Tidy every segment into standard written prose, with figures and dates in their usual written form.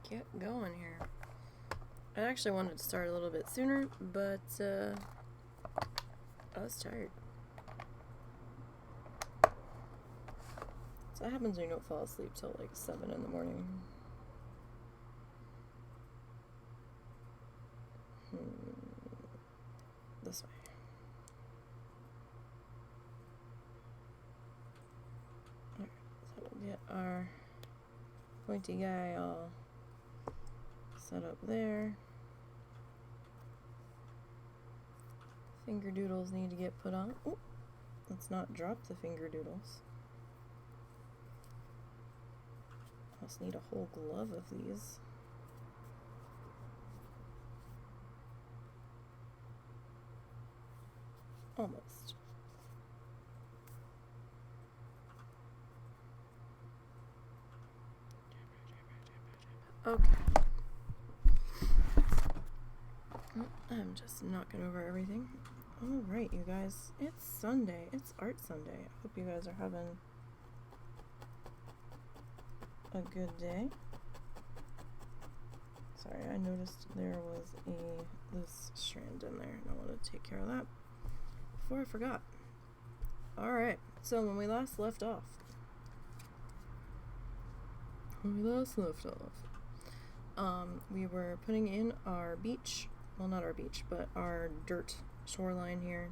get going here. I actually wanted to start a little bit sooner, but I was tired. So that happens when you don't fall asleep till like 7 in the morning. This way. Alright, so we'll get our pointy guy all set up there. Finger doodles need to get put on. Ooh, let's not drop the finger doodles. Almost need a whole glove of these. Almost. Okay. I'm just knocking over everything. Alright, you guys. It's Sunday. It's Art Sunday. I hope you guys are having a good day. Sorry, I noticed there was a loose strand in there, and I want to take care of that before I forgot. Alright, so when we last left off, we were putting in our beach, well, not our beach, but our dirt shoreline here,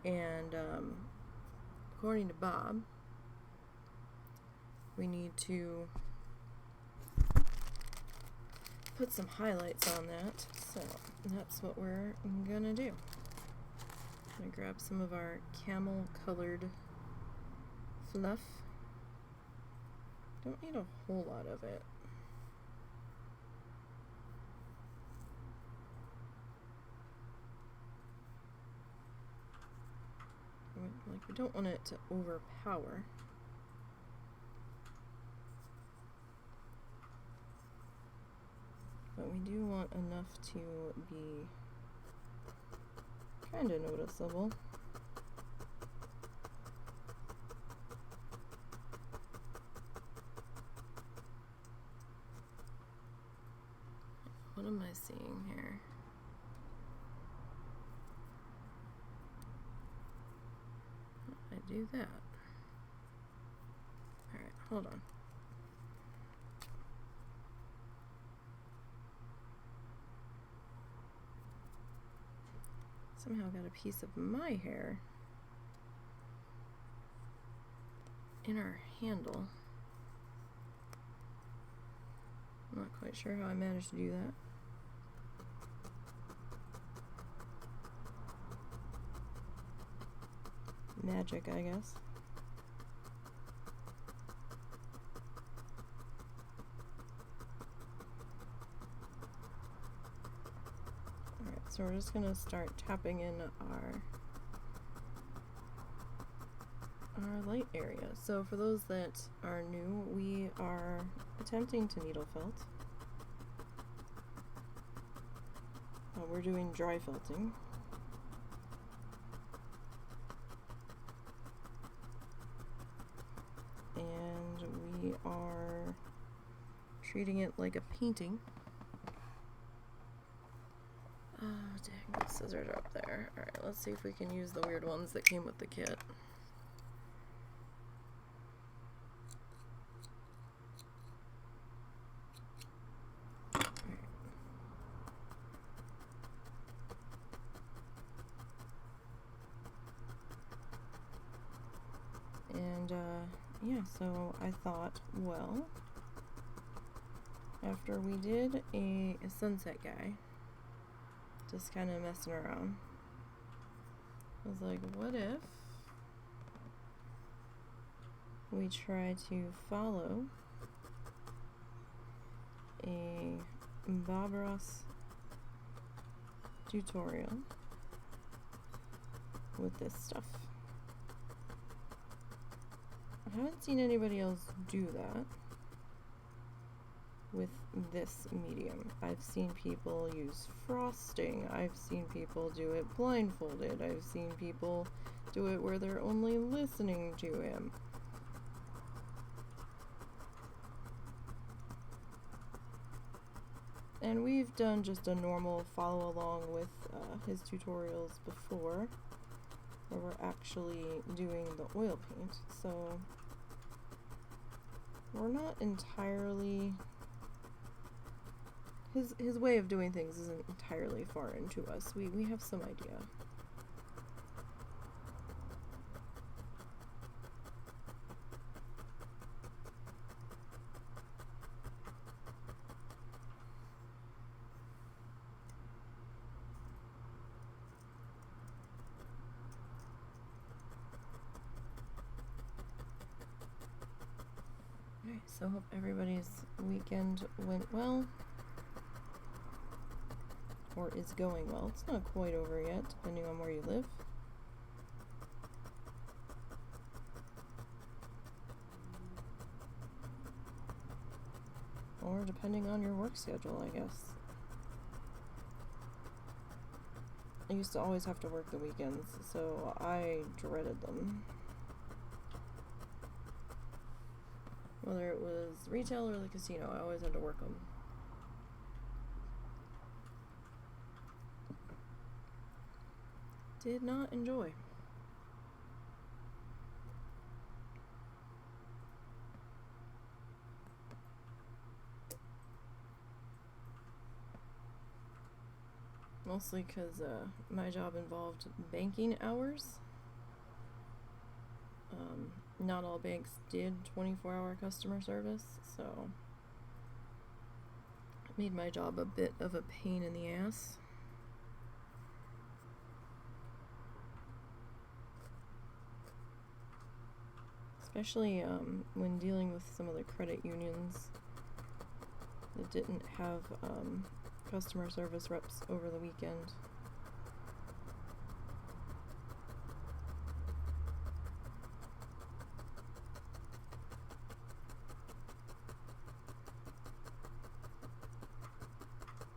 and according to Bob, we need to put some highlights on that, so that's what we're gonna do. I'm gonna grab some of our camel colored fluff. Don't need a whole lot of it. Like, we don't want it to overpower. But we do want enough to be kind of noticeable. What am I seeing here? I do that. Alright, hold on. Somehow got a piece of my hair in our handle. I'm not quite sure how I managed to do that. Magic, I guess. Alright, so we're just gonna start tapping in our light area. So for those that are new, we are attempting to needle felt. We're doing dry felting. And we are treating it like a painting. Oh, dang, the scissors are up there. Alright, let's see if we can use the weird ones that came with the kit. And, yeah, so I thought, well, after we did a sunset guy, just kind of messing around, I was like, what if we try to follow a Bob Ross tutorial with this stuff? I haven't seen anybody else do that with this medium. I've seen people use frosting. I've seen people do it blindfolded. I've seen people do it where they're only listening to him. And we've done just a normal follow along with his tutorials before, where we're actually doing the oil paint, so we're not entirely, his way of doing things isn't entirely foreign to us. We have some idea. Alright, so hope everybody's weekend went well. Or is going well. It's not quite over yet, depending on where you live. Or depending on your work schedule, I guess. I used to always have to work the weekends, so I dreaded them. Whether it was retail or the casino, I always had to work them. Did not enjoy. Mostly because my job involved banking hours. Not all banks did 24-hour customer service, so it made my job a bit of a pain in the ass. Especially when dealing with some of the credit unions that didn't have customer service reps over the weekend.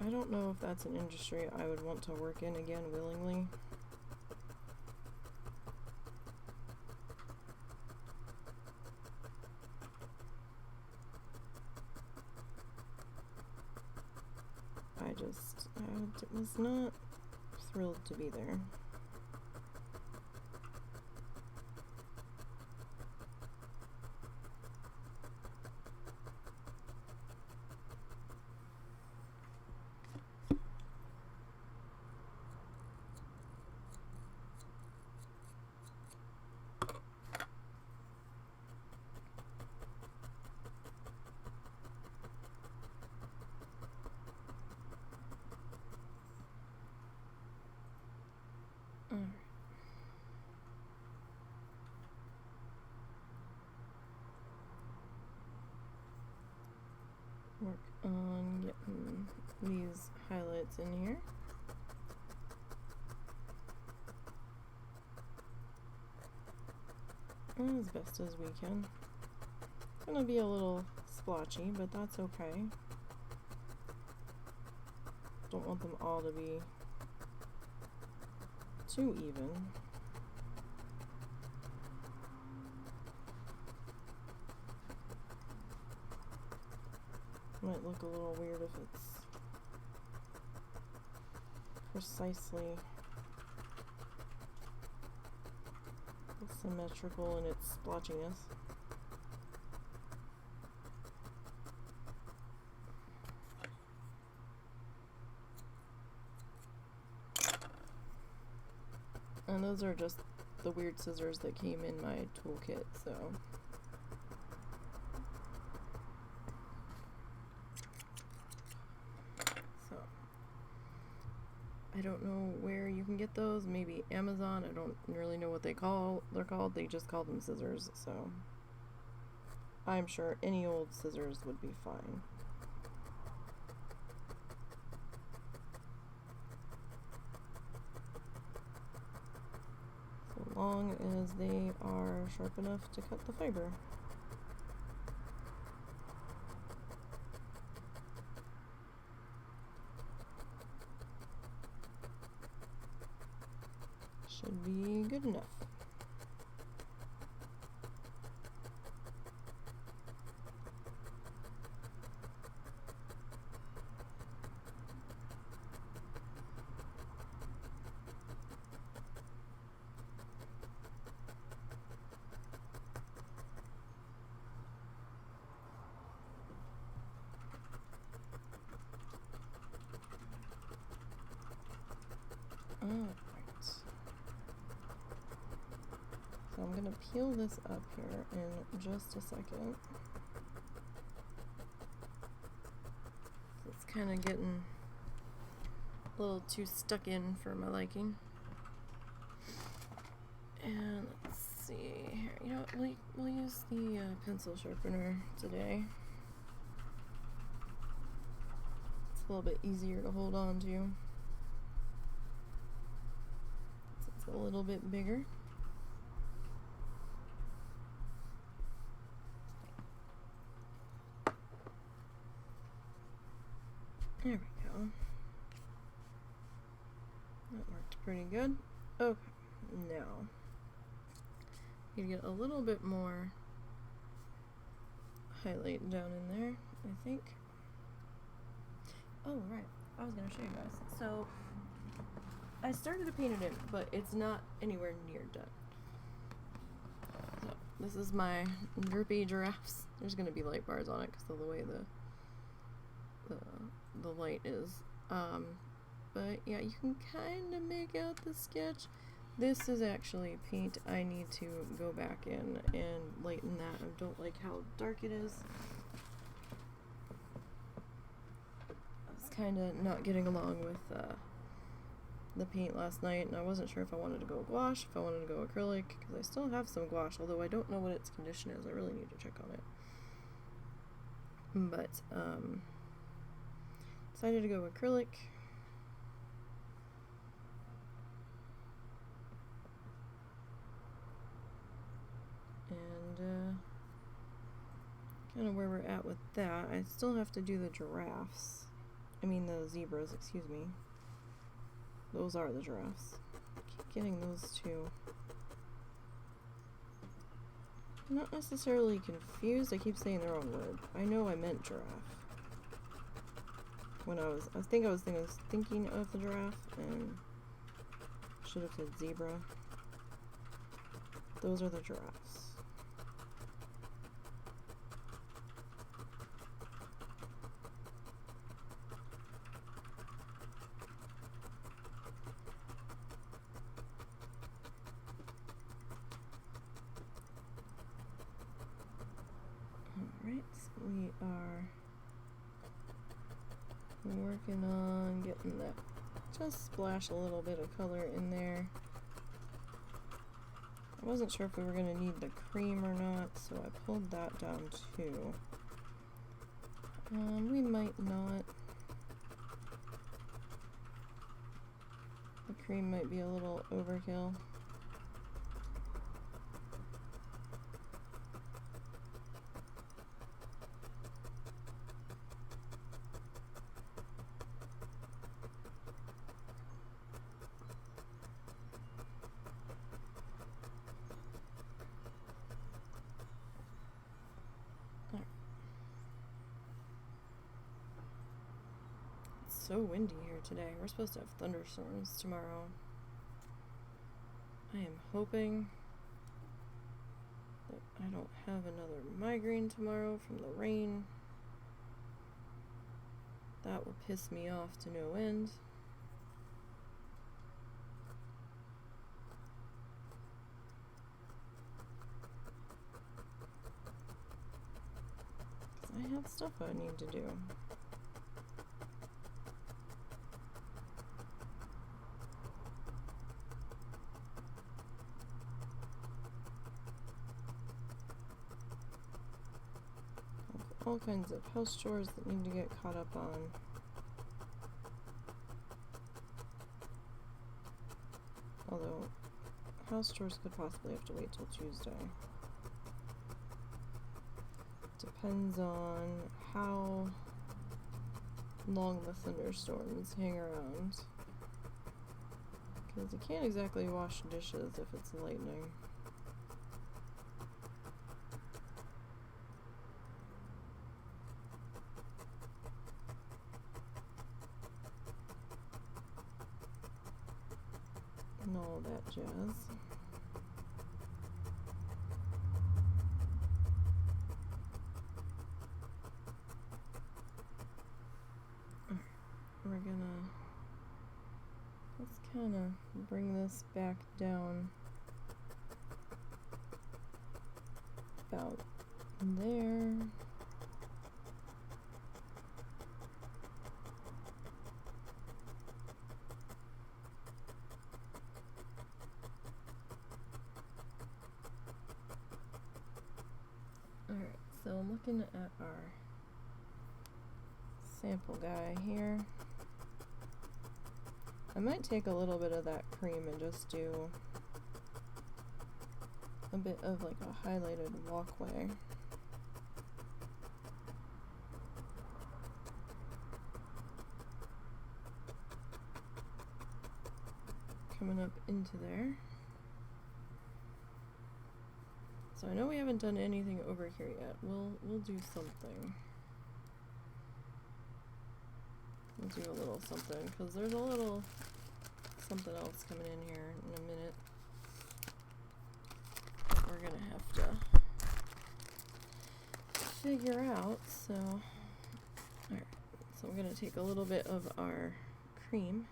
I don't know if that's an industry I would want to work in again willingly. I was not thrilled to be there. Work on getting these highlights in here. As best as we can. It's gonna be a little splotchy, but that's okay. Don't want them all to be too even. Might look a little weird if it's precisely symmetrical in its splotchiness. And those are just the weird scissors that came in my toolkit, so I don't know where you can get those. Maybe Amazon. I don't really know what they're called. They just call them scissors, so I'm sure any old scissors would be fine. So long as they are sharp enough to cut the fiber. Should be good enough. peel this up here in just a second. It's kind of getting a little too stuck in for my liking. And let's see here. You know what? We'll use the pencil sharpener today. It's a little bit easier to hold on to. It's a little bit bigger. There we go. That worked pretty good. Okay, now you get a little bit more highlight down in there, I think. Oh, right. I was going to show you guys. So, I started to paint it in, but it's not anywhere near done. So, this is my drippy giraffes. There's going to be light bars on it because of the way the light is. But yeah, you can kind of make out the sketch. This is actually paint I need to go back in and lighten that. I don't like how dark it is. I was kind of not getting along with the paint last night, and I wasn't sure if I wanted to go gouache, if I wanted to go acrylic, because I still have some gouache, although I don't know what its condition is. I really need to check on it. But decided to go acrylic. And kind of where we're at with that. I still have to do the giraffes. I mean the zebras, excuse me. Those are the giraffes. I keep getting those two. I'm not necessarily confused. I keep saying the wrong word. I know I meant giraffe. When I was thinking of the giraffe and should have said zebra. Those are the giraffes. Alright, so we are working on getting that, just splash a little bit of color in there. I wasn't sure if we were going to need the cream or not, so I pulled that down too. We might not. The cream might be a little overkill. So windy here today. We're supposed to have thunderstorms tomorrow. I am hoping that I don't have another migraine tomorrow from the rain. That will piss me off to no end. Because I have stuff I need to do. All kinds of house chores that need to get caught up on. Although, house chores could possibly have to wait till Tuesday. Depends on how long the thunderstorms hang around. Because you can't exactly wash dishes if it's lightning. And all that jazz. We're gonna, let's kind of bring this back down there. Alright, so I'm looking at our sample guy here. I might take a little bit of that cream and just do a bit of like a highlighted walkway. Coming up into there. So I know we haven't done anything over here yet. We'll do something. We'll do a little something because there's a little something else coming in here in a minute. We're gonna have to figure out. So, alright. So I'm gonna take a little bit of our cream.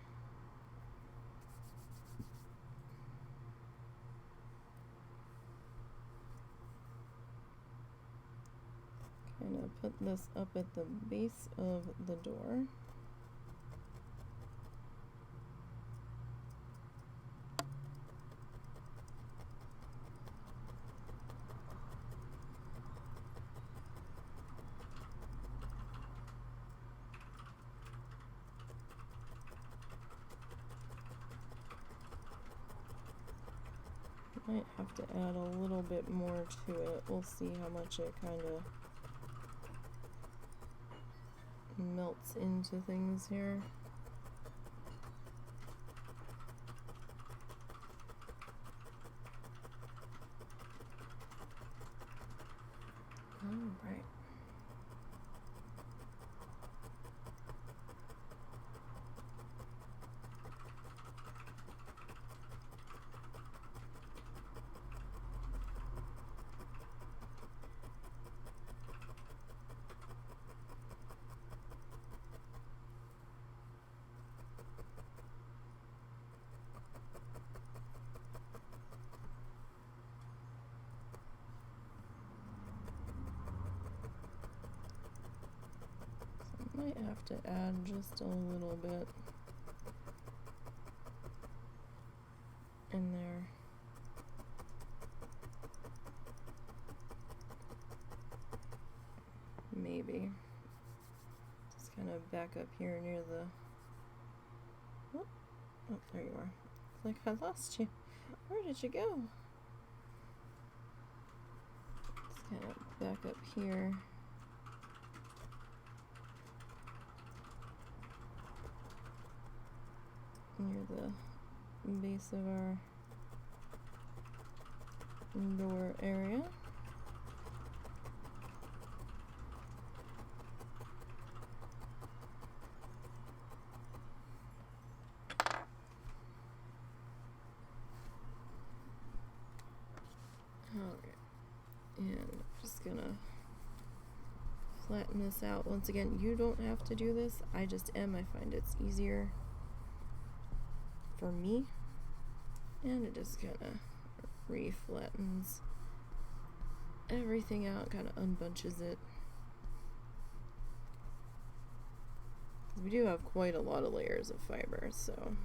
Kind of put this up at the base of the door. Might have to add a little bit more to it. We'll see how much it kind of melts into things here. All right. Might have to add just a little bit in there. Maybe. Just kind of back up here near the... Oh, there you are. It's like I lost you. Where did you go? Just kind of back up here. Near the base of our door area. Alright, and I'm just gonna flatten this out. Once again, you don't have to do this, I just am. I find it's easier for me, and it just kind of re-flattens everything out, kind of unbunches it. Because we do have quite a lot of layers of fiber, so.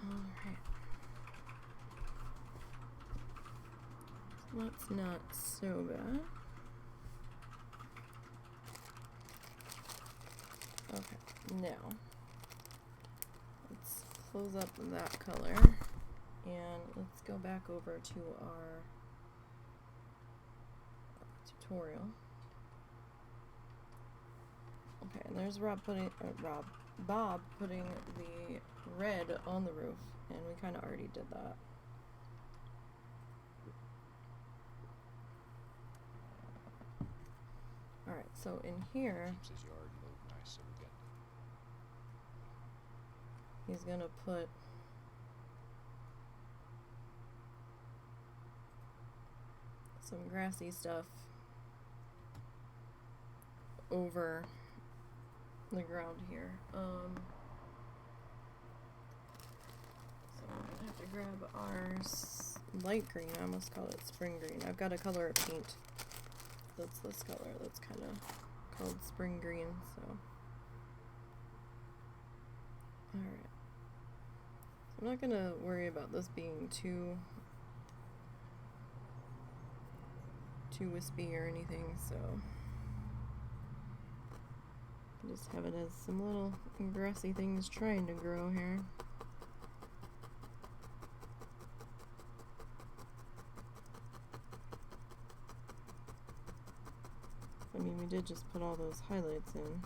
Alright. That's not so bad. Okay, now let's close up that color and let's go back over to our tutorial. Okay, and there's Bob putting the red on the roof, and we kind of already did that. Alright, so in here, he's gonna put some grassy stuff over the ground here. So I have to grab our light green. I almost called it spring green. I've got a color of paint that's this color that's kind of called spring green, so. Alright. So I'm not going to worry about this being too wispy or anything, so. Just have it as some little grassy things trying to grow here. I mean, we did just put all those highlights in.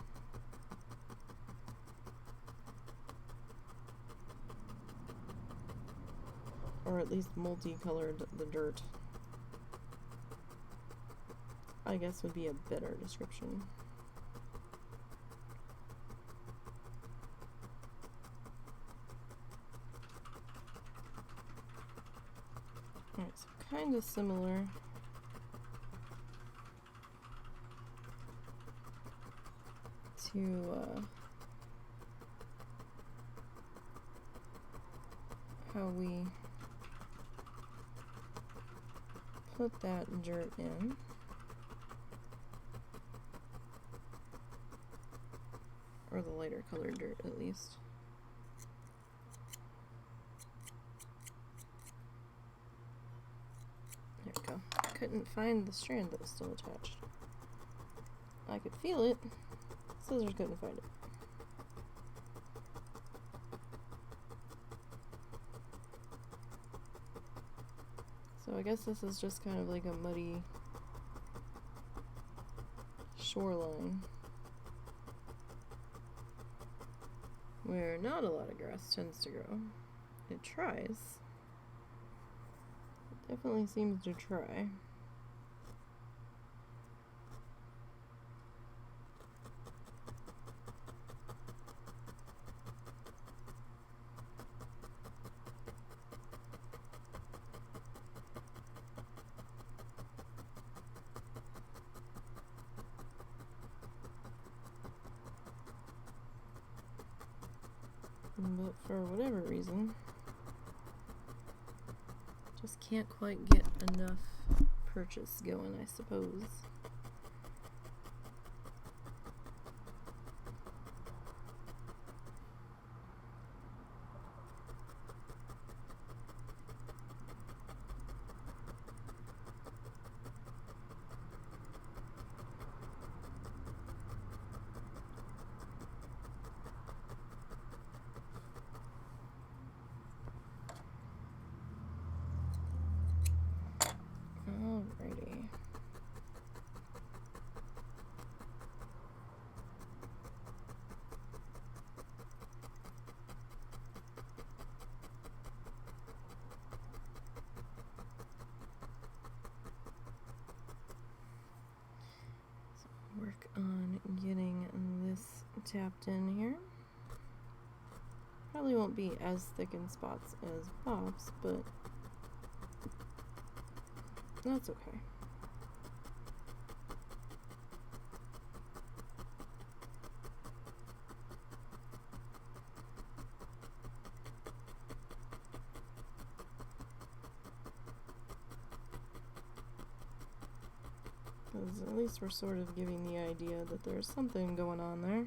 Or at least multicolored the dirt, I guess would be a better description. Alright, so kind of similar. To how we put that dirt in. Or the lighter colored dirt, at least. There we go. Couldn't find the strand that was still attached. I could feel it. Scissors couldn't find it. So I guess this is just kind of like a muddy shoreline where not a lot of grass tends to grow. It tries. It definitely seems to try. But for whatever reason, just can't quite get enough purchase going, I suppose. Alrighty. So work on getting this tapped in here. Probably won't be as thick in spots as Bob's, but that's okay. Because at least we're sort of giving the idea that there's something going on there.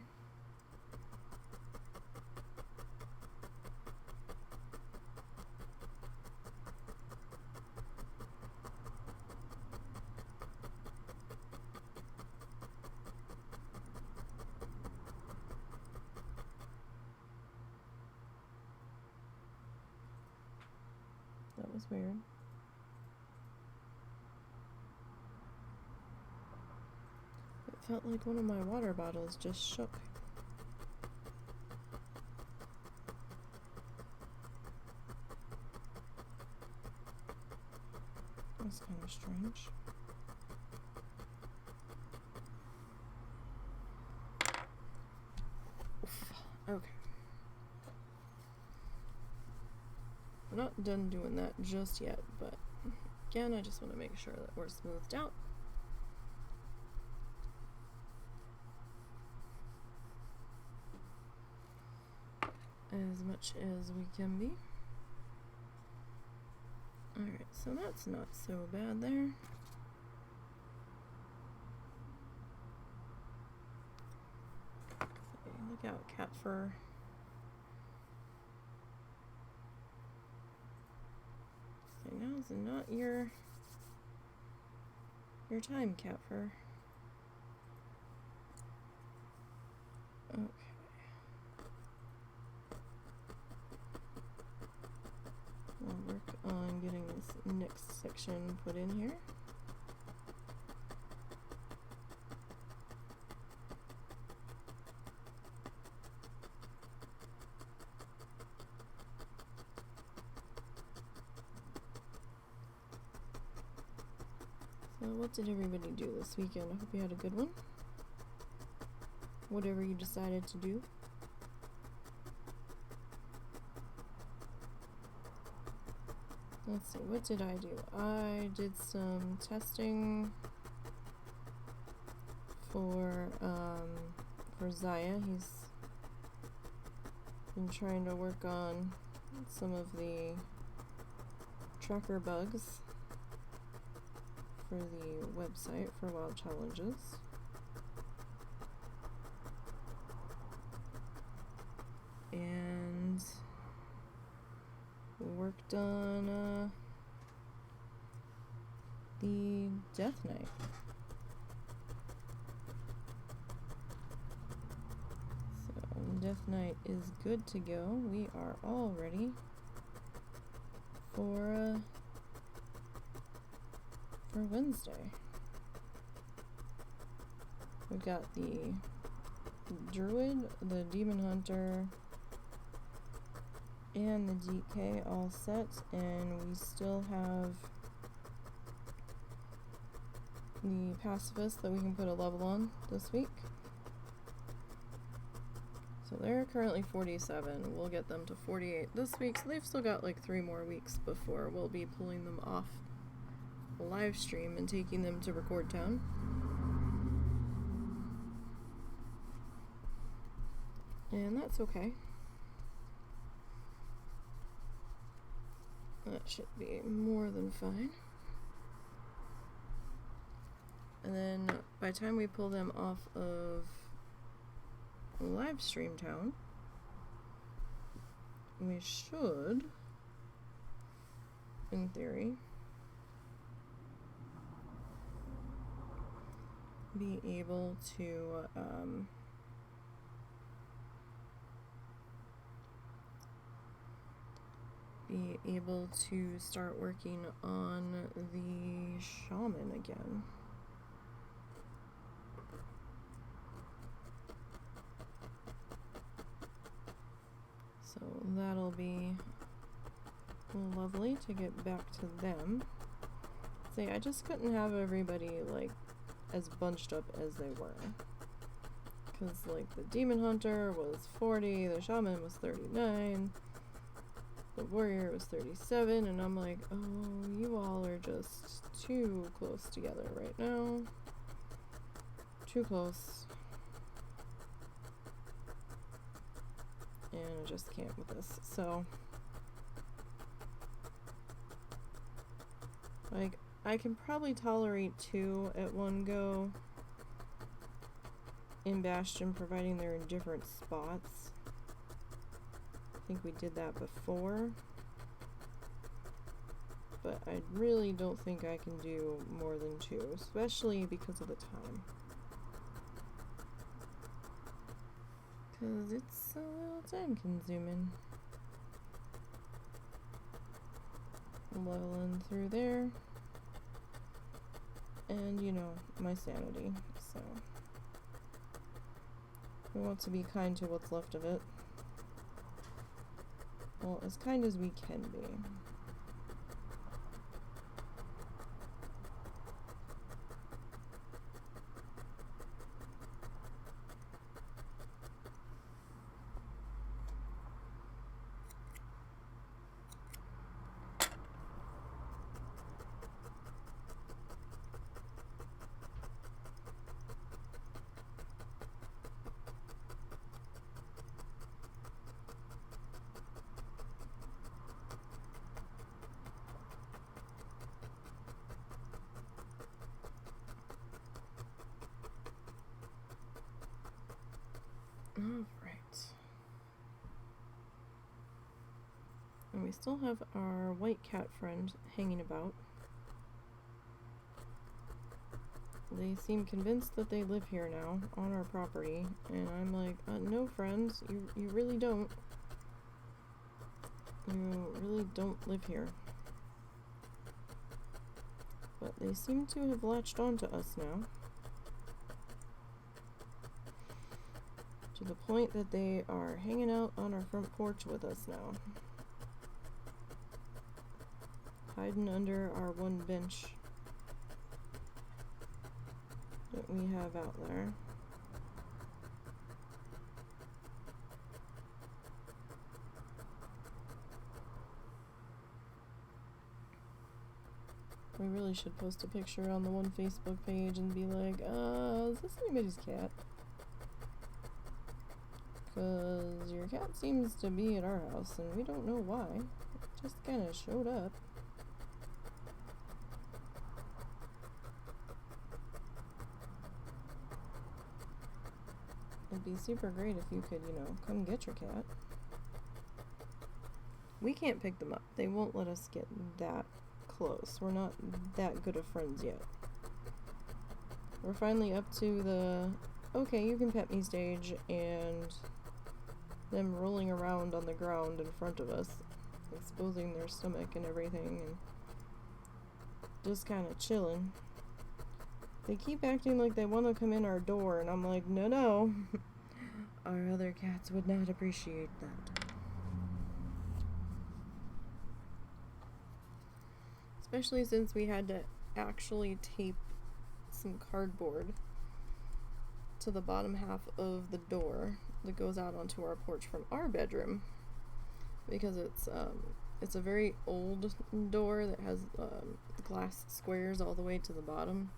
That was weird. It felt like one of my water bottles just shook. That's kind of strange. Oof. Okay. We're not done doing that just yet, but again, I just want to make sure that we're smoothed out. As much as we can be. Alright, so that's not so bad there. Okay, look out, cat fur. So now's not your time, cat fur. Okay. We'll work on getting this next section put in here. So what did everybody do this weekend? I hope you had a good one. Whatever you decided to do. Let's see, what did I do? I did some testing for Zaya. He's been trying to work on some of the tracker bugs for the website for Wild Challenges. And worked on the Death Knight. So Death Knight is good to go. We are all ready for Wednesday. We've got the Druid, the Demon Hunter, and the DK all set, and we still have the Pacifist that we can put a level on this week. So they're currently 47. We'll get them to 48 this week, so they've still got like 3 more weeks before we'll be pulling them off the live stream and taking them to Record Town. And that's okay. That should be more than fine. And then by the time we pull them off of live stream town, we should, in theory, be able to start working on the shaman again. So that'll be lovely to get back to them. See, I just couldn't have everybody like as bunched up as they were. Because like the Demon Hunter was 40, the Shaman was 39, the Warrior was 37, and I'm like, oh, you all are just too close together right now. Too close. And I just can't with this. So, like, I can probably tolerate 2 at one go in Bastion, providing they're in different spots. I think we did that before, but I really don't think I can do more than 2, especially because of the time. Because it's a little time consuming. Leveling through there. And, you know, my sanity, so we want to be kind to what's left of it. Well, as kind as we can be. Alright. And we still have our white cat friend hanging about. They seem convinced that they live here now, on our property, and I'm like, no friends, you really don't. You really don't live here. But they seem to have latched onto us now. To the point that they are hanging out on our front porch with us now. Hiding under our one bench that we have out there. We really should post a picture on the one Facebook page and be like, is this anybody's cat? Because your cat seems to be at our house and we don't know why. It just kind of showed up. It'd be super great if you could, come get your cat. We can't pick them up. They won't let us get that close. We're not that good of friends yet. We're finally up to the, okay, you can pet me stage, and them rolling around on the ground in front of us, exposing their stomach and everything, and just kind of chilling. They keep acting like they want to come in our door, and I'm like, no. Our other cats would not appreciate that. Especially since we had to actually tape some cardboard to the bottom half of the door that goes out onto our porch from our bedroom, because it's a very old door that has glass squares all the way to the bottom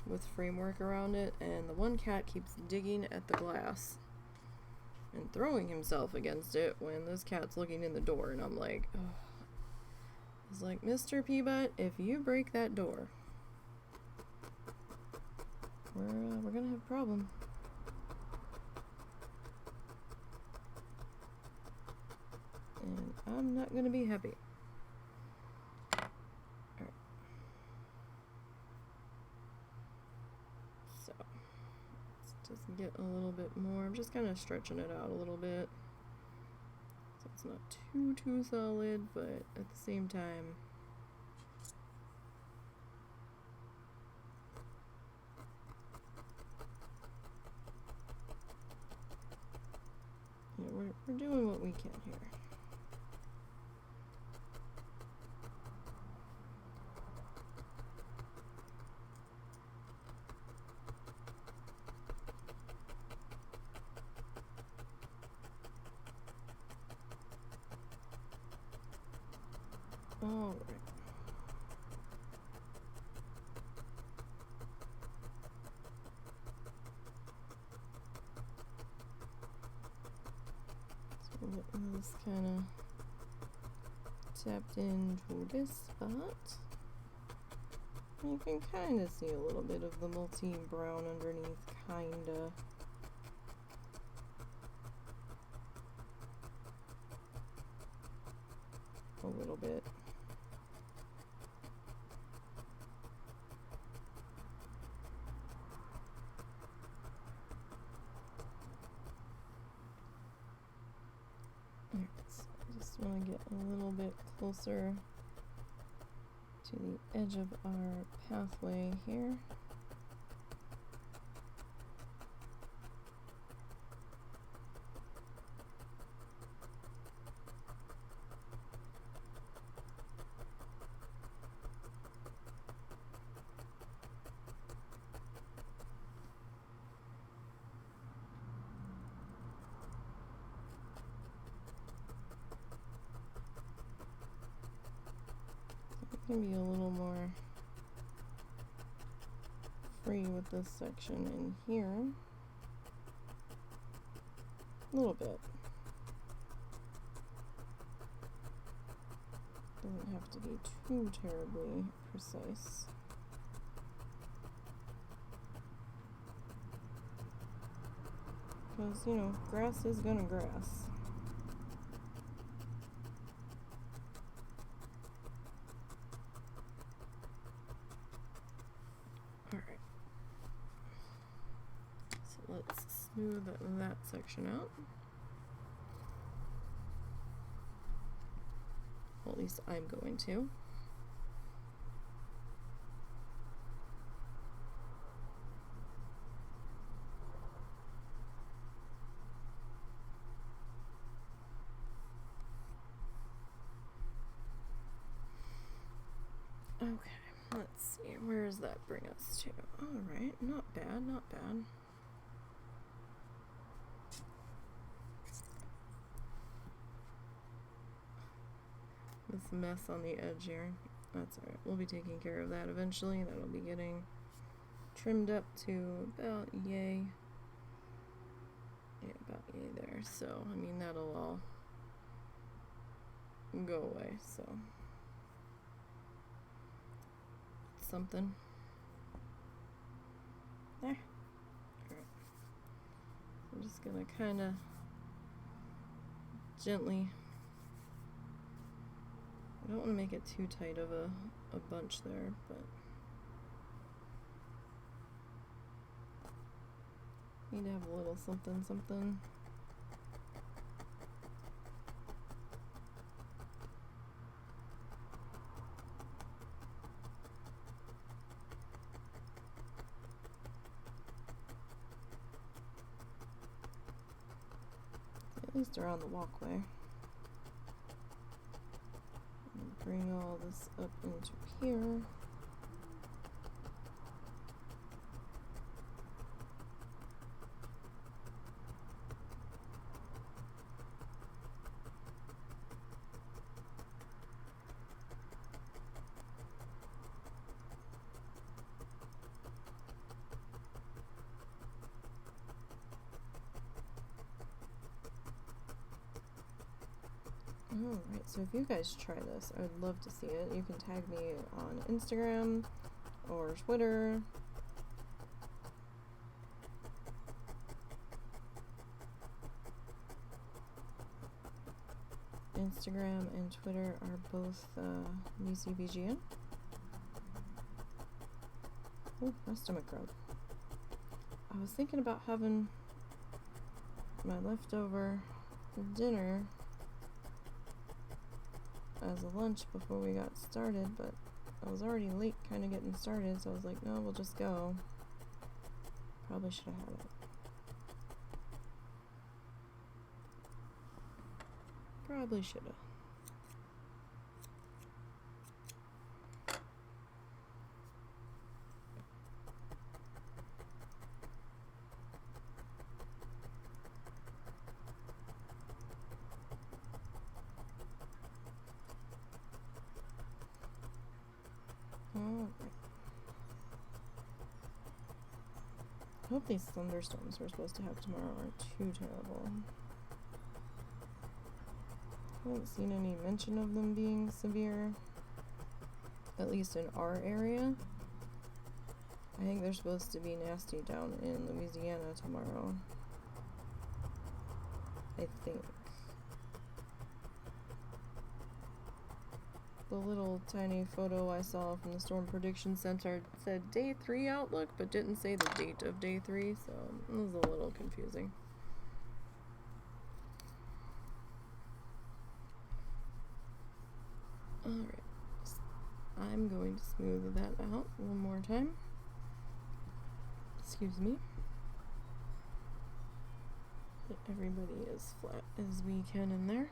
with framework around it, and the one cat keeps digging at the glass and throwing himself against it when this cat's looking in the door, and I'm like, ugh. It's like, Mr. Peabut, if you break that door, we're gonna have a problem. And I'm not gonna be happy. Alright. So, let's just get a little bit more. I'm just kind of stretching it out a little bit. So it's not too solid, but at the same time, we're doing what we can here. All right. So getting this kind of tapped into this spot. You can kind of see a little bit of the multi-brown underneath, kinda. A little bit. So I just want to get a little bit closer to the edge of our pathway here. Can be a little more free with this section in here. A little bit. Doesn't have to be too terribly precise. Because, you know, grass is gonna grass. Alright. So let's smooth that section out. Well, at least I'm going to. Okay, let's see, where does that bring us to? Alright, not bad, not bad. This mess on the edge here, that's alright. We'll be taking care of that eventually. That'll be getting trimmed up to about yay. Yeah, about yay there. So, I mean, that'll all go away, so. Something. There. Alright. I'm just gonna kind of gently. I don't want to make it too tight of a bunch there, but need to have a little something, something. At least around the walkway. And bring all this up into here. Alright, so if you guys try this, I would love to see it. You can tag me on Instagram or Twitter. Instagram and Twitter are both NiseyBGN. Oh, my stomach growled. I was thinking about having my leftover dinner as a lunch before we got started, but I was already late kind of getting started, so I was like, no, we'll just go. Probably should have had it. Probably should have. I hope these thunderstorms we're supposed to have tomorrow aren't too terrible. I haven't seen any mention of them being severe, at least in our area. I think they're supposed to be nasty down in Louisiana tomorrow. I think. The little tiny photo I saw from the Storm Prediction Center said day 3 outlook, but didn't say the date of day 3, so it was a little confusing. Alright, I'm going to smooth that out one more time. Excuse me. Get everybody as flat as we can in there.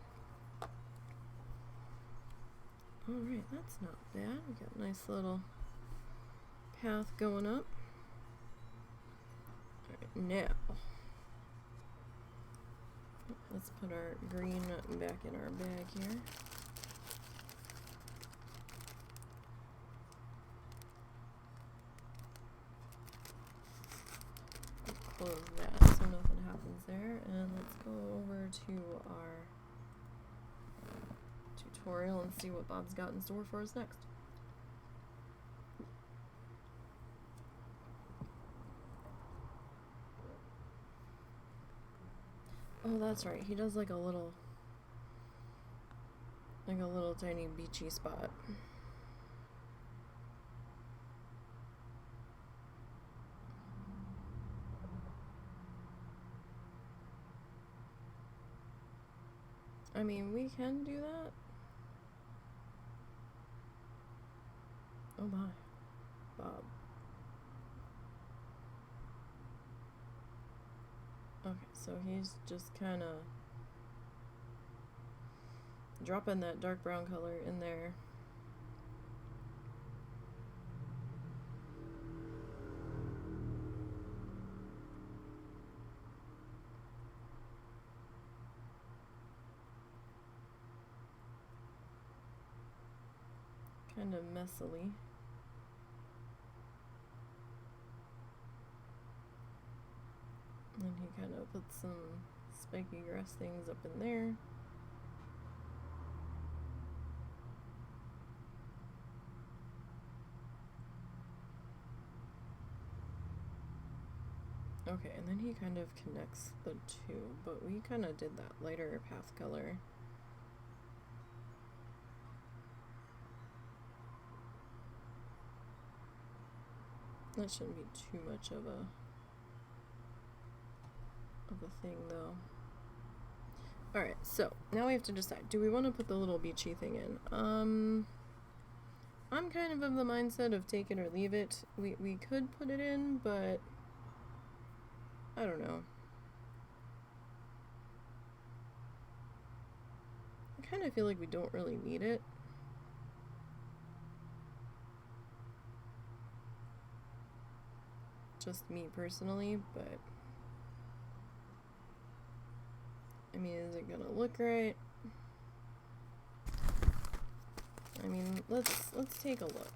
Alright, that's not bad. We got a nice little path going up. Alright, now let's put our green back in our bag here. Close that so nothing happens there, and let's go over to our tutorial and see what Bob's got in store for us next. Oh, that's right. He does like a little tiny beachy spot. I mean, we can do that. Oh my, Bob. Okay, so he's just kind of dropping that dark brown color in there. Kind of messily. And he kind of puts some spiky grass things up in there. Okay, and then he kind of connects the two, but we kind of did that lighter path color. That shouldn't be too much of a thing though. Alright, so now we have to decide, do we want to put the little beachy thing in? I'm kind of the mindset of take it or leave it. We could put it in, but I don't know. I kind of feel like we don't really need it. Just me personally, but I mean, is it gonna look right? I mean, let's take a look.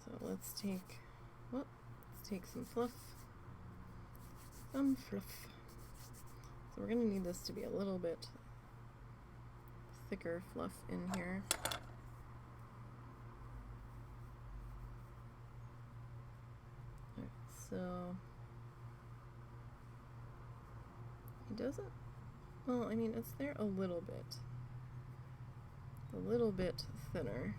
So let's take some fluff. Some fluff. So we're gonna need this to be a little bit thicker fluff in here. Alright, so he doesn't, well, I mean, it's there a little bit thinner,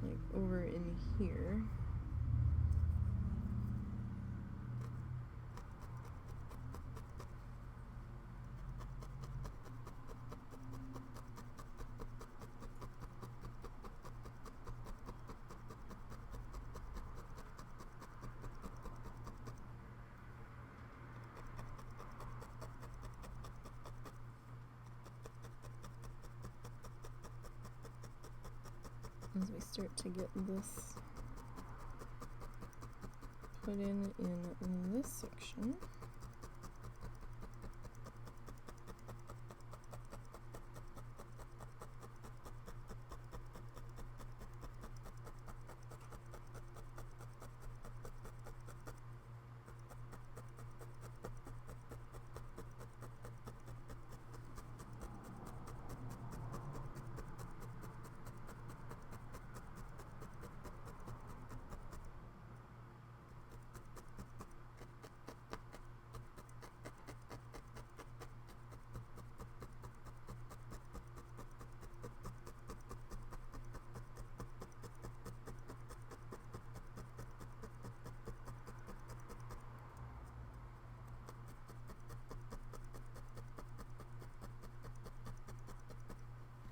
like over in here. As we start to get this put in this section.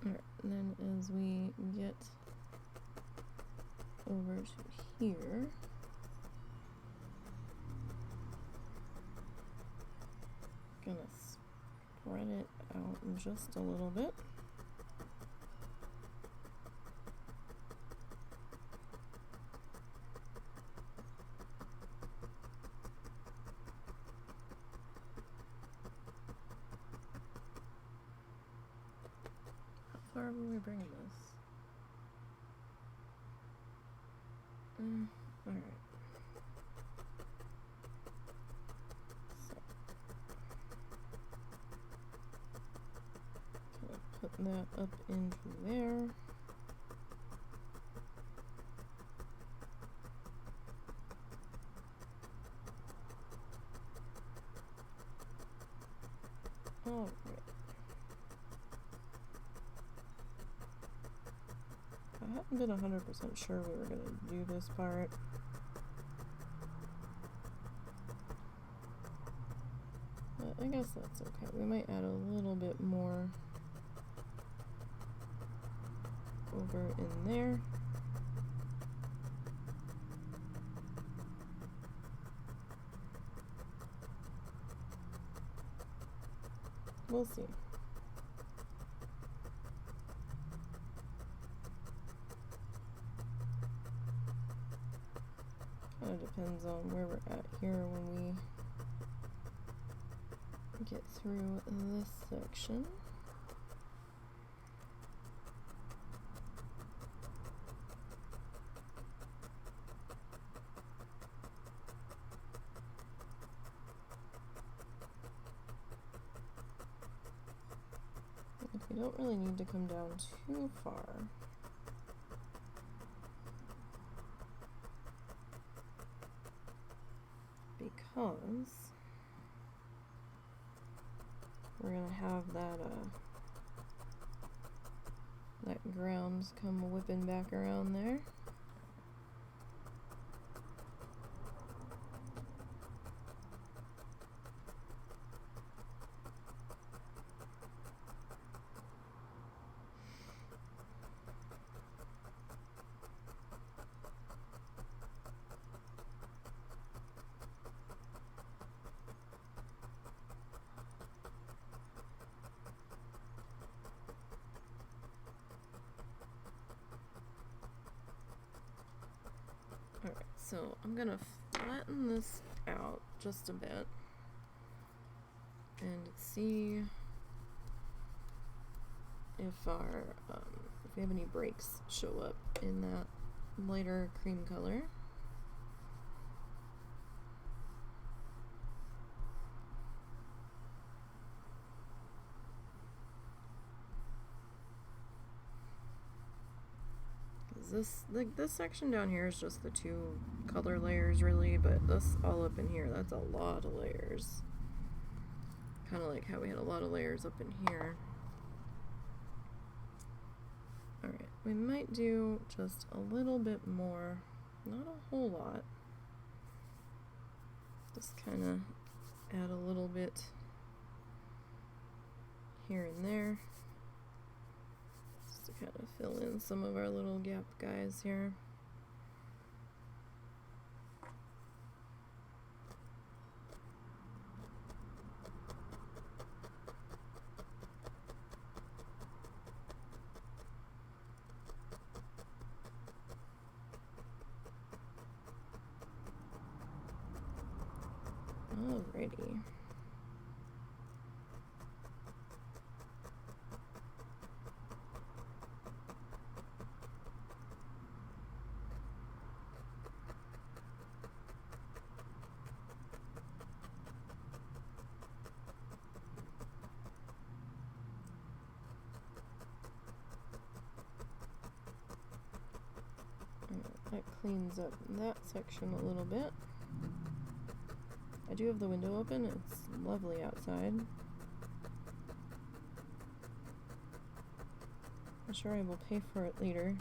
Alright, and then as we get over to here, gonna spread it out just a little bit. How far were we bringing this? Alright. So, put that up into there. Alright. I hadn't been 100% sure we were going to do this part. But I guess that's okay. We might add a little bit more over in there. We'll see. Kind of depends on where we're at here when we get through this section. We don't really need to come down too far. Because we're gonna have that ground come whipping back around there. Alright, so I'm gonna flatten this out just a bit and see if if we have any breaks show up in that lighter cream color. This section down here is just the two color layers really, but this all up in here, that's a lot of layers. Kind of like how we had a lot of layers up in here. Alright, we might do just a little bit more, not a whole lot. Just kind of add a little bit here and there. To kind of fill in some of our little gap guys here. Alrighty. That cleans up that section a little bit. I do have the window open. It's lovely outside. I'm sure I will pay for it later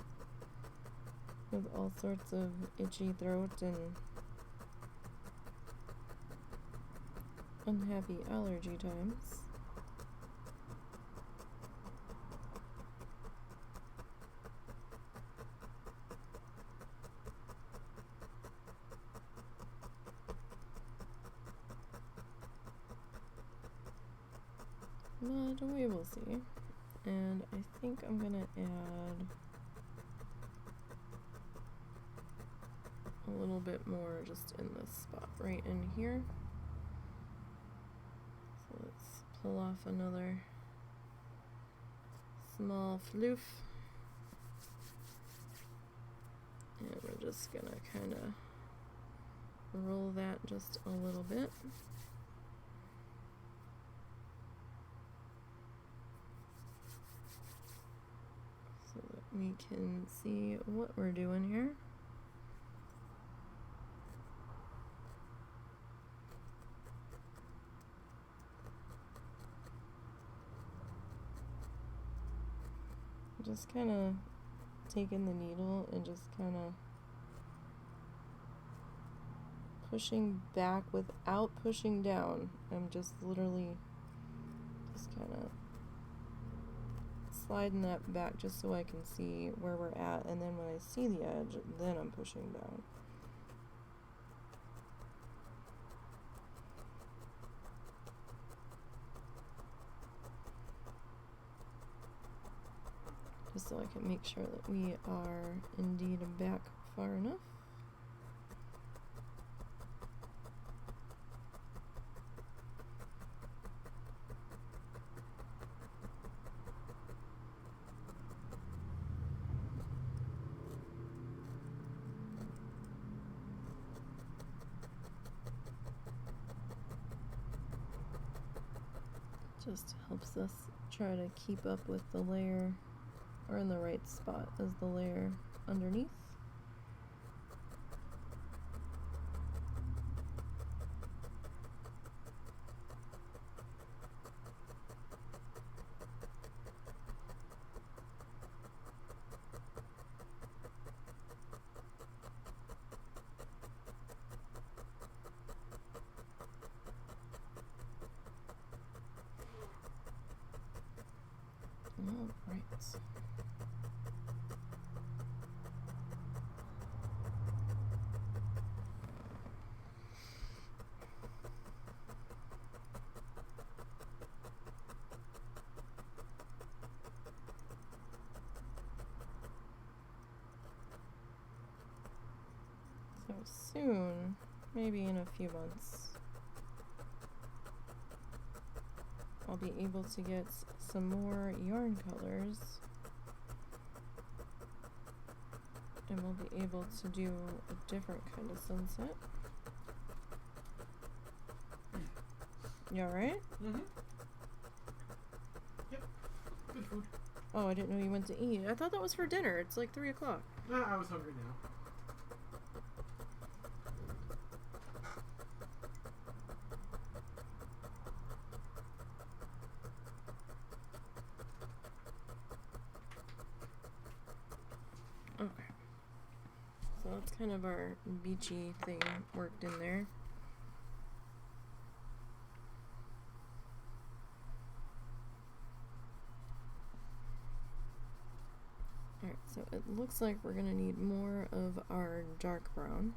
with all sorts of itchy throat and unhappy allergy times. But we will see. And I think I'm gonna add a little bit more just in this spot right in here. So let's pull off another small floof. And we're just gonna kind of roll that just a little bit. We can see what we're doing here. just kind of taking the needle and just kind of pushing back without pushing down. I'm just literally just kind of sliding that back just so I can see where we're at, and then when I see the edge, then I'm pushing down. Just so I can make sure that we are indeed back far enough. Just helps us try to keep up with the layer, or in the right spot as the layer underneath. All right. So soon, maybe in a few months, I'll be able to get some more yarn colors, and we'll be able to do a different kind of sunset. You alright? Mm-hmm. Yep. Good food. Oh, I didn't know you went to eat. I thought that was for dinner. It's like 3 o'clock. I was hungry now. Okay. So that's kind of our beachy thing worked in there. Alright, so it looks like we're going to need more of our dark brown.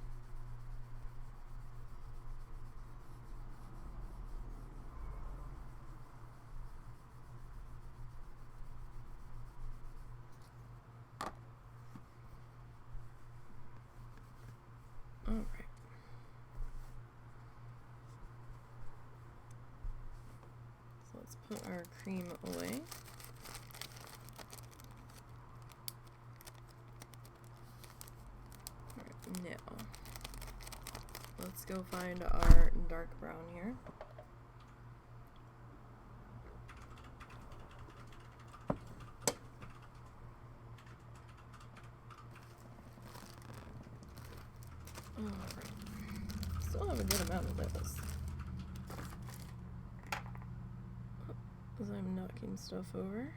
Alright. So let's put our cream away. Now, let's go find our dark brown here. Alright. Still have a good amount of this. As I'm knocking stuff over.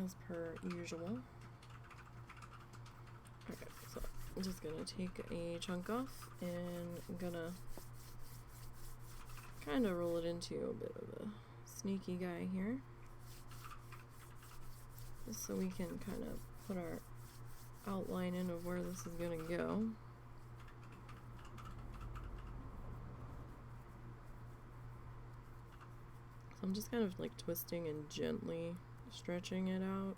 As per usual. Okay, so I'm just gonna take a chunk off, and I'm gonna kind of roll it into a bit of a sneaky guy here, just so we can kind of put our outline in of where this is gonna go. So I'm just kind of like twisting and gently stretching it out.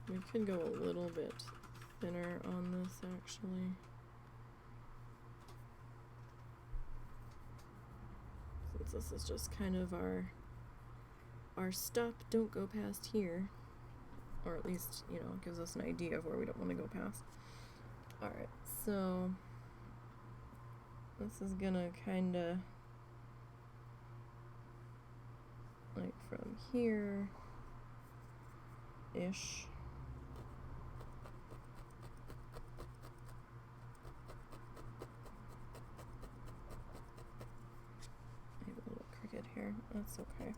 We could go a little bit thinner on this actually. Since this is just kind of our stop, don't go past here. Or at least, you know, it gives us an idea of where we don't want to go past. Alright, so this is gonna kinda like from here ish. That's okay.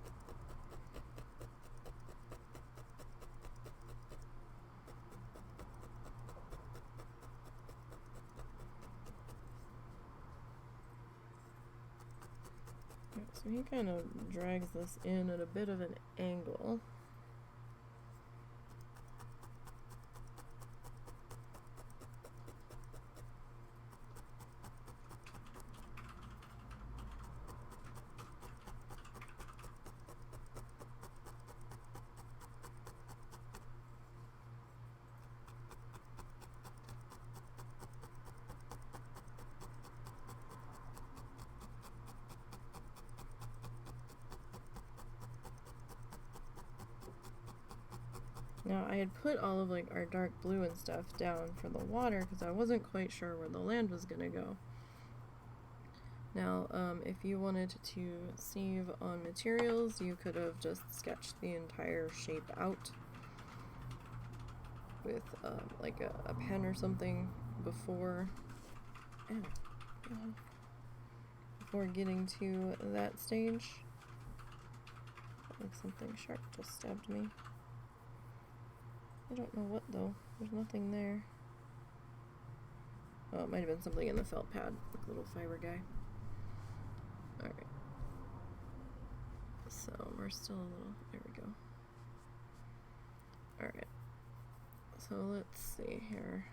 So he kind of drags this in at a bit of an angle. Now I had put all of like our dark blue and stuff down for the water because I wasn't quite sure where the land was gonna go. Now if you wanted to save on materials, you could have just sketched the entire shape out with like a pen or something before getting to that stage. Like something sharp just stabbed me. I don't know what though. There's nothing there. Oh, it might have been something in the felt pad, like little fiber guy. Alright. So we're still a little, there we go. Alright. So let's see here.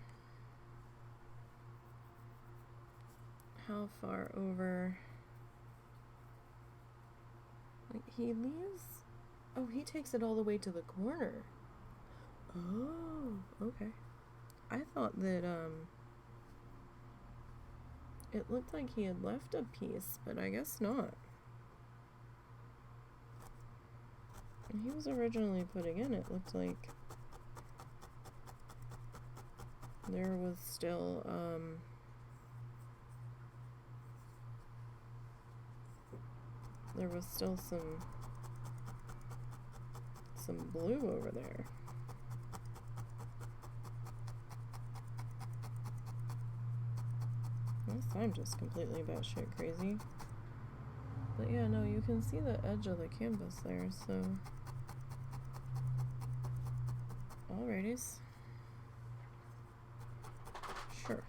How far over? Like he leaves? Oh, he takes it all the way to the corner. Oh, okay. I thought that, it looked like he had left a piece, but I guess not. And he was originally putting in, it looked like there was still, some blue over there. I'm just completely batshit crazy. But yeah, no, you can see the edge of the canvas there, so. Alrighties. Sure.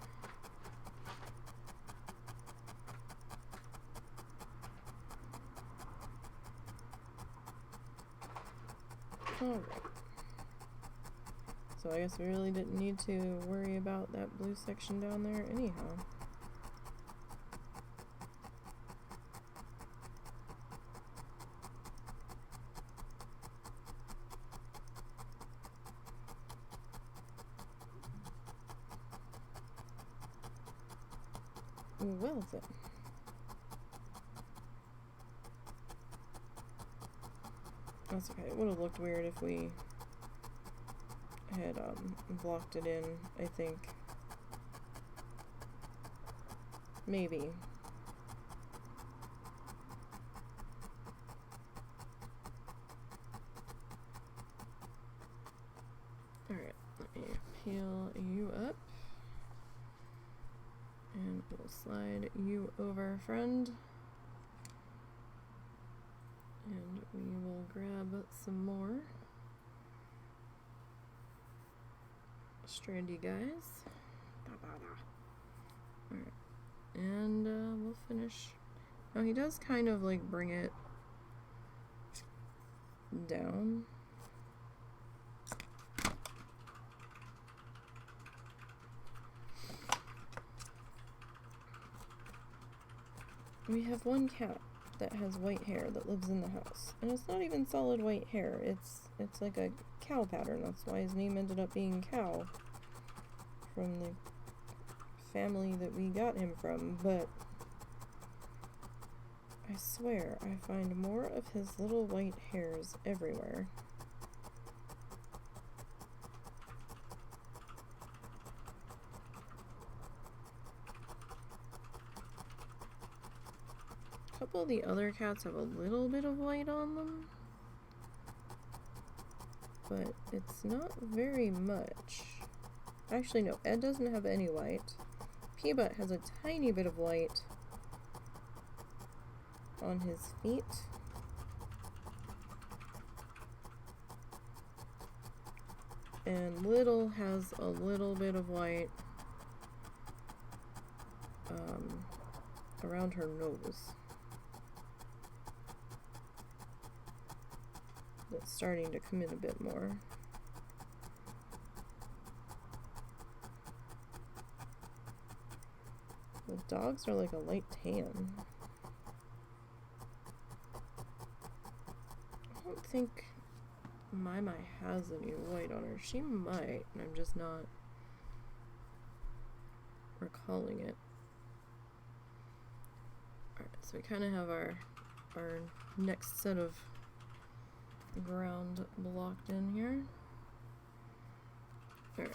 Alright. So I guess we really didn't need to worry about that blue section down there anyhow. Well then. That's okay. It would have looked weird if we had blocked it in, I think. Maybe. Alright, let me peel you up. And we'll slide you over, friend. And we will grab some more strandy guys. Alright. And we'll finish. Now he does kind of like bring it down. We have one cat that has white hair that lives in the house, and it's not even solid white hair. It's like a cow pattern. That's why his name ended up being Cow, from the family that we got him from. But I swear I find more of his little white hairs everywhere. A couple of the other cats have a little bit of white on them, but it's not very much. Actually, no, Ed doesn't have any white. Peanut has a tiny bit of white on his feet. And Little has a little bit of white around her nose. It's starting to come in a bit more. The dogs are like a light tan. I don't think Mai has any white on her. She might, and I'm just not recalling it. Alright, so we kind of have our next set of ground blocked in here. Alright,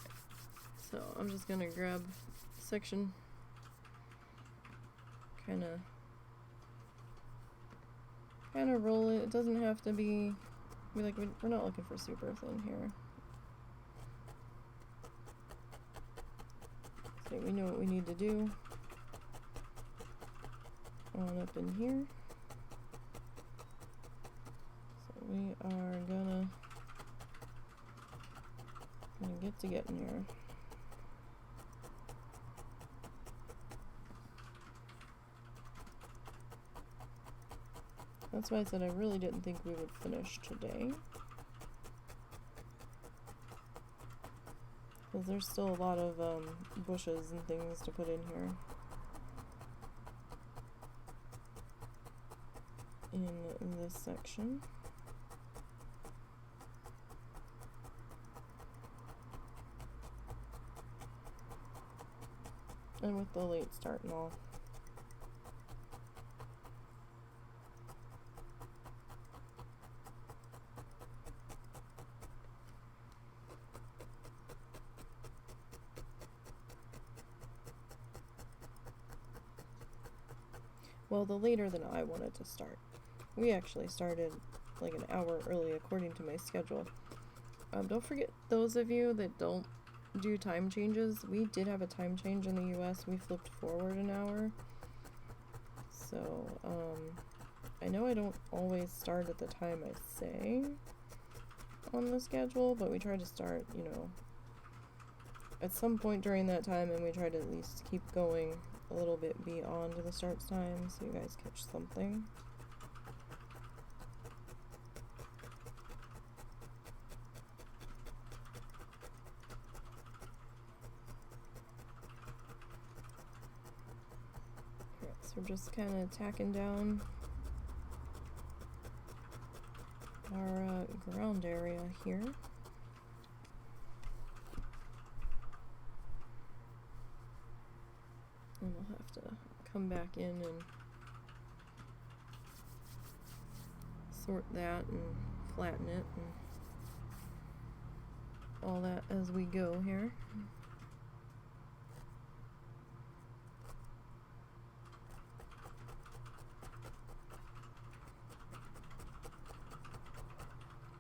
so I'm just gonna grab a section, kind of roll it. It doesn't have to be like, we're not looking for super thin here. So we know what we need to do. On up in here. So we are gonna get to getting here. That's why I said I really didn't think we would finish today. Because there's still a lot of bushes and things to put in here. In this section. And with the late start and all. Well, the later than I wanted to start. We actually started like an hour early according to my schedule. Don't forget, those of you that don't do time changes, we did have a time change in the US. We flipped forward an hour. So, I know I don't always start at the time I say on the schedule, but we try to start, you know, at some point during that time, and we try to at least keep going a little bit beyond the start time so you guys catch something. Alright, so we're just kind of tacking down our ground area here. And we'll have to come back in and sort that and flatten it and all that as we go here.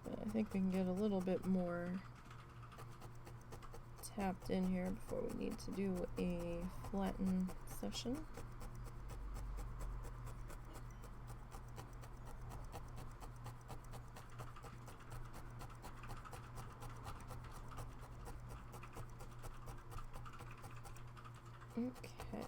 But I think we can get a little bit more tapped in here before we need to do a flatten session. Okay.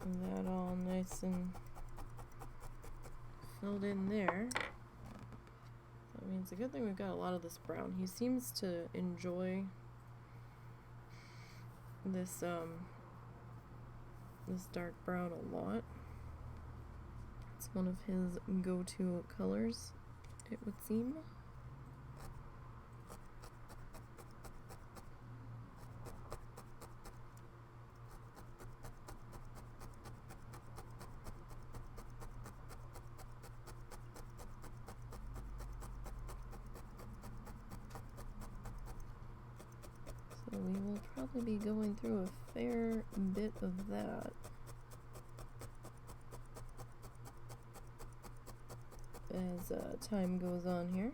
Getting that all nice and filled in there. That means the good thing we've got a lot of this brown. He seems to enjoy this this dark brown a lot. It's one of his go-to colors, it would seem. probably be going through a fair bit of that. As time goes on here.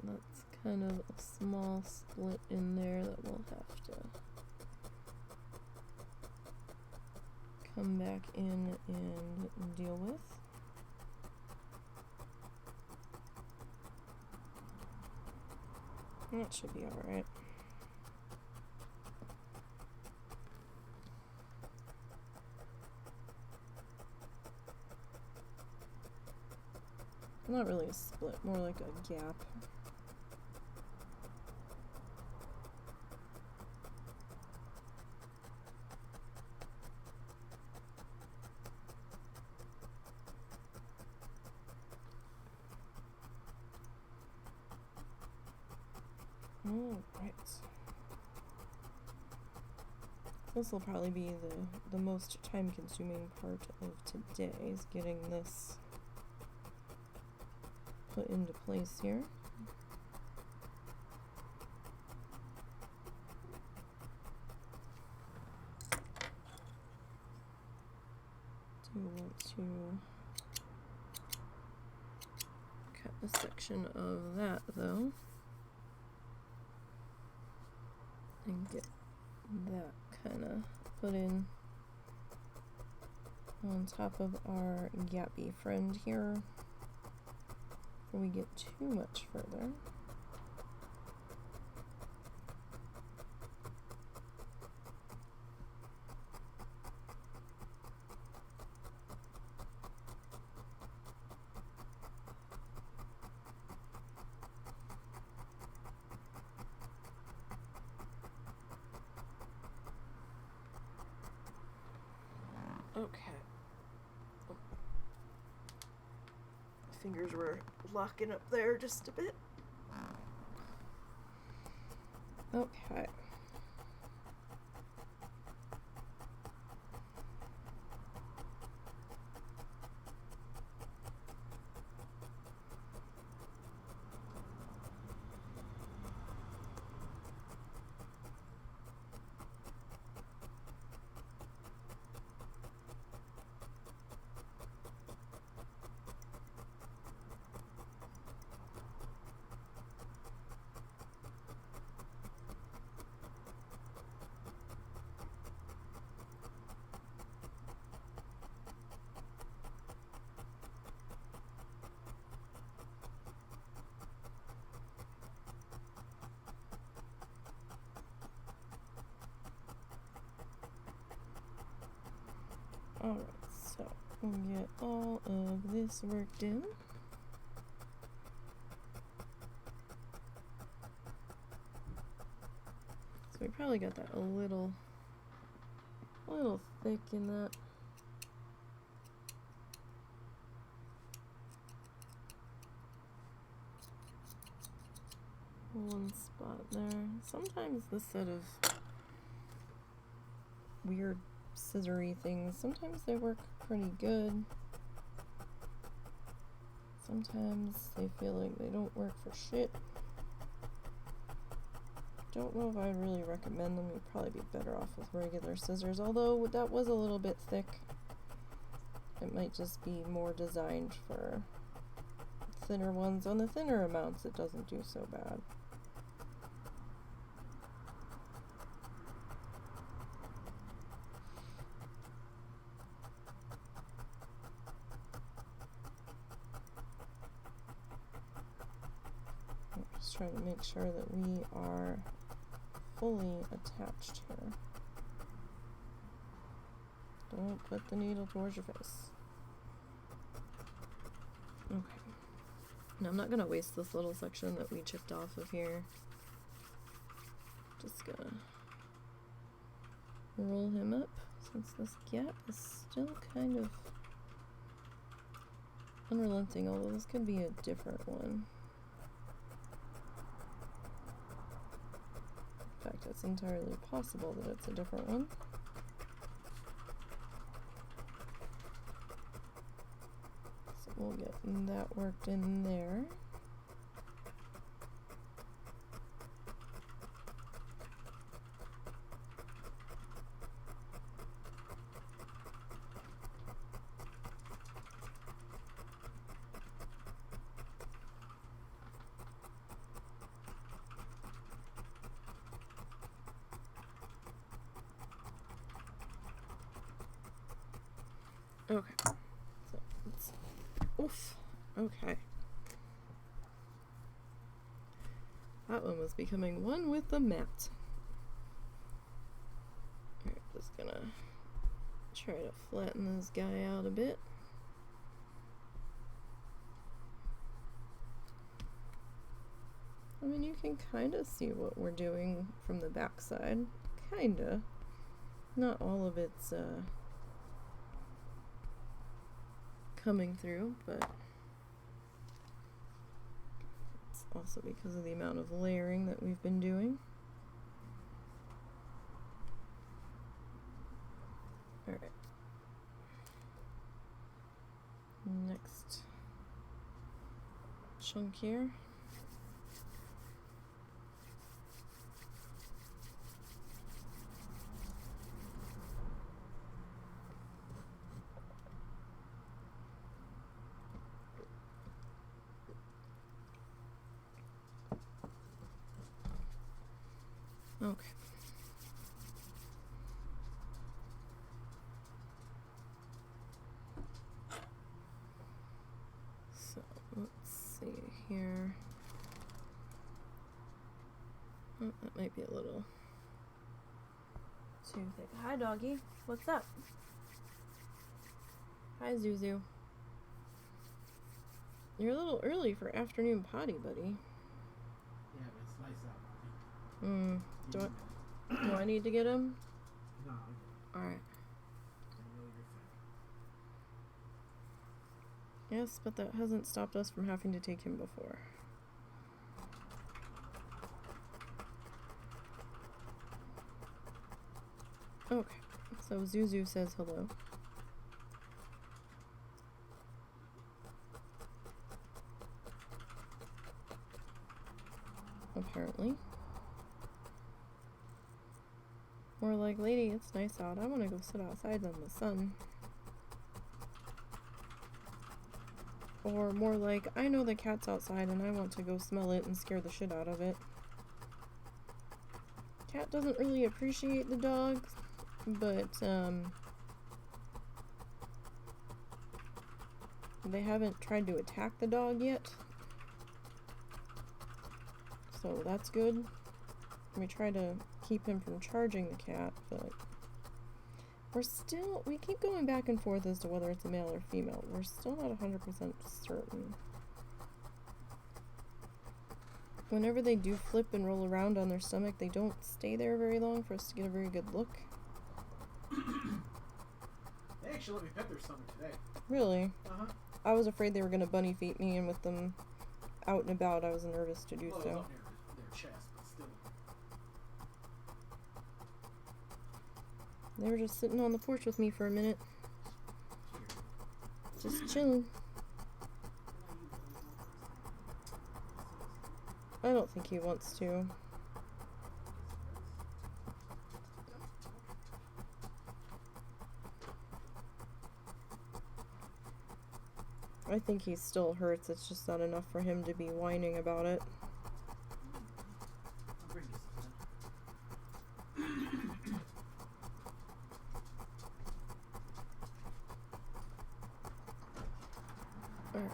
That's kind of a small split in there that we'll have to come back in and deal with. That should be alright. Not really a split, more like a gap. Alright. This will probably be the most time consuming part of today, is getting this put into place here. Do want to cut a section of that though, and get that kind of put in on top of our gappy friend here before we get too much further. Okay. Fingers were locking up there just a bit. Okay. Alright, so we'll get all of this worked in. So we probably got that a little thick in that. One spot there. Sometimes this set of weird scissory things, sometimes they work pretty good. Sometimes they feel like they don't work for shit. Don't know if I'd really recommend them. You'd probably be better off with regular scissors, although that was a little bit thick. It might just be more designed for thinner ones. On the thinner amounts it doesn't do so bad. Just trying to make sure that we are fully attached here. Don't put the needle towards your face. Okay. Now I'm not gonna waste this little section that we chipped off of here. Just gonna roll him up since this gap is still kind of Unrelenting, although this could be a different one. In fact, it's entirely possible that it's a different one. So we'll get that worked in there. Okay, so let's, oof, okay. That one was becoming one with the mat. Alright, just gonna try to flatten this guy out a bit. I mean, you can kind of see what we're doing from the back side. Kinda. Not all of it's, coming through, but it's also because of the amount of layering that we've been doing. Alright. Next chunk here. Okay. So let's see here. Oh, that might be a little too thick. Hi, doggy. What's up? Hi, Zuzu. You're a little early for afternoon potty, buddy. Yeah, but it's nice out. Do I need to get him? No, Alright. I know you're fine. Yes, but that hasn't stopped us from having to take him before. Okay, so Zuzu says hello. Apparently. More like, lady, it's nice out. I want to go sit outside in the sun. Or more like, I know the cat's outside and I want to go smell it and scare the shit out of it. Cat doesn't really appreciate the dog, but they haven't tried to attack the dog yet. So that's good. We try to keep him from charging the cat, but we keep going back and forth as to whether it's a male or female. We're still not 100% certain. Whenever they do flip and roll around on their stomach, they don't stay there very long for us to get a very good look. They actually let me pet their stomach today. Really? Uh-huh. I was afraid they were going to bunny feet me, and with them out and about, I was nervous to do Well, so. it was up near their chest, but still. They were just sitting on the porch with me for a minute. Just chilling. I don't think he wants to. I think he still hurts, it's just not enough for him to be whining about it. I'll bring you something. Alright.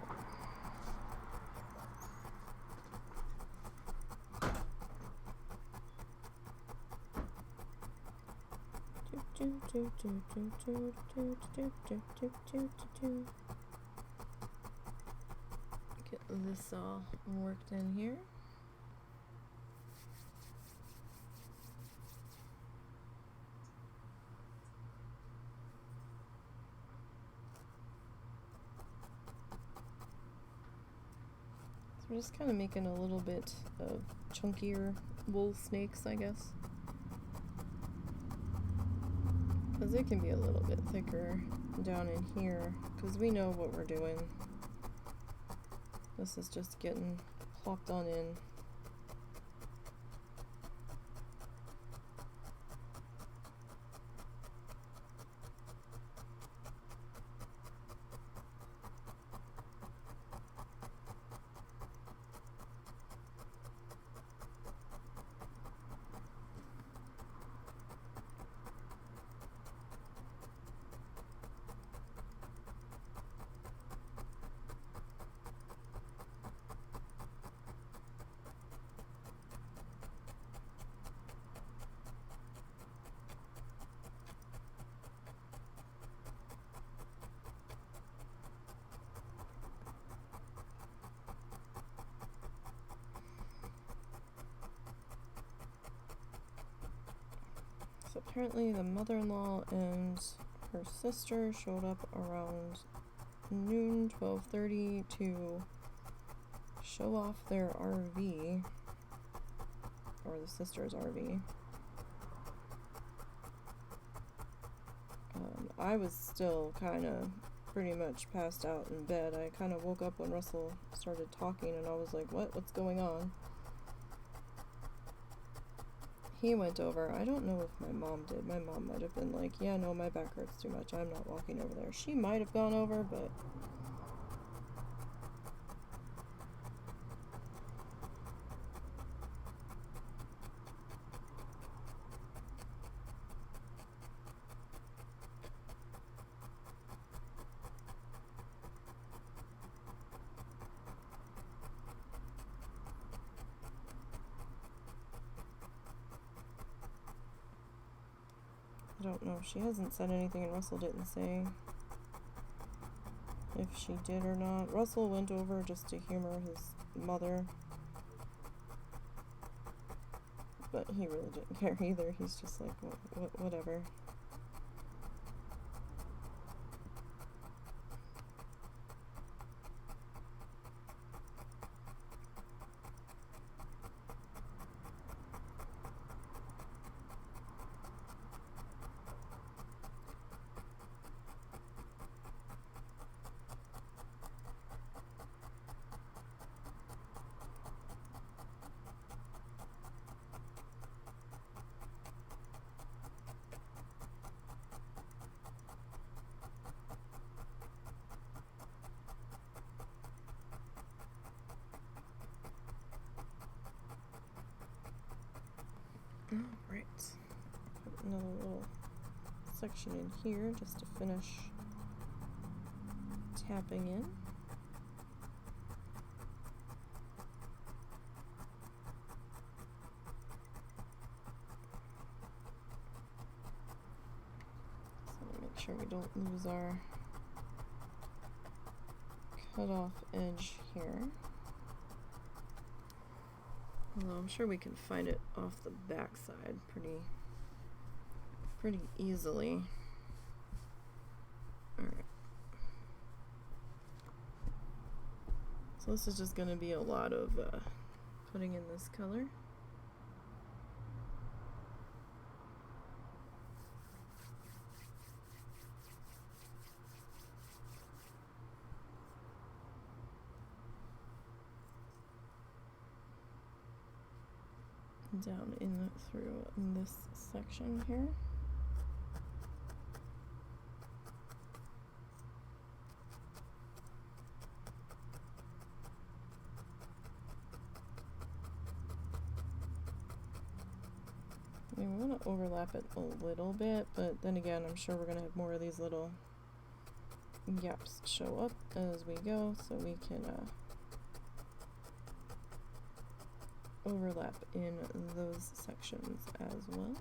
Get this all worked in here. I'm just kind of making a little bit of chunkier wool snakes, I guess. Because it can be a little bit thicker down in here, because we know what we're doing. This is just getting plopped on in. So apparently the mother-in-law and her sister showed up around noon, 12:30 to show off their RV, or the sister's RV. I was still kind of pretty much passed out in bed. I kind of woke up when Russell started talking and I was like, what's going on? He went over. I don't know if my mom did. My mom might have been like, yeah, no, my back hurts too much. I'm not walking over there. She might have gone over, but I don't know. She hasn't said anything and Russell didn't say if she did or not. Russell went over just to humor his mother, but he really didn't care either. He's just like, whatever. Alright, put another little section in here just to finish tapping in. So make sure we don't lose our cut off edge here. Although I'm sure we can find it off the back side pretty easily. Alright. So this is just going to be a lot of putting in this color. Down in through this section here. I mean, we want to overlap it a little bit, but then again, I'm sure we're going to have more of these little gaps show up as we go, so we can overlap in those sections as well.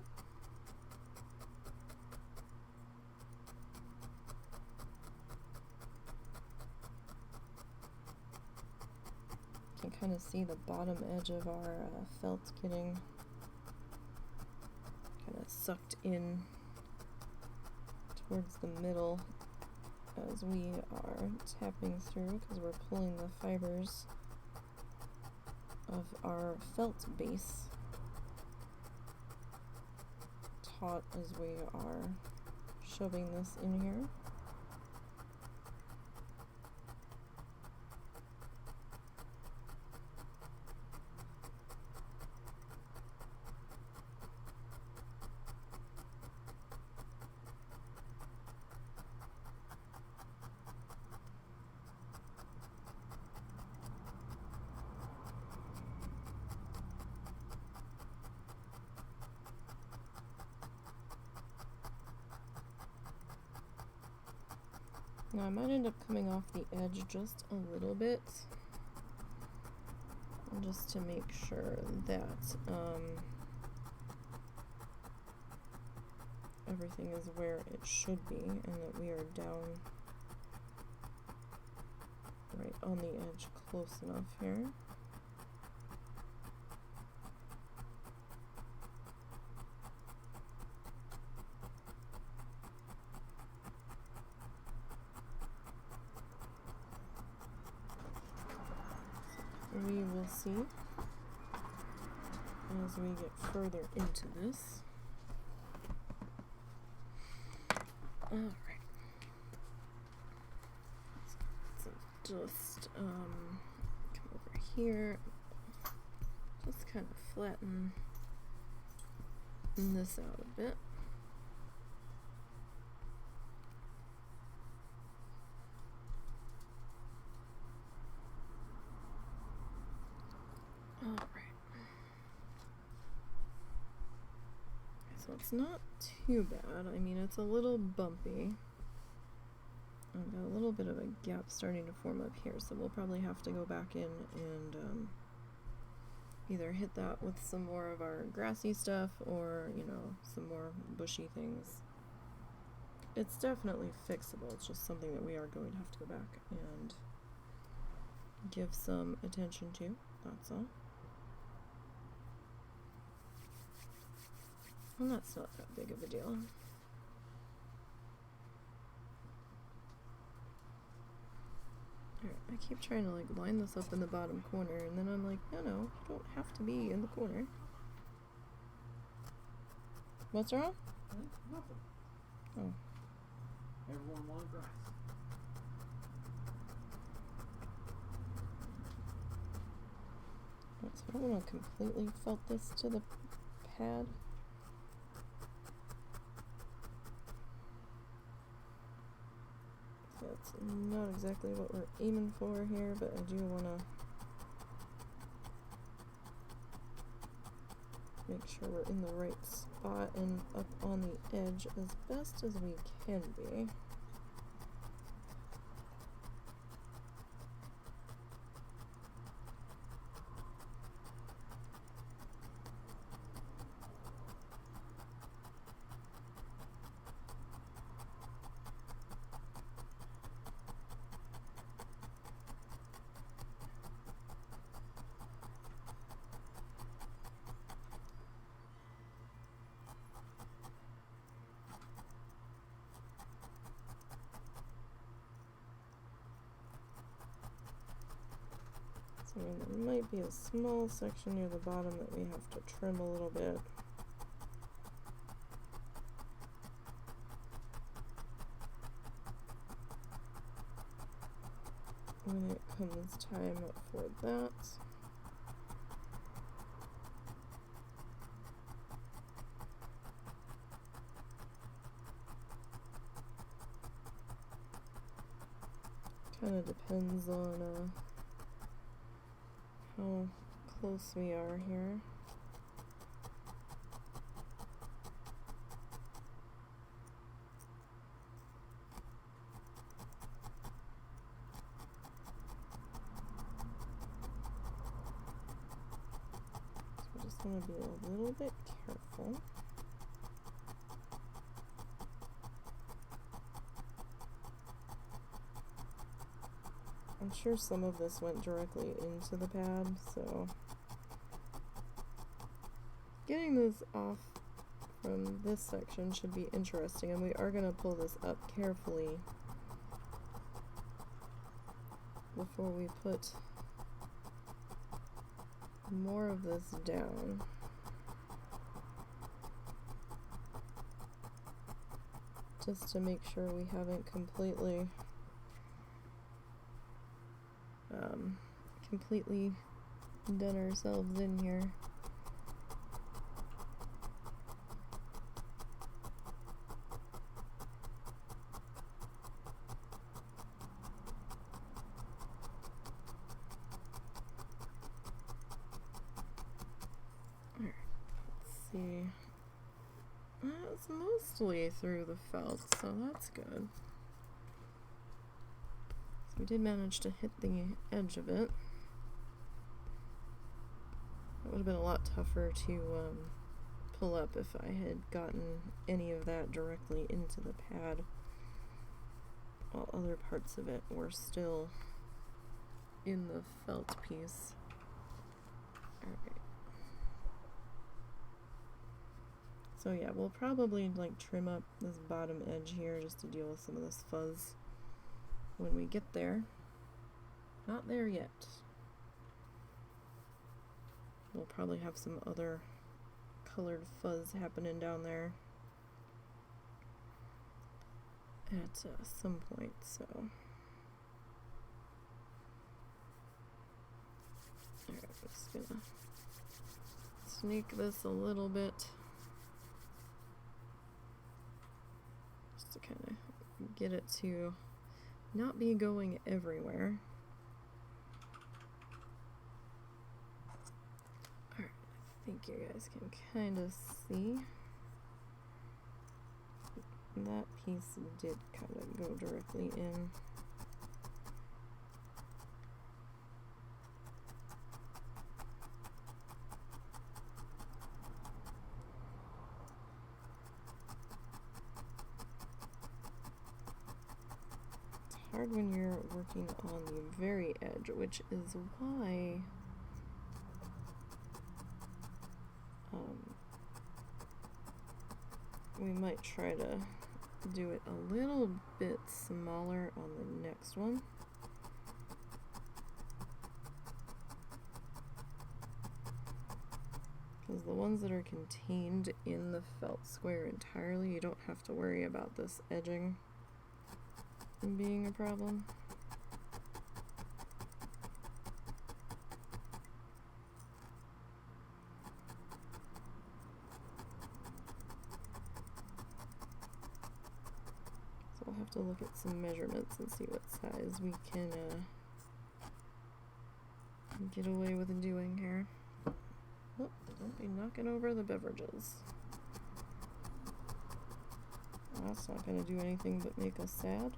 You can kind of see the bottom edge of our felt getting kind of sucked in towards the middle as we are tapping through, because we're pulling the fibers of our felt base, taut as we are shoving this in here. Now I might end up coming off the edge just a little bit, just to make sure that everything is where it should be and that we are down right on the edge close enough here. We will see as we get further into this. Alright. So just come over here, just kind of flatten this out a bit. So it's not too bad. I mean, it's a little bumpy. I've got a little bit of a gap starting to form up here, so we'll probably have to go back in and either hit that with some more of our grassy stuff or, you know, some more bushy things. It's definitely fixable. It's just something that we are going to have to go back and give some attention to. That's all. And that's not that big of a deal. Alright, I keep trying to like line this up in the bottom corner, and then I'm like, no, you don't have to be in the corner. What's wrong? Nothing. Oh. Everyone wanted grass. So I don't want to completely felt this to the pad. That's not exactly what we're aiming for here, but I do want to make sure we're in the right spot and up on the edge as best as we can be. I mean, there might be a small section near the bottom that we have to trim a little bit. When it comes time for that. Kind of depends on how close we are here. So we just want to be a little bit careful. I'm sure some of this went directly into the pad, so getting this off from this section should be interesting, and we are going to pull this up carefully before we put more of this down. Just to make sure we haven't completely done ourselves in here. Alright, let's see. It's mostly through the felt, so that's good. So we did manage to hit the edge of it. It would have been a lot tougher to pull up if I had gotten any of that directly into the pad, while other parts of it were still in the felt piece. Alright. So yeah, we'll probably like trim up this bottom edge here just to deal with some of this fuzz when we get there. Not there yet. We'll probably have some other colored fuzz happening down there at some point, so. Alright, I'm just gonna sneak this a little bit. Just to kind of get it to not be going everywhere. Alright, I think you guys can kind of see. That piece did kind of go directly in. Hard when you're working on the very edge, which is why we might try to do it a little bit smaller on the next one. Because the ones that are contained in the felt square entirely, you don't have to worry about this edging being a problem. So we'll have to look at some measurements and see what size we can get away with doing here. Oh, don't be knocking over the beverages. That's not going to do anything but make us sad.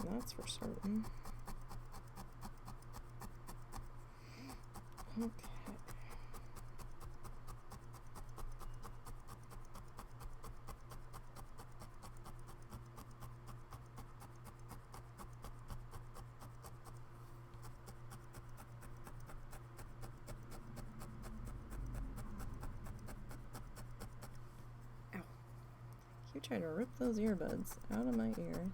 That's for certain. Okay. Ow. Keep trying to rip those earbuds out of my ear.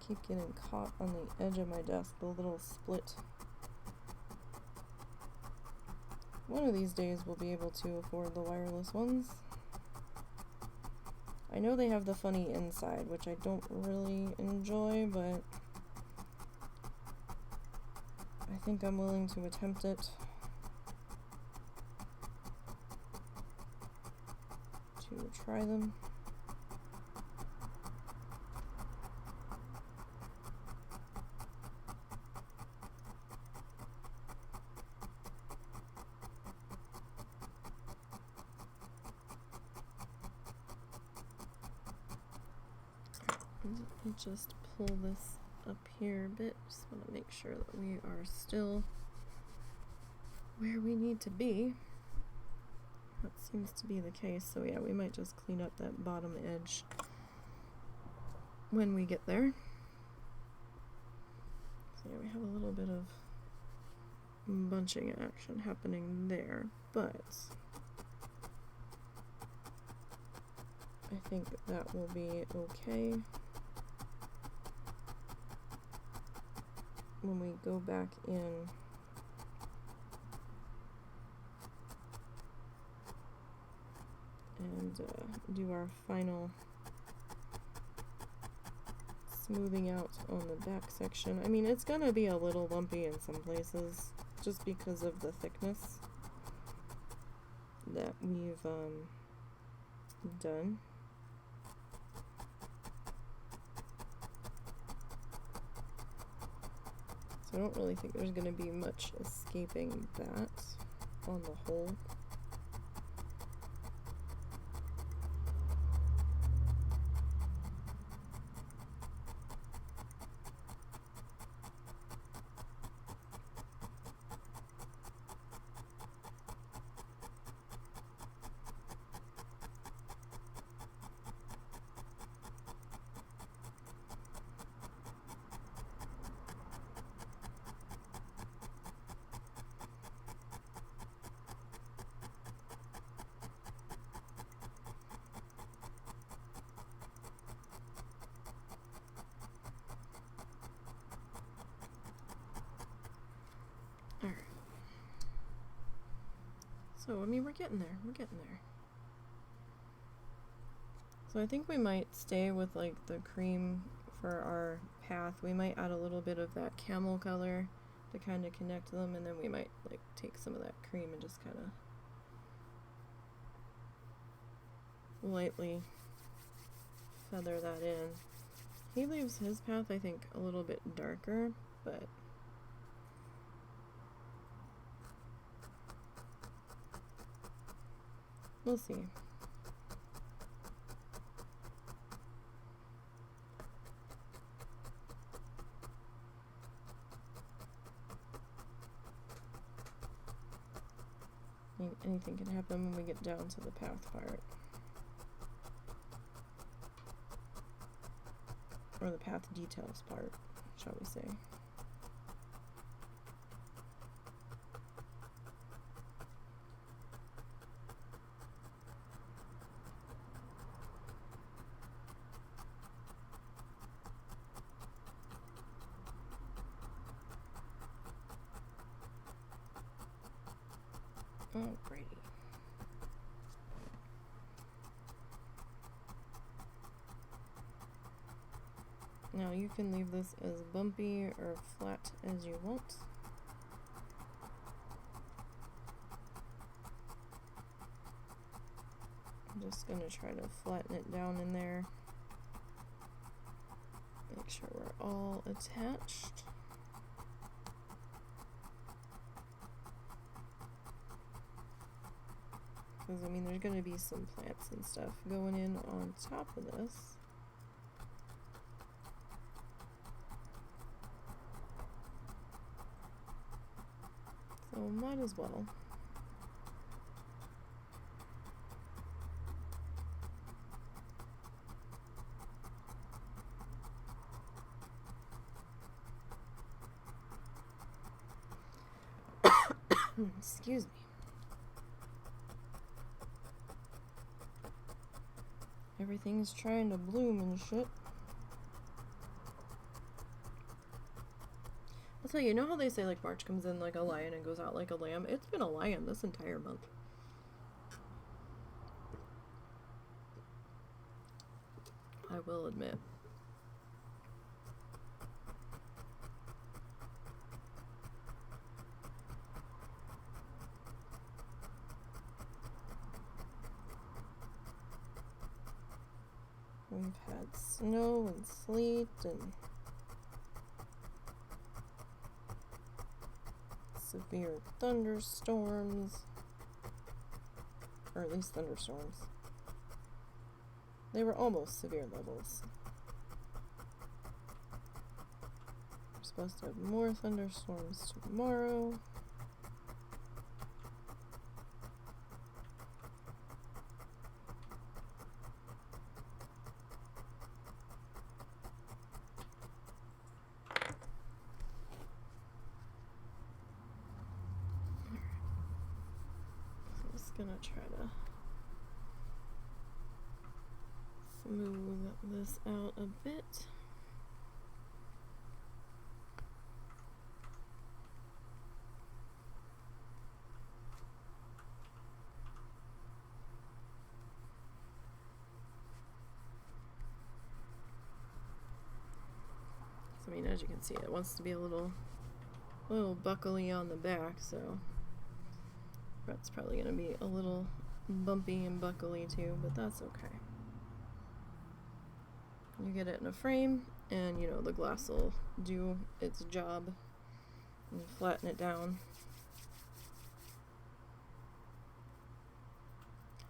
Keep getting caught on the edge of my desk, the little split. One of these days we'll be able to afford the wireless ones. I know they have the funny inside, which I don't really enjoy, but I think I'm willing to attempt it. To try them. Just pull this up here a bit. Just want to make sure that we are still where we need to be. That seems to be the case. So yeah, we might just clean up that bottom edge when we get there. So yeah, we have a little bit of bunching action happening there, but I think that will be okay. When we go back in and do our final smoothing out on the back section. I mean, it's gonna be a little lumpy in some places just because of the thickness that we've done. So I don't really think there's gonna be much escaping that on the whole. Alright. So, I mean, we're getting there. We're getting there. So I think we might stay with, like, the cream for our path. We might add a little bit of that camel color to kind of connect them, and then we might, like, take some of that cream and just kind of lightly feather that in. He leaves his path, I think, a little bit darker, but we'll see. I mean, anything can happen when we get down to the path part. Or the path details part, shall we say. Alrighty. Now you can leave this as bumpy or flat as you want. I'm just going to try to flatten it down in there. Make sure we're all attached. Because, I mean, there's going to be some plants and stuff going in on top of this. So, might as well. Excuse me. Everything's trying to bloom and shit. I'll tell you, you know how they say like March comes in like a lion and goes out like a lamb? It's been a lion this entire month. I will admit. We've had snow and sleet and severe thunderstorms, or at least thunderstorms. They were almost severe levels. We're supposed to have more thunderstorms tomorrow. gonna try to smooth this out a bit. So, I mean, as you can see, it wants to be a little buckly on the back, so that's probably gonna be a little bumpy and buckly too, but that's okay. You get it in a frame, and you know the glass will do its job and flatten it down.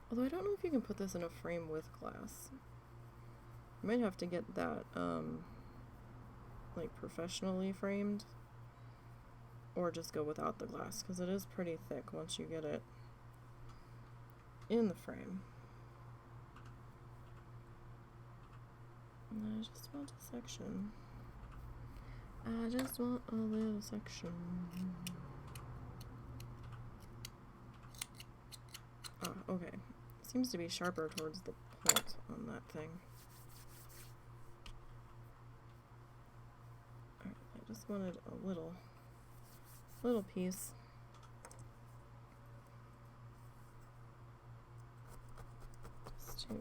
Although I don't know if you can put this in a frame with glass. You might have to get that like professionally framed, or just go without the glass, because it is pretty thick once you get it in the frame. And I just want a section. I just want a little section. Ah, okay. Seems to be sharper towards the point on that thing. Alright, I just wanted a little piece. Just to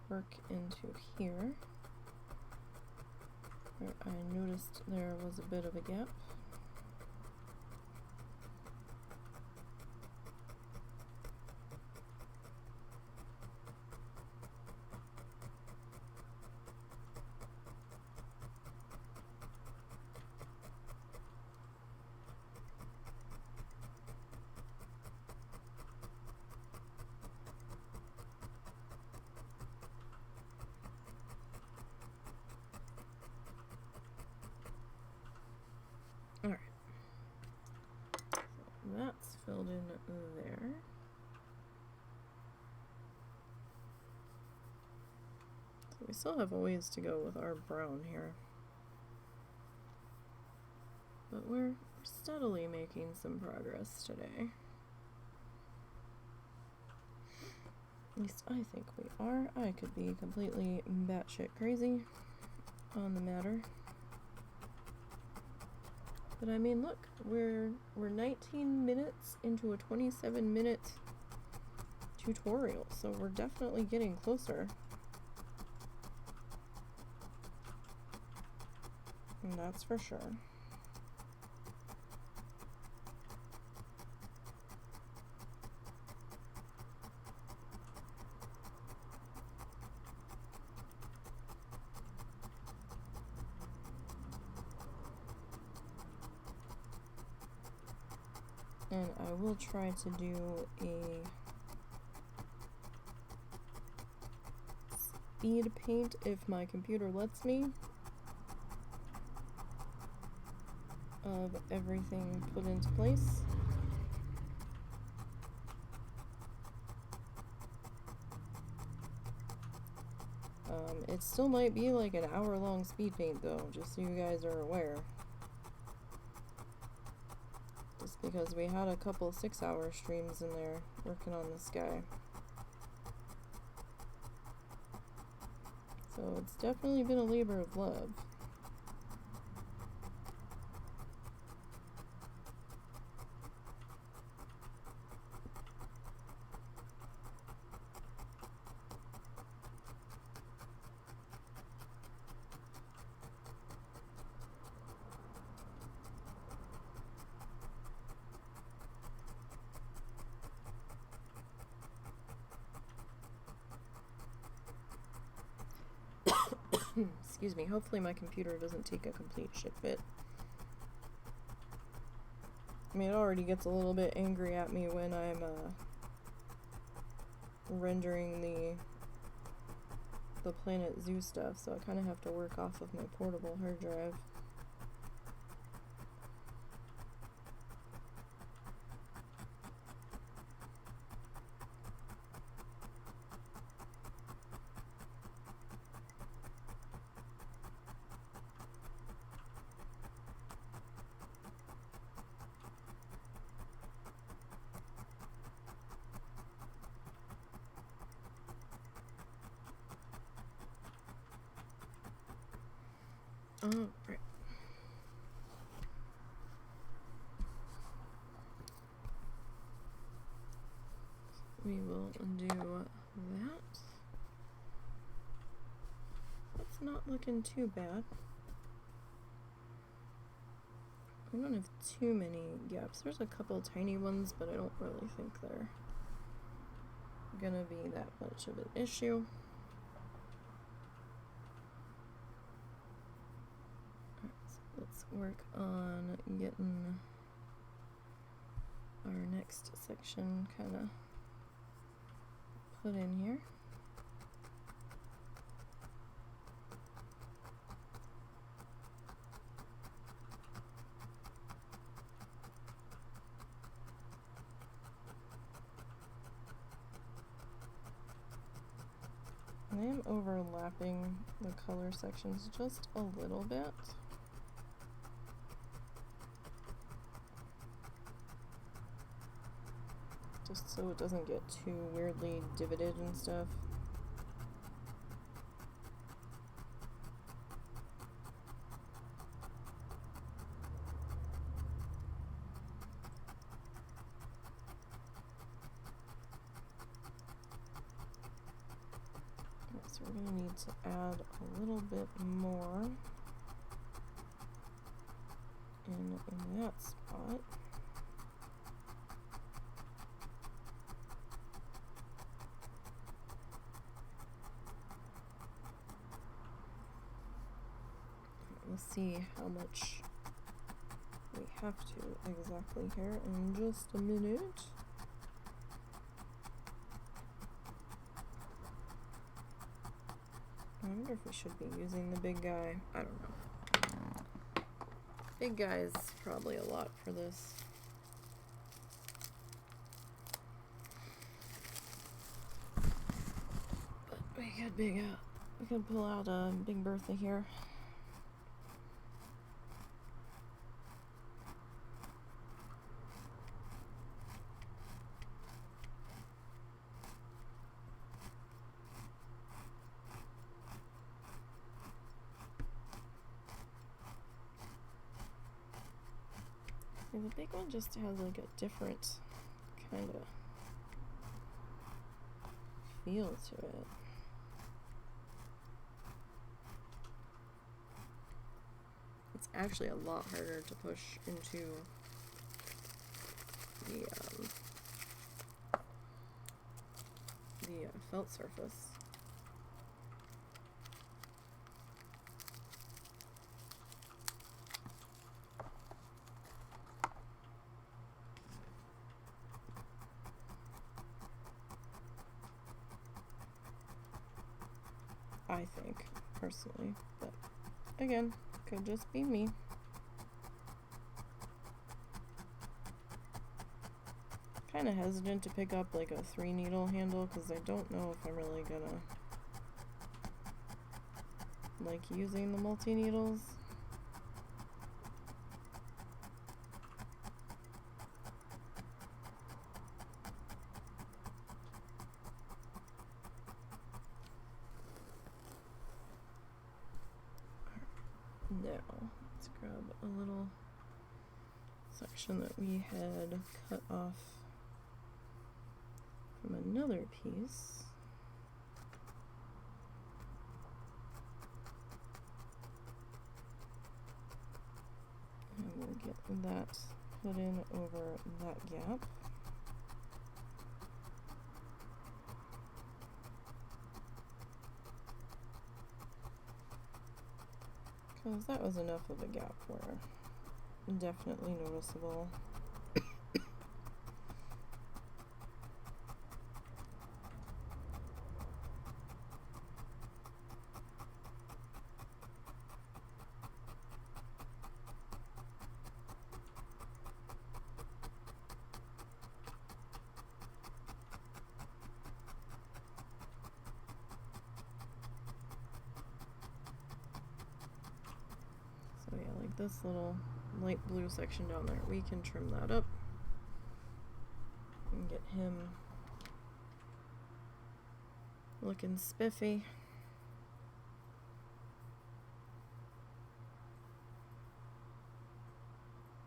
work into here. Where I noticed there was a bit of a gap. Alright, so that's filled in there. So we still have a ways to go with our brown here. But we're steadily making some progress today. At least I think we are. I could be completely batshit crazy on the matter. But I mean, look, we're 19 minutes into a 27-minute tutorial, so we're definitely getting closer. And that's for sure. And I will try to do a speed paint if my computer lets me, of everything put into place. It still might be like an hour-long speed paint though, just so you guys are aware. Just because we had a couple 6-hour streams in there working on this guy. So it's definitely been a labor of love. Excuse me, hopefully my computer doesn't take a complete shit fit. I mean, it already gets a little bit angry at me when I'm rendering the Planet Zoo stuff, so I kind of have to work off of my portable hard drive. Oh, right. We will do that. That's not looking too bad. I don't have too many gaps. There's a couple tiny ones, but I don't really think they're gonna be that much of an issue. Alright, so let's work on getting our next section kind of put in here. I am overlapping the color sections just a little bit. Just so it doesn't get too weirdly divoted and stuff. So we're going to need to add a little bit more in that spot. We'll see how much we have to exactly here in just a minute. I wonder if we should be using the big guy. I don't know. Big guy is probably a lot for this. But we could pull out a Big Bertha here. The big one just has like a different kind of feel to it. It's actually a lot harder to push into the felt surface. I think, personally, but again, could just be me. Kind of hesitant to pick up like a 3-needle handle because I don't know if I'm really gonna like using the multi-needles. Now, let's grab a little section that we had cut off from another piece. And we'll get that put in over that gap. Because that was enough of a gap where definitely noticeable. This little light blue section down there, we can trim that up and get him looking spiffy.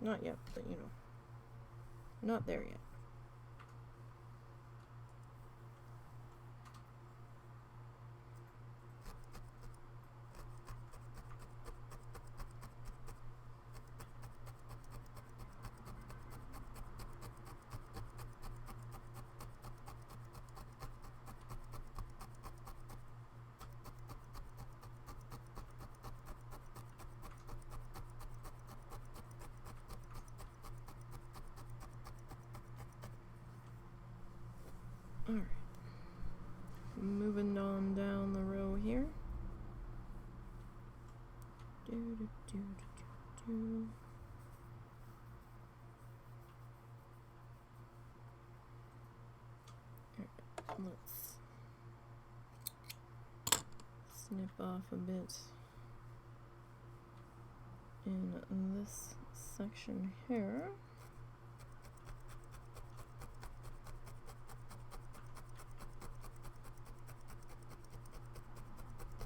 Not yet, but you know, not there yet. Alright, moving on down the row here. Alright, let's snip off a bit in this section here.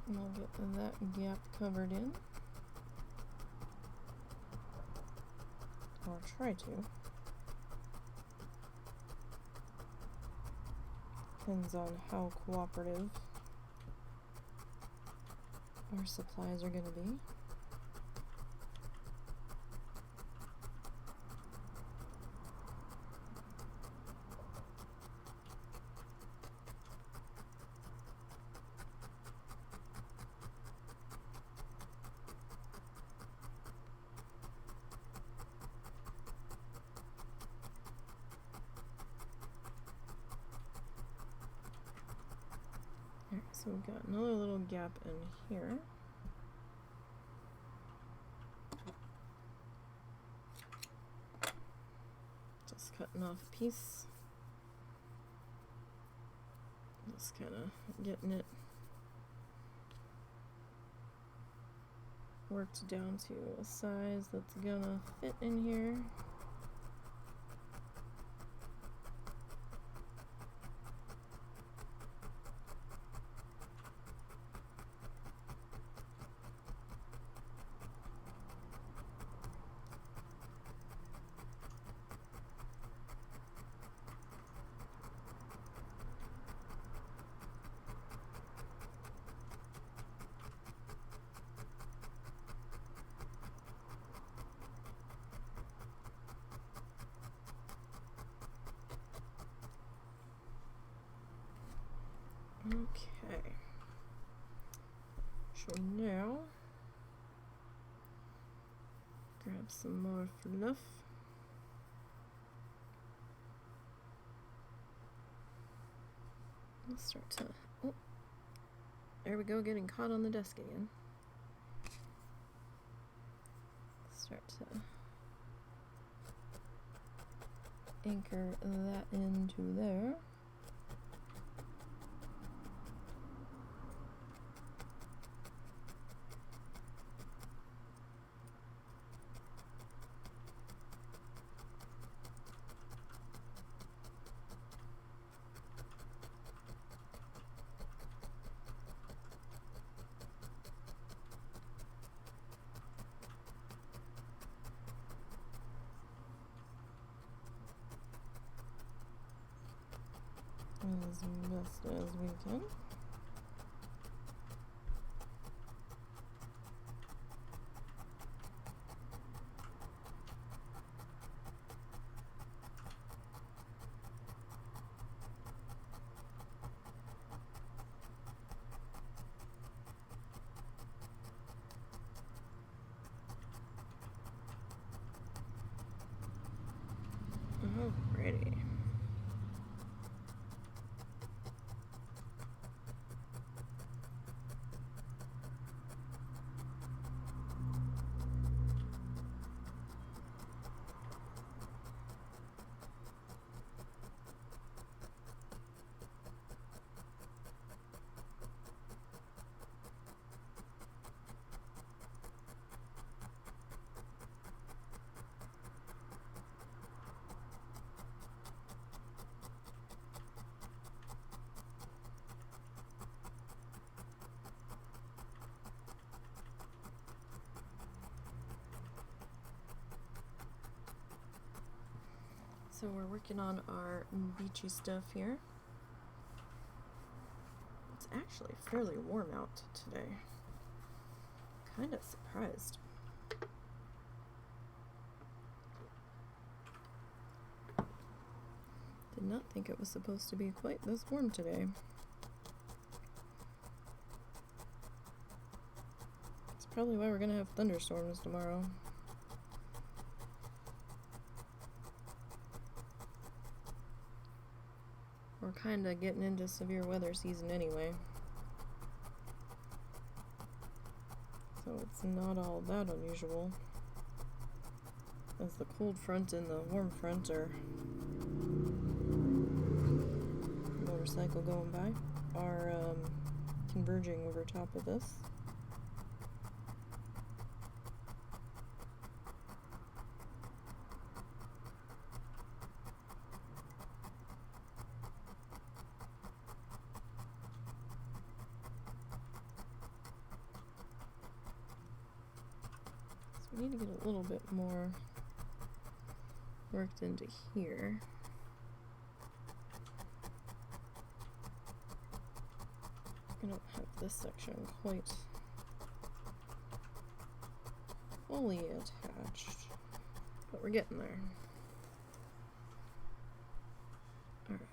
And I'll get that gap covered in, or try to. Depends on how cooperative our supplies are going to be. Alright, so we've got another little gap in here. Just cutting off a piece. Just kind of getting it worked down to a size that's gonna fit in here. Okay, so now grab some more fluff. Let's start to, oh, there we go, getting caught on the desk again. Start to anchor that into there. As best as we can. Alrighty. So we're working on our beachy stuff here. It's actually fairly warm out today. Kind of surprised. Did not think it was supposed to be quite this warm today. It's probably why we're gonna have thunderstorms tomorrow. We're kind of getting into severe weather season anyway. So it's not all that unusual. As the cold front and the warm front are motorcycle going by are converging over top of us. So we need to get a little bit more worked into here. I don't have this section quite fully attached, but we're getting there. Alright.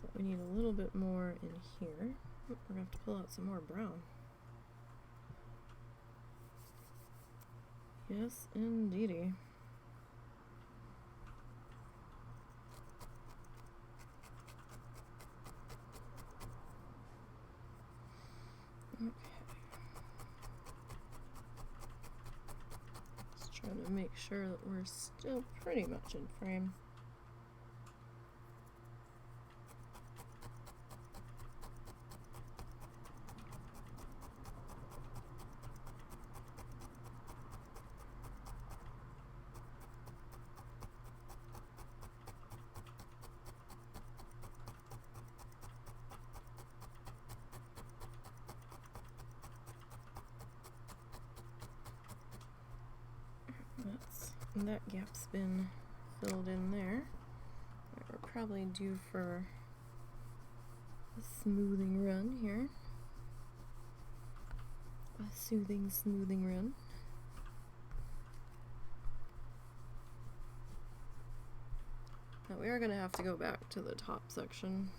So we need a little bit more in here. Oh, we're going to have to pull out some more brown. Yes, indeedy. Okay. Just trying to make sure that we're still pretty much in frame. That gap's been filled in there. We're probably due for a smoothing run here. A soothing, smoothing run. Now we are going to have to go back to the top section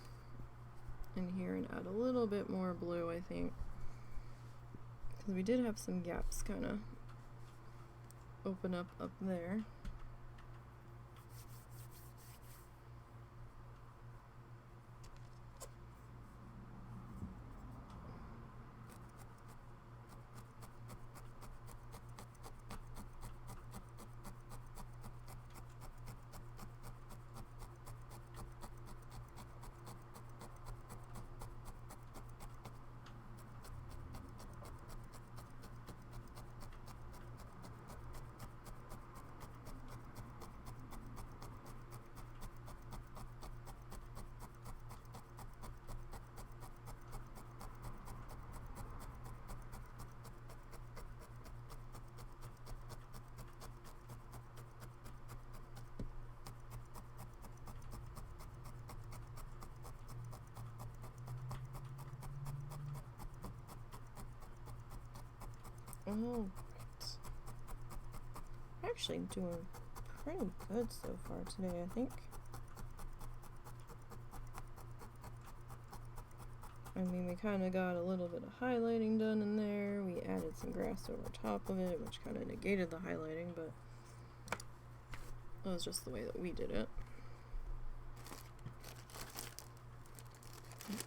in here and add a little bit more blue, I think. Because we did have some gaps kind of open up there. Oh, we're actually doing pretty good so far today, I think. I mean, we kind of got a little bit of highlighting done in there. We added some grass over top of it, which kind of negated the highlighting, but that was just the way that we did it.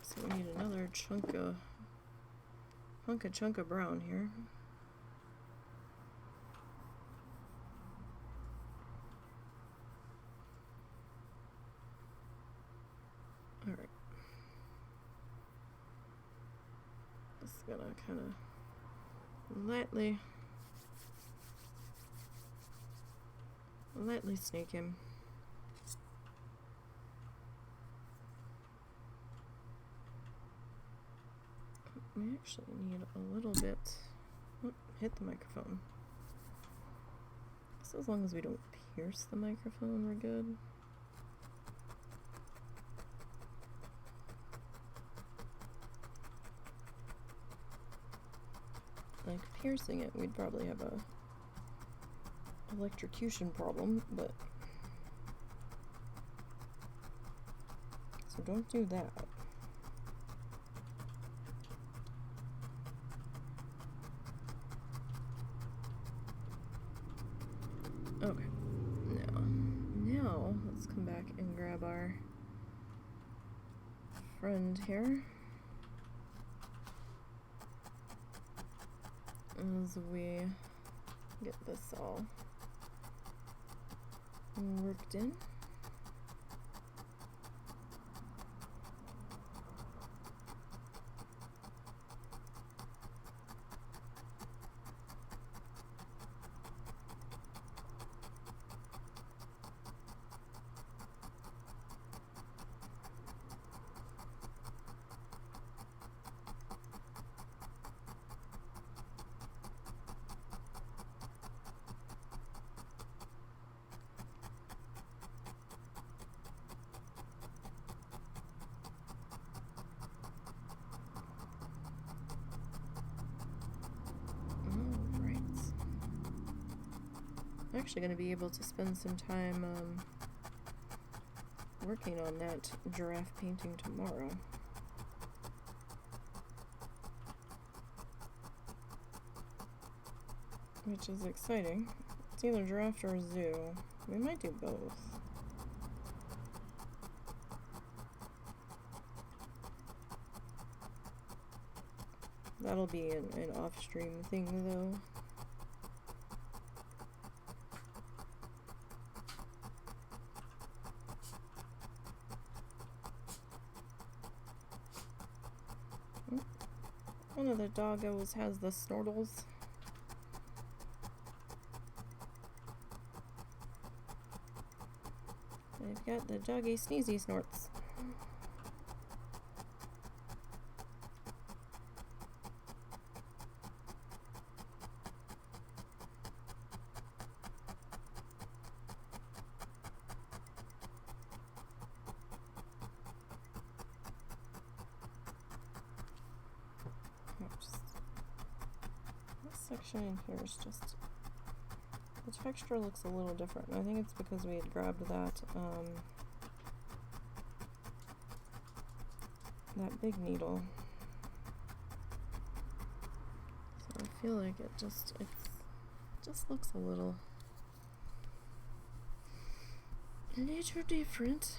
So we need another chunk of brown here. All right. Just gonna kind of lightly snake him. We actually need a little bit. Oh, hit the microphone. So as long as we don't pierce the microphone, we're good. Like piercing it, we'd probably have a electrocution problem, but so don't do that. Okay, now let's come back and grab our friend here as we get this all worked in. I'm actually going to be able to spend some time working on that giraffe painting tomorrow. Which is exciting. It's either giraffe or zoo. We might do both. That'll be an off-stream thing though. One of the doggos has the snortles. They've got the doggy sneezy snorts. Section in here is just, the texture looks a little different. I think it's because we had grabbed that that big needle, so I feel like it just looks a little different.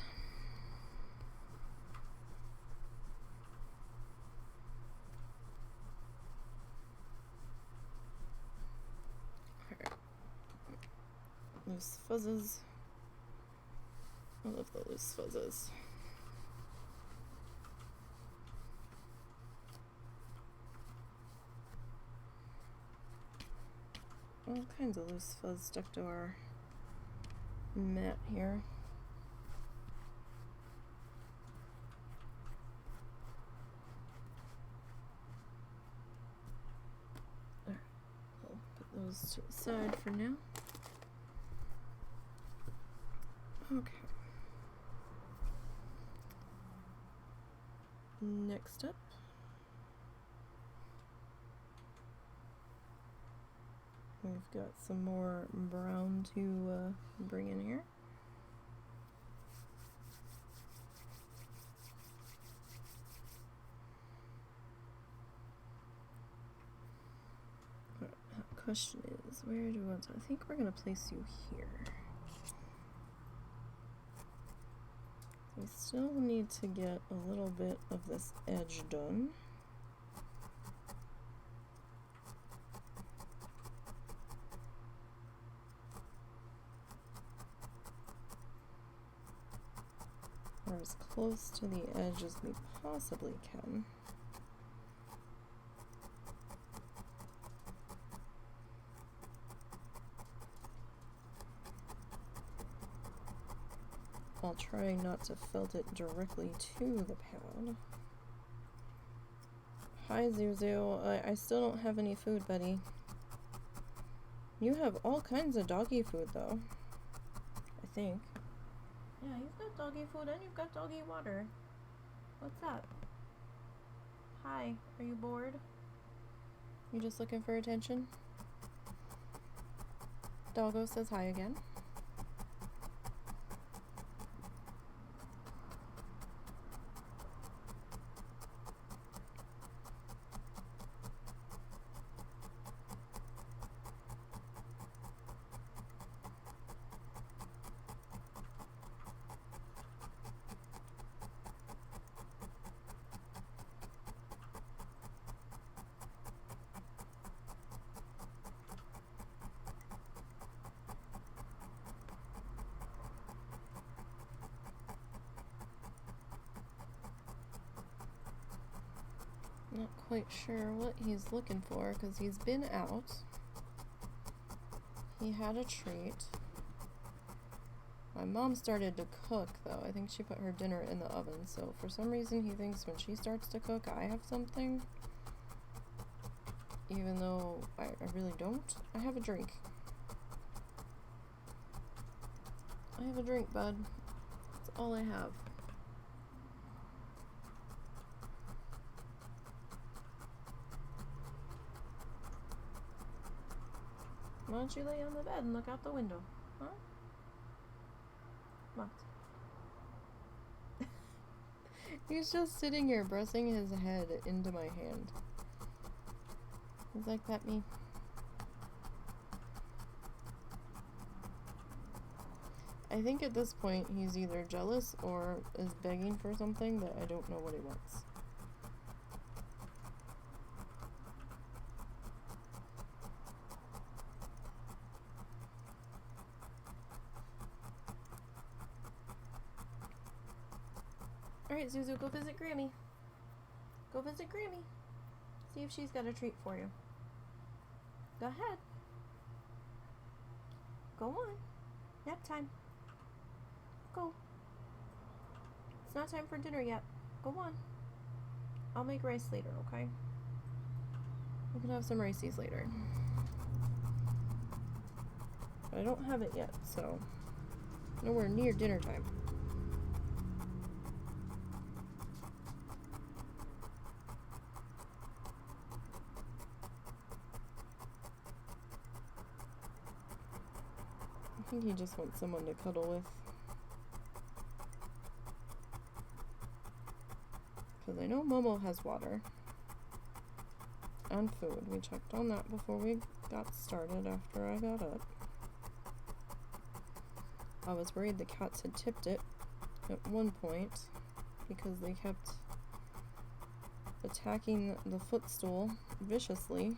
Loose fuzzes. I love the loose fuzzes. All kinds of loose fuzz stuck to our mat here. There. I'll put those to the side for now. Okay. Next up, we've got some more brown to bring in here. The question is, where do we want to? I think we're going to place you here. We still need to get a little bit of this edge done. Or as close to the edge as we possibly can. While trying not to felt it directly to the pad. Hi, Zuzu. I still don't have any food, buddy. You have all kinds of doggy food, though. think. Yeah, you've got doggy food and you've got doggy water. What's up? Hi, are you bored? You just looking for attention? Doggo says hi again. Not quite sure what he's looking for because he's been out. He had a treat. My mom started to cook though. I think she put her dinner in the oven, so for some reason he thinks when she starts to cook I have something. Even though I really don't. I have a drink. I have a drink, bud. That's all I have. Why don't you lay on the bed and look out the window? Huh? What? He's just sitting here pressing his head into my hand. He's like, "Pet me." I think at this point he's either jealous or is begging for something, but I don't know what he wants. Alright, Zuzu, go visit Grammy. Go visit Grammy. See if she's got a treat for you. Go ahead. Go on. Nap time. Go. It's not time for dinner yet. Go on. I'll make rice later, okay? We can have some rices later. But I don't have it yet, so nowhere near dinner time. I think he just wants someone to cuddle with. Because I know Momo has water. And food. We checked on that before we got started after I got up. I was worried the cats had tipped it at one point because they kept attacking the footstool viciously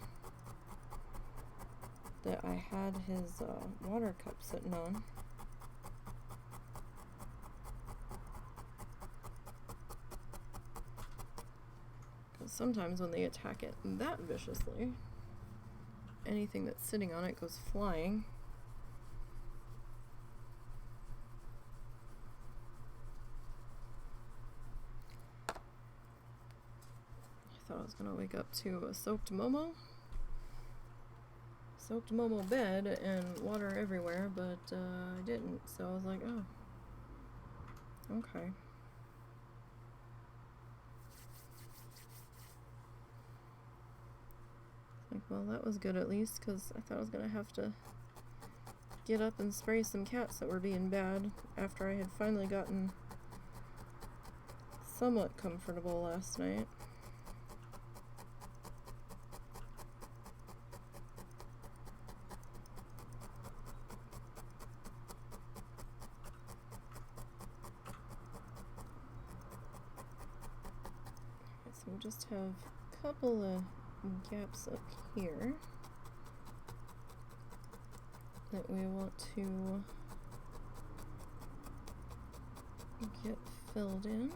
that I had his water cup sitting on. Because sometimes when they attack it that viciously, anything that's sitting on it goes flying. I thought I was gonna wake up to a soaked Momo bed and water everywhere, but I didn't, so I was like, oh, okay. Like, well, that was good at least, because I thought I was gonna have to get up and spray some cats that were being bad after I had finally gotten somewhat comfortable last night. So we just have a couple of gaps up here that we want to get filled in.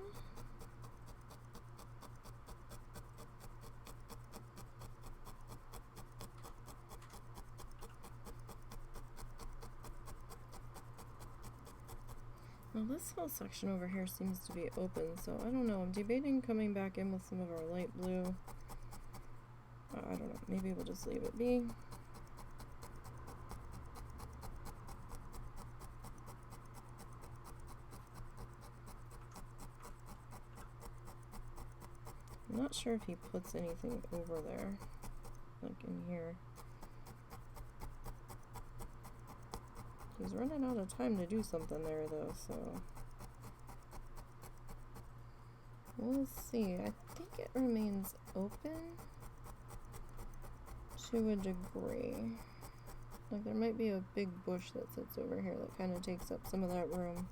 Well, this whole section over here seems to be open, so I don't know. I'm debating coming back in with some of our light blue. I don't know. Maybe we'll just leave it be. I'm not sure if he puts anything over there, like in here. He's running out of time to do something there though, so we'll see. I think it remains open to a degree. Like there might be a big bush that sits over here that kind of takes up some of that room.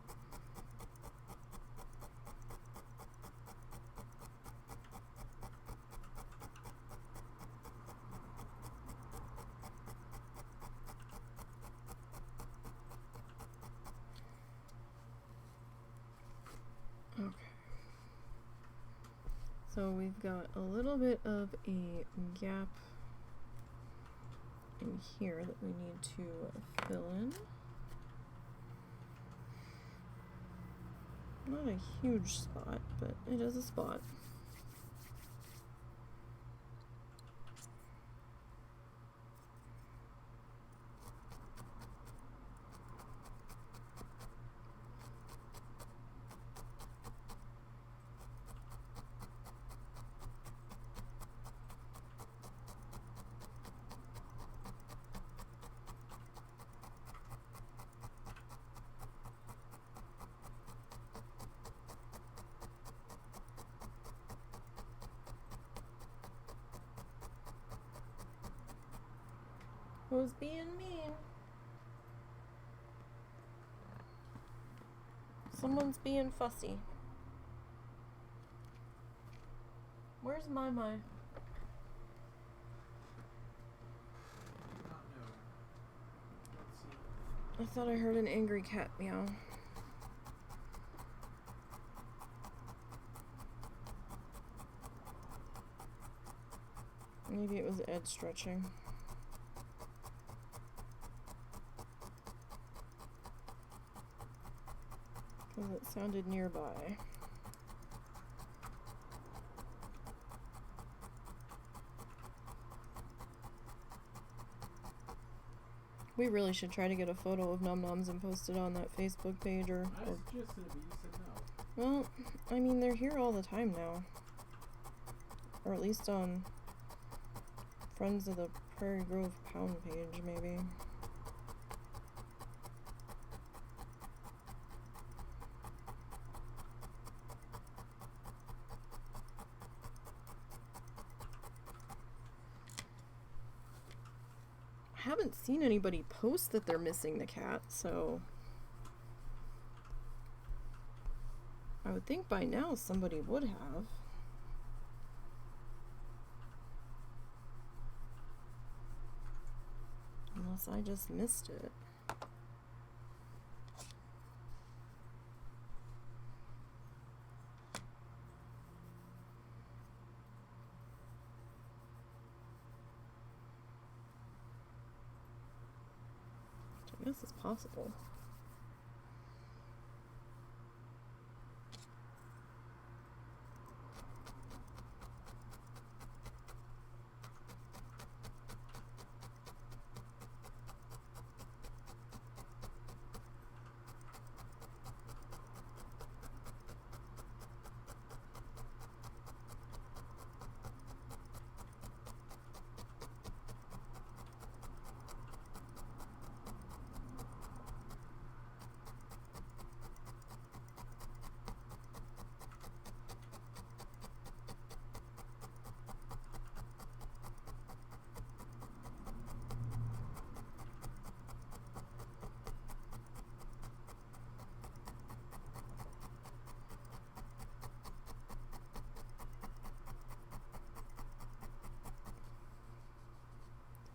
Okay. So we've got a little bit of a gap in here that we need to fill in. Not a huge spot, but it is a spot. Who's being mean? Someone's being fussy. Where's my? Not know. Let's see. I thought I heard an angry cat meow. Maybe it was Ed stretching. Because it sounded nearby. We really should try to get a photo of Num Noms and post it on that Facebook page or I suggested it, but you said no. well, I mean they're here all the time now. Or at least on Friends of the Prairie Grove Pound page, maybe. I haven't seen anybody post that they're missing the cat, so I would think by now somebody would have. Unless I just missed it. I guess it's possible.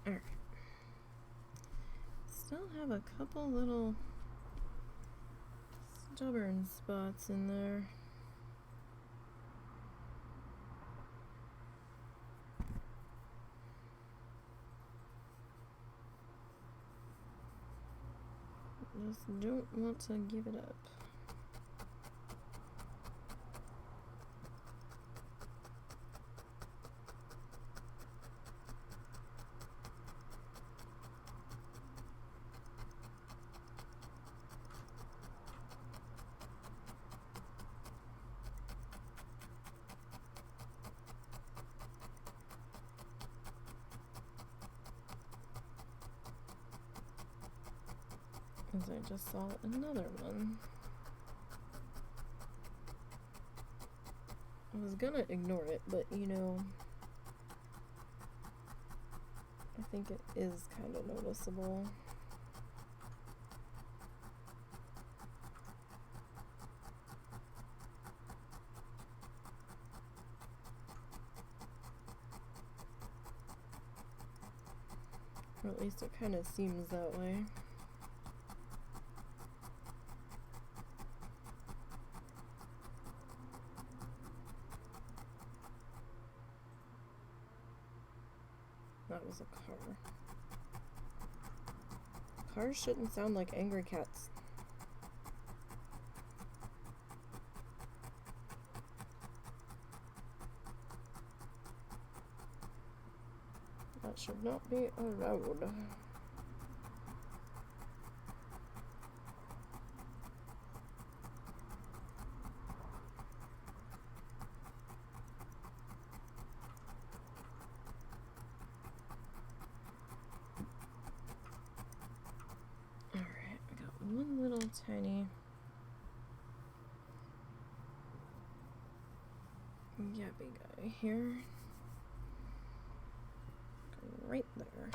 Alright. Still have a couple little stubborn spots in there. Just don't want to give it up. As I just saw another one. I was gonna ignore it, but you know, I think it is kind of noticeable. Or at least it kind of seems that way. That was a car. Cars shouldn't sound like angry cats. That should not be allowed. Tiny yappy guy here, right there.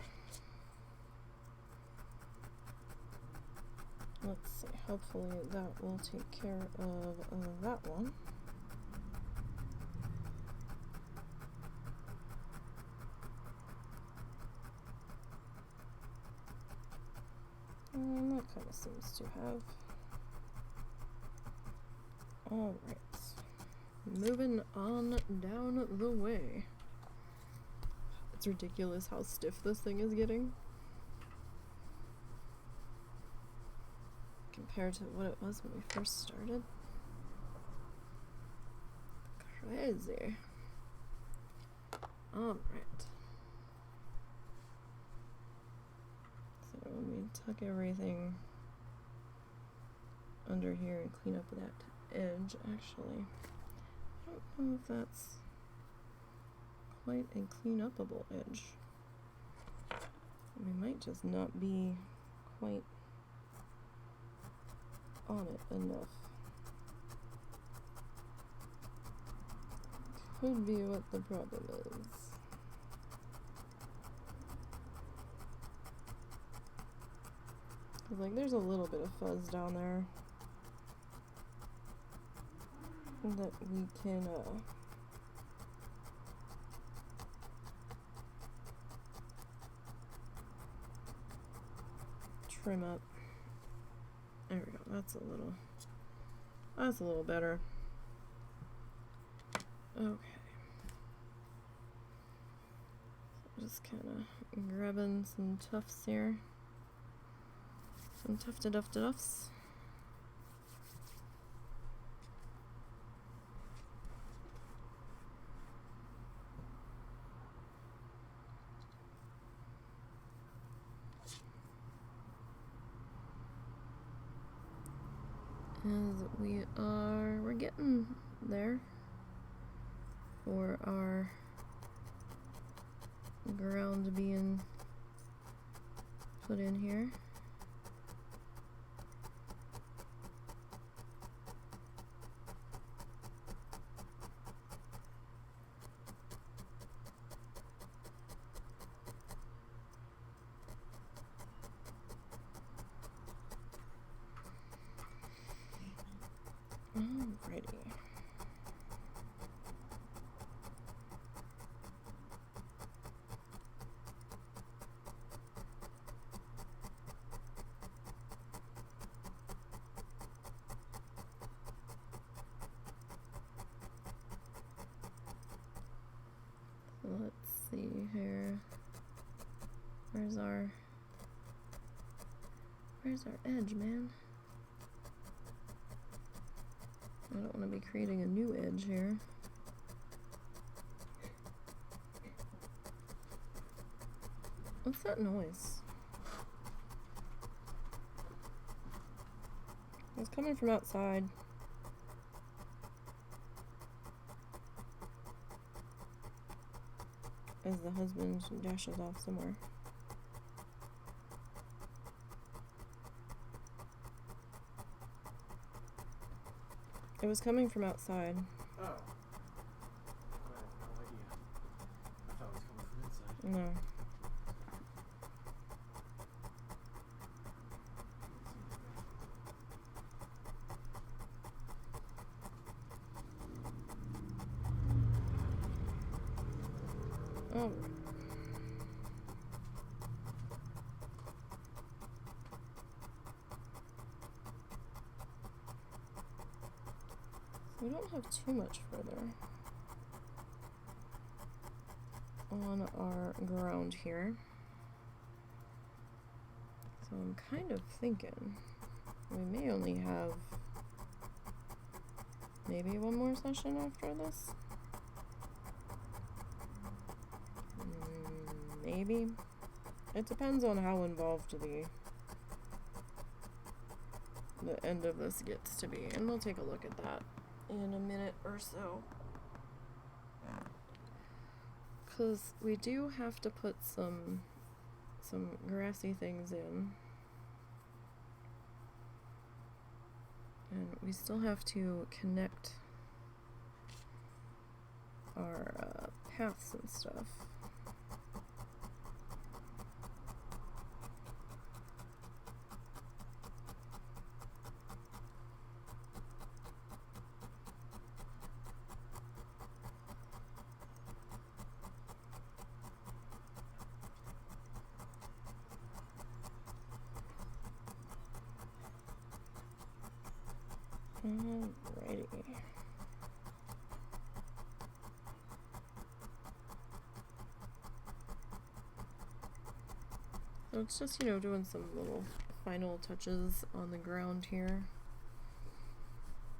Let's see, hopefully that will take care of that one. And that kind of seems to have. Alright. Moving on down the way. It's ridiculous how stiff this thing is getting. Compared to what it was when we first started. Crazy. Alright. So let me tuck everything under here and clean up that edge. Actually, I don't know if that's quite a clean upable edge. We might just not be quite on it enough. Could be what the problem is. Cause like there's a little bit of fuzz down there that we can trim up. There we go. That's a little better. Okay. So just kind of grabbing some tufts here. Some tufts. As we're getting there for our ground being put in here. Alrighty. So let's see here. Where's our edge, man? I don't want to be creating a new edge here. What's that noise? It's coming from outside. As the husband dashes off somewhere. It was coming from outside. Oh. I had no idea. I thought it was coming from inside. No. All right. We don't have too much further on our ground here. So I'm kind of thinking we may only have maybe one more session after this. Maybe. It depends on how involved the end of this gets to be, and we'll take a look at that in a minute or so. Because we do have to put some grassy things in. And we still have to connect our paths and stuff. Alrighty. So it's just, doing some little final touches on the ground here.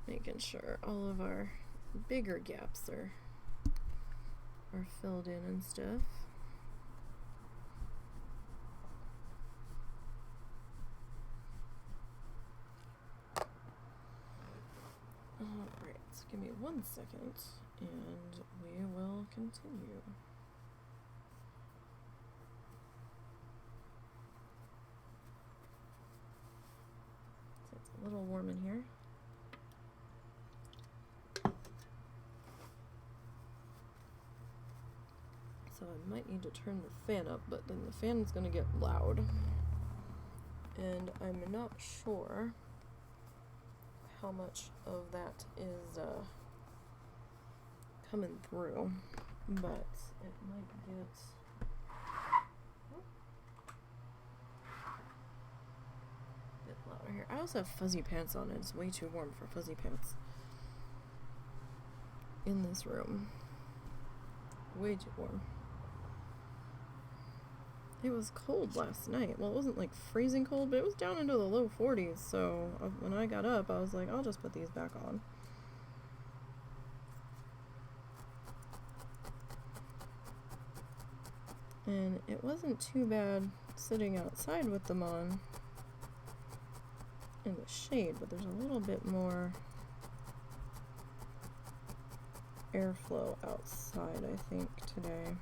Making sure all of our bigger gaps are filled in and stuff. Alright, so give me 1 second and we will continue. So it's a little warm in here. So I might need to turn the fan up, but then the fan is going to get loud. And I'm not sure how much of that is coming through, but it might get a bit louder here. I also have fuzzy pants on, and it's way too warm for fuzzy pants in this room. Way too warm. It was cold last night. Well, it wasn't like freezing cold, but it was down into the low 40s. So when I got up, I was like, I'll just put these back on. And it wasn't too bad sitting outside with them on in the shade, but there's a little bit more airflow outside, I think, today.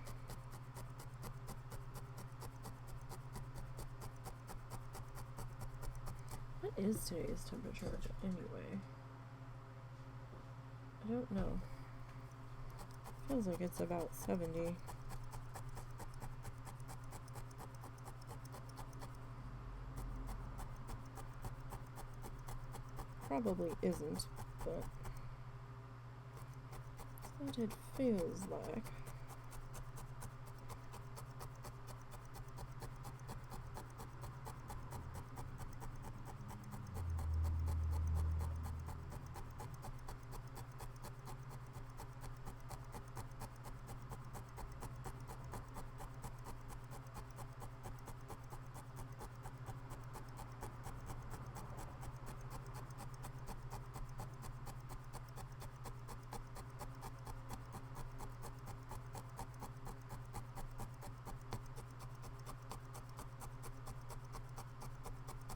What is today's temperature anyway? I don't know. Feels like it's about 70. Probably isn't, but that's what it feels like.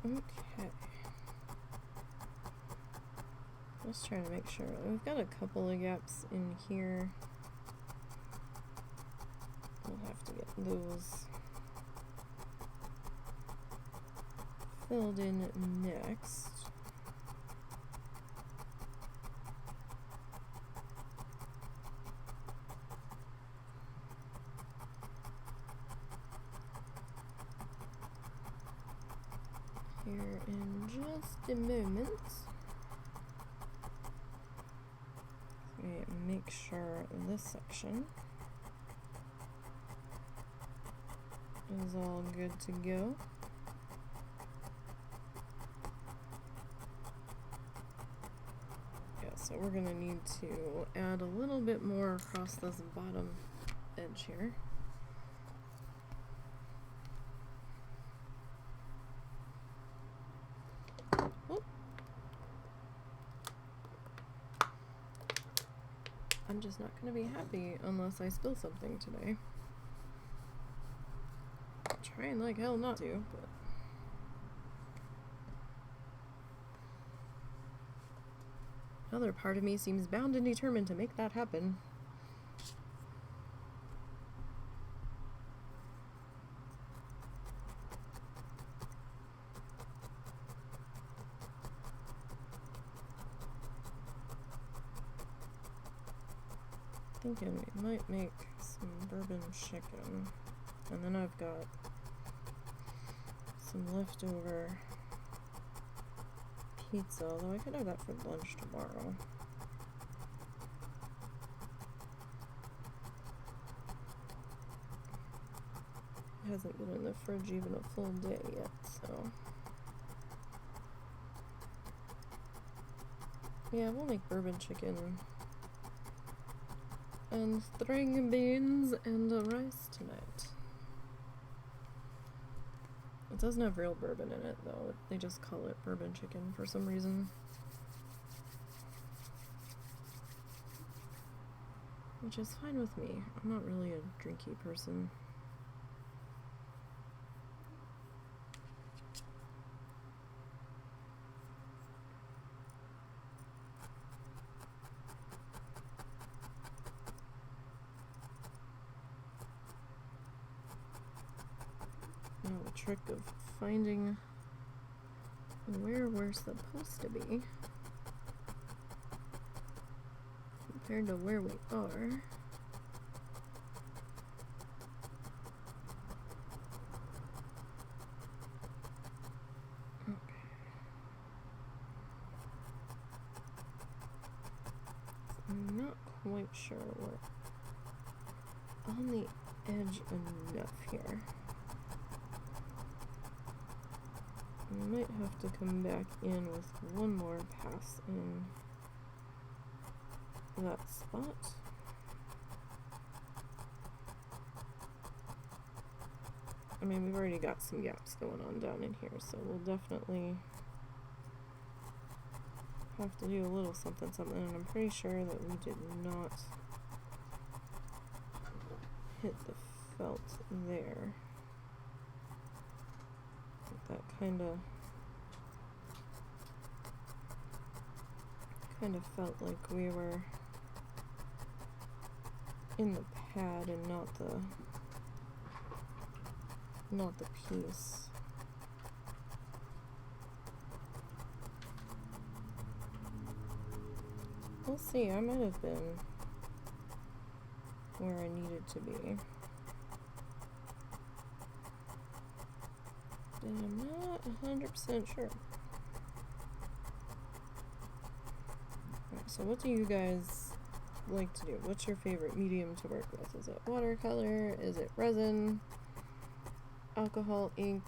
Okay. Let's try to make sure. We've got a couple of gaps in here. We'll have to get those filled in next. here in just a moment. Make sure this section is all good to go. Yeah, so we're gonna need to add a little bit more across this bottom edge here. Whoop. I'm just not gonna be happy unless I spill something today. I'm trying like hell not to, but another part of me seems bound and determined to make that happen. Thinking we might make some bourbon chicken, and then I've got some leftover pizza, although I could have that for lunch tomorrow. It hasn't been in the fridge even a full day yet, so yeah, we'll make bourbon chicken and string beans and rice tonight. It doesn't have real bourbon in it, though. They just call it bourbon chicken for some reason. Which is fine with me. I'm not really a drinky person. The trick of finding where we're supposed to be compared to where we are. Okay. I'm not quite sure we're on the edge enough here. I might have to come back in with one more pass in that spot. I mean, we've already got some gaps going on down in here, so we'll definitely have to do a little something, and I'm pretty sure that we did not hit the felt there. That kind of felt like we were in the pad and not the piece. We'll see. I might have been where I needed to be. And I'm not 100% sure. Alright, so what do you guys like to do? What's your favorite medium to work with? Is it watercolor? Is it resin? Alcohol, ink,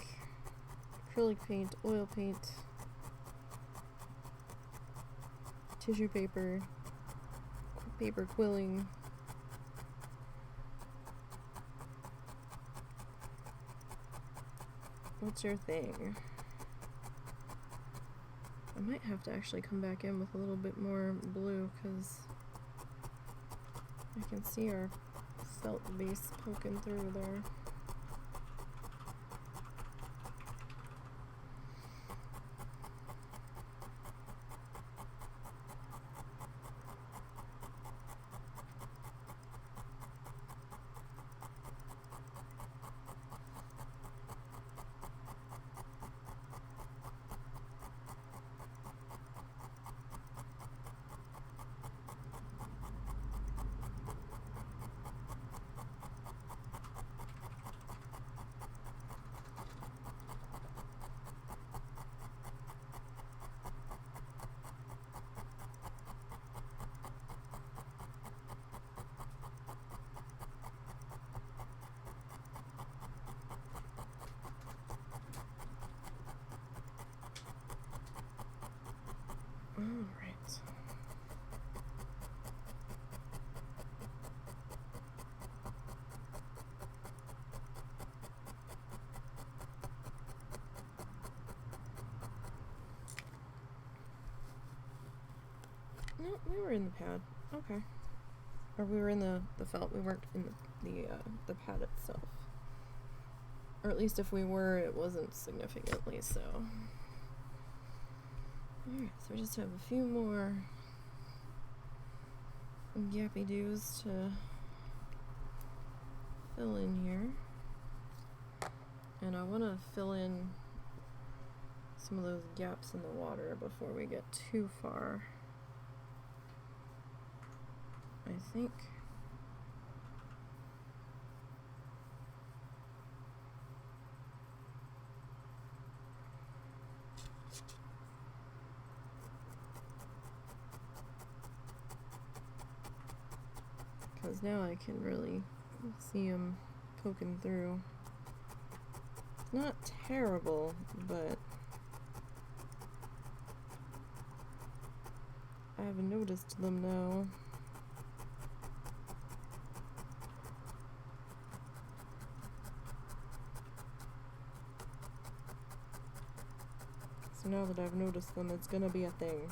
acrylic paint, oil paint, tissue paper, paper quilling? What's your thing? I might have to actually come back in with a little bit more blue because I can see our felt base poking through there. No, we were in the pad. Okay. Or we were in the felt. We weren't in the pad itself. Or at least if we were, it wasn't significantly so. Alright, so we just have a few more gappy doos to fill in here. And I want to fill in some of those gaps in the water before we get too far. I think. Because now I can really see them poking through. It's not terrible, but I've noticed them now. So now that I've noticed them, it's gonna be a thing.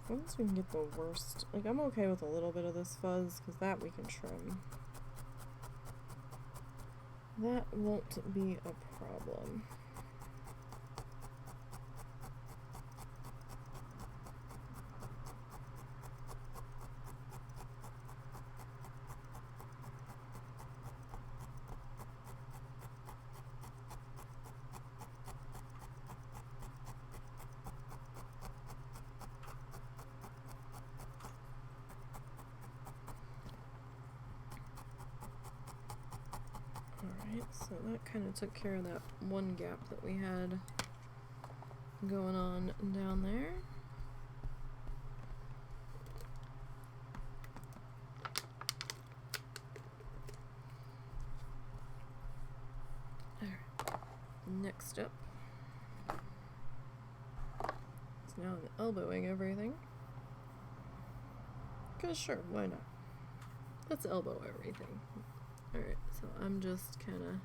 Once we can get the worst, like I'm okay with a little bit of this fuzz, because that we can trim. That won't be a problem. So that kind of took care of that one gap that we had going on down there. Alright, next up is now I'm elbowing everything. Because sure, why not? Let's elbow everything. Alright, so I'm just kind of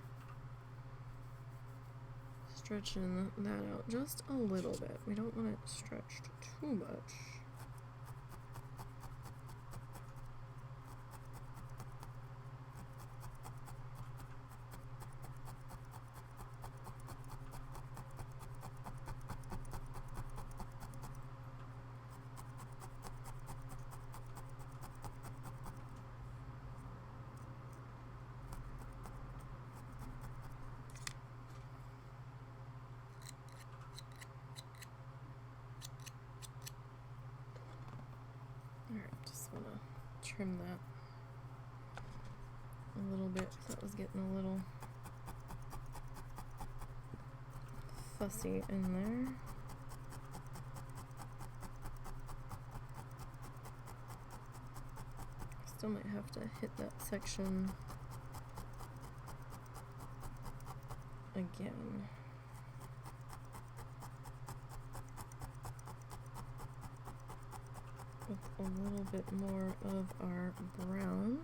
stretching that out just a little bit. We don't want it stretched too much. Trim that a little bit, so that was getting a little fussy in there. Still might have to hit that section again. With a little bit more of our brown.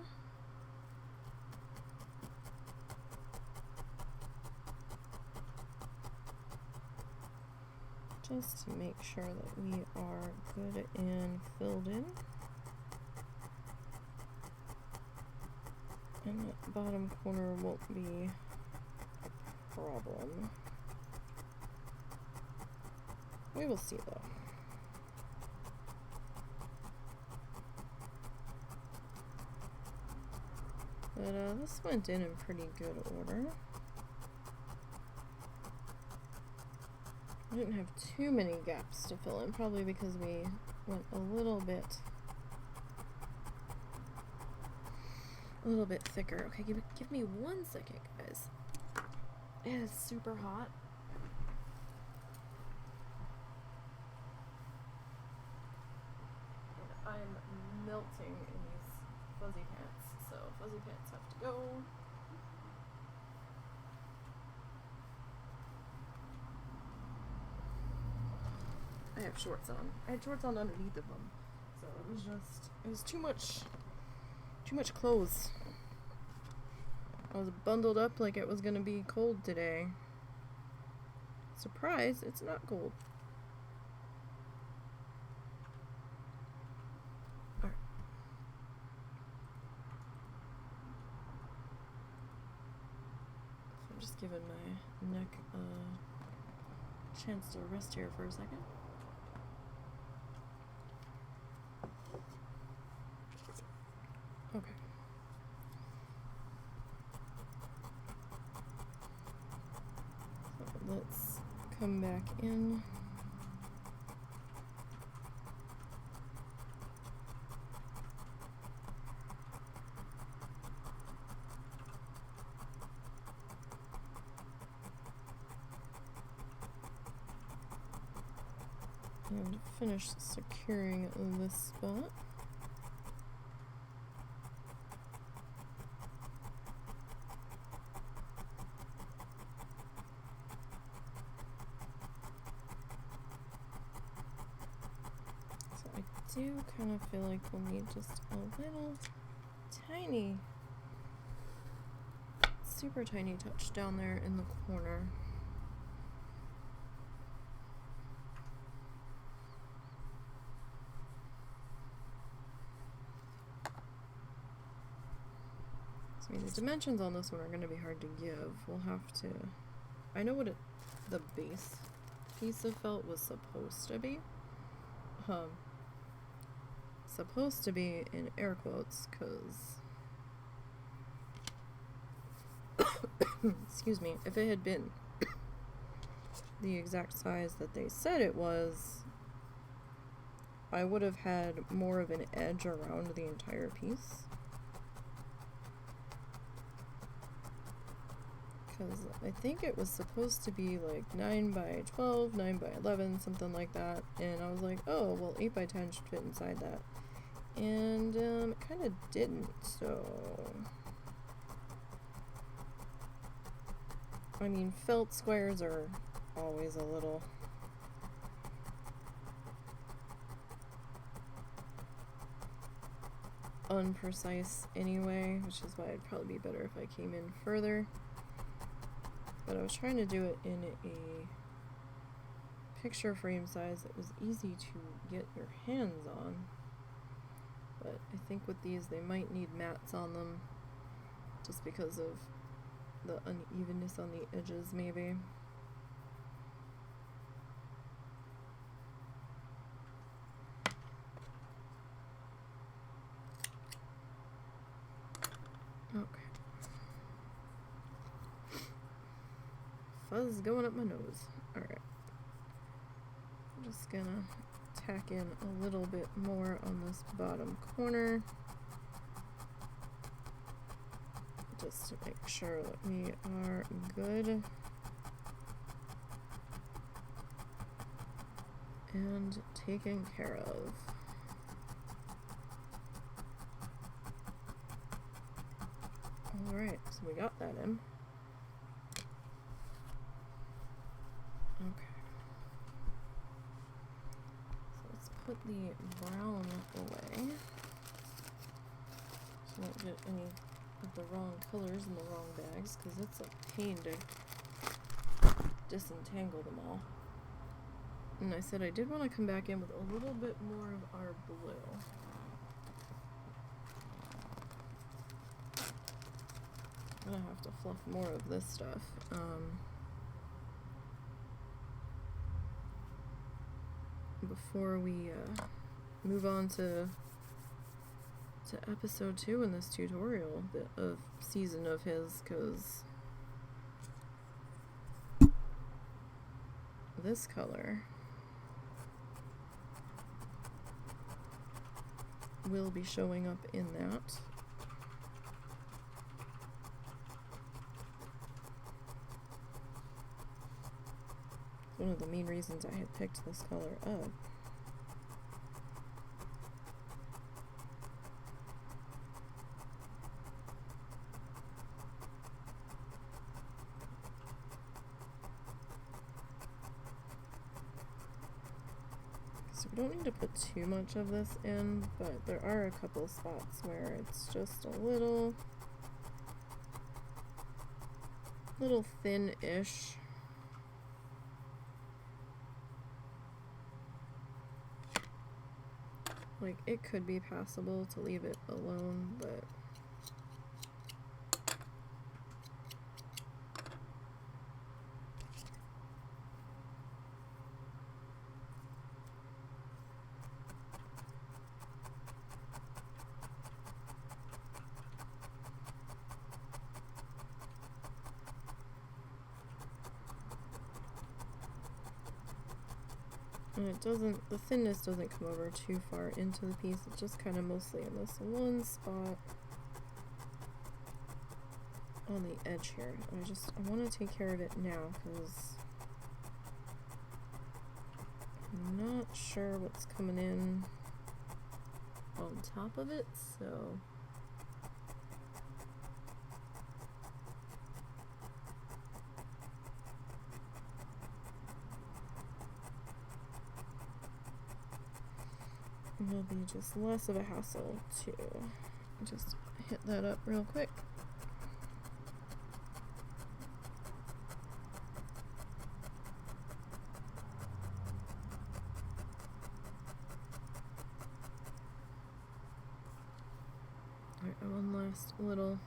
Just to make sure that we are good and filled in. And that bottom corner won't be a problem. We will see though. But this went in pretty good order. I didn't have too many gaps to fill in, probably because we went a little bit thicker. Okay, give me 1 second, guys. It is super hot. And I'm melting in these fuzzy pants, so fuzzy pants have to go. I have shorts on. I had shorts on underneath of them, so it was too much Too much clothes. I was bundled up like it was gonna be cold today. Surprise, it's not cold. Alright. So I'm just giving my neck a chance to rest here for a second. Okay. So let's come back in. And finish securing this spot. I do kind of feel like we'll need just a little tiny, super tiny touch down there in the corner. So the dimensions on this one are going to be hard to give. We'll have to, I know what the base piece of felt was supposed to be. Supposed to be in air quotes, because excuse me, if it had been the exact size that they said it was, I would have had more of an edge around the entire piece, because I think it was supposed to be like 9 by 12, 9 by 11, something like that, and I was like, oh well, 8 by 10 should fit inside that. And it kind of didn't, so I mean, felt squares are always a little unprecise anyway, which is why it'd probably be better if I came in further. But I was trying to do it in a picture frame size that was easy to get your hands on. But I think with these they might need mats on them just because of the unevenness on the edges, maybe. Okay. Fuzz going up my nose. Alright. I'm just gonna tack in a little bit more on this bottom corner just to make sure that we are good and taken care of. Alright, so we got that in. Okay. Put the brown away so I don't get any of the wrong colors in the wrong bags, because it's a pain to disentangle them all. And I said I did want to come back in with a little bit more of our blue. I'm gonna have to fluff more of this stuff. Before we move on to episode 2 in this tutorial of season of his, because this color will be showing up in that. One of the main reasons I had picked this color up. So we don't need to put too much of this in, but there are a couple spots where it's just a little thin-ish. Like, it could be passable to leave it alone, but and it doesn't, the thinness doesn't come over too far into the piece. It's just kind of mostly in this one spot on the edge here. And I want to take care of it now because I'm not sure what's coming in on top of it, so it'll be just less of a hassle to just hit that up real quick. Alright, one last little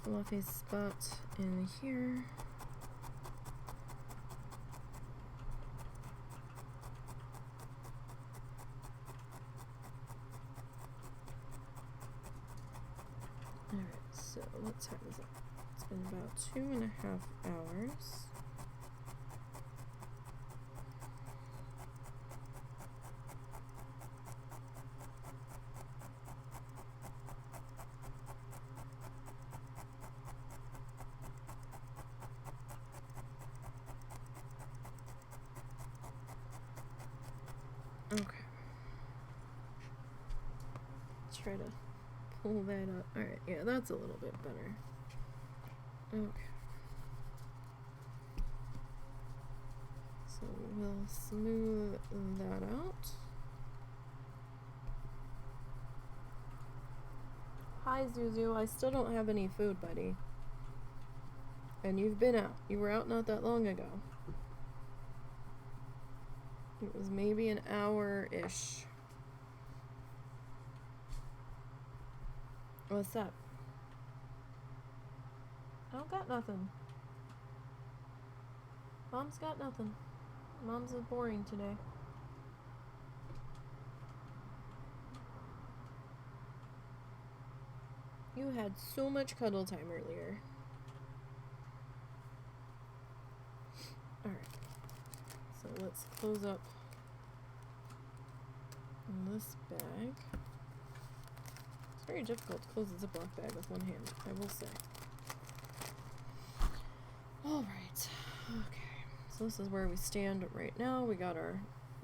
fluffy spot in here. So what time is it? It's been about 2.5 hours. Okay. Try to pull that up. Alright, yeah, that's a little bit better. Okay. So we'll smooth that out. Hi, Zuzu. I still don't have any food, buddy. And you've been out. You were out not that long ago. It was maybe an hour-ish. What's up? I don't got nothing. Mom's got nothing. Mom's is boring today. You had so much cuddle time earlier. Alright. So let's close up this bag. It's very difficult to close a Ziploc bag with one hand, I will say. Alright. Okay. So this is where we stand right now. We got our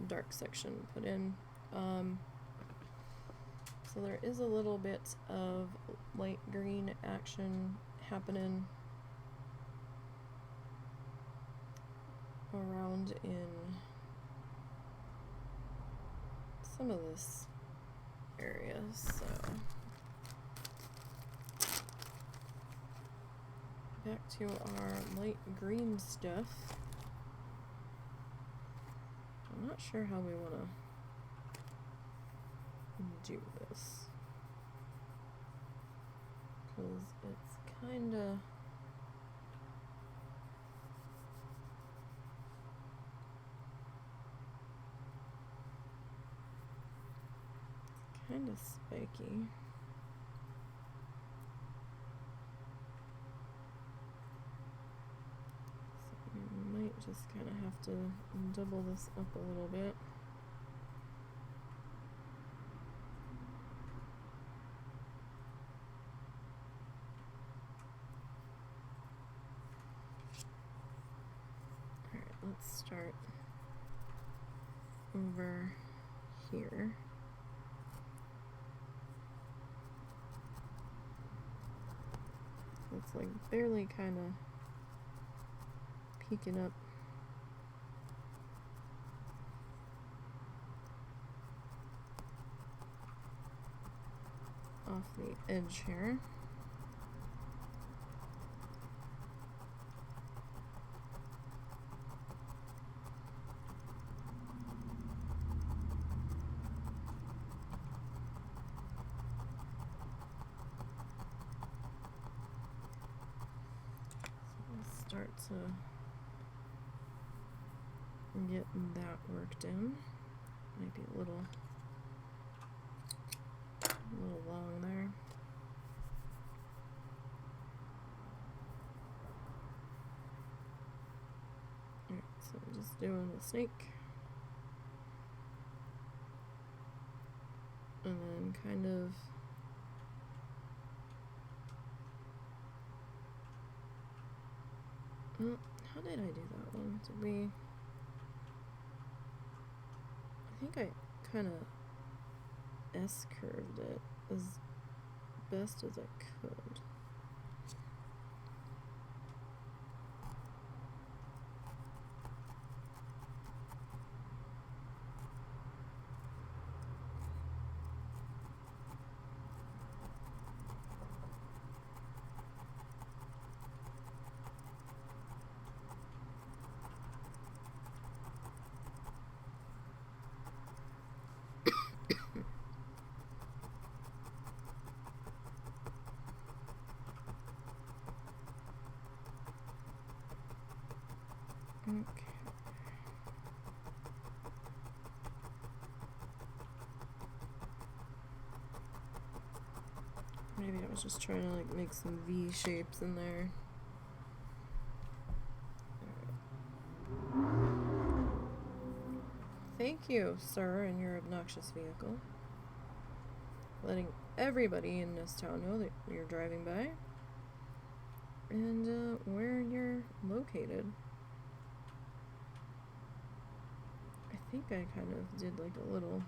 dark section put in. So there is a little bit of light green action happening around in some of this area, so back to our light green stuff. I'm not sure how we want to do this because it's kind of spiky. So we might just kind of have to double this up a little bit. Alright, let's start over here. It's like barely kind of peeking up off the edge here. Start to get that worked in. Might be a little long there. Alright, so I'm just doing the snake. And then kind of how did I do that one? Did we... I think I kind of S-curved it as best as I could. Okay. Maybe I was just trying to like make some V shapes in there. Thank you, sir, in your obnoxious vehicle. Letting everybody in this town know that you're driving by and where you're located. I think I kind of did like a little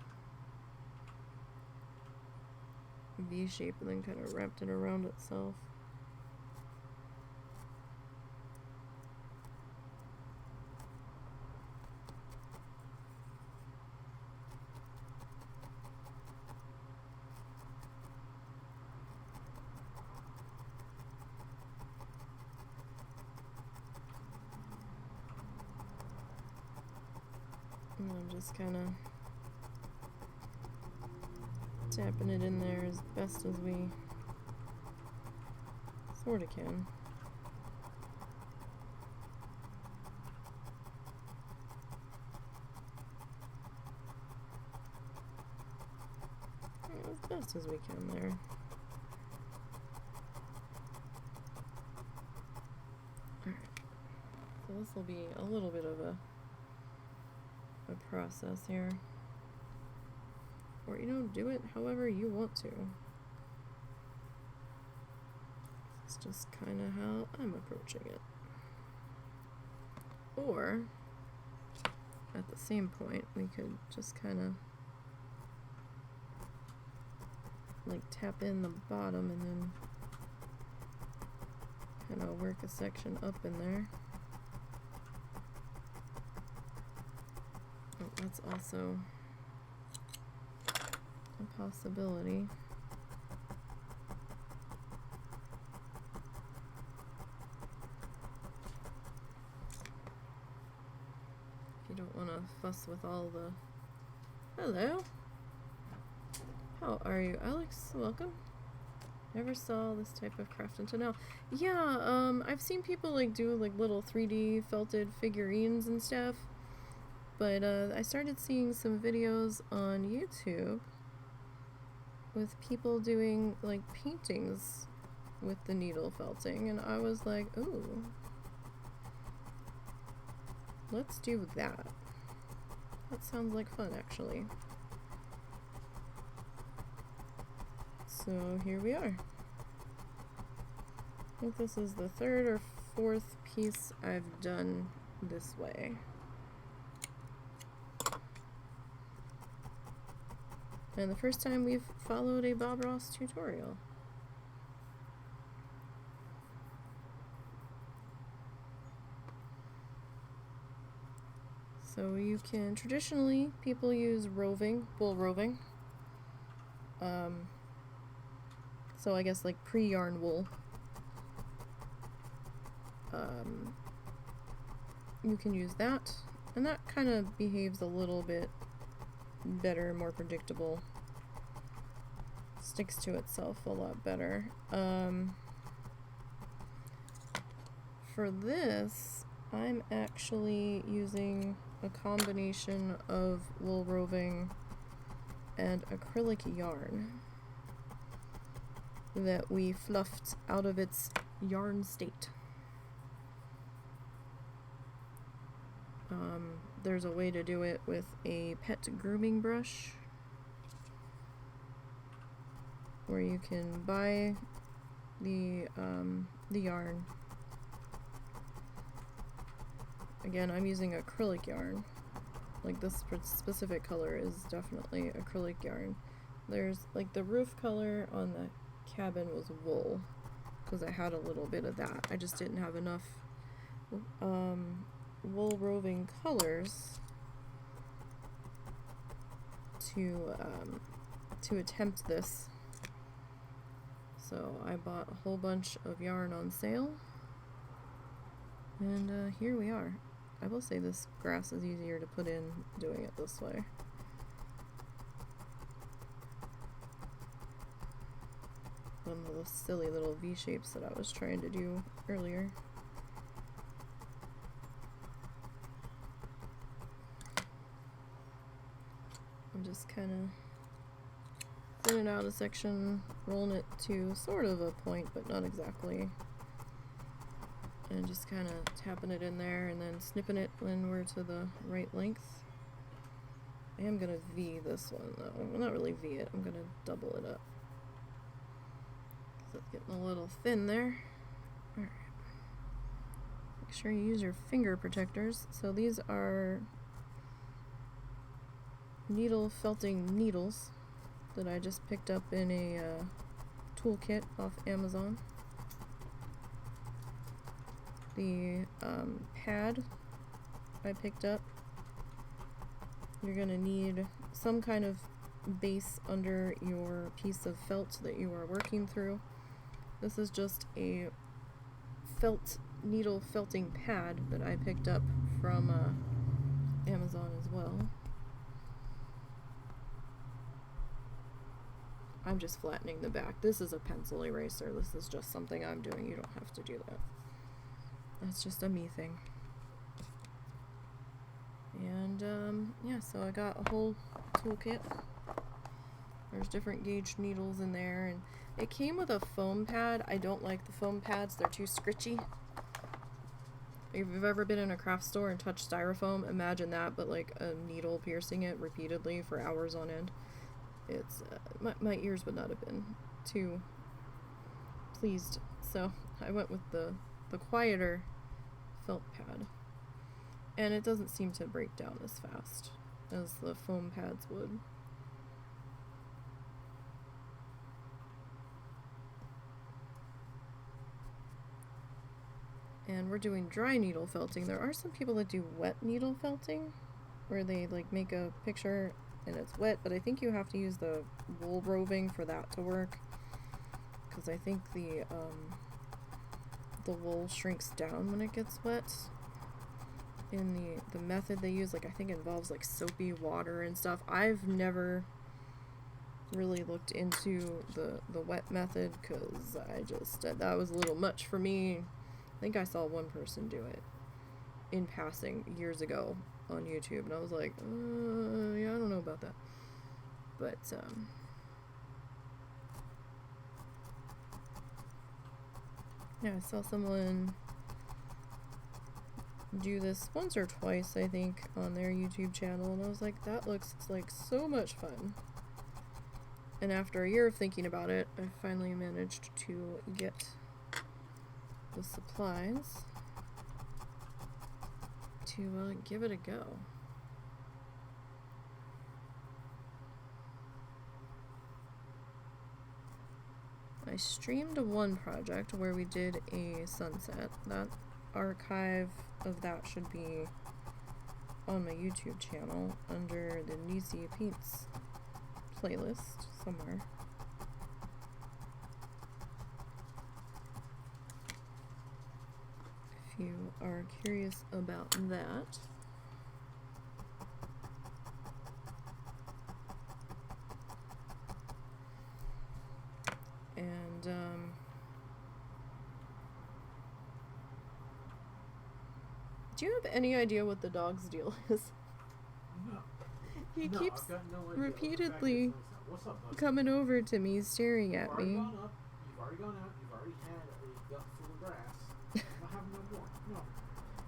V shape and then kind of wrapped it around itself. And I'm just kind of tapping it in there as best as we sort of can. As best as we can there. Alright. So this will be a little bit of a process here. Or, you know, do it however you want to. It's just kind of how I'm approaching it. Or, at the same point, we could just kind of like tap in the bottom and then kind of work a section up in there. Oh, that's also a possibility. If you don't want to fuss with all the... Hello. How are you, Alex? Welcome. Never saw this type of craft until now. Yeah, I've seen people like do like little 3D felted figurines and stuff. But I started seeing some videos on YouTube with people doing like paintings with the needle felting, and I was like, ooh, let's do that. That sounds like fun, actually. So here we are. I think this is the third or fourth piece I've done this way. And the first time we've followed a Bob Ross tutorial. So you can, traditionally, people use roving, bull roving. So I guess like pre-yarn wool. You can use that, and that kind of behaves a little bit better, more predictable. Sticks to itself a lot better. For this, I'm actually using a combination of wool roving and acrylic yarn that we fluffed out of its yarn state. There's a way to do it with a pet grooming brush, where you can buy the yarn. Again, I'm using acrylic yarn. Like, this specific color is definitely acrylic yarn. There's, like, the roof color on the cabin was wool, because I had a little bit of that. I just didn't have enough wool roving colors to attempt this. So I bought a whole bunch of yarn on sale, and here we are. I will say this grass is easier to put in doing it this way. One of those silly little V shapes that I was trying to do earlier. I'm just kind of thinning out a section, rolling it to sort of a point, but not exactly. And just kind of tapping it in there and then snipping it when we're to the right length. I am going to V this one though. Well, not really V it, I'm going to double it up. So it's getting a little thin there. Alright. Make sure you use your finger protectors. So these are needle felting needles that I just picked up in a toolkit off Amazon. The pad I picked up, you're going to need some kind of base under your piece of felt that you are working through. This is just a felt needle felting pad that I picked up from Amazon as well. I'm just flattening the back. This is a pencil eraser. This is just something I'm doing. You don't have to do that. That's just a me thing. And yeah, so I got a whole toolkit. There's different gauge needles in there, and it came with a foam pad. I don't like the foam pads. They're too scritchy. If you've ever been in a craft store and touched styrofoam, imagine that, but like a needle piercing it repeatedly for hours on end. It's my ears would not have been too pleased, so I went with the quieter felt pad, and it doesn't seem to break down as fast as the foam pads would. And we're doing dry needle felting. There are some people that do wet needle felting, where they like make a picture and it's wet, but I think you have to use the wool roving for that to work, because I think the wool shrinks down when it gets wet. In the method they use, like, I think it involves like soapy water and stuff. I've never really looked into the wet method, because I just that was a little much for me. I think I saw one person do it in passing years ago on YouTube, and I was like, yeah, I don't know about that. But yeah, I saw someone do this once or twice, I think, on their YouTube channel, and I was like, that looks like so much fun. And after a year of thinking about it, I finally managed to get the supplies to give it a go. I streamed one project where we did a sunset. That archive of that should be on my YouTube channel under the Nisey Paints playlist somewhere. are curious about that. And do you have any idea what the dog's deal is? No. He No, keeps I've got no idea. repeatedly What's up, bud? coming over to me, staring at You've already me. gone up. You've already gone out. You've already had a gut full of grass. You're not having no more. No.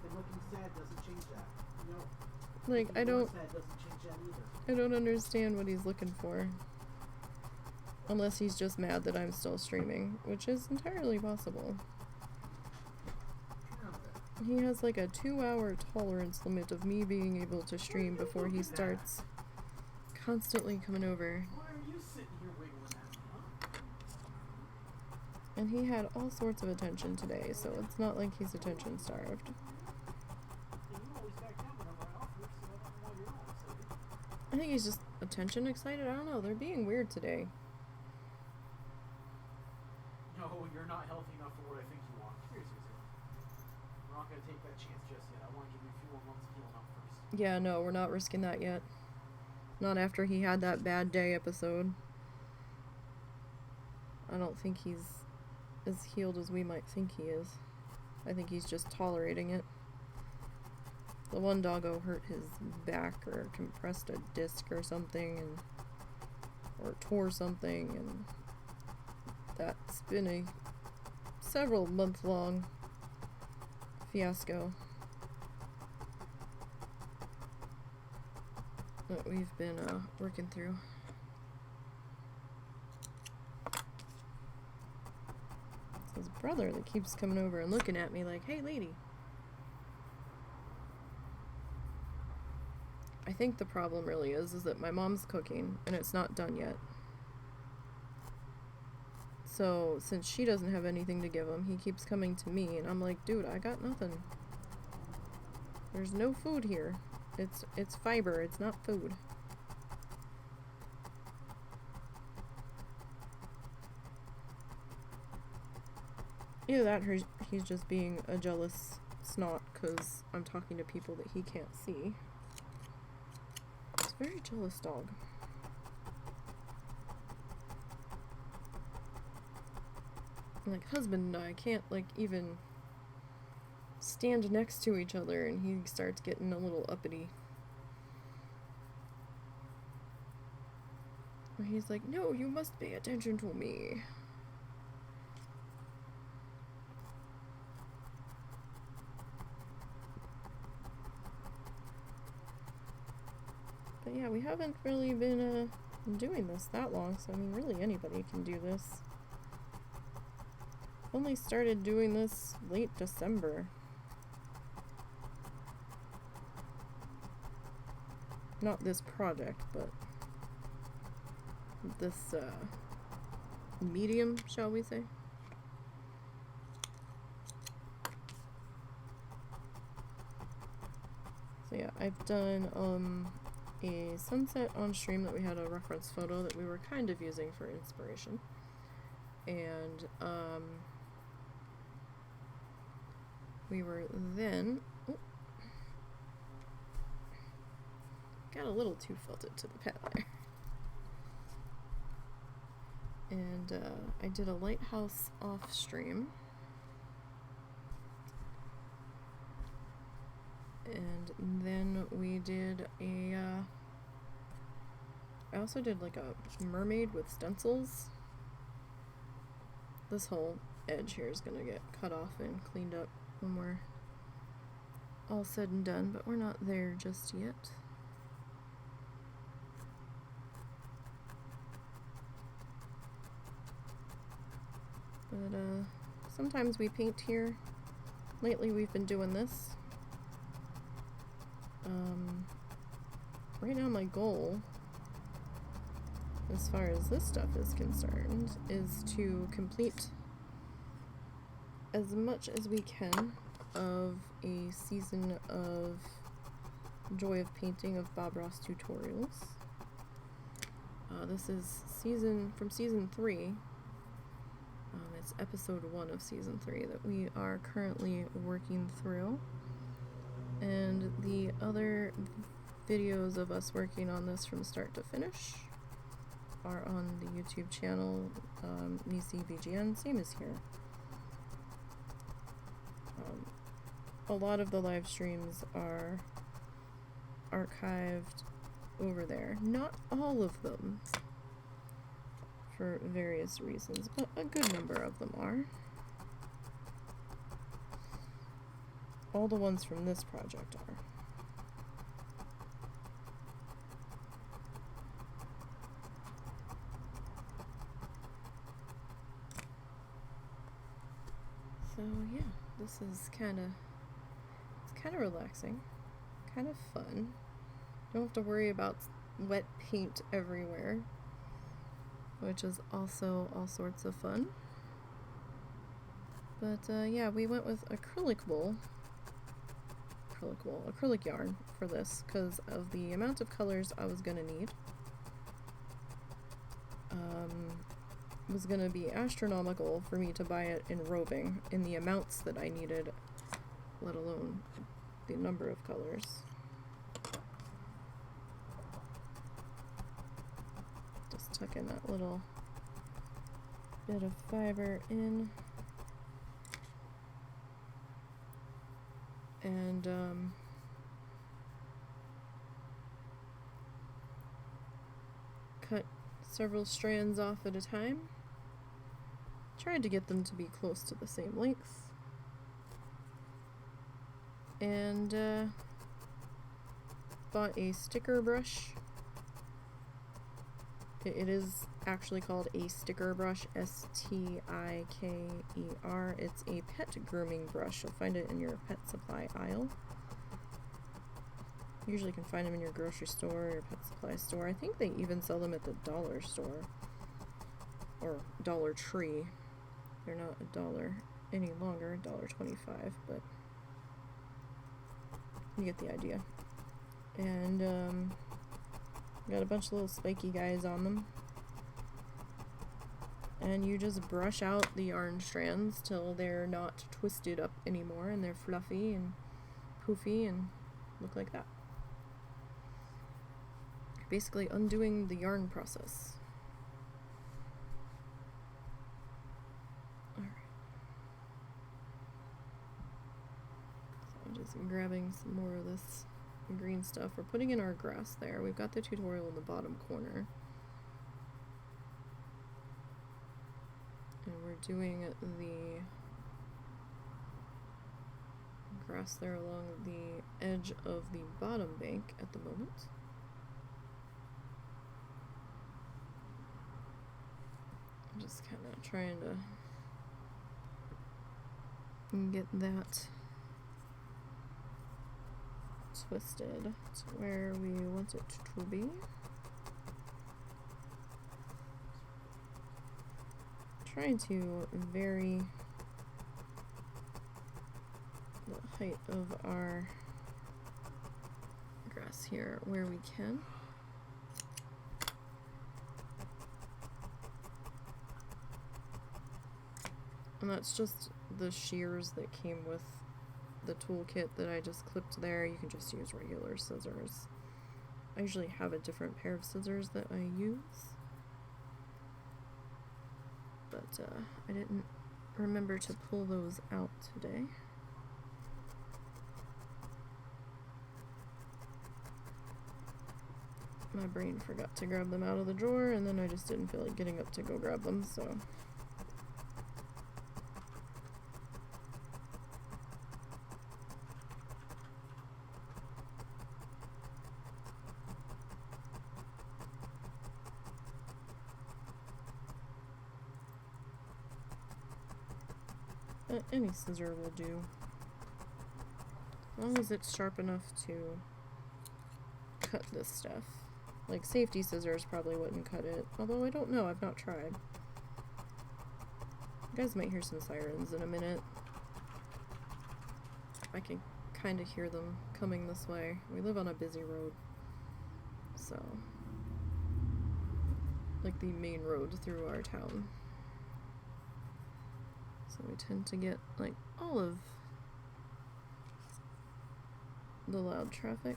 And looking sad doesn't change that. No. Like, I don't Sad doesn't change that either. I don't understand what he's looking for. Unless he's just mad that I'm still streaming, which is entirely possible. He has like a 2-hour tolerance limit of me being able to stream before he starts constantly coming over. Why are you sitting here wiggling at me, huh? And he had all sorts of attention today, so it's not like he's attention starved. And you always back down whenever I offer, so I don't know why you're all excited. I think he's just attention excited. I don't know. They're being weird today. No, you're not healthy enough for what I think you want. Seriously. We're not going to take that chance just yet. I want to give you a few more months of healing up first. Yeah, no, we're not risking that yet. Not after he had that bad day episode. I don't think he's as healed as we might think he is. I think he's just tolerating it. The one doggo hurt his back or compressed a disc or something, or tore something, and that's been a several month-long fiasco that we've been working through. It's his brother that keeps coming over and looking at me like, hey lady. I think the problem really is that my mom's cooking and it's not done yet. So, since she doesn't have anything to give him, he keeps coming to me, and I'm like, dude, I got nothing. There's no food here. It's fiber, it's not food. Either that or he's just being a jealous snot because I'm talking to people that he can't see. It's a very jealous dog. Like, husband and I can't, like, even stand next to each other, and he starts getting a little uppity. Where he's like, no, you must pay attention to me. But yeah, we haven't really been, doing this that long, so I mean, really anybody can do this. Only started doing this late December. Not this project, but this medium, shall we say. So yeah, I've done a sunset on stream that we had a reference photo that we were kind of using for inspiration. And we were then got a little too felted to the pad there. And I did a lighthouse off stream. And then we did a I also did like a mermaid with stencils. This whole edge here is gonna get cut off and cleaned up when we're all said and done, but we're not there just yet. But sometimes we paint here. Lately we've been doing this. Right now my goal, as far as this stuff is concerned, is to complete as much as we can of a season of Joy of Painting of Bob Ross tutorials. This is from season 3, it's episode 1 of season 3 that we are currently working through. And the other videos of us working on this from start to finish are on the YouTube channel, NiseyBGN, same as here. A lot of the live streams are archived over there. Not all of them, for various reasons, but a good number of them are. All the ones from this project are. So yeah, this is kind of relaxing, kind of fun. Don't have to worry about wet paint everywhere, which is also all sorts of fun. But yeah, we went with acrylic yarn for this because of the amount of colors I was gonna need. It was gonna be astronomical for me to buy it in roving in the amounts that I needed, let alone the number of colors. Just tuck in that little bit of fiber in, and cut several strands off at a time. Tried to get them to be close to the same length. And bought a sticker brush. It is actually called a sticker brush, S-T-I-K-E-R. It's a pet grooming brush. You'll find it in your pet supply aisle. Usually you can find them in your grocery store or your pet supply store. I think they even sell them at the dollar store or Dollar Tree. They're not $1 any longer, $1.25, but you get the idea. And got a bunch of little spiky guys on them. And you just brush out the yarn strands till they're not twisted up anymore and they're fluffy and poofy and look like that. Basically undoing the yarn process. Alright. So I'm just grabbing some more of this green stuff. We're putting in our grass there. We've got the tutorial in the bottom corner. And we're doing the grass there along the edge of the bottom bank at the moment. I'm just kind of trying to get that twisted to where we want it to be. Trying to vary the height of our grass here where we can. And that's just the shears that came with the toolkit that I just clipped there. You can just use regular scissors. I usually have a different pair of scissors that I use, but I didn't remember to pull those out today. My brain forgot to grab them out of the drawer, and then I just didn't feel like getting up to go grab them, so. Any scissor will do, as long as it's sharp enough to cut this stuff. Like safety scissors probably wouldn't cut it, although I don't know, I've not tried. You guys might hear some sirens in a minute. I can kind of hear them coming this way. We live on a busy road, so like the main road through our town. So we tend to get like all of the loud traffic.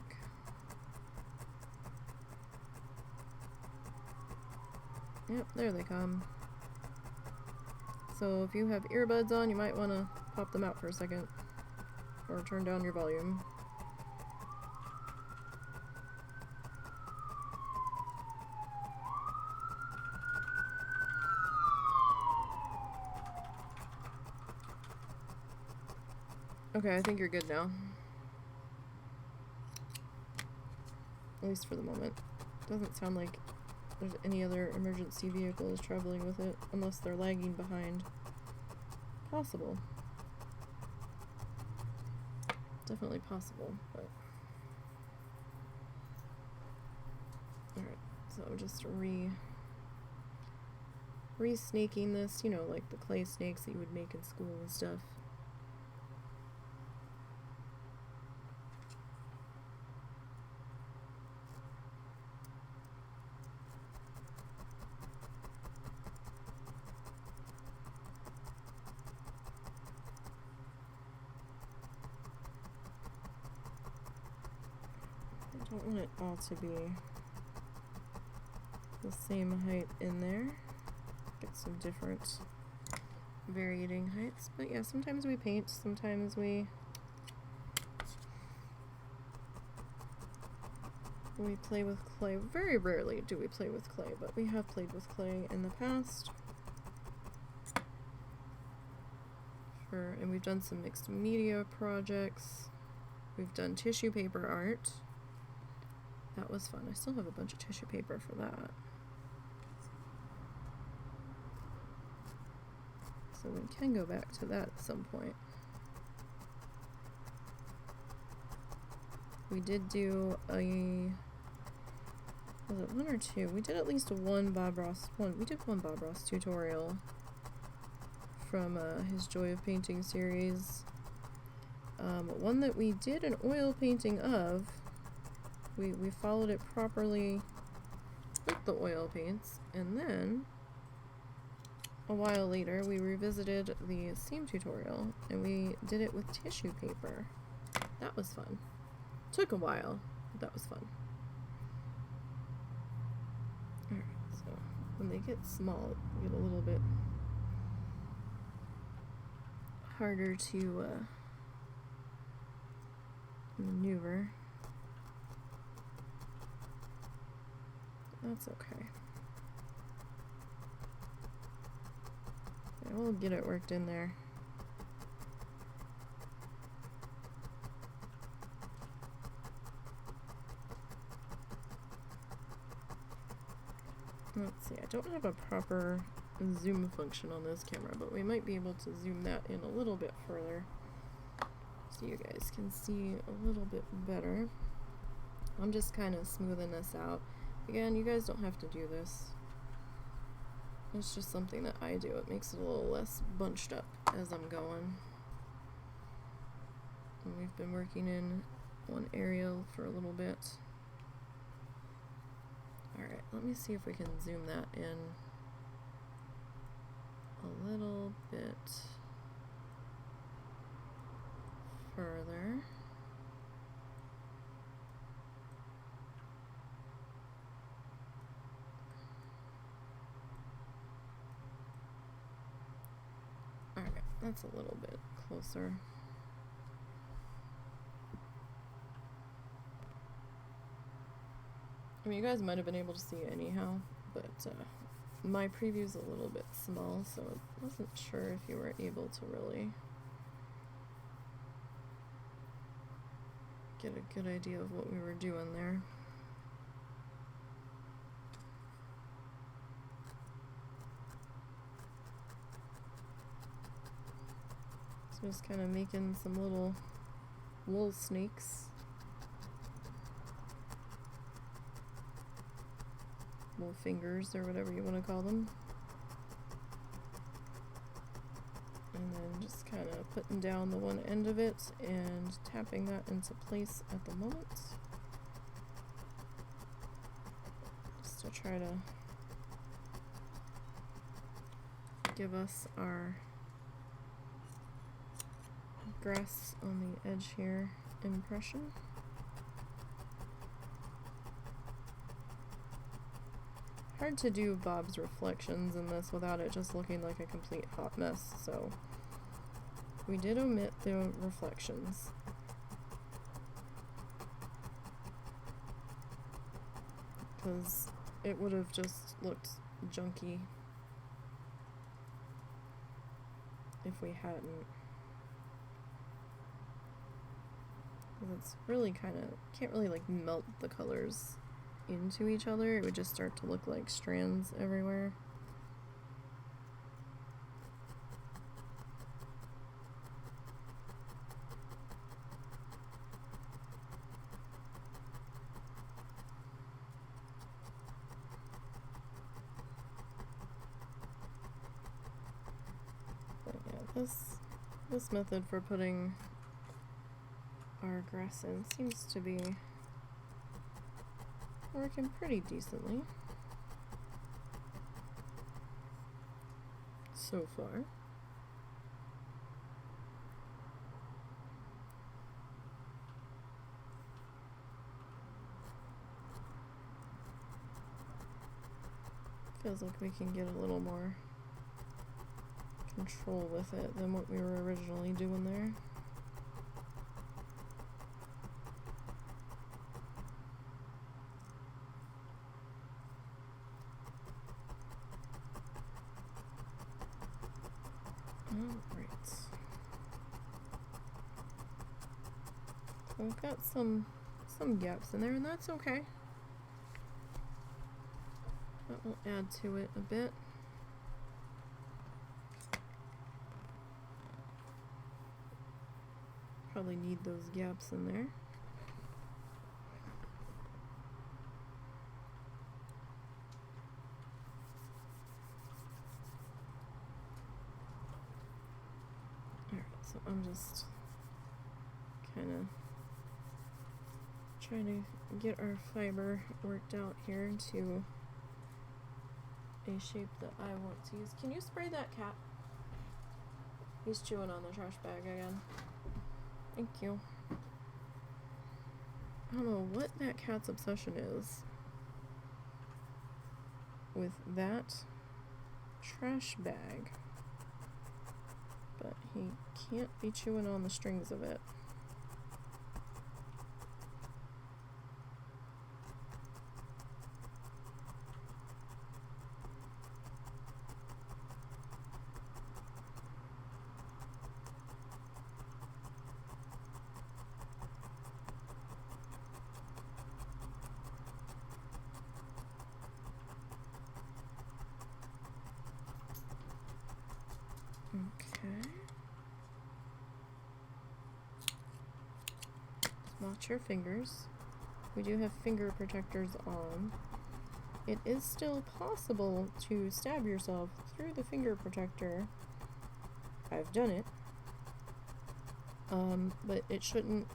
Yep, there they come. So if you have earbuds on, you might want to pop them out for a second or turn down your volume. Okay, I think you're good now. At least for the moment. Doesn't sound like there's any other emergency vehicles traveling with it, unless they're lagging behind. Possible. Definitely possible, but... Alright, so just re-snaking this, you know, like the clay snakes that you would make in school and stuff. I don't want it all to be the same height in there. Get some different varying heights. But yeah, sometimes we paint, sometimes we play with clay. Very rarely do we play with clay, but we have played with clay in the past. And we've done some mixed media projects. We've done tissue paper art. That was fun. I still have a bunch of tissue paper for that. So we can go back to that at some point. We did do a... Was it one or two? We did at least one Bob Ross... We did one Bob Ross tutorial from his Joy of Painting series. One that we did an oil painting of. We followed it properly with the oil paints, and then a while later we revisited the same tutorial and we did it with tissue paper. That was fun. Took a while, but that was fun. Alright, so when they get small, they get a little bit harder to maneuver. That's okay. Yeah, we'll get it worked in there. Let's see, I don't have a proper zoom function on this camera, but we might be able to zoom that in a little bit further so you guys can see a little bit better. I'm just kind of smoothing this out. Again, you guys don't have to do this. It's just something that I do. It makes it a little less bunched up as I'm going. And we've been working in one area for a little bit. Alright, let me see if we can zoom that in a little bit further. That's a little bit closer. I mean, you guys might have been able to see it anyhow, but my preview's a little bit small, so I wasn't sure if you were able to really get a good idea of what we were doing there. Just kind of making some little wool snakes. Wool fingers, or whatever you want to call them. And then just kind of putting down the one end of it and tapping that into place at the moment. Just to try to give us our grass on the edge here impression. Hard to do Bob's reflections in this without it just looking like a complete hot mess, so we did omit the reflections. Because it would have just looked junky if we hadn't. Because it's really kind of, can't really like melt the colors into each other. It would just start to look like strands everywhere. But yeah, this method for putting our grass in seems to be working pretty decently so far. Feels like we can get a little more control with it than what we were originally doing there. Alright. So we've got some gaps in there, and that's okay. That will add to it a bit. Probably need those gaps in there. Alright, so I'm just kind of trying to get our fiber worked out here to a shape that I want to use. Can you spray that cat? He's chewing on the trash bag again. Thank you. I don't know what that cat's obsession is with that trash bag, but he can't be chewing on the strings of it. Okay. Watch your fingers. We do have finger protectors on. It is still possible to stab yourself through the finger protector. I've done it. But it shouldn't.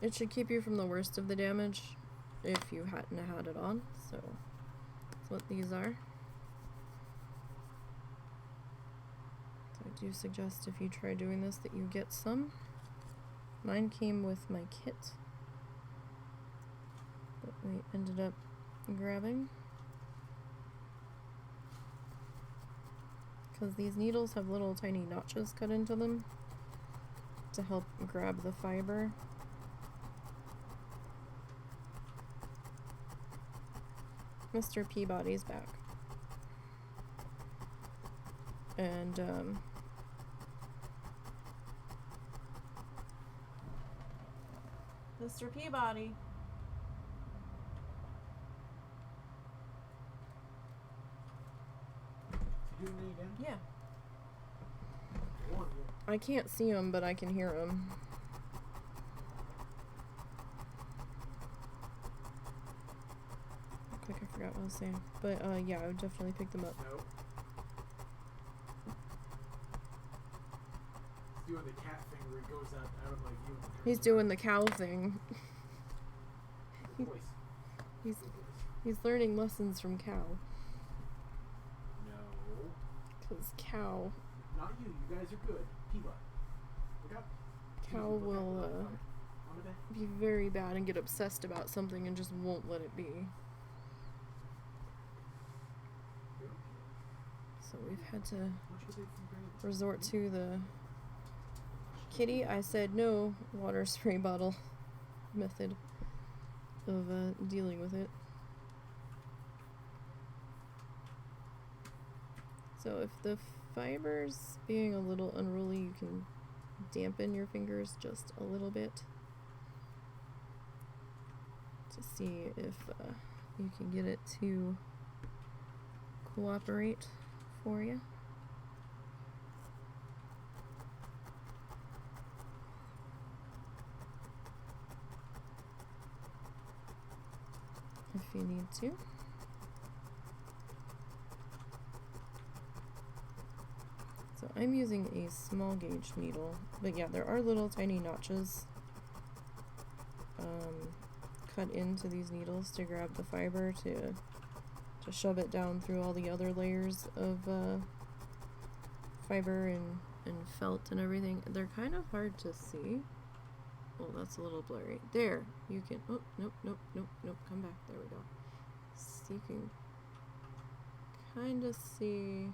It should keep you from the worst of the damage if you hadn't had it on. So that's what these are. I do suggest if you try doing this that you get some. Mine came with my kit that we ended up grabbing. Because these needles have little tiny notches cut into them to help grab the fiber. Mr. Peabody's back. And Mr. Peabody. You doing it again? Yeah. One, I can't see him, but I can hear him. I think I forgot what I was saying. But yeah, I would definitely pick them up. no. He's doing the cat thing where he goes out of my view. And He's doing the cow thing. the voice. He's The voice. he's learning lessons from cow. No. 'Cause cow. Not you. You guys are good. Peabody. Cal will be very bad and get obsessed about something and just won't let it be. So we've had to resort to the kitty I said no water spray bottle method of dealing with it. So if the fiber's being a little unruly, you can dampen your fingers just a little bit to see if you can get it to cooperate for you. If you need to. So I'm using a small gauge needle, but yeah, there are little tiny notches cut into these needles to grab the fiber to shove it down through all the other layers of fiber and felt and everything. They're kind of hard to see. Oh, that's a little blurry. There, you can, oh, nope, come back. There we go. So you can kind of see,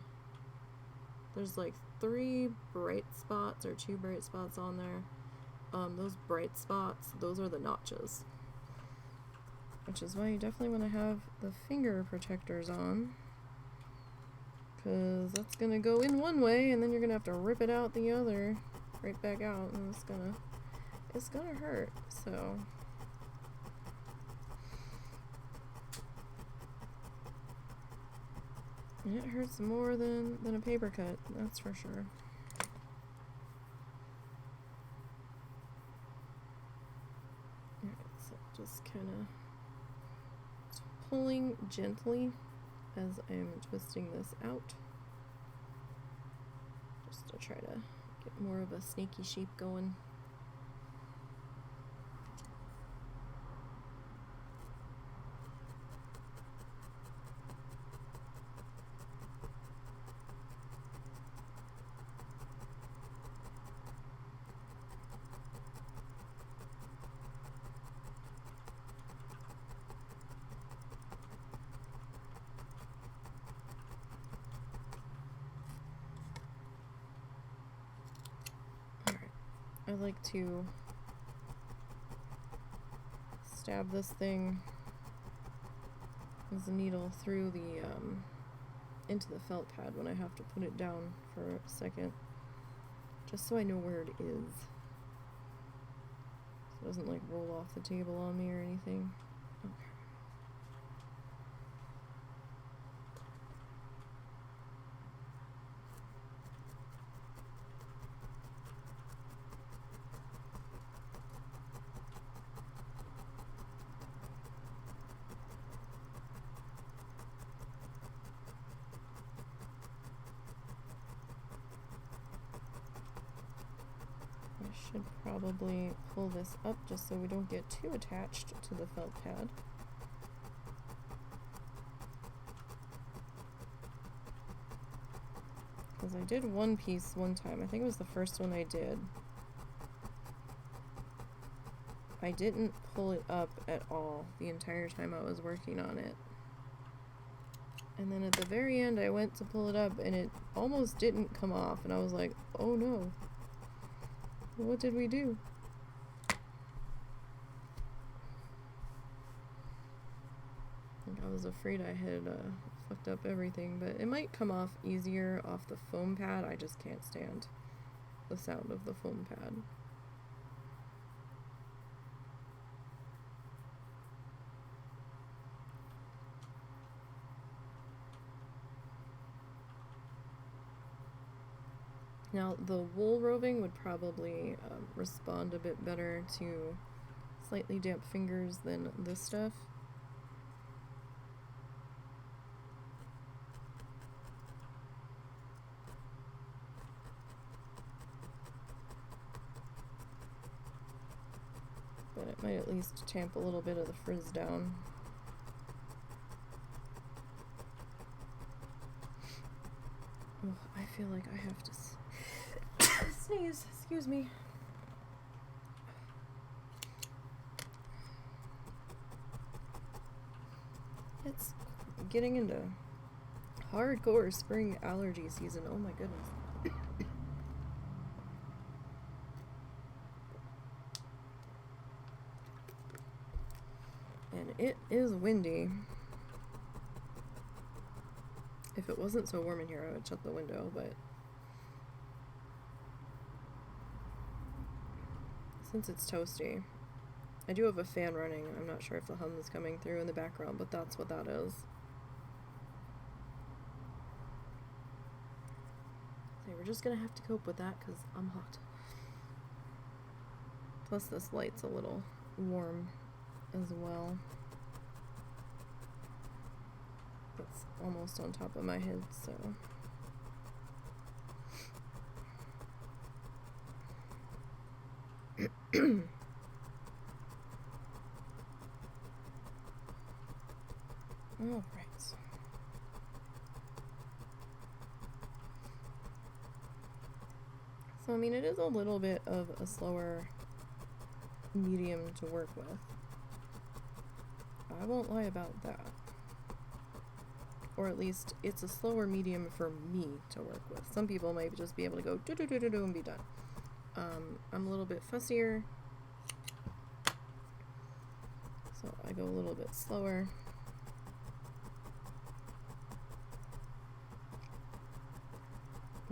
there's like 3 bright spots or 2 bright spots on there. Those bright spots, those are the notches. Which is why you definitely want to have the finger protectors on. Because that's going to go in one way and then you're going to have to rip it out the other. Right back out, and it's gonna hurt, so. And it hurts more than a paper cut, that's for sure. Alright, so just kind of pulling gently as I'm twisting this out. Just to try to get more of a snaky shape going. I like to stab this thing as a needle through the into the felt pad when I have to put it down for a second, just so I know where it is, so it doesn't like roll off the table on me or anything. Okay. Should probably pull this up just so we don't get too attached to the felt pad. Because I did one piece one time, I think it was the first one I did. I didn't pull it up at all the entire time I was working on it. And then at the very end I went to pull it up and it almost didn't come off, and I was like, oh no. What did we do? I was afraid I had fucked up everything, but it might come off easier off the foam pad. I just can't stand the sound of the foam pad. Now, the wool roving would probably respond a bit better to slightly damp fingers than this stuff. But it might at least tamp a little bit of the frizz down. Oh, I feel like I have to sneeze, excuse me. It's getting into hardcore spring allergy season. Oh my goodness. And it is windy. If it wasn't so warm in here, I would shut the window, but since it's toasty, I do have a fan running. I'm not sure if the hum is coming through in the background, but that's what that is. So we're just gonna have to cope with that because I'm hot. Plus this light's a little warm as well. It's almost on top of my head, so. All right. So, I mean, it is a little bit of a slower medium to work with. I won't lie about that. Or at least, it's a slower medium for me to work with. Some people might just be able to go do-do-do-do-do and be done. I'm a little bit fussier. So I go a little bit slower.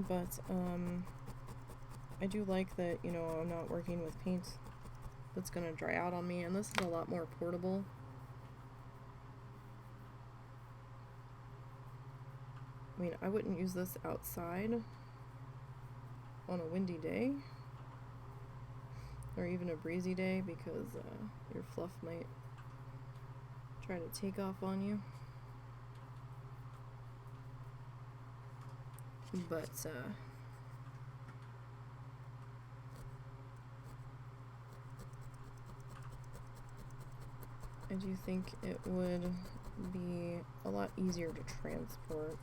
But, I do like that, you know, I'm not working with paint that's gonna dry out on me, and this is a lot more portable. I mean, I wouldn't use this outside on a windy day, or even a breezy day, because your fluff might try to take off on you. But, I do think it would be a lot easier to transport,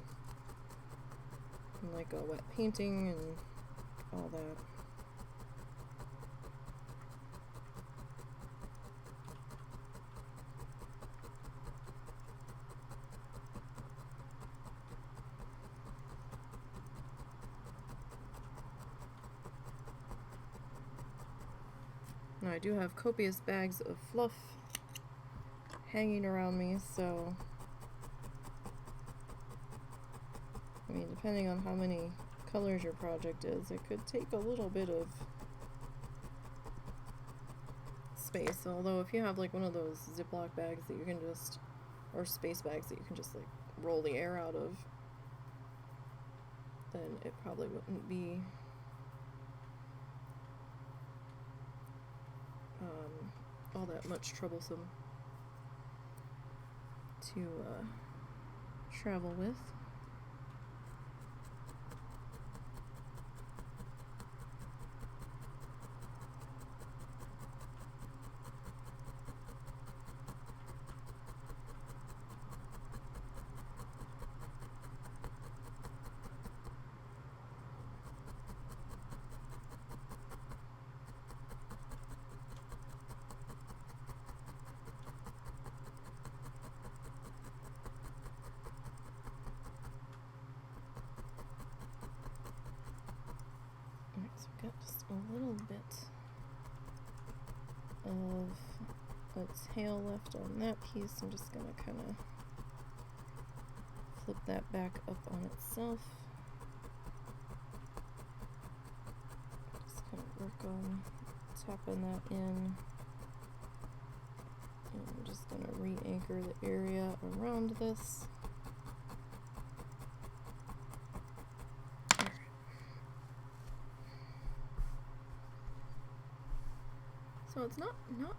like a wet painting and all that. Now I do have copious bags of fluff hanging around me, so I mean, depending on how many colors your project is, it could take a little bit of space. Although if you have like one of those Ziploc bags that you can just, or space bags that you can just like roll the air out of, then it probably wouldn't be all that much troublesome to travel with. So I've got just a little bit of a tail left on that piece. I'm just going to kind of flip that back up on itself. Just kind of work on tapping that in. And I'm just going to re-anchor the area around this. So it's not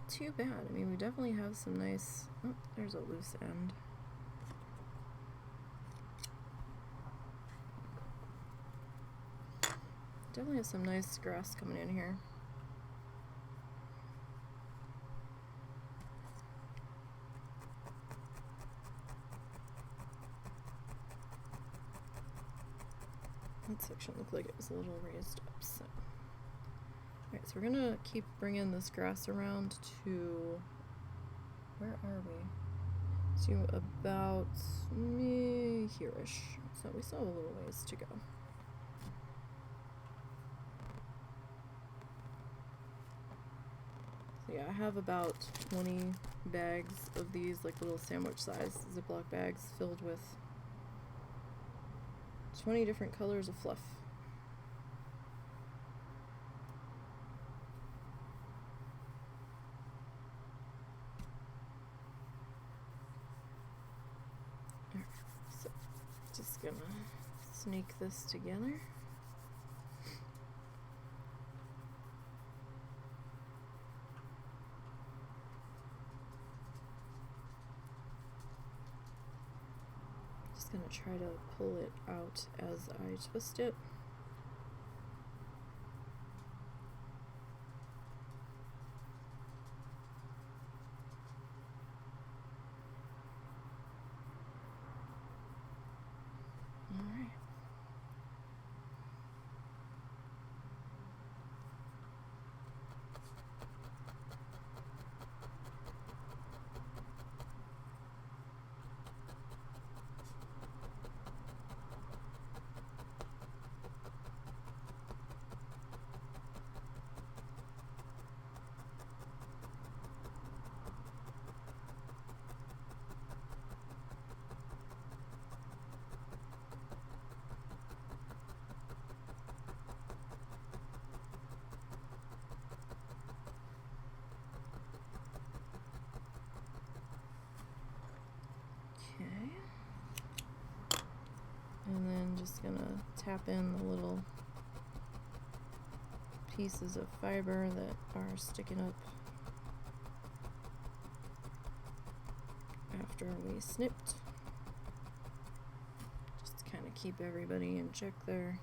too bad. I mean, we definitely have some nice... Oh, there's a loose end. Definitely have some nice grass coming in here. That section looked like it was a little raised up, so... Alright, so we're gonna keep bringing this grass around to, where are we? to about here-ish. So we still have a little ways to go. So yeah, I have about 20 bags of these, like little sandwich size Ziploc bags filled with 20 different colors of fluff. Alright, so just gonna sneak this together. Just gonna try to pull it out as I twist it. Alright. Okay. And then just gonna tap in the little pieces of fiber that are sticking up after we snipped. Just kind of keep everybody in check there.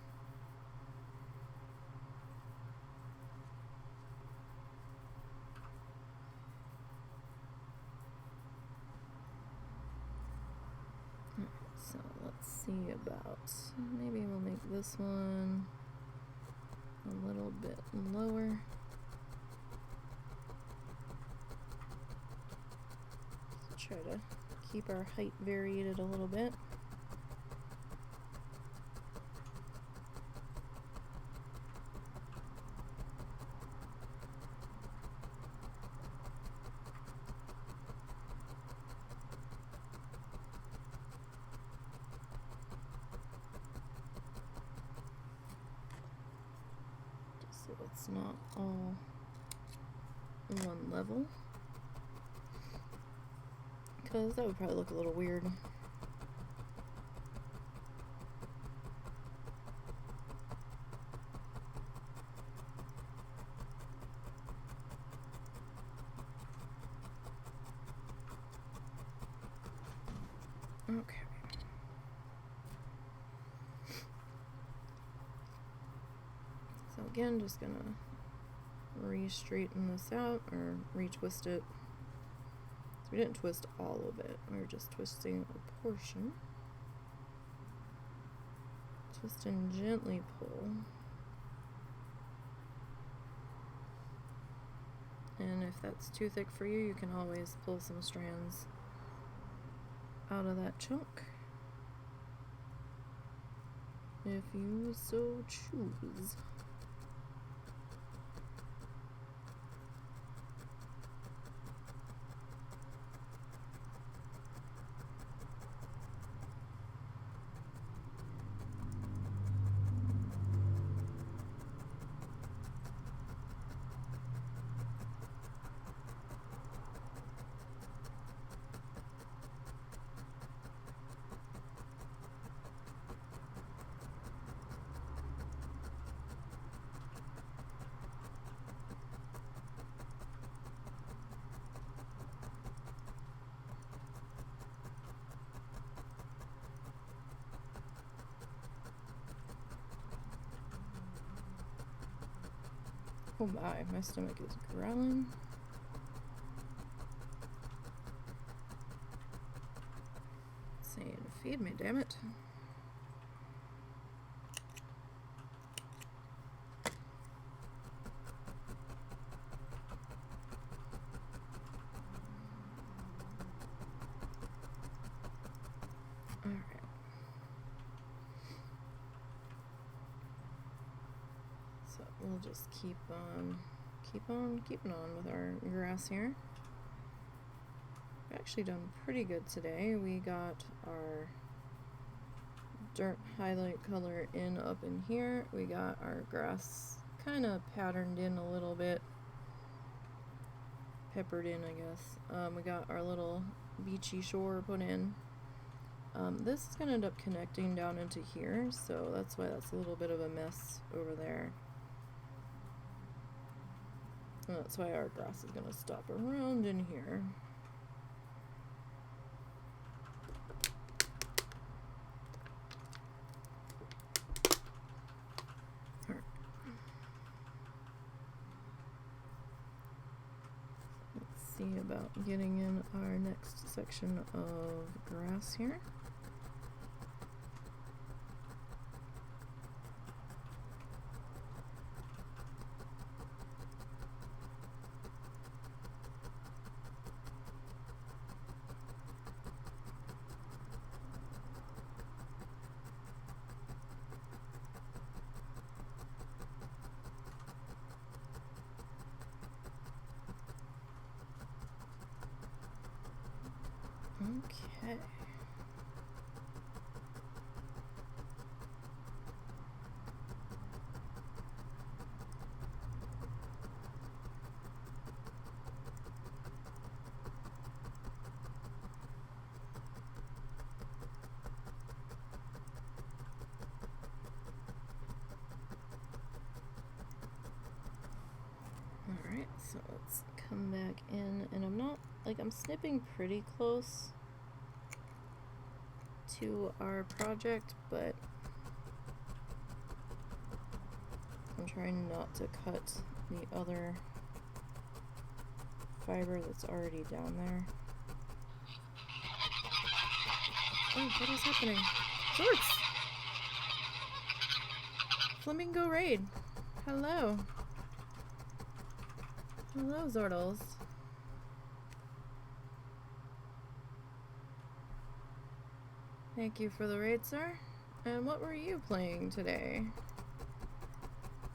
So let's see about, maybe we'll make this one a little bit lower. Let's try to keep our height variated a little bit. So it's not all one level, because that would probably look a little weird. Okay. So again, just gonna re-straighten this out, or re-twist it. So we didn't twist all of it, we were just twisting a portion. Twist and gently pull. And if that's too thick for you, you can always pull some strands out of that chunk, if you so choose. Oh my stomach is growling. Saying, feed me, damn it. we'll just keep on keeping on with our grass here. We've actually done pretty good today. We got our dirt highlight color in up in here. We got our grass kind of patterned in a little bit, peppered in, I guess. We got our little beachy shore put in. This is going to end up connecting down into here, so that's why that's a little bit of a mess over there. And that's why our grass is going to stop around in here. Alright. Let's see about getting in our next section of grass here. Okay. Alright, so let's come back in, and I'm snipping pretty close to our project, but I'm trying not to cut the other fiber that's already down there. Oh, what is happening? Zorts! Flamingo Raid! Hello! Hello, Zordals. Thank you for the raid, sir. And what were you playing today?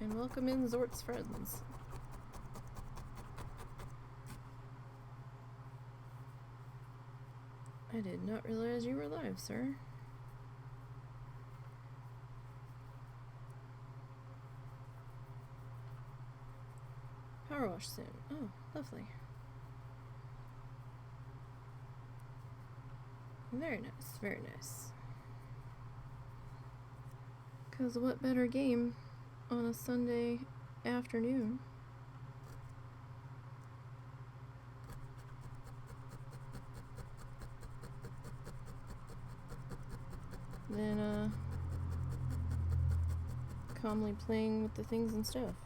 And welcome in, Zort's friends. I did not realize you were live, sir. Power wash soon. Oh, lovely. Very nice, very nice. 'Cause what better game on a Sunday afternoon than calmly playing with the things and stuff.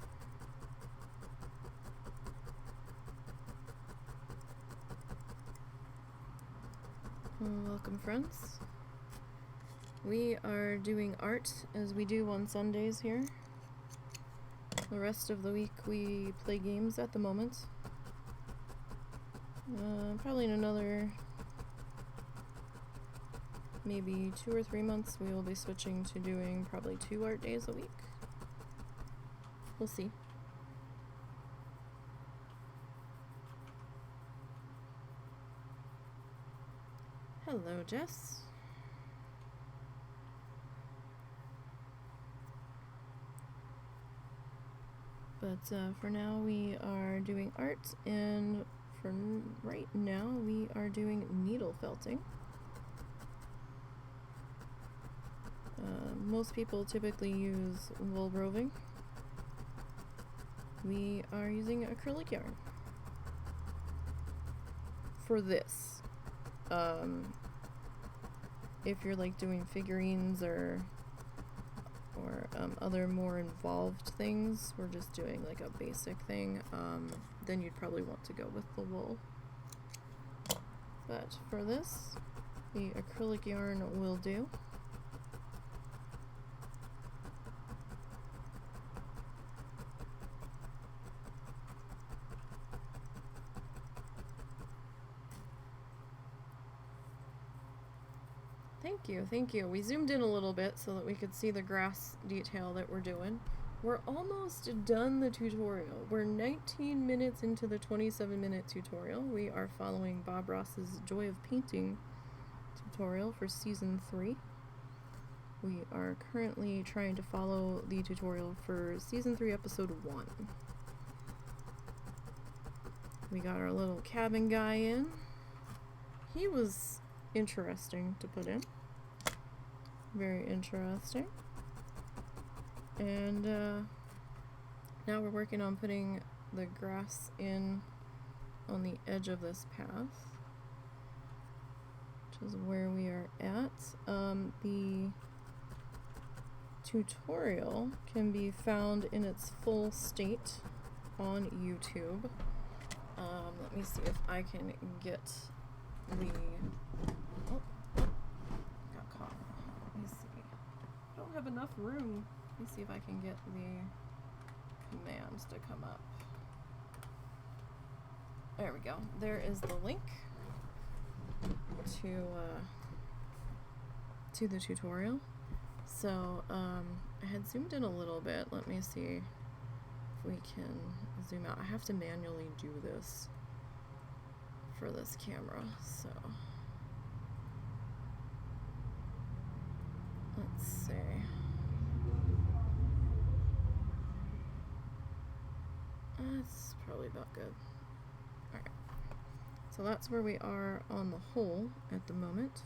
Welcome, friends. We are doing art as we do on Sundays here. The rest of the week we play games at the moment. Probably in another maybe 2 or 3 months we will be switching to doing probably 2 art days a week. We'll see. Hello, Jess. But for now we are doing art, and for right now we are doing needle felting. Most people typically use wool roving. We are using acrylic yarn for this. If you're like doing figurines or other more involved things, we're just doing like a basic thing, then you'd probably want to go with the wool. But for this, the acrylic yarn will do. Thank you, thank you. We zoomed in a little bit so that we could see the grass detail that we're doing. we're almost done the tutorial. We're 19 minutes into the 27-minute tutorial. We are following Bob Ross's Joy of Painting tutorial for Season 3. We are currently trying to follow the tutorial for Season 3, Episode 1. We got our little cabin guy in. He was interesting to put in. Very interesting. And now we're working on putting the grass in on the edge of this path, which is where we are at. The tutorial can be found in its full state on YouTube. Let me see if I can get the... Oh, got caught. Let me see. I don't have enough room. Let me see if I can get the commands to come up. There we go. There is the link to the tutorial. So I had zoomed in a little bit. Let me see if we can zoom out. I have to manually do this for this camera, so let's see. That's probably about good. Alright. So that's where we are on the hole at the moment.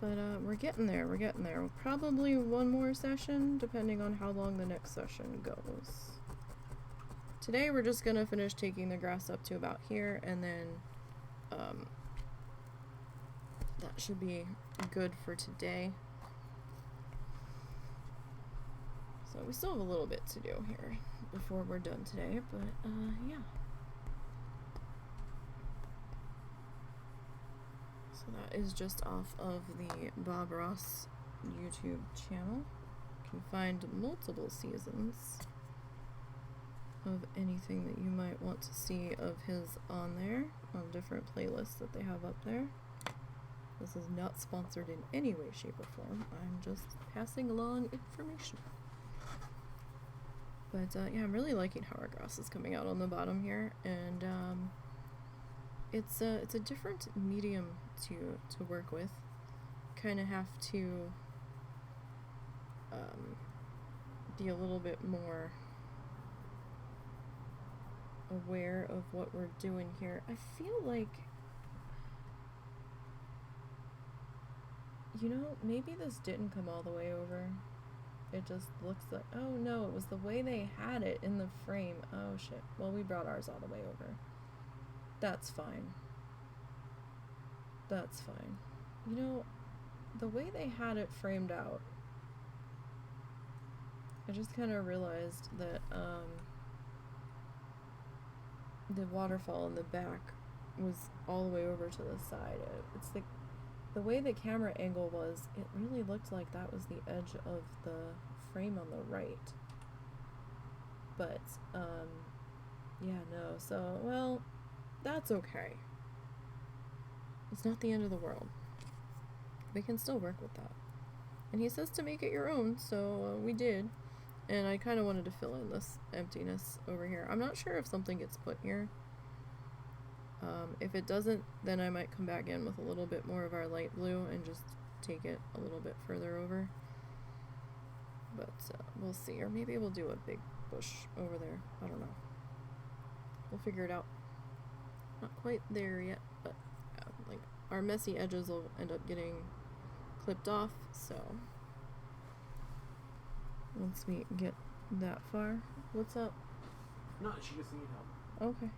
But we're getting there, we're getting there. Probably one more session, depending on how long the next session goes. Today we're just gonna finish taking the grass up to about here, and then that should be good for today. So we still have a little bit to do here before we're done today, but yeah. So that is just off of the Bob Ross YouTube channel. You can find multiple seasons of anything that you might want to see of his on there, on different playlists that they have up there. This is not sponsored in any way, shape, or form. I'm just passing along information. But yeah, I'm really liking how our grass is coming out on the bottom here, and it's a different medium to work with. Kind of have to be a little bit more aware of what we're doing here. I feel like, you know, maybe this didn't come all the way over. It just looks like, oh no, it was the way they had it in the frame. Oh shit. Well, we brought ours all the way over. That's fine. That's fine. You know, the way they had it framed out, I just kind of realized that the waterfall in the back was all the way over to the side. It's like the way the camera angle was, it really looked like that was the edge of the frame on the right. But yeah, no. So, well, that's okay. It's not the end of the world. We can still work with that. And he says to make it your own, so we did. And I kind of wanted to fill in this emptiness over here. I'm not sure if something gets put here. If it doesn't, then I might come back in with a little bit more of our light blue and just take it a little bit further over. But we'll see. Or maybe we'll do a big bush over there. I don't know. We'll figure it out. Not quite there yet, but like our messy edges will end up getting clipped off, so once we get that far. What's up? No, she just needs help. Okay.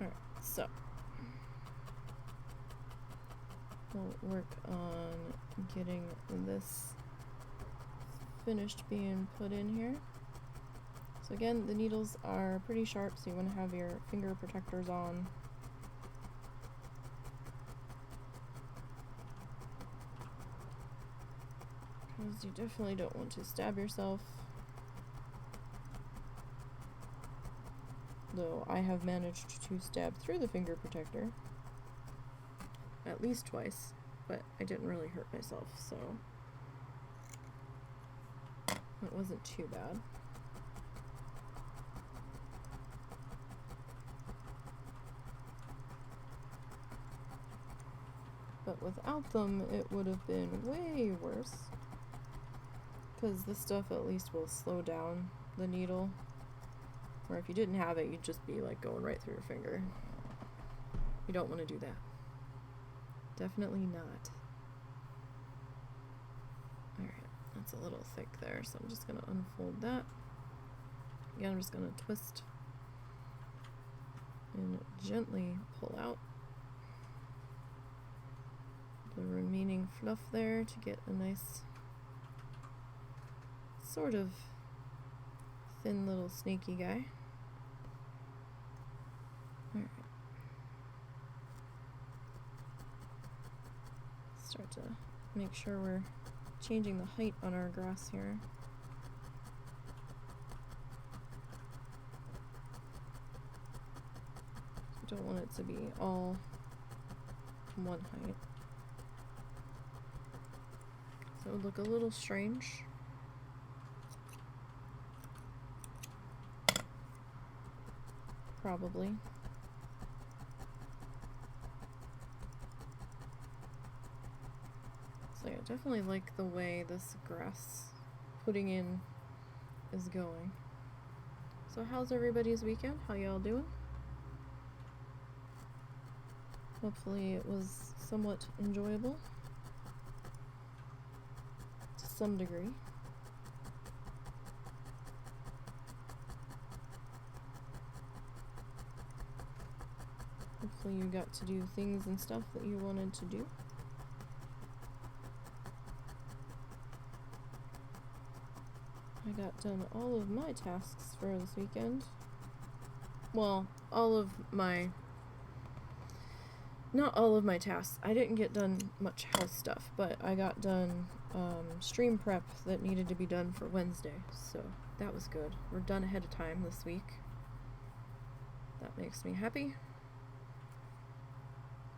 Alright, so we'll work on getting this finished being put in here. So again, the needles are pretty sharp, so you want to have your finger protectors on. Because you definitely don't want to stab yourself. though I have managed to stab through the finger protector at least twice, but I didn't really hurt myself, so it wasn't too bad. But without them, it would have been way worse, because this stuff at least will slow down the needle, where if you didn't have it, you'd just be like going right through your finger. You don't want to do that. Definitely not. Alright, that's a little thick there, so I'm just going to unfold that. Again, I'm just going to twist and gently pull out the remaining fluff there to get a nice sort of thin little snaky guy. Alright. Start to make sure we're changing the height on our grass here. Don't want it to be all one height. So it would look a little strange. Probably. So yeah, definitely like the way this grass putting in is going. So how's everybody's weekend? How y'all doing? Hopefully it was somewhat enjoyable to some degree. Hopefully you got to do things and stuff that you wanted to do. I got done all of my tasks for this weekend. Well, not all of my tasks. I didn't get done much house stuff, but I got done stream prep that needed to be done for Wednesday, so that was good. We're done ahead of time this week. That makes me happy.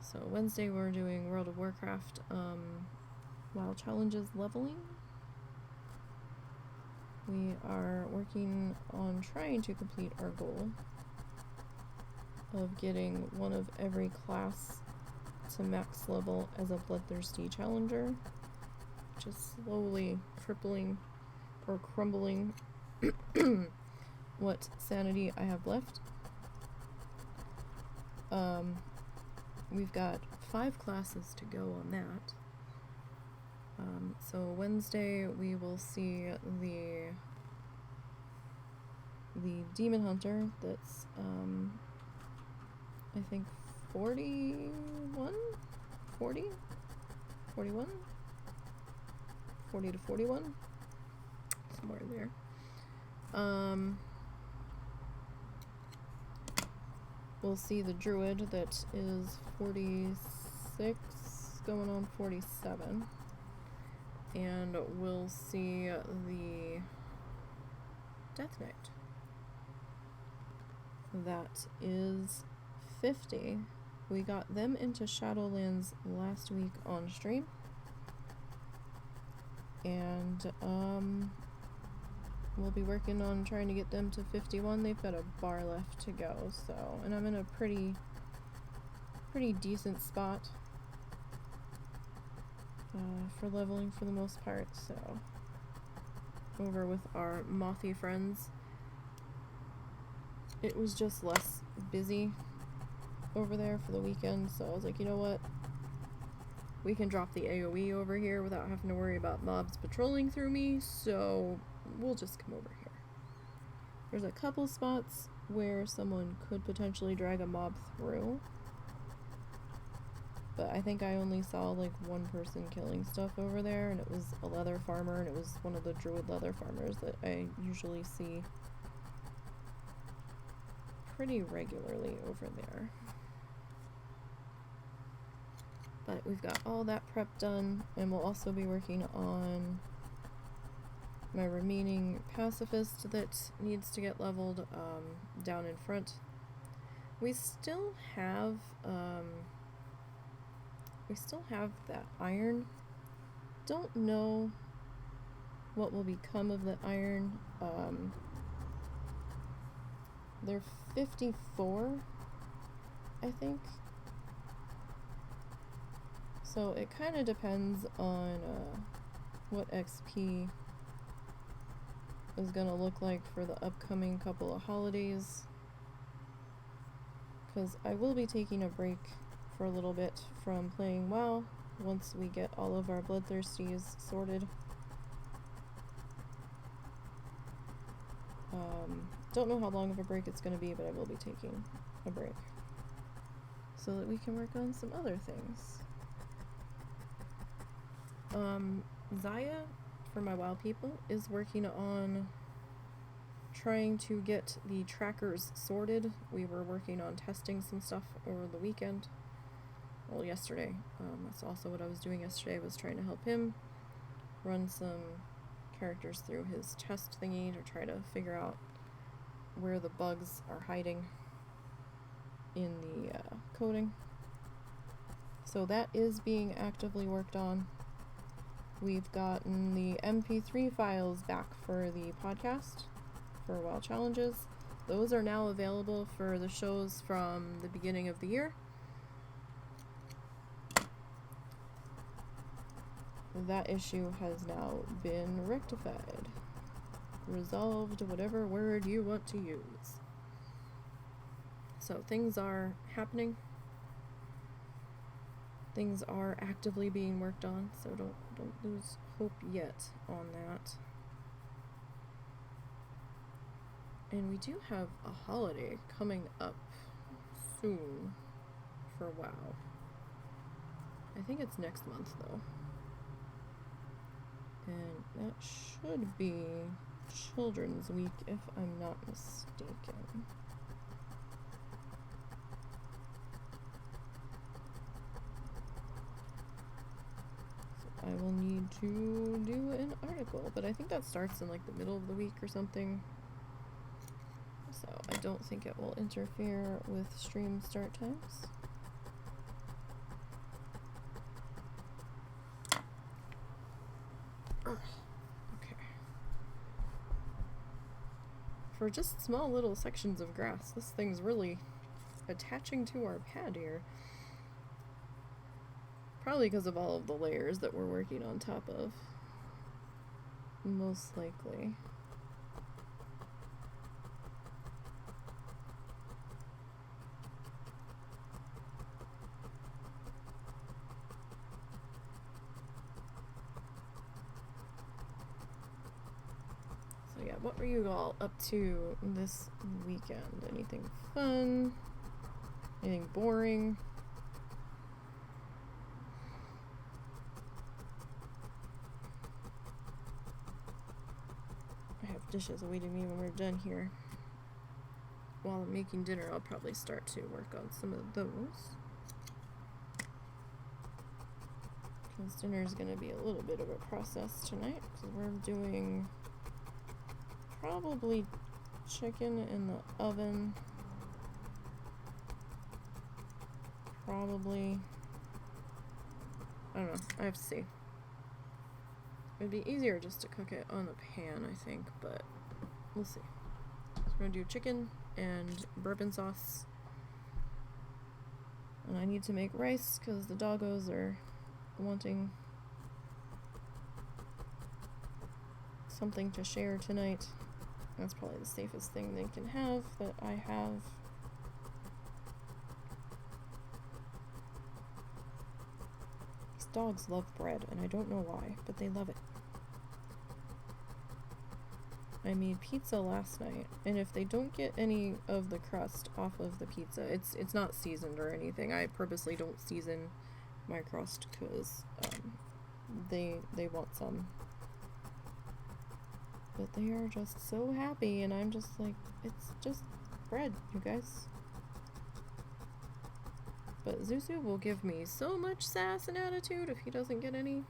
So Wednesday we're doing World of Warcraft WoW Challenges leveling. We are working on trying to complete our goal of getting one of every class to max level as a Bloodthirsty Challenger, which is slowly crippling or crumbling what sanity I have left. We've got 5 classes to go on that. So Wednesday we will see the Demon Hunter that's I think 41? 40? 41? 40 to 41? Somewhere there. We'll see the Druid that is 46, going on 47. And we'll see the Death Knight. That is 50. We got them into Shadowlands last week on stream. And we'll be working on trying to get them to 51. They've got a bar left to go, so, and I'm in a pretty decent spot for leveling for the most part, so over with our mothy friends. It was just less busy over there for the weekend, so I was like, you know what? We can drop the AoE over here without having to worry about mobs patrolling through me, so we'll just come over here. There's a couple spots where someone could potentially drag a mob through, but I think I only saw like one person killing stuff over there, and it was a leather farmer, and it was one of the druid leather farmers that I usually see pretty regularly over there. But we've got all that prep done, and we'll also be working on my remaining pacifist that needs to get leveled down in front We still have that iron. Don't know what will become of the iron. They're 54, I think. So it kind of depends on what XP is gonna look like for the upcoming couple of holidays. Because I will be taking a break for a little bit from playing WoW once we get all of our bloodthirsties sorted. Don't know how long of a break it's going to be, but I will be taking a break so that we can work on some other things. Zaya, for my WoW people, is working on trying to get the trackers sorted. We were working on testing some stuff over the weekend. Well, yesterday. That's also what I was doing yesterday, was trying to help him run some characters through his test thingy to try to figure out where the bugs are hiding in the coding. So that is being actively worked on. We've gotten the MP3 files back for the podcast for WoW Challenges. Those are now available for the shows from the beginning of the year. That issue has now been rectified. Resolved, whatever word you want to use. So things are happening. Things are actively being worked on, so don't lose hope yet on that. And we do have a holiday coming up soon for WoW. I think it's next month though. And that should be Children's Week, if I'm not mistaken. So I will need to do an article, but I think that starts in like the middle of the week or something. So I don't think it will interfere with stream start times. For just small little sections of grass, this thing's really attaching to our pad here. Probably because of all of the layers that we're working on top of. Most likely. What were you all up to this weekend? Anything fun? Anything boring? I have dishes awaiting me when we're done here. While I'm making dinner, I'll probably start to work on some of those. Because dinner is going to be a little bit of a process tonight, because we're doing probably chicken in the oven. Probably. I don't know. I have to see. It'd be easier just to cook it on the pan, I think, but we'll see. So we're gonna do chicken and bourbon sauce. And I need to make rice because the doggos are wanting something to share tonight. That's probably the safest thing they can have that I have. These dogs love bread, and I don't know why, but they love it. I made pizza last night, and if they don't get any of the crust off of the pizza, it's not seasoned or anything. I purposely don't season my crust because they want some. But they are just so happy, and I'm just like, it's just bread, you guys. But Zuzu will give me so much sass and attitude if he doesn't get any.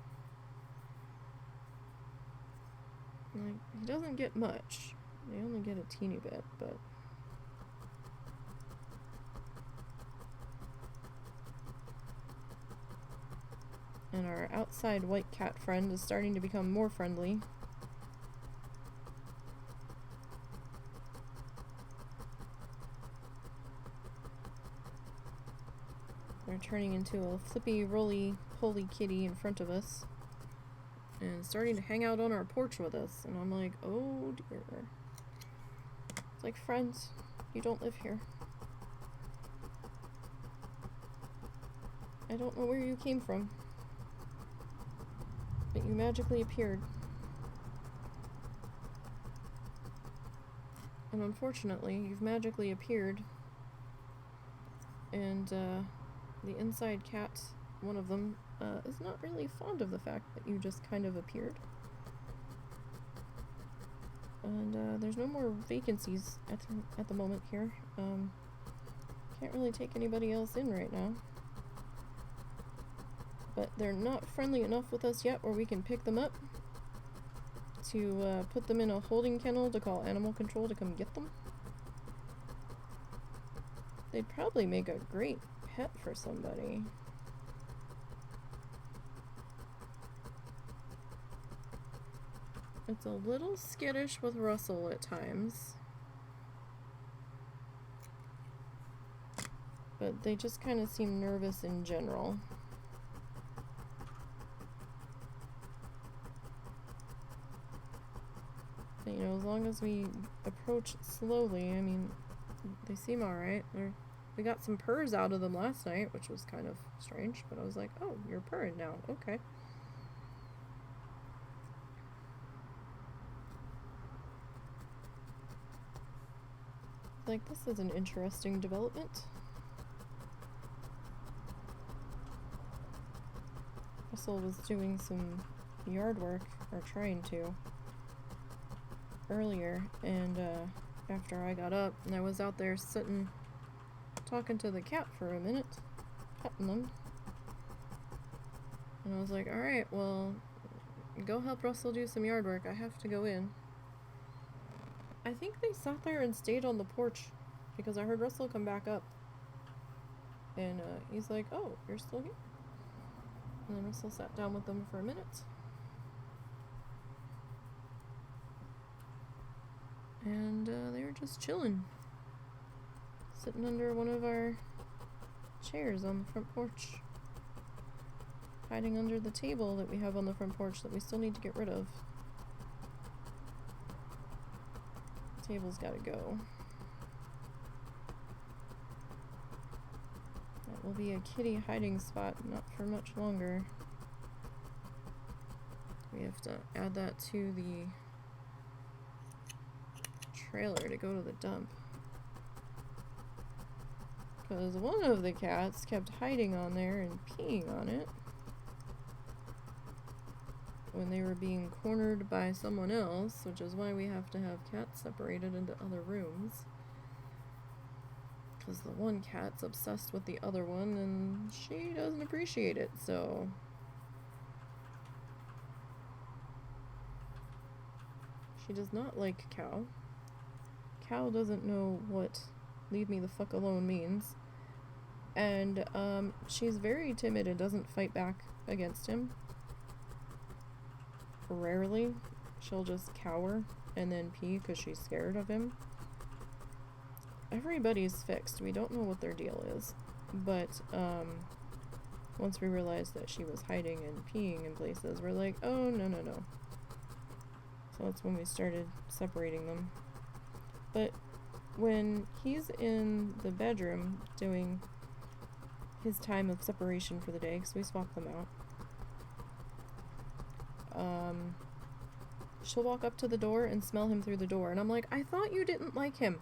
Like, he doesn't get much. They only get a teeny bit, but And our outside white cat friend is starting to become more friendly. They're turning into a flippy, roly-poly kitty in front of us. And starting to hang out on our porch with us. And I'm like, oh dear. It's like, friends, you don't live here. I don't know where you came from. But you magically appeared. And unfortunately, you've magically appeared. And, the inside cat, one of them, is not really fond of the fact that you just kind of appeared. And, there's no more vacancies at the moment here. Can't really take anybody else in right now. But they're not friendly enough with us yet where we can pick them up to put them in a holding kennel to call animal control to come get them. They'd probably make a great pet for somebody. It's a little skittish with Russell at times. But they just kind of seem nervous in general. But, you know, as long as we approach slowly, I mean, they seem alright. We got some purrs out of them last night, which was kind of strange, but I was like, oh, you're purring now, okay. Like, this is an interesting development. Russell was doing some yard work, or trying to, earlier, and after I got up, and I was out there sitting talking to the cat for a minute, petting them, and I was like, alright, well, go help Russell do some yard work, I have to go in. I think they sat there and stayed on the porch, because I heard Russell come back up, and he's like, oh, you're still here? And then Russell sat down with them for a minute. And they were just chilling. Sitting under one of our chairs on the front porch. Hiding under the table that we have on the front porch that we still need to get rid of. The table's gotta go. That will be a kitty hiding spot, not for much longer. We have to add that to the trailer to go to the dump. Because one of the cats kept hiding on there and peeing on it when they were being cornered by someone else, which is why we have to have cats separated into other rooms. Because the one cat's obsessed with the other one and she doesn't appreciate it, so... She does not like Cow. Cow doesn't know what leave me the fuck alone means. And, she's very timid and doesn't fight back against him. Rarely. She'll just cower and then pee because she's scared of him. Everybody's fixed. We don't know what their deal is. But, once we realized that she was hiding and peeing in places, we're like, oh, no, no, no. So that's when we started separating them. But when he's in the bedroom doing his time of separation for the day, because we swapped them out, she'll walk up to the door and smell him through the door. And I'm like, I thought you didn't like him.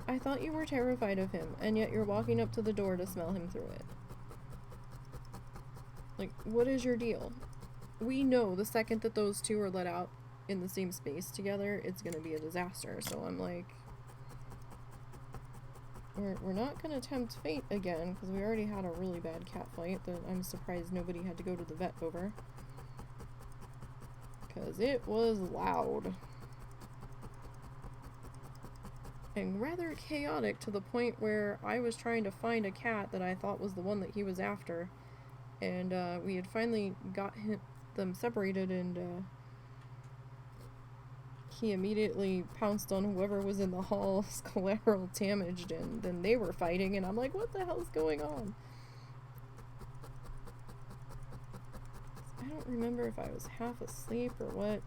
I thought you were terrified of him, and yet you're walking up to the door to smell him through it. Like, what is your deal? We know the second that those two are let out in the same space together, it's gonna be a disaster. So I'm like, we're not gonna tempt fate again, because we already had a really bad cat fight that I'm surprised nobody had to go to the vet over. Because it was loud. And rather chaotic, to the point where I was trying to find a cat that I thought was the one that he was after, And we had finally got them separated, and he immediately pounced on whoever was in the hall, collateral damaged, and then they were fighting, and I'm like, what the hell's going on? I don't remember if I was half asleep or what.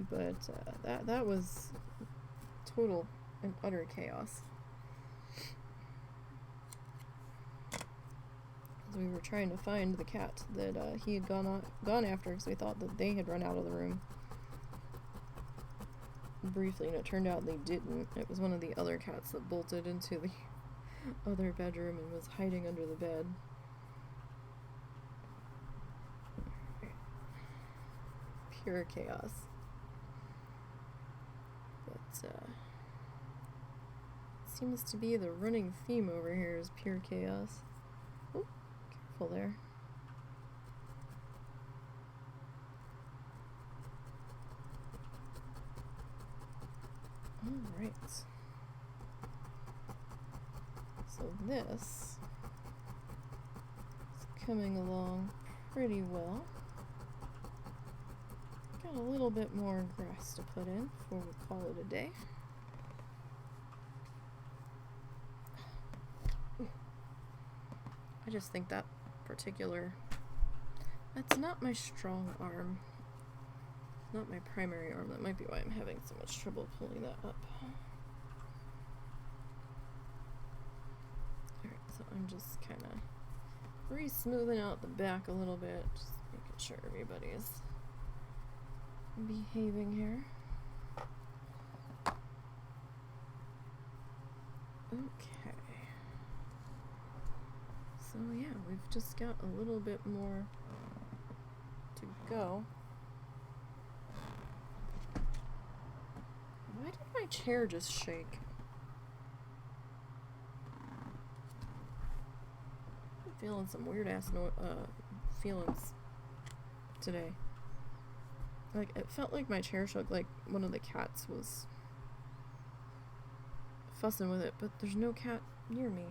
But that was total and utter chaos. We were trying to find the cat that he had gone after, because we thought that they had run out of the room briefly, and it turned out they didn't. It was one of the other cats that bolted into the other bedroom and was hiding under the bed. Pure chaos. But seems to be the running theme over here is pure chaos. Oh, careful there. Alright. So this is coming along pretty well. Got a little bit more grass to put in before we call it a day. I just think that particular, that's not my strong arm. Not my primary arm. That might be why I'm having so much trouble pulling that up. Alright, so I'm just kind of re-smoothing out the back a little bit, just making sure everybody's behaving here. Okay. So yeah, we've just got a little bit more to go. Why did my chair just shake? I'm feeling some weird ass feelings today. Like, it felt like my chair shook, like one of the cats was fussing with it, but there's no cat near me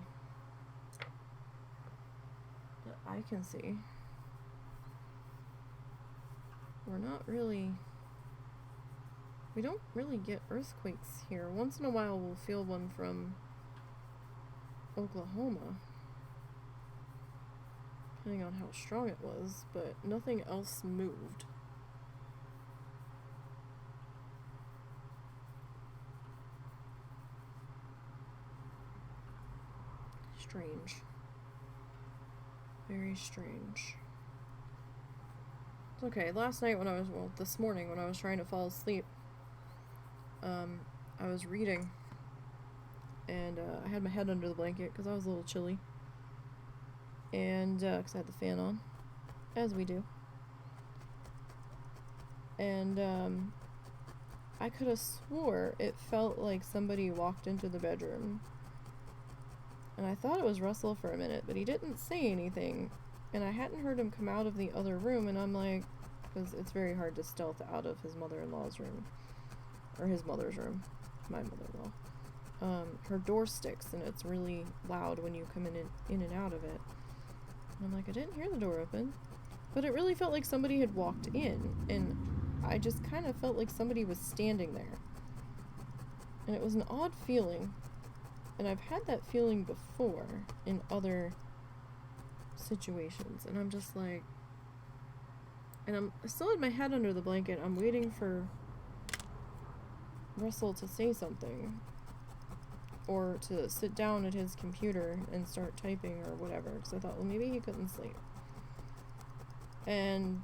that I can see. We don't really get earthquakes here. Once in a while we'll feel one from Oklahoma, depending on how strong it was, but nothing else moved. Strange. Very strange. It's okay. Last night this morning when I was trying to fall asleep, I was reading, and I had my head under the blanket because I was a little chilly, and because I had the fan on, as we do, and I could have swore it felt like somebody walked into the bedroom. And I thought it was Russell for a minute, but he didn't say anything. And I hadn't heard him come out of the other room, and I'm like, because it's very hard to stealth out of his mother-in-law's room. Or his mother's room. My mother-in-law. Her door sticks, and it's really loud when you come in and out of it. And I'm like, I didn't hear the door open. But it really felt like somebody had walked in, and I just kind of felt like somebody was standing there. And it was an odd feeling. And I've had that feeling before in other situations, and I'm just like, and I'm still had my head under the blanket. I'm waiting for Russell to say something, or to sit down at his computer and start typing or whatever, because I thought, well, maybe he couldn't sleep. And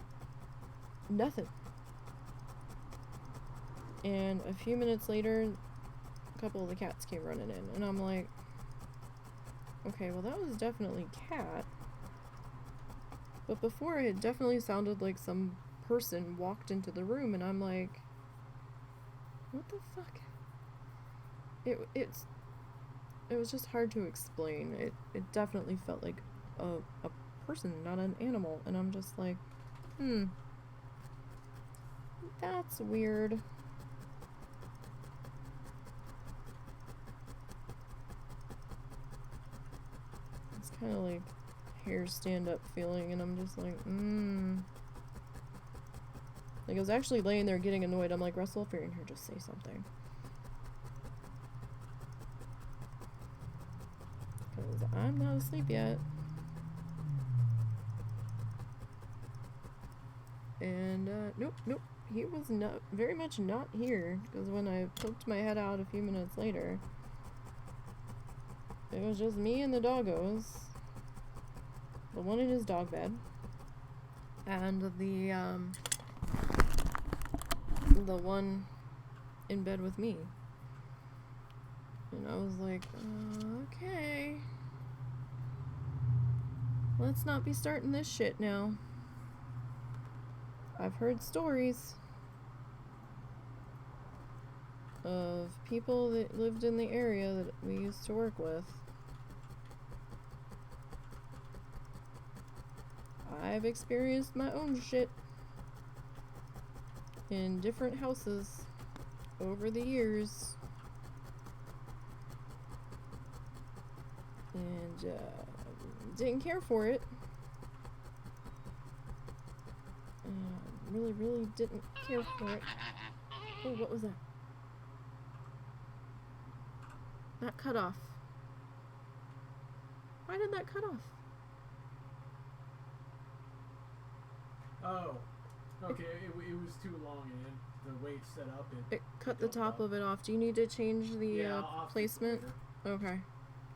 nothing. And a few minutes later, a couple of the cats came running in, and I'm like, okay, well, that was definitely cat. But before, it definitely sounded like some person walked into the room, and I'm like, what the fuck? It was just hard to explain. It definitely felt like a person, not an animal, and I'm just like, that's weird. kind of like hair stand up feeling, and I'm just like, Like, I was actually laying there getting annoyed. I'm like, Russell, if you're in here, just say something. Because I'm not asleep yet. And, nope, he was not, very much not here. Because when I poked my head out a few minutes later, it was just me and the doggos. The one in his dog bed. And the one in bed with me. And I was like, okay. Let's not be starting this shit now. I've heard stories of people that lived in the area that we used to work with. I've experienced my own shit in different houses over the years. And, didn't care for it. Really didn't care for it. Oh, what was that? That cut off. Why did that cut off? Oh. Okay, it was too long, and the way it's set up, it cut the top of it off. Do you need to change the placement? Okay.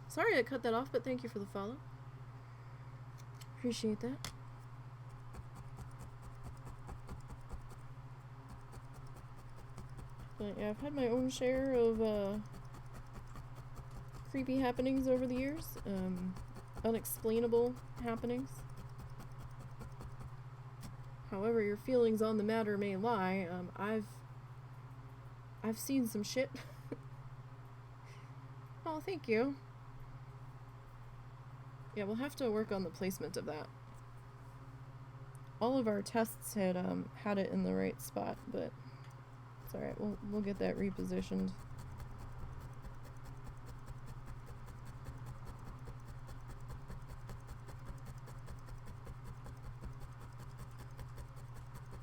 Sorry I cut that off, but thank you for the follow. Appreciate that. But yeah, I've had my own share of creepy happenings over the years. Unexplainable happenings. However your feelings on the matter may lie, I've seen some shit. Oh, thank you. Yeah, we'll have to work on the placement of that. All of our tests had had it in the right spot, but it's alright, we'll get that repositioned.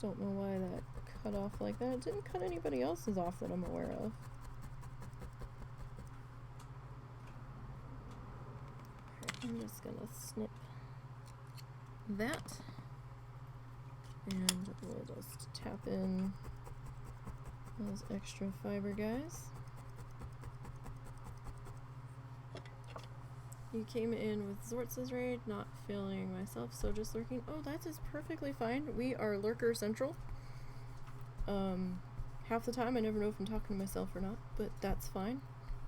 Don't know why that cut off like that. It didn't cut anybody else's off that I'm aware of. I'm just gonna snip that, and we'll just tap in those extra fiber guys. You came in with Zortz's raid, not feeling myself, so just lurking. Oh, that is perfectly fine. We are lurker central. Half the time I never know if I'm talking to myself or not, but that's fine,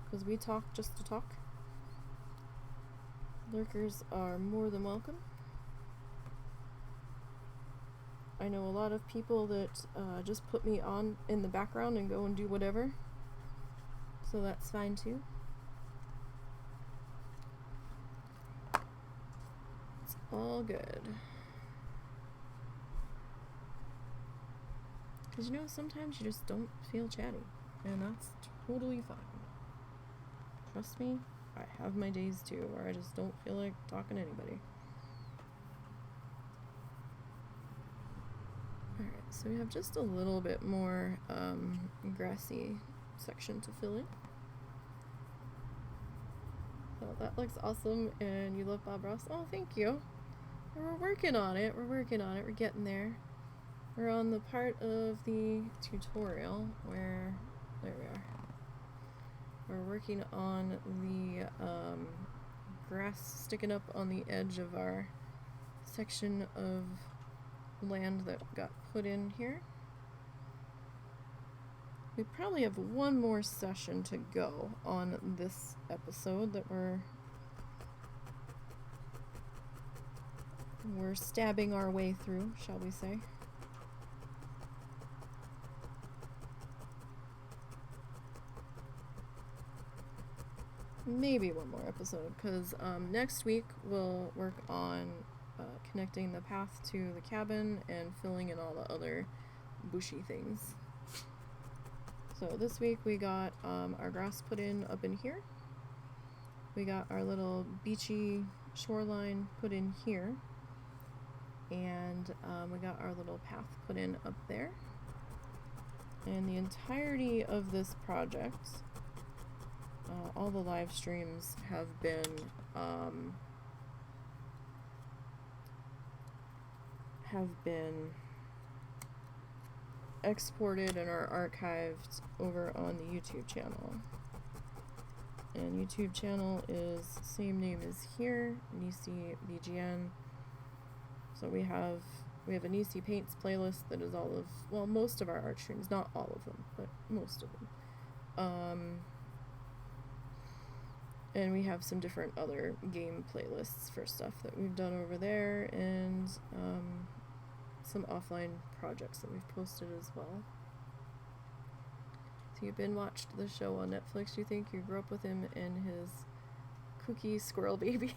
because we talk just to talk. Lurkers are more than welcome. I know a lot of people that just put me on in the background and go and do whatever, so that's fine too. It's all good. Because, you know, sometimes you just don't feel chatty, and that's totally fine. Trust me, I have my days too, where I just don't feel like talking to anybody. Alright, so we have just a little bit more grassy section to fill in. So that looks awesome, and you love Bob Ross. Oh, thank you. We're working on it. We're getting there. We're on the part of the tutorial where, there we are. We're working on the grass sticking up on the edge of our section of land that got put in here. We probably have one more session to go on this episode that we're stabbing our way through, shall we say. Maybe one more episode, because next week we'll work on connecting the path to the cabin and filling in all the other bushy things. So this week we got our grass put in up in here. We got our little beachy shoreline put in here, and we got our little path put in up there. And the entirety of this project, all the live streams have been exported and are archived over on the YouTube channel. And YouTube channel is same name as here, NiseyBGN. So we have a Nisey Paints playlist that is all of, well, most of our art streams, not all of them, but most of them. And we have some different other game playlists for stuff that we've done over there, and some offline projects that we've posted as well. So you've been watched the show on Netflix, you think? You grew up with him and his kooky squirrel babies.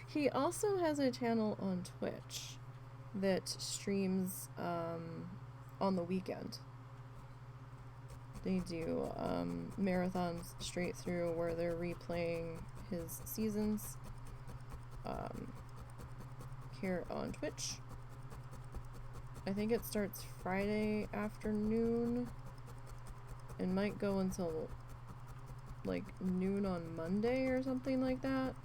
He also has a channel on Twitch that streams on the weekend. They do marathons straight through where they're replaying his seasons here on Twitch. I think it starts Friday afternoon and might go until like noon on Monday or something like that.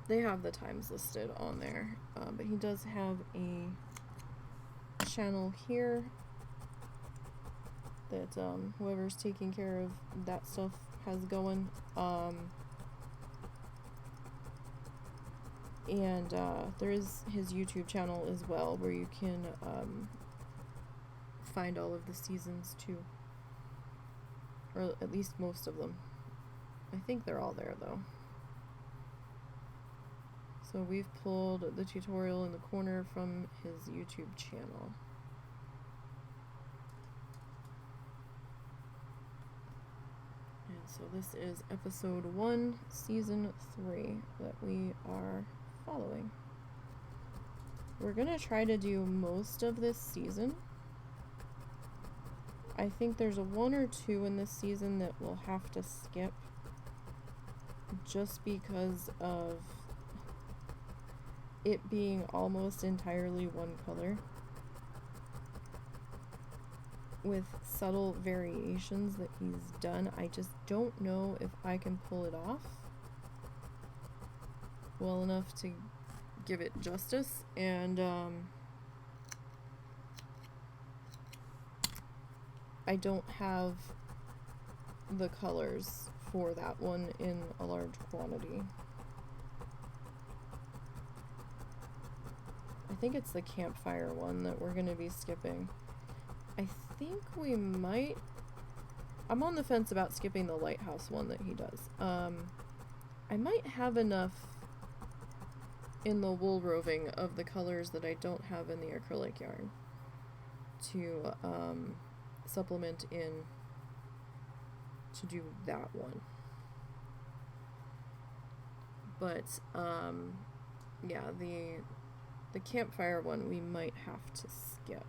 They have the times listed on there, but he does have a channel here that whoever's taking care of that stuff has going. And there is his YouTube channel as well, where you can find all of the seasons too, or at least most of them. I think they're all there though. So we've pulled the tutorial in the corner from his YouTube channel. And so this is episode 1, season 3 that we are following. We're gonna try to do most of this season. I think there's a 1 or 2 in this season that we'll have to skip just because of it being almost entirely one color with subtle variations that he's done. I just don't know if I can pull it off well enough to give it justice, and I don't have the colors for that one in a large quantity. I think it's the campfire one that we're going to be skipping. I think we might... I'm on the fence about skipping the lighthouse one that he does. I might have enough in the wool roving of the colors that I don't have in the acrylic yarn to supplement in to do that one. But yeah, the campfire one we might have to skip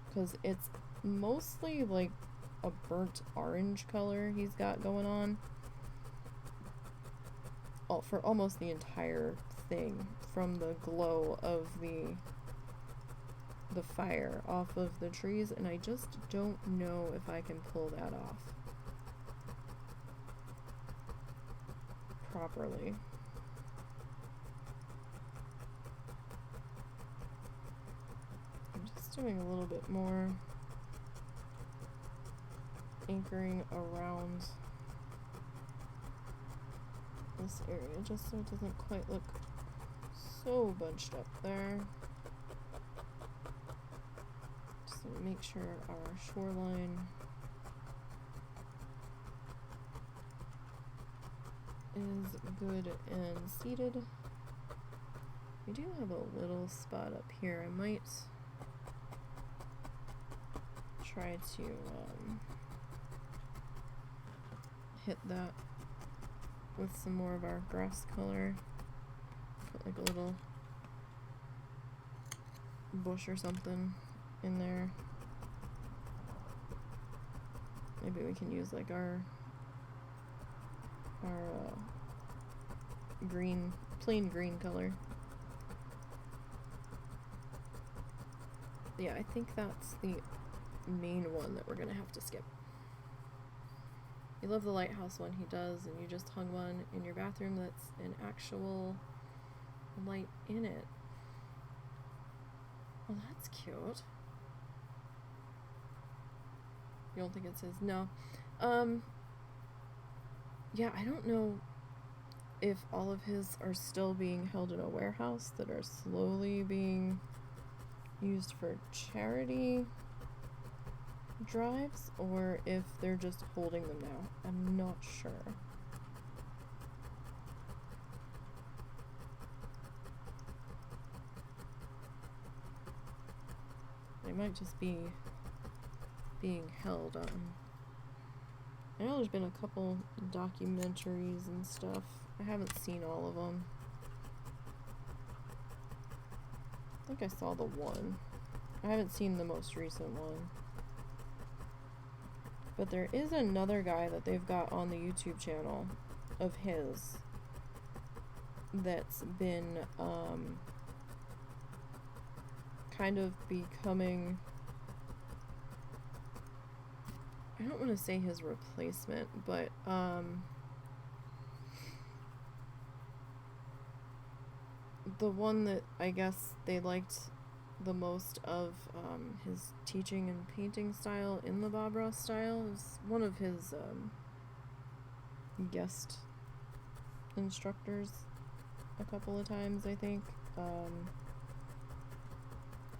because it's mostly like a burnt orange color he's got going on for almost the entire thing, from the glow of the fire off of the trees, and I just don't know if I can pull that off properly. I'm just doing a little bit more anchoring around this area just so it doesn't quite look so bunched up there. Just to make sure our shoreline is good and seated. We do have a little spot up here. I might try to hit that with some more of our grass color. Put like a little bush or something in there. Maybe we can use like our our green, plain green color. Yeah, I think that's the main one that we're gonna have to skip. You love the lighthouse one, he does, and you just hung one in your bathroom that's an actual light in it. Well, that's cute. You don't think it says no? Yeah, I don't know if all of his are still being held in a warehouse that are slowly being used for charity drives, or if they're just holding them now. I'm not sure. They might just be being held. I know there's been a couple documentaries and stuff. I haven't seen all of them. I think I saw the one. I haven't seen the most recent one. But there is another guy that they've got on the YouTube channel of his that's been kind of becoming, I don't want to say his replacement, but the one that I guess they liked the most of his teaching and painting style in the Bob Ross style is one of his guest instructors a couple of times, I think.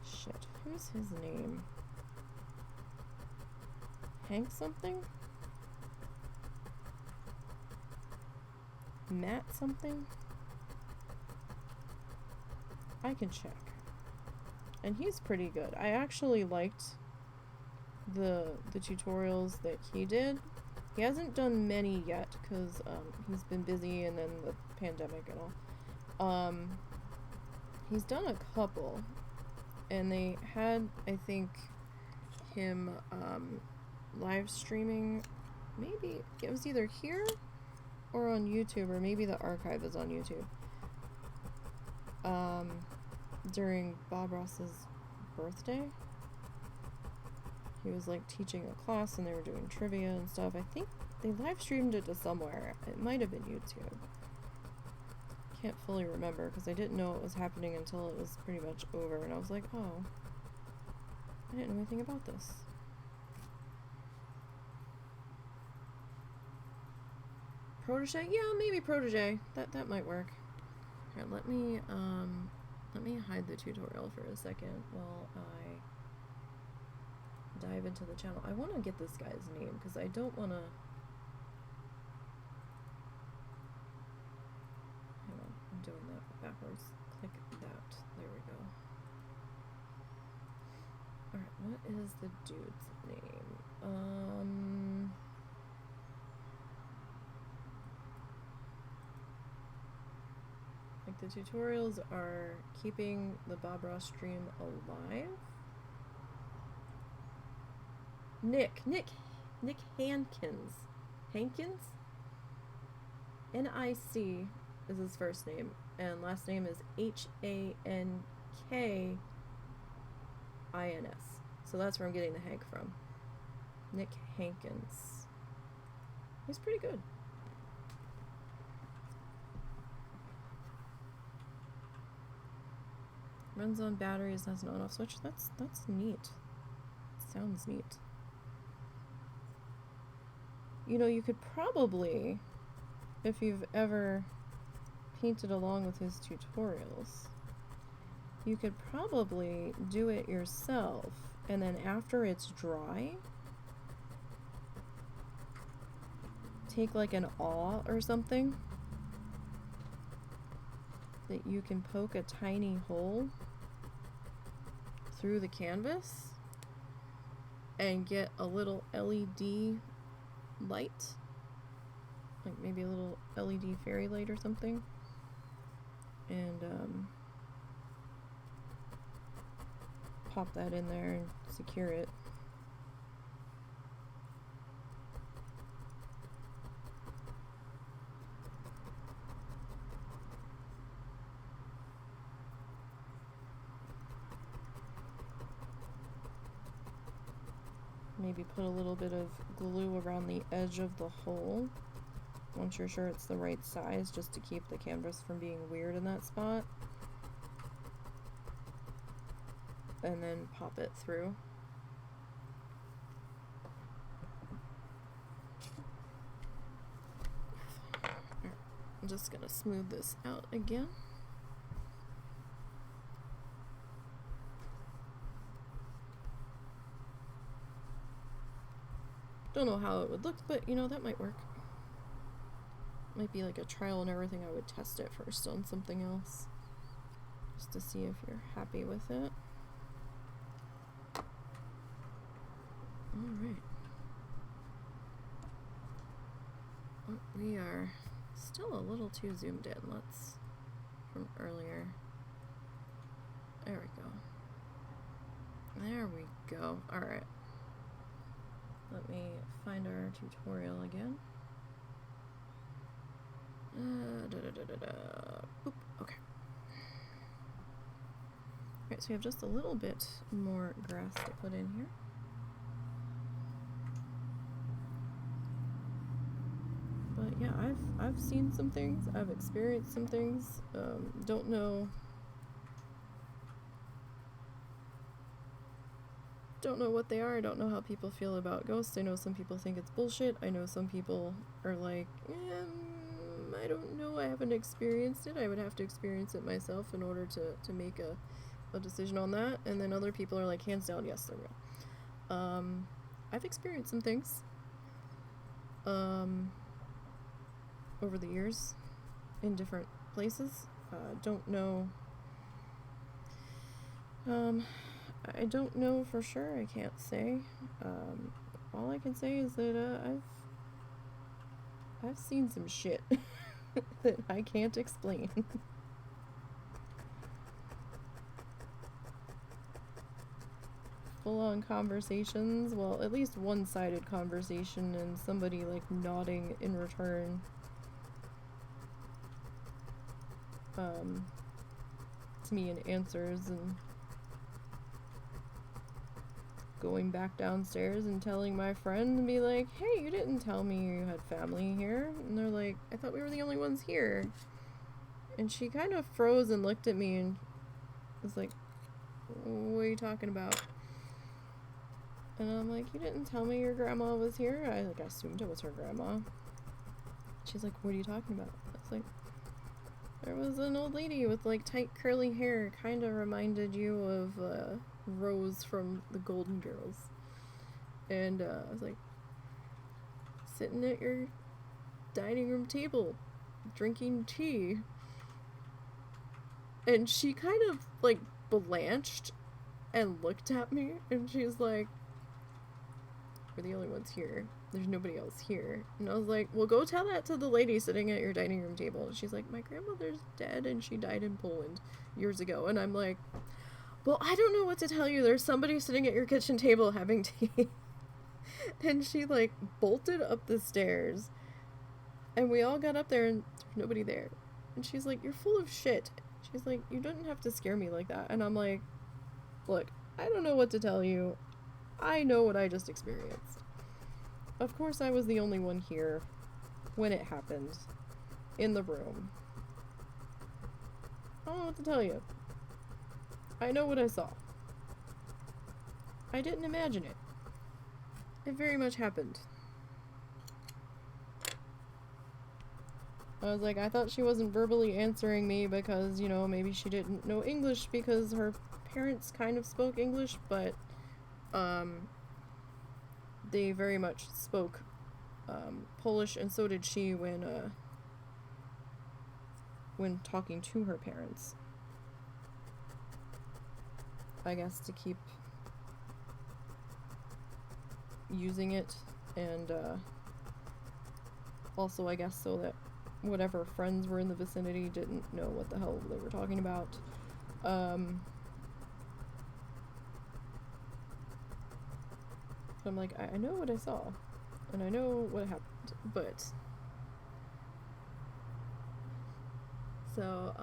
Shit, who's his name? Hank something? Matt something? I can check. And he's pretty good. I actually liked the tutorials that he did. He hasn't done many yet because he's been busy, and then the pandemic and all. He's done a couple, and they had, I think, him live streaming. Maybe it was either here or on YouTube, or maybe the archive is on YouTube. During Bob Ross's birthday, he was like teaching a class and they were doing trivia and stuff. I think they live streamed it to somewhere. It might have been YouTube. Can't fully remember because I didn't know it was happening until it was pretty much over, and I was like, oh, I didn't know anything about this. Protege? Yeah, maybe protege. That might work. Here, let me hide the tutorial for a second while I dive into the channel. I want to get this guy's name because I don't want to. Hang on, I'm doing that backwards. Click that. There we go. Alright, what is the dude's name? Like, the tutorials are keeping the Bob Ross stream alive. Nick Hankins. N-I-C is his first name, and last name is H-A-N-K-I-N-S. So that's where I'm getting the Hank from. Nick Hankins. He's pretty good. Runs on batteries, has an on-off switch. That's neat. Sounds neat. You know, you could probably, if you've ever painted along with his tutorials, you could probably do it yourself, and then after it's dry, take like an awl or something that you can poke a tiny hole through the canvas and get a little LED light, like maybe a little LED fairy light or something, and pop that in there and secure it. maybe put a little bit of glue around the edge of the hole once you're sure it's the right size, just to keep the canvas from being weird in that spot. And then pop it through. I'm just gonna smooth this out again. Don't know how it would look, but you know, that might work. Might be like a trial and everything. I would test it first on something else, just to see if you're happy with it. Alright. Oh, we are still a little too zoomed in. Let's, from earlier. There we go. There we go. Alright. Let me find our tutorial again. Boop. Okay. Alright, so we have just a little bit more grass to put in here. But yeah, I've seen some things, I've experienced some things. Don't know what they are. I don't know how people feel about ghosts. I know some people think it's bullshit. I know some people are like, I don't know, I haven't experienced it. I would have to experience it myself in order to make a decision on that. And then other people are like, hands down, yes, they're real. I've experienced some things over the years in different places. Don't know. I don't know for sure. I can't say. All I can say is that I've seen some shit that I can't explain. Full-on conversations, well, at least one-sided conversation, and somebody like nodding in return. To me in answers, and going back downstairs and telling my friend and be like, hey, you didn't tell me you had family here. And they're like, I thought we were the only ones here. And she kind of froze and looked at me and was like, what are you talking about? And I'm like, you didn't tell me your grandma was here. I assumed it was her grandma. She's like, what are you talking about? I was like, there was an old lady with like tight curly hair, kind of reminded you of Rose from the Golden Girls. And I was like, sitting at your dining room table, drinking tea. And she kind of like blanched and looked at me, and she's like, we're the only ones here. There's nobody else here. And I was like, well, go tell that to the lady sitting at your dining room table. And she's like, my grandmother's dead and she died in Poland years ago. And I'm like, well, I don't know what to tell you. There's somebody sitting at your kitchen table having tea. And she like bolted up the stairs. And we all got up there and there's nobody there. And she's like, you're full of shit. She's like, you didn't have to scare me like that. And I'm like, look, I don't know what to tell you. I know what I just experienced. Of course I was the only one here when it happened, in the room. I don't know what to tell you. I know what I saw. I didn't imagine it. It very much happened. I was like, I thought she wasn't verbally answering me because, you know, maybe she didn't know English because her parents kind of spoke English, but they very much spoke Polish, and so did she when talking to her parents. I guess to keep using it, and also I guess so that whatever friends were in the vicinity didn't know what the hell they were talking about. I'm like, I know what I saw, and I know what happened, but so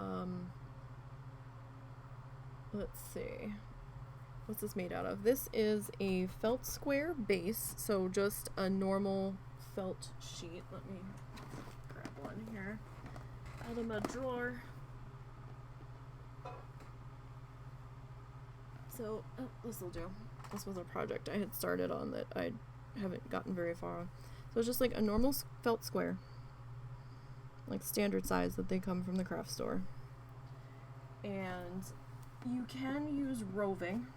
let's see. what's this made out of? This is a felt square base, so just a normal felt sheet. Let me grab one here out of my drawer. So, this will do. This was a project I had started on that I haven't gotten very far on. So it's just like a normal felt square, like standard size that they come from the craft store. And you can use roving,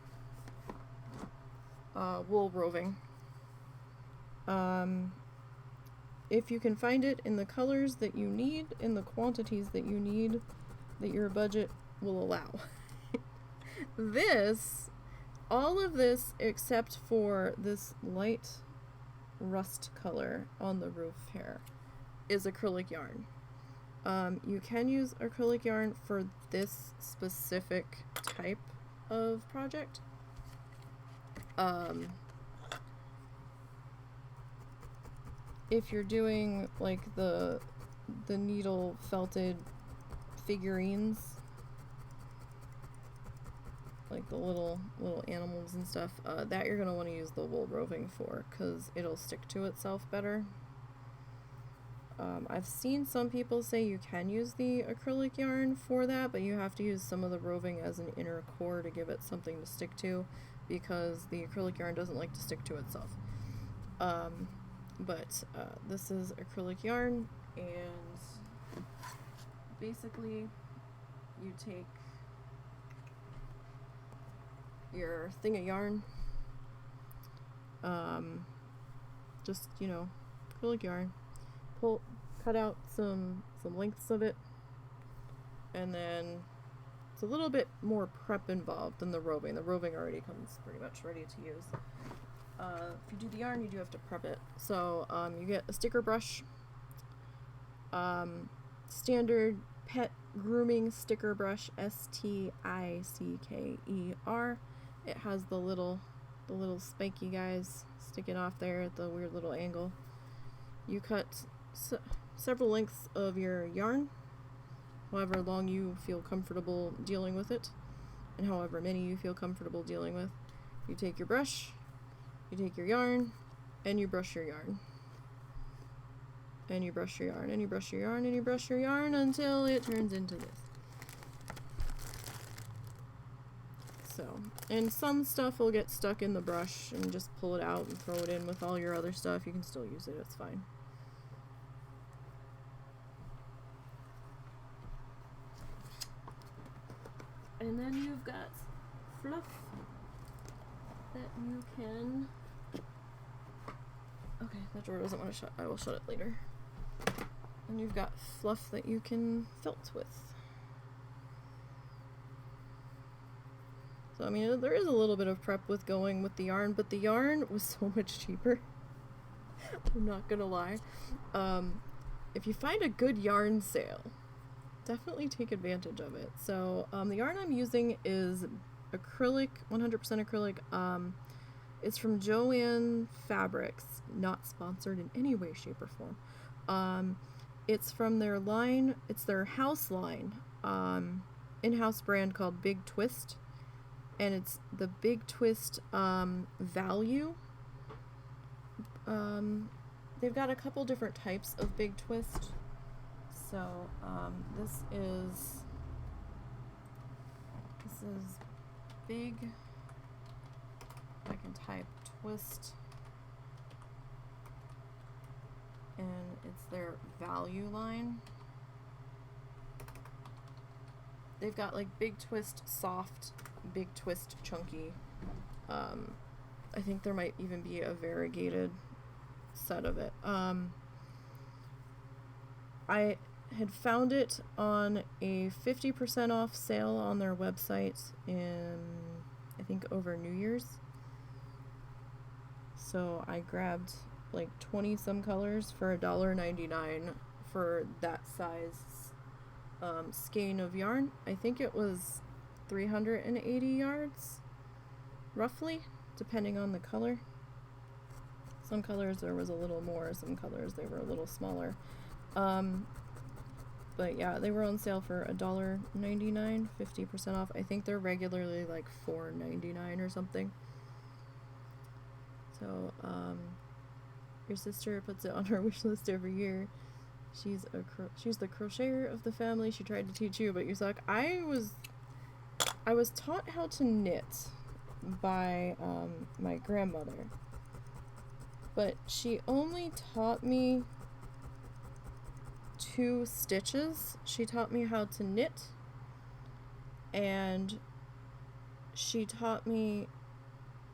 wool roving. If you can find it in the colors that you need, in the quantities that you need, that your budget will allow. All of this except for this light rust color on the roof here is acrylic yarn. You can use acrylic yarn for this specific type of project. If you're doing like the needle felted figurines, like the little animals and stuff, that you're going to want to use the wool roving for, because it'll stick to itself better. I've seen some people say you can use the acrylic yarn for that, but you have to use some of the roving as an inner core to give it something to stick to, because the acrylic yarn doesn't like to stick to itself. This is acrylic yarn, and basically you take your thing of yarn, just, acrylic yarn, cut out some lengths of it, and then it's a little bit more prep involved than the roving. The roving already comes pretty much ready to use. If you do the yarn, you do have to prep it. So you get a sticker brush, standard pet grooming sticker brush, STICKER. It has the little spiky guys sticking off there at the weird little angle. You cut several lengths of your yarn, however long you feel comfortable dealing with it, and however many you feel comfortable dealing with. You take your brush, you take your yarn, and you brush your yarn. And you brush your yarn, and you brush your yarn, and you brush your yarn until it turns into this. So, and some stuff will get stuck in the brush, and just pull it out and throw it in with all your other stuff. You can still use it, it's fine. And then you've got fluff that you can... Okay, that drawer doesn't want to shut. I will shut it later. And you've got fluff that you can felt with. So, I mean, there is a little bit of prep with going with the yarn, but the yarn was so much cheaper. I'm not gonna lie. If you find a good yarn sale, definitely take advantage of it. So, the yarn I'm using is acrylic, 100% acrylic. It's from Joann Fabrics, not sponsored in any way, shape, or form. It's from their line, it's their house line, in-house brand called Big Twist, and it's the Big Twist Value. They've got a couple different types of Big Twist. So this is Big, I can type twist, and it's their value line. They've got like Big Twist soft, Big Twist chunky. I think there might even be a variegated set of it. I had found it on a 50% off sale on their website in, I think, over New Year's. So I grabbed like 20 some colors for $1.99 for that size skein of yarn. I think it was 380 yards, roughly, depending on the color. Some colors there was a little more, some colors they were a little smaller. But yeah, they were on sale for $1.99, 50% off. I think they're regularly like $4.99 or something. So, your sister puts it on her wish list every year. She's the crocheter of the family. She tried to teach you, but you suck. I was taught how to knit by my grandmother, but she only taught me 2 stitches. She taught me how to knit, and she taught me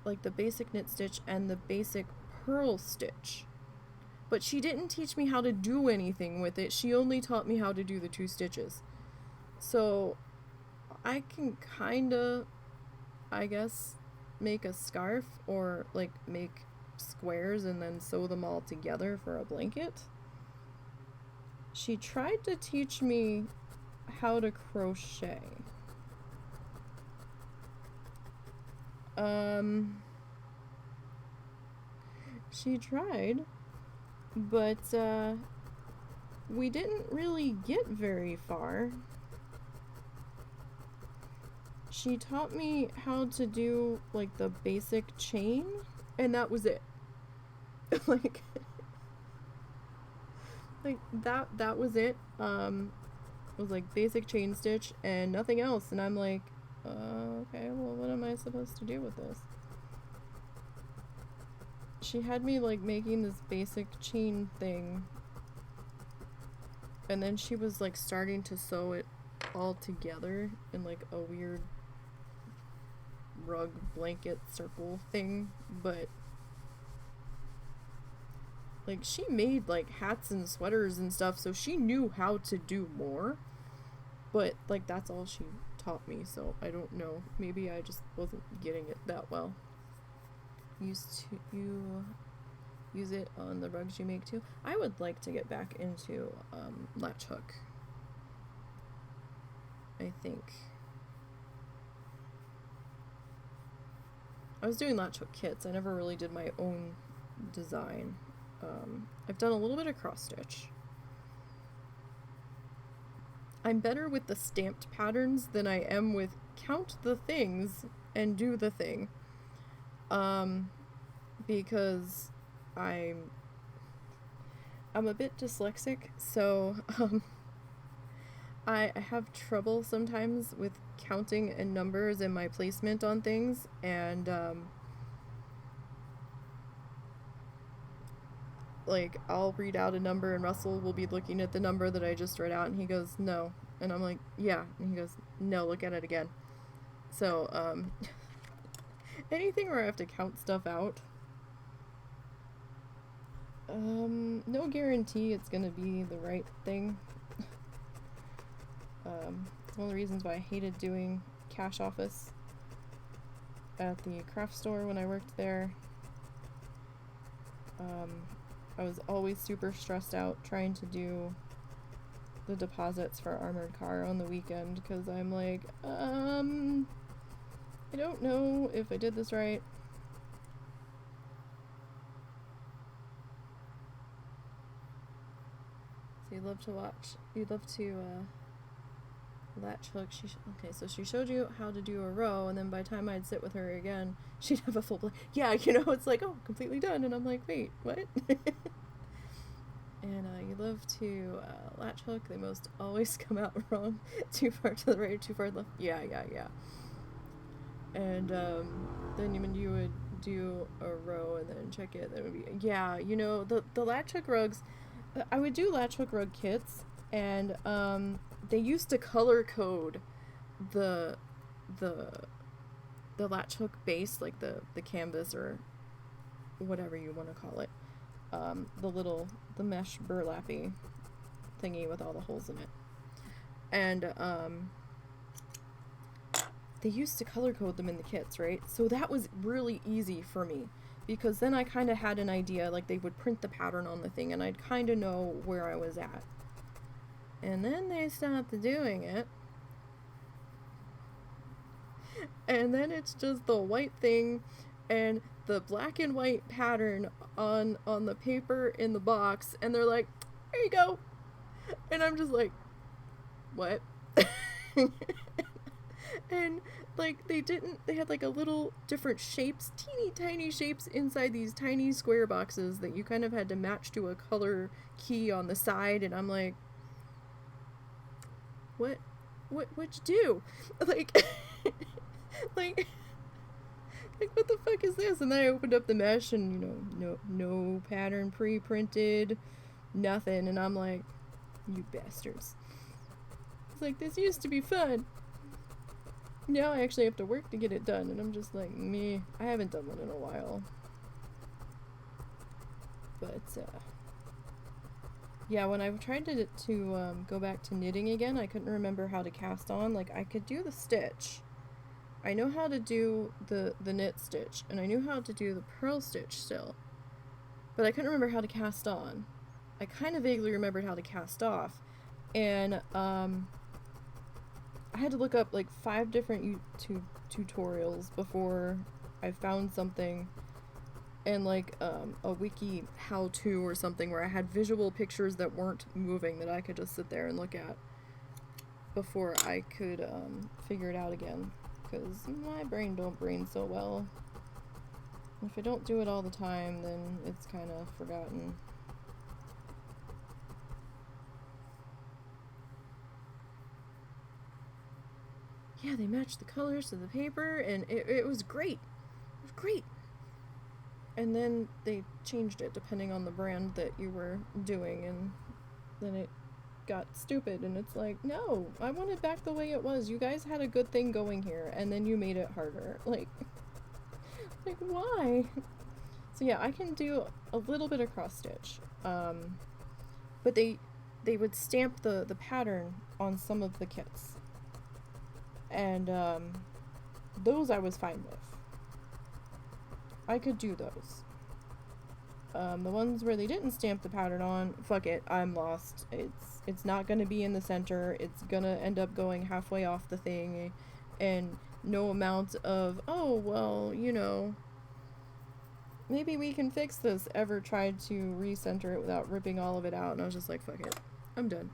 like the basic knit stitch and the basic purl stitch, but she didn't teach me how to do anything with it. She only taught me how to do the 2 stitches. So I can kinda, I guess, make a scarf or like make squares and then sew them all together for a blanket. She tried to teach me how to crochet. She tried, but we didn't really get very far. She taught me how to do like the basic chain, and that was it. like that was it. It was like basic chain stitch and nothing else, and I'm like, okay, well, what am I supposed to do with this? She had me like making this basic chain thing, and then she was like starting to sew it all together in like a weird rug blanket circle thing, but like she made like hats and sweaters and stuff, so she knew how to do more, but like that's all she taught me, so I don't know, maybe I just wasn't getting it that well. You use it on the rugs you make too? I would like to get back into latch hook, I think. I was doing latch hook kits. I never really did my own design. I've done a little bit of cross stitch. I'm better with the stamped patterns than I am with count the things and do the thing. Because I'm a bit dyslexic, so I have trouble sometimes with counting and numbers and my placement on things, and like I'll read out a number and Russell will be looking at the number that I just read out, and he goes, no, and I'm like, yeah, and he goes, no, look at it again. So anything where I have to count stuff out, no guarantee it's gonna be the right thing. One of the reasons why I hated doing cash office at the craft store when I worked there. I was always super stressed out trying to do the deposits for Armored Car on the weekend, because I'm like, I don't know if I did this right. So you love to latch hook. Okay, so she showed you how to do a row, and then by the time I'd sit with her again, she'd have a full yeah, it's like, oh, completely done, and I'm like, wait, what? And you love to latch hook. They most always come out wrong. Too far to the right, too far to the left. Yeah. And then when you would do a row and then check it, that would be, yeah, the latch hook rugs, I would do latch hook rug kits, and they used to color code the latch hook base, like the canvas or whatever you want to call it, the mesh burlappy thingy with all the holes in it, and they used to color code them in the kits, right? So that was really easy for me, because then I kind of had an idea, like they would print the pattern on the thing and I'd kind of know where I was at. And then they stopped doing it, and then it's just the white thing and the black and white pattern on the paper in the box, and they're like, there you go. And I'm just like, what? And like they had like a little different shapes, teeny tiny shapes inside these tiny square boxes that you kind of had to match to a color key on the side, and I'm like, what'd you do? Like like what the fuck is this? And then I opened up the mesh and, you know, no pattern pre-printed, nothing, and I'm like, you bastards. It's like, this used to be fun. Now I actually have to work to get it done, and I'm just like, meh. I haven't done one in a while. But, yeah, when I tried to go back to knitting again, I couldn't remember how to cast on. Like, I could do the stitch. I know how to do the knit stitch, and I knew how to do the purl stitch still. But I couldn't remember how to cast on. I kind of vaguely remembered how to cast off. And, I had to look up like 5 different YouTube tutorials before I found something, and like a wiki how-to or something where I had visual pictures that weren't moving that I could just sit there and look at before I could figure it out again, because my brain don't brain so well. If I don't do it all the time, then it's kind of forgotten. Yeah, they matched the colors to the paper, and it was great. It was great. And then they changed it depending on the brand that you were doing, and then it got stupid, and it's like, no, I want it back the way it was. You guys had a good thing going here, and then you made it harder. Like why? So yeah, I can do a little bit of cross stitch, but they would stamp the pattern on some of the kits. And those I was fine with. I could do those. The ones where they didn't stamp the pattern on, fuck it, I'm lost. It's not gonna be in the center. It's gonna end up going halfway off the thing, and no amount of, oh, well, you know, maybe we can fix this, ever tried to recenter it without ripping all of it out. And I was just like, fuck it, I'm done.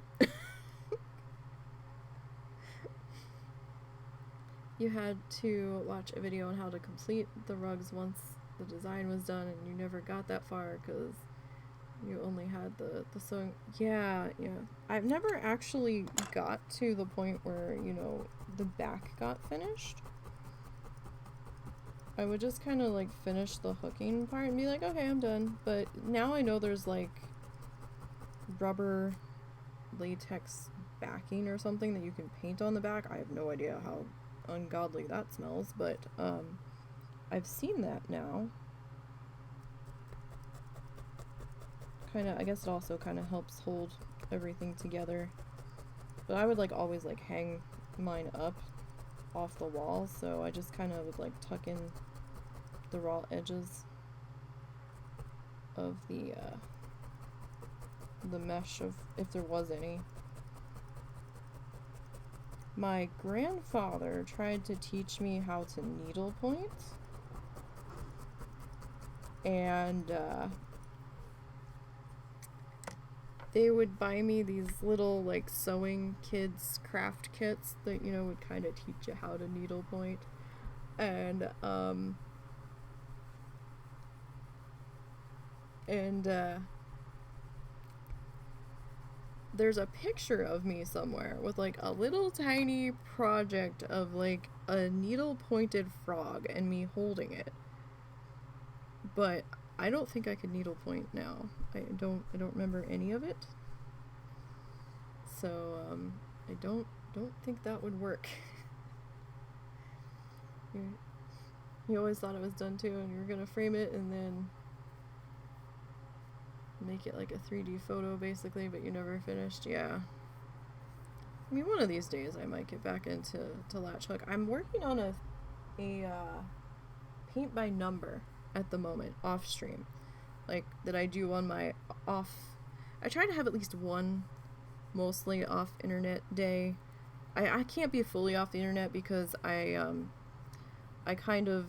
You had to watch a video on how to complete the rugs once the design was done, and you never got that far because you only had the sewing. Yeah. I've never actually got to the point where, you know, the back got finished. I would just kind of like finish the hooking part and be like, okay, I'm done. But now I know there's like rubber latex backing or something that you can paint on the back. I have no idea how ungodly that smells, but I've seen that now. I guess it also kind of helps hold everything together. But I would like always like hang mine up off the wall, so I just kind of would like tuck in the raw edges of the mesh, of if there was any. My grandfather tried to teach me how to needlepoint, and they would buy me these little like sewing kids craft kits that, you know, would kind of teach you how to needlepoint, and there's a picture of me somewhere with like a little tiny project of like a needle pointed frog and me holding it. But I don't think I could needlepoint now. I don't remember any of it. So I don't think that would work. You always thought it was done too, and you were gonna frame it and then make it like a 3D photo basically, but you never finished. Yeah. I mean, one of these days I might get back into latch hook. I'm working on a paint by number at the moment, off stream, like that I do on my off. I try to have at least one mostly off internet day. I can't be fully off the internet because I kind of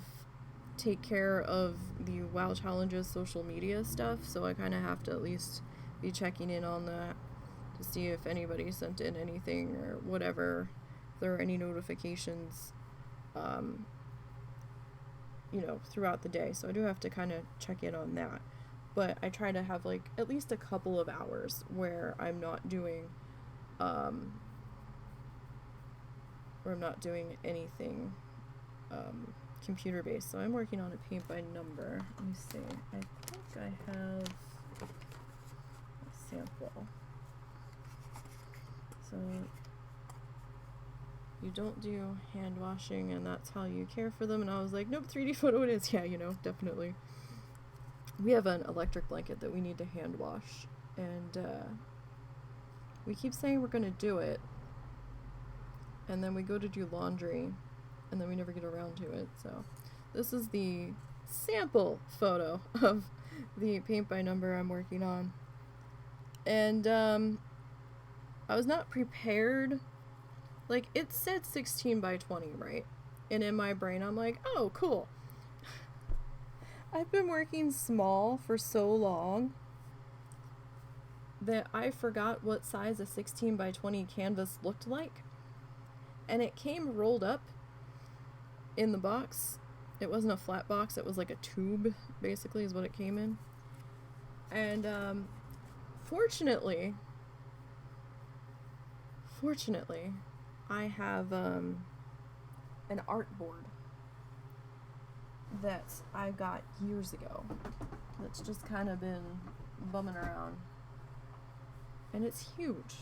take care of the WoW Challenges social media stuff, so I kind of have to at least be checking in on that. to see if anybody sent in anything or whatever, if there are any notifications, you know, throughout the day. So I do have to kind of check in on that. But I try to have like at least a couple of hours where I'm not doing anything computer based. So I'm working on a paint by number. Let me see. I think I have a sample. So you don't do hand washing and that's how you care for them. And I was like, nope, 3D photo it is. Yeah, you know, definitely. We have an electric blanket that we need to hand wash, and we keep saying we're going to do it, and then we go to do laundry, and then we never get around to it. So this is the sample photo of the paint by number I'm working on. And I was not prepared. Like, it said 16 by 20, right? And in my brain, I'm like, oh, cool. I've been working small for so long that I forgot what size a 16 by 20 canvas looked like. And it came rolled up in the box. It wasn't a flat box, it was like a tube, basically, is what it came in. And fortunately, I have an art board that I got years ago that's just kind of been bumming around, and it's huge.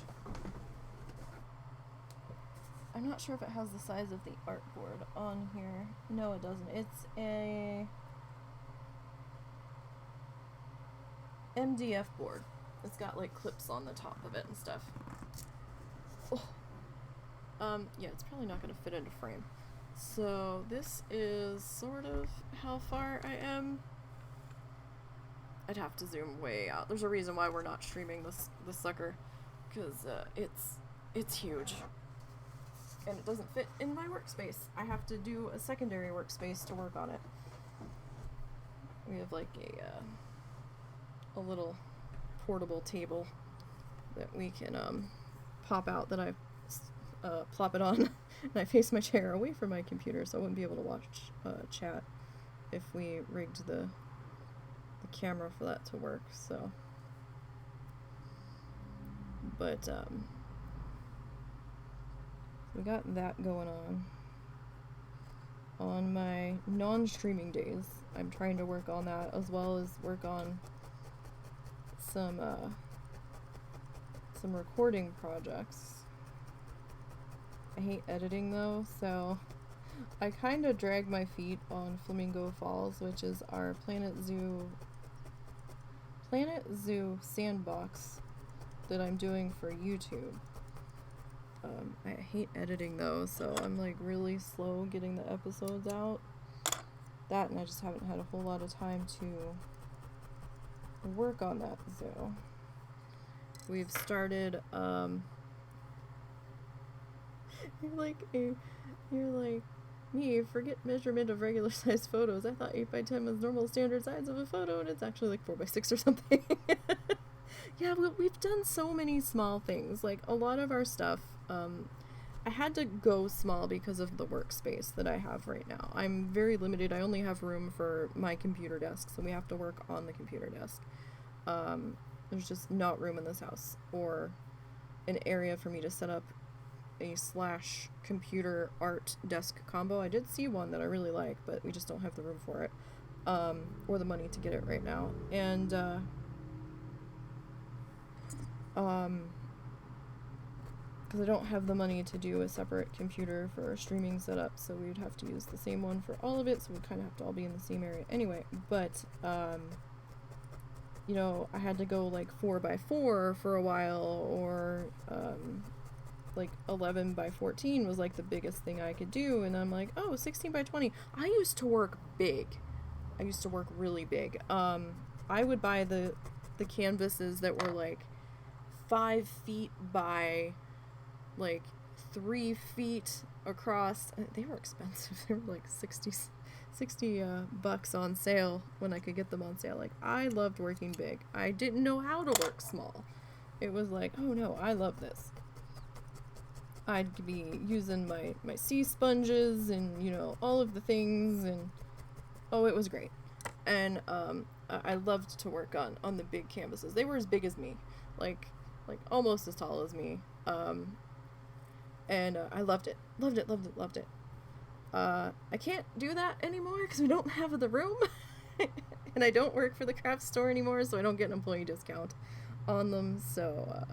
I'm not sure if it has the size of the art board on here. No, it doesn't. It's a MDF board. It's got like clips on the top of it and stuff. Oh. Yeah, it's probably not going to fit into frame. So this is sort of how far I am. I'd have to zoom way out. There's a reason why we're not streaming this sucker, because it's huge, and it doesn't fit in my workspace. I have to do a secondary workspace to work on it. We have like a little portable table that we can pop out that I plop it on, and I face my chair away from my computer, so I wouldn't be able to watch chat if we rigged the camera for that to work. So, but we got that going on my non-streaming days. I'm trying to work on that, as well as work on some recording projects. I hate editing though, so I kind of drag my feet on Flamingo Falls, which is our Planet Zoo sandbox that I'm doing for YouTube. I hate editing though, so I'm like really slow getting the episodes out. That, and I just haven't had a whole lot of time to work on that zoo. We've started, you're like, me, forget measurement of regular size photos. I thought 8x10 was normal standard size of a photo, and it's actually like 4x6 or something. Yeah, we've done so many small things. Like, a lot of our stuff, I had to go small because of the workspace that I have right now. I'm very limited. I only have room for my computer desk, so we have to work on the computer desk. There's just not room in this house or an area for me to set up a / computer art desk combo. I did see one that I really like, but we just don't have the room for it, or the money to get it right now. And because I don't have the money to do a separate computer for a streaming setup, so we would have to use the same one for all of it, so we'd kind of have to all be in the same area anyway. But you know, I had to go like 4x4 for a while, or like 11x14 was like the biggest thing I could do, and I'm like, oh, 16x20. I used to work big. I used to work really big. I would buy the canvases that were like 5 feet by like 3 feet across. They were expensive. They were like 60 bucks on sale when I could get them on sale. Like, I loved working big. I didn't know how to work small. it was like, oh no, I love this. I'd be using my sea sponges and, you know, all of the things, and oh, it was great. And I loved to work on the big canvases. They were as big as me, like almost as tall as me. And I loved it. Loved it. I can't do that anymore because we don't have the room. And I don't work for the craft store anymore, so I don't get an employee discount on them. So,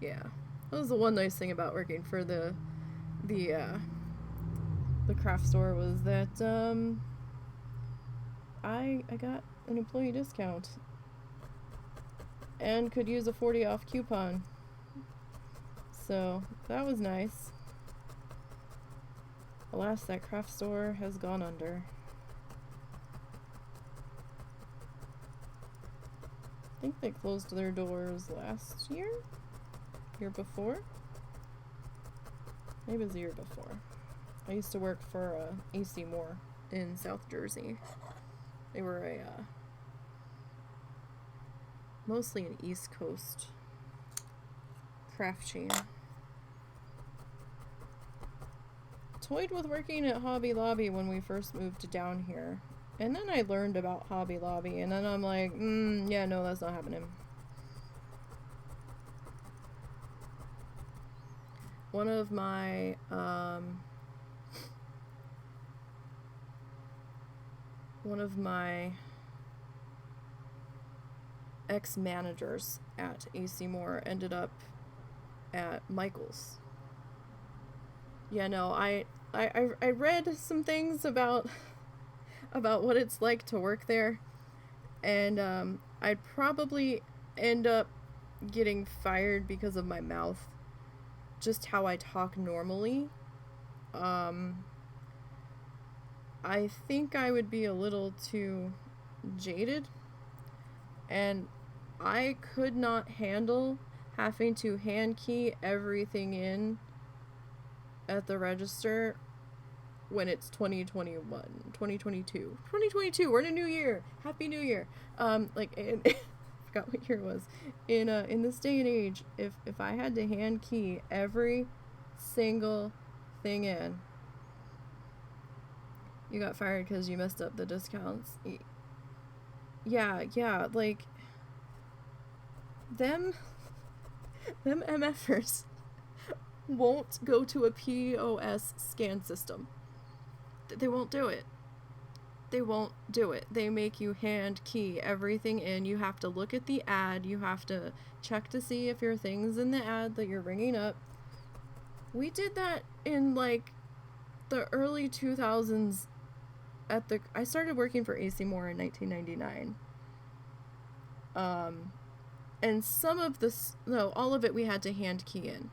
yeah. That was the one nice thing about working for the craft store, was that I got an employee discount and could use a 40 off coupon. So that was nice. Alas, that craft store has gone under. I think they closed their doors last year? Year before? Maybe it was the year before. I used to work for AC Moore in South Jersey. They were a mostly an East Coast craft chain. Toyed with working at Hobby Lobby when we first moved down here. And then I learned about Hobby Lobby, and then I'm like, yeah, no, that's not happening. One of my ex-managers at AC Moore ended up at Michael's. Yeah, no, I read some things about what it's like to work there, and I'd probably end up getting fired because of my mouth, just how I talk normally. I think I would be a little too jaded, and I could not handle having to hand key everything in at the register when it's 2022, we're in a new year. Happy New Year. I forgot what year it was. In this day and age, if I had to hand key every single thing in, you got fired because you messed up the discounts. Yeah, like, them MFers won't go to a POS scan system. They won't do it. They make you hand key everything in. You have to look at the ad. You have to check to see if your thing's in the ad that you're bringing up. We did that in, like, the early 2000s I started working for AC Moore in 1999. And all of it we had to hand key in.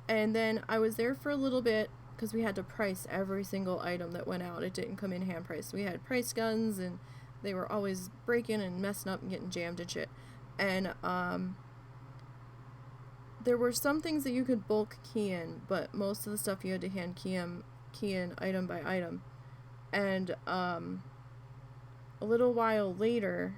And then I was there for a little bit because we had to price every single item that went out. It didn't come in hand priced. We had price guns, and they were always breaking and messing up and getting jammed and shit. And there were some things that you could bulk key in, but most of the stuff you had to hand key in item by item. And a little while later,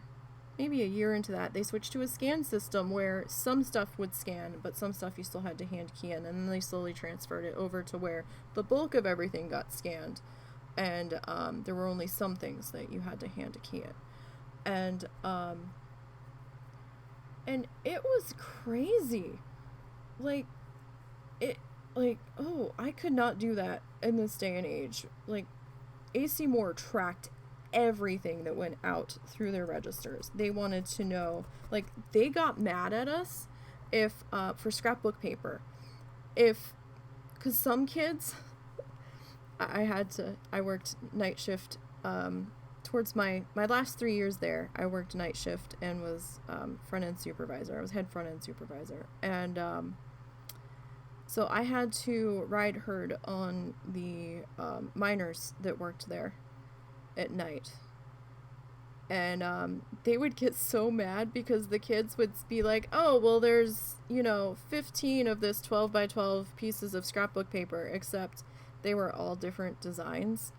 maybe a year into that, they switched to a scan system where some stuff would scan, but some stuff you still had to hand key in, and then they slowly transferred it over to where the bulk of everything got scanned, and there were only some things that you had to hand key in. And it was crazy. I could not do that in this day and age. Like, AC Moore tracked everything that went out through their registers. They wanted to know, like, they got mad at us if for scrapbook paper, because some kids, I worked night shift towards my last 3 years there. I worked night shift and was front end supervisor. I was head front end supervisor, and so I had to ride herd on the miners that worked there at night. And they would get so mad because the kids would be like, oh, well, there's, 15 of this 12 by 12 pieces of scrapbook paper, except they were all different designs.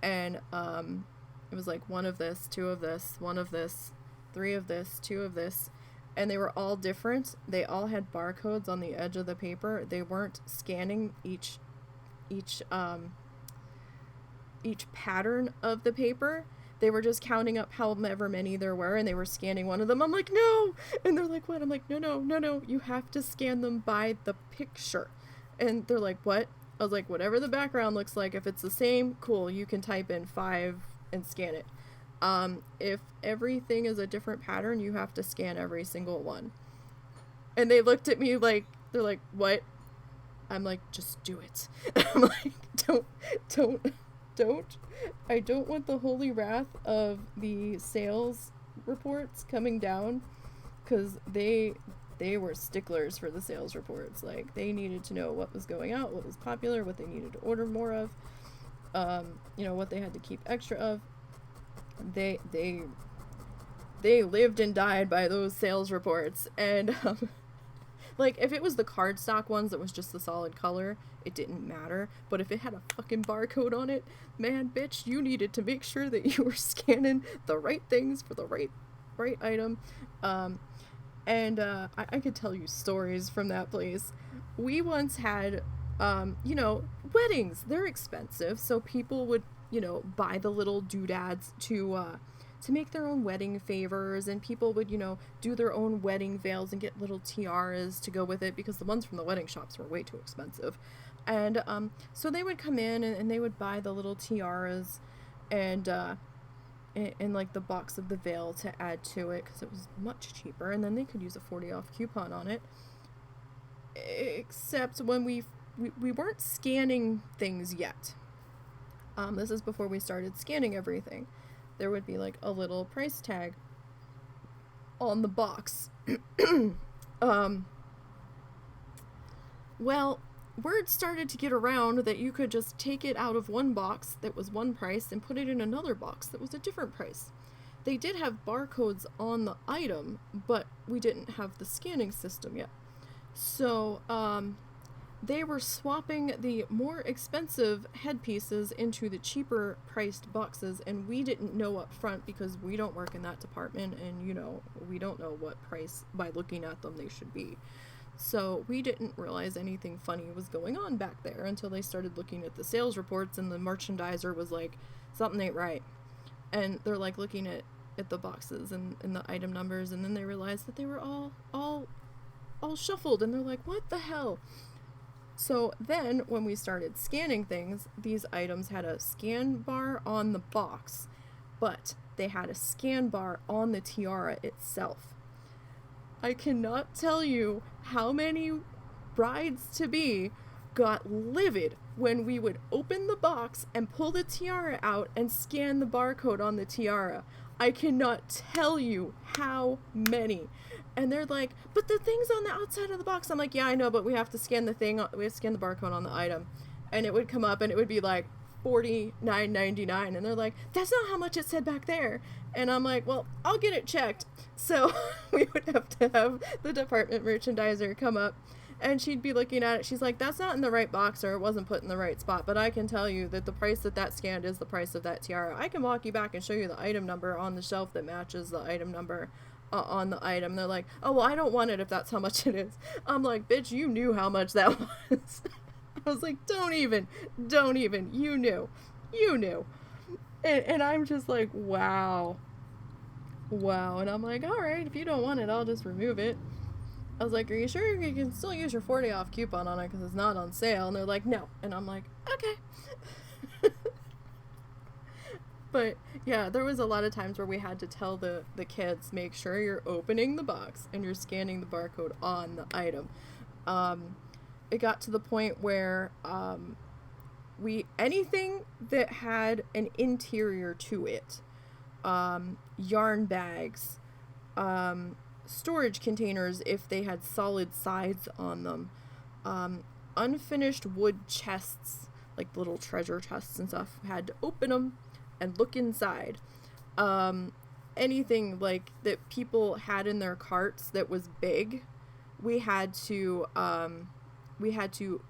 And it was like one of this, two of this, one of this, three of this, two of this. and they were all different. They all had barcodes on the edge of the paper. They weren't scanning each pattern of the paper. They were just counting up however many there were, and they were scanning one of them. I'm like, no! And they're like, what? I'm like, no, you have to scan them by the picture. And they're like, what? I was like, whatever the background looks like, if it's the same, cool, you can type in 5 and scan it. If everything is a different pattern, you have to scan every single one. And they looked at me like, they're like, what? I'm like, just do it. I'm like, don't. I don't want the holy wrath of the sales reports coming down, because they were sticklers for the sales reports. Like, they needed to know what was going out, what was popular, what they needed to order more of, what they had to keep extra of. They lived and died by those sales reports. And like, if it was the cardstock ones that was just the solid color, it didn't matter. But if it had a fucking barcode on it, man, bitch, you needed to make sure that you were scanning the right things for the right item. I could tell you stories from that place. We once had, weddings. They're expensive, so people would, buy the little doodads to make their own wedding favors, and people would, do their own wedding veils and get little tiaras to go with it, because the ones from the wedding shops were way too expensive. And so they would come in and they would buy the little tiaras and like the box of the veil to add to it, because it was much cheaper, and then they could use a 40 off coupon on it. Except when we weren't scanning things yet. This is before we started scanning everything. There would be like a little price tag on the box. Well, word started to get around that you could just take it out of one box that was one price and put it in another box that was a different price. They did have barcodes on the item, but we didn't have the scanning system yet. So, they were swapping the more expensive headpieces into the cheaper priced boxes, and we didn't know up front, because we don't work in that department, and we don't know what price by looking at them they should be. So we didn't realize anything funny was going on back there until they started looking at the sales reports, and the merchandiser was like, something ain't right. And they're like looking at the boxes and the item numbers, and then they realized that they were all shuffled, and they're like, what the hell? So then when we started scanning things, these items had a scan bar on the box, but they had a scan bar on the tiara itself. I cannot tell you how many brides-to-be got livid when we would open the box and pull the tiara out and scan the barcode on the tiara. I cannot tell you how many. And they're like, but the thing's on the outside of the box. I'm like, yeah, I know, but we have to scan the barcode on the item. And it would come up and it would be like $49.99. And they're like, that's not how much it said back there. And I'm like, well, I'll get it checked. So we would have to have the department merchandiser come up, and she'd be looking at it. She's like, that's not in the right box, or it wasn't put in the right spot. But I can tell you that the price that scanned is the price of that tiara. I can walk you back and show you the item number on the shelf that matches the item number on the item. They're like, oh, well, I don't want it if that's how much it is. I'm like, bitch, you knew how much that was. I was like, don't even, you knew. And I'm just like, wow. And I'm like, all right, if you don't want it, I'll just remove it. I was like, are you sure you can still use your 40 off coupon on it because it's not on sale? And they're like, no. And I'm like, okay. But yeah, there was a lot of times where we had to tell the kids, make sure you're opening the box and you're scanning the barcode on the item. It got to the point where anything that had an interior to it, yarn bags, storage containers if they had solid sides on them, unfinished wood chests, like little treasure chests and stuff, had to open them and look inside. Anything like that people had in their carts that was big, we had to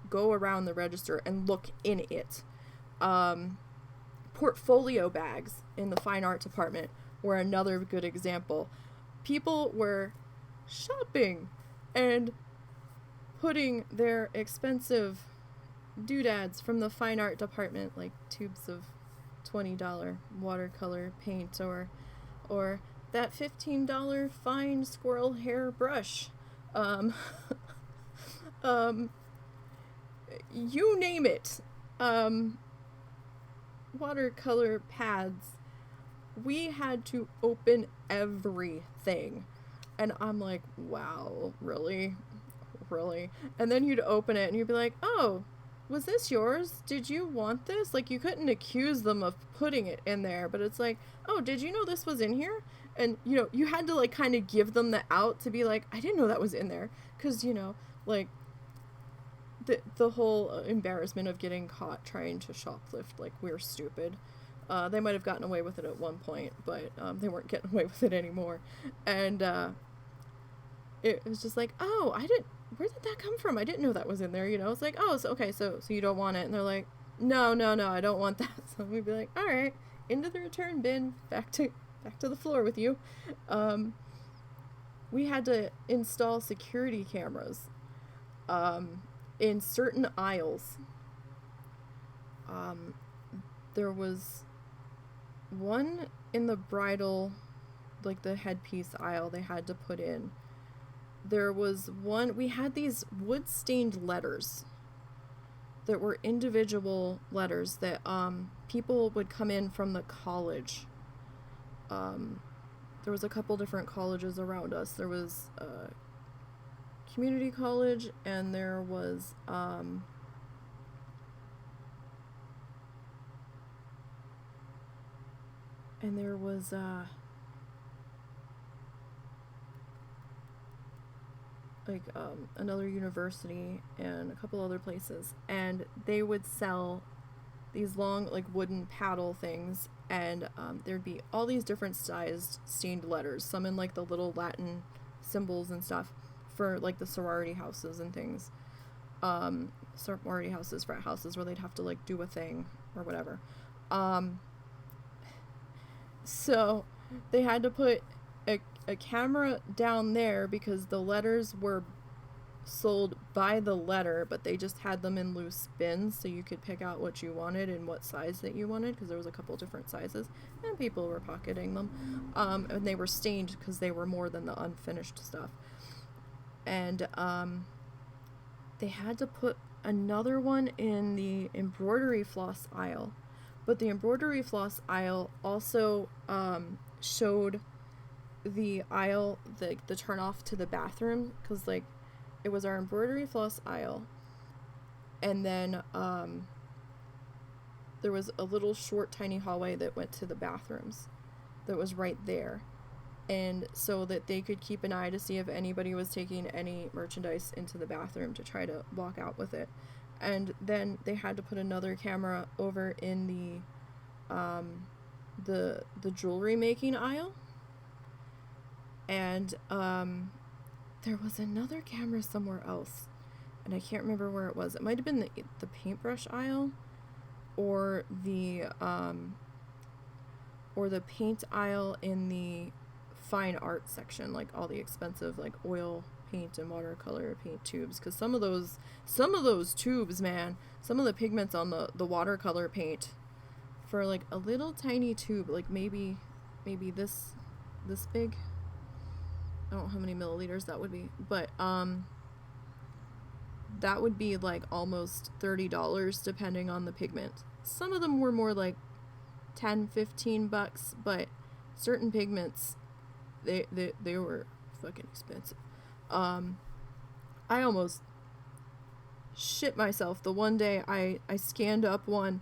go around the register and look in it. Portfolio bags in the fine art department were another good example. People were shopping and putting their expensive doodads from the fine art department, like tubes of $20 watercolor paint, or that $15 fine squirrel hair brush, you name it, watercolor pads. We had to open everything, and I'm like, wow, really? And then you'd open it and you'd be like, oh, was this yours? Did you want this? Like, you couldn't accuse them of putting it in there, but it's like, oh, did you know this was in here? And, you know, you had to, like, kind of give them the out to be like, I didn't know that was in there. Because, you know, like, the whole embarrassment of getting caught trying to shoplift, like, we're stupid. They might have gotten away with it at one point, but they weren't getting away with it anymore. And it was just like, oh, where did that come from? I didn't know that was in there, you know? It's like, oh, so okay, so you don't want it. And they're like, no, I don't want that. So we'd be like, all right, into the return bin, back to the floor with you. We had to install security cameras in certain aisles. There was one in the bridal, like the headpiece aisle they had to put in. There was one, we had these wood-stained letters that were individual letters that people would come in from the college. There was a couple different colleges around us. There was community college, and there was another university and a couple other places, and they would sell these long, like, wooden paddle things, and there'd be all these different sized stained letters, some in, like, the little Latin symbols and stuff for, like, the sorority houses and things. Sorority houses, frat houses, where they'd have to, like, do a thing or whatever. So they had to put a camera down there because the letters were sold by the letter, but they just had them in loose bins, so you could pick out what you wanted and what size that you wanted, because there was a couple different sizes, and people were pocketing them. And they were stained because they were more than the unfinished stuff. And they had to put another one in the embroidery floss aisle, but the embroidery floss aisle also showed the aisle, the turn off to the bathroom, because, like, it was our embroidery floss aisle, and then there was a little short tiny hallway that went to the bathrooms that was right there, and so that they could keep an eye to see if anybody was taking any merchandise into the bathroom to try to walk out with it. And then they had to put another camera over in the jewelry making aisle. And there was another camera somewhere else, and I can't remember where it was. It might have been the paintbrush aisle, or the paint aisle in the fine art section, like all the expensive, like, oil paint and watercolor paint tubes, because some of those tubes, man, some of the pigments on the watercolor paint, for, like, a little tiny tube, like maybe this big. I don't know how many milliliters that would be, but that would be, like, almost $30 depending on the pigment. Some of them were more like $10-15, but certain pigments, they were fucking expensive. I almost shit myself the one day I scanned up one,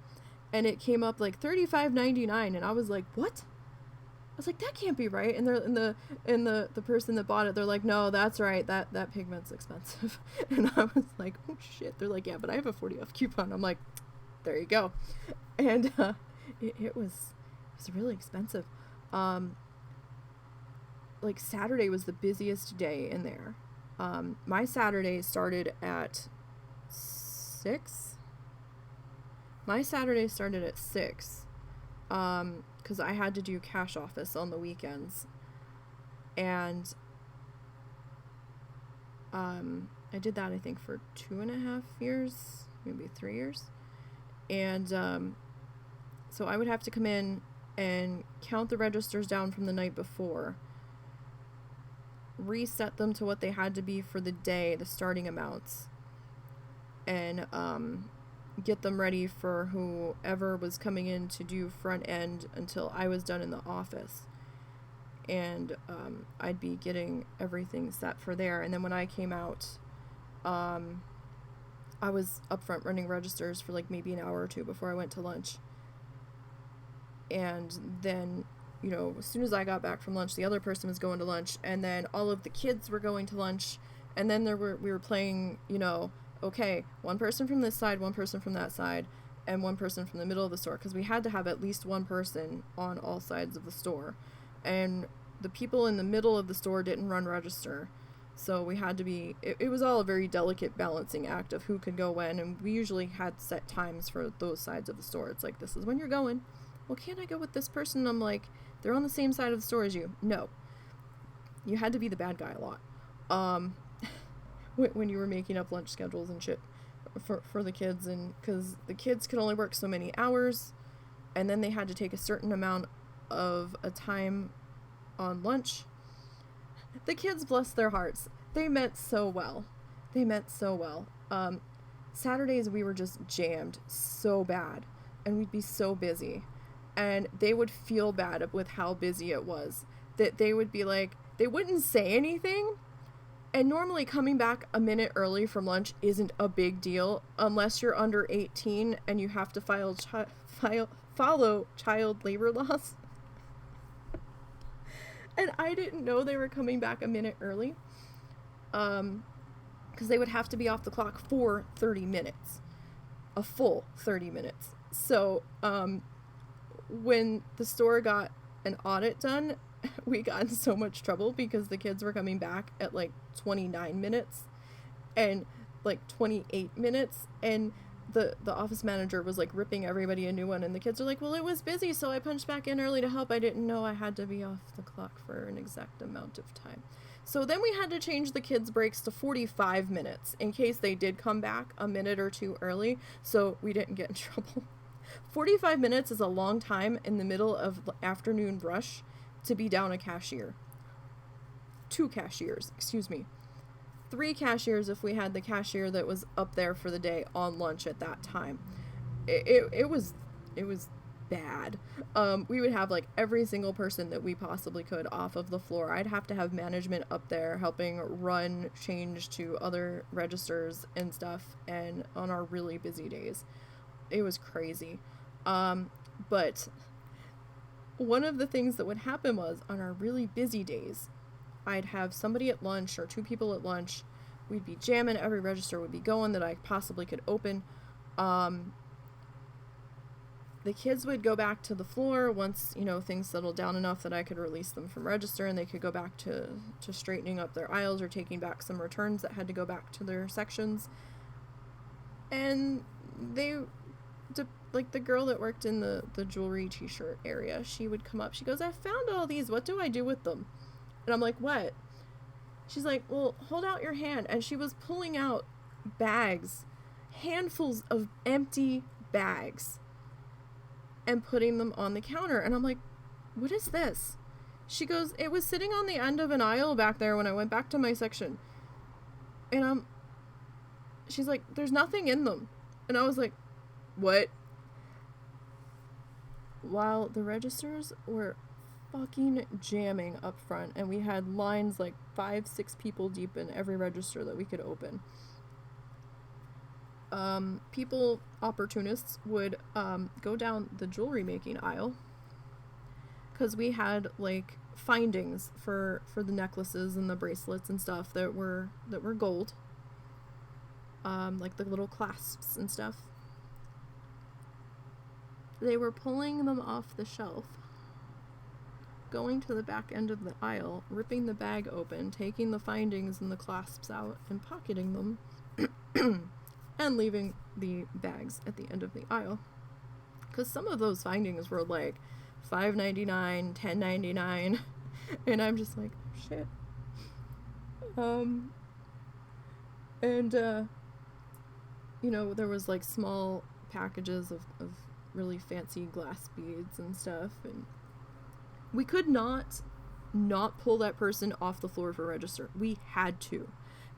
and it came up like $35.99, and I was like, what? I was like, that can't be right. And the person that bought it, they're like, no, that's right, that pigment's expensive. And I was like, oh shit. They're like, yeah, but I have a 40 off coupon. I'm like, there you go. And it was really expensive. Like, Saturday was the busiest day in there. My Saturday started at 6. My Saturday started at 6. Because I had to do cash office on the weekends. And I did that, I think, for 2.5 years, maybe 3 years. And so I would have to come in and count the registers down from the night before, reset them to what they had to be for the day, the starting amounts, and get them ready for whoever was coming in to do front end until I was done in the office. And I'd be getting everything set for there. And then when I came out, I was up front running registers for like maybe an hour or two before I went to lunch. And then, you know, as soon as I got back from lunch, the other person was going to lunch, and then all of the kids were going to lunch, and then we were playing, you know, okay, one person from this side, one person from that side, and one person from the middle of the store, because we had to have at least one person on all sides of the store. And the people in the middle of the store didn't run register. So we had to be, it was all a very delicate balancing act of who could go when, and we usually had set times for those sides of the store. It's like, this is when you're going. Well, can't I go with this person? And I'm like, they're on the same side of the store as you. No. You had to be the bad guy a lot. When you were making up lunch schedules and shit for the kids, and because the kids could only work so many hours, and then they had to take a certain amount of a time on lunch. The kids, bless their hearts, they meant so well. They meant so well. Saturdays we were just jammed so bad, and we'd be so busy, and they would feel bad with how busy it was, that they would be like, they wouldn't say anything. And normally coming back a minute early from lunch isn't a big deal unless you're under 18 and you have to follow child labor laws. And I didn't know they were coming back a minute early, because they would have to be off the clock for 30 minutes, a full 30 minutes. So when the store got an audit done, we got in so much trouble because the kids were coming back at like 29 minutes and like 28 minutes, and the office manager was like ripping everybody a new one, and the kids are like, well, it was busy, so I punched back in early to help. I didn't know I had to be off the clock for an exact amount of time. So then we had to change the kids' breaks to 45 minutes in case they did come back a minute or two early, so we didn't get in trouble. 45 minutes is a long time in the middle of the afternoon rush to be down a cashier. 2 cashiers, excuse me. 3 cashiers if we had the cashier that was up there for the day on lunch at that time. It was bad. We would have like every single person that we possibly could off of the floor. I'd have to have management up there helping run change to other registers and stuff, and on our really busy days. It was crazy. But one of the things that would happen was on our really busy days, I'd have somebody at lunch or 2 people at lunch. We'd be jamming. Every register would be going that I possibly could open. The kids would go back to the floor once, you know, things settled down enough that I could release them from register, and they could go back to straightening up their aisles or taking back some returns that had to go back to their sections. And like the girl that worked in the jewelry t-shirt area, she would come up. She goes, I found all these. What do I do with them? And I'm like, what? She's like, well, hold out your hand. And she was pulling out bags, handfuls of empty bags, and putting them on the counter. And I'm like, what is this? She goes, it was sitting on the end of an aisle back there when I went back to my section. And she's like, there's nothing in them. And I was like, what? While the registers were fucking jamming up front, and we had lines like 5-6 people deep in every register that we could open. Opportunists would go down the jewelry making aisle, because we had like findings for the necklaces and the bracelets and stuff that were gold, like the little clasps and stuff. They were pulling them off the shelf, going to the back end of the aisle, ripping the bag open, taking the findings and the clasps out and pocketing them, and leaving the bags at the end of the aisle. Because some of those findings were like $5.99, $10.99, and I'm just like, shit. And, you know, there was, like, small packages of really fancy glass beads and stuff, and we could not pull that person off the floor for register. We had to,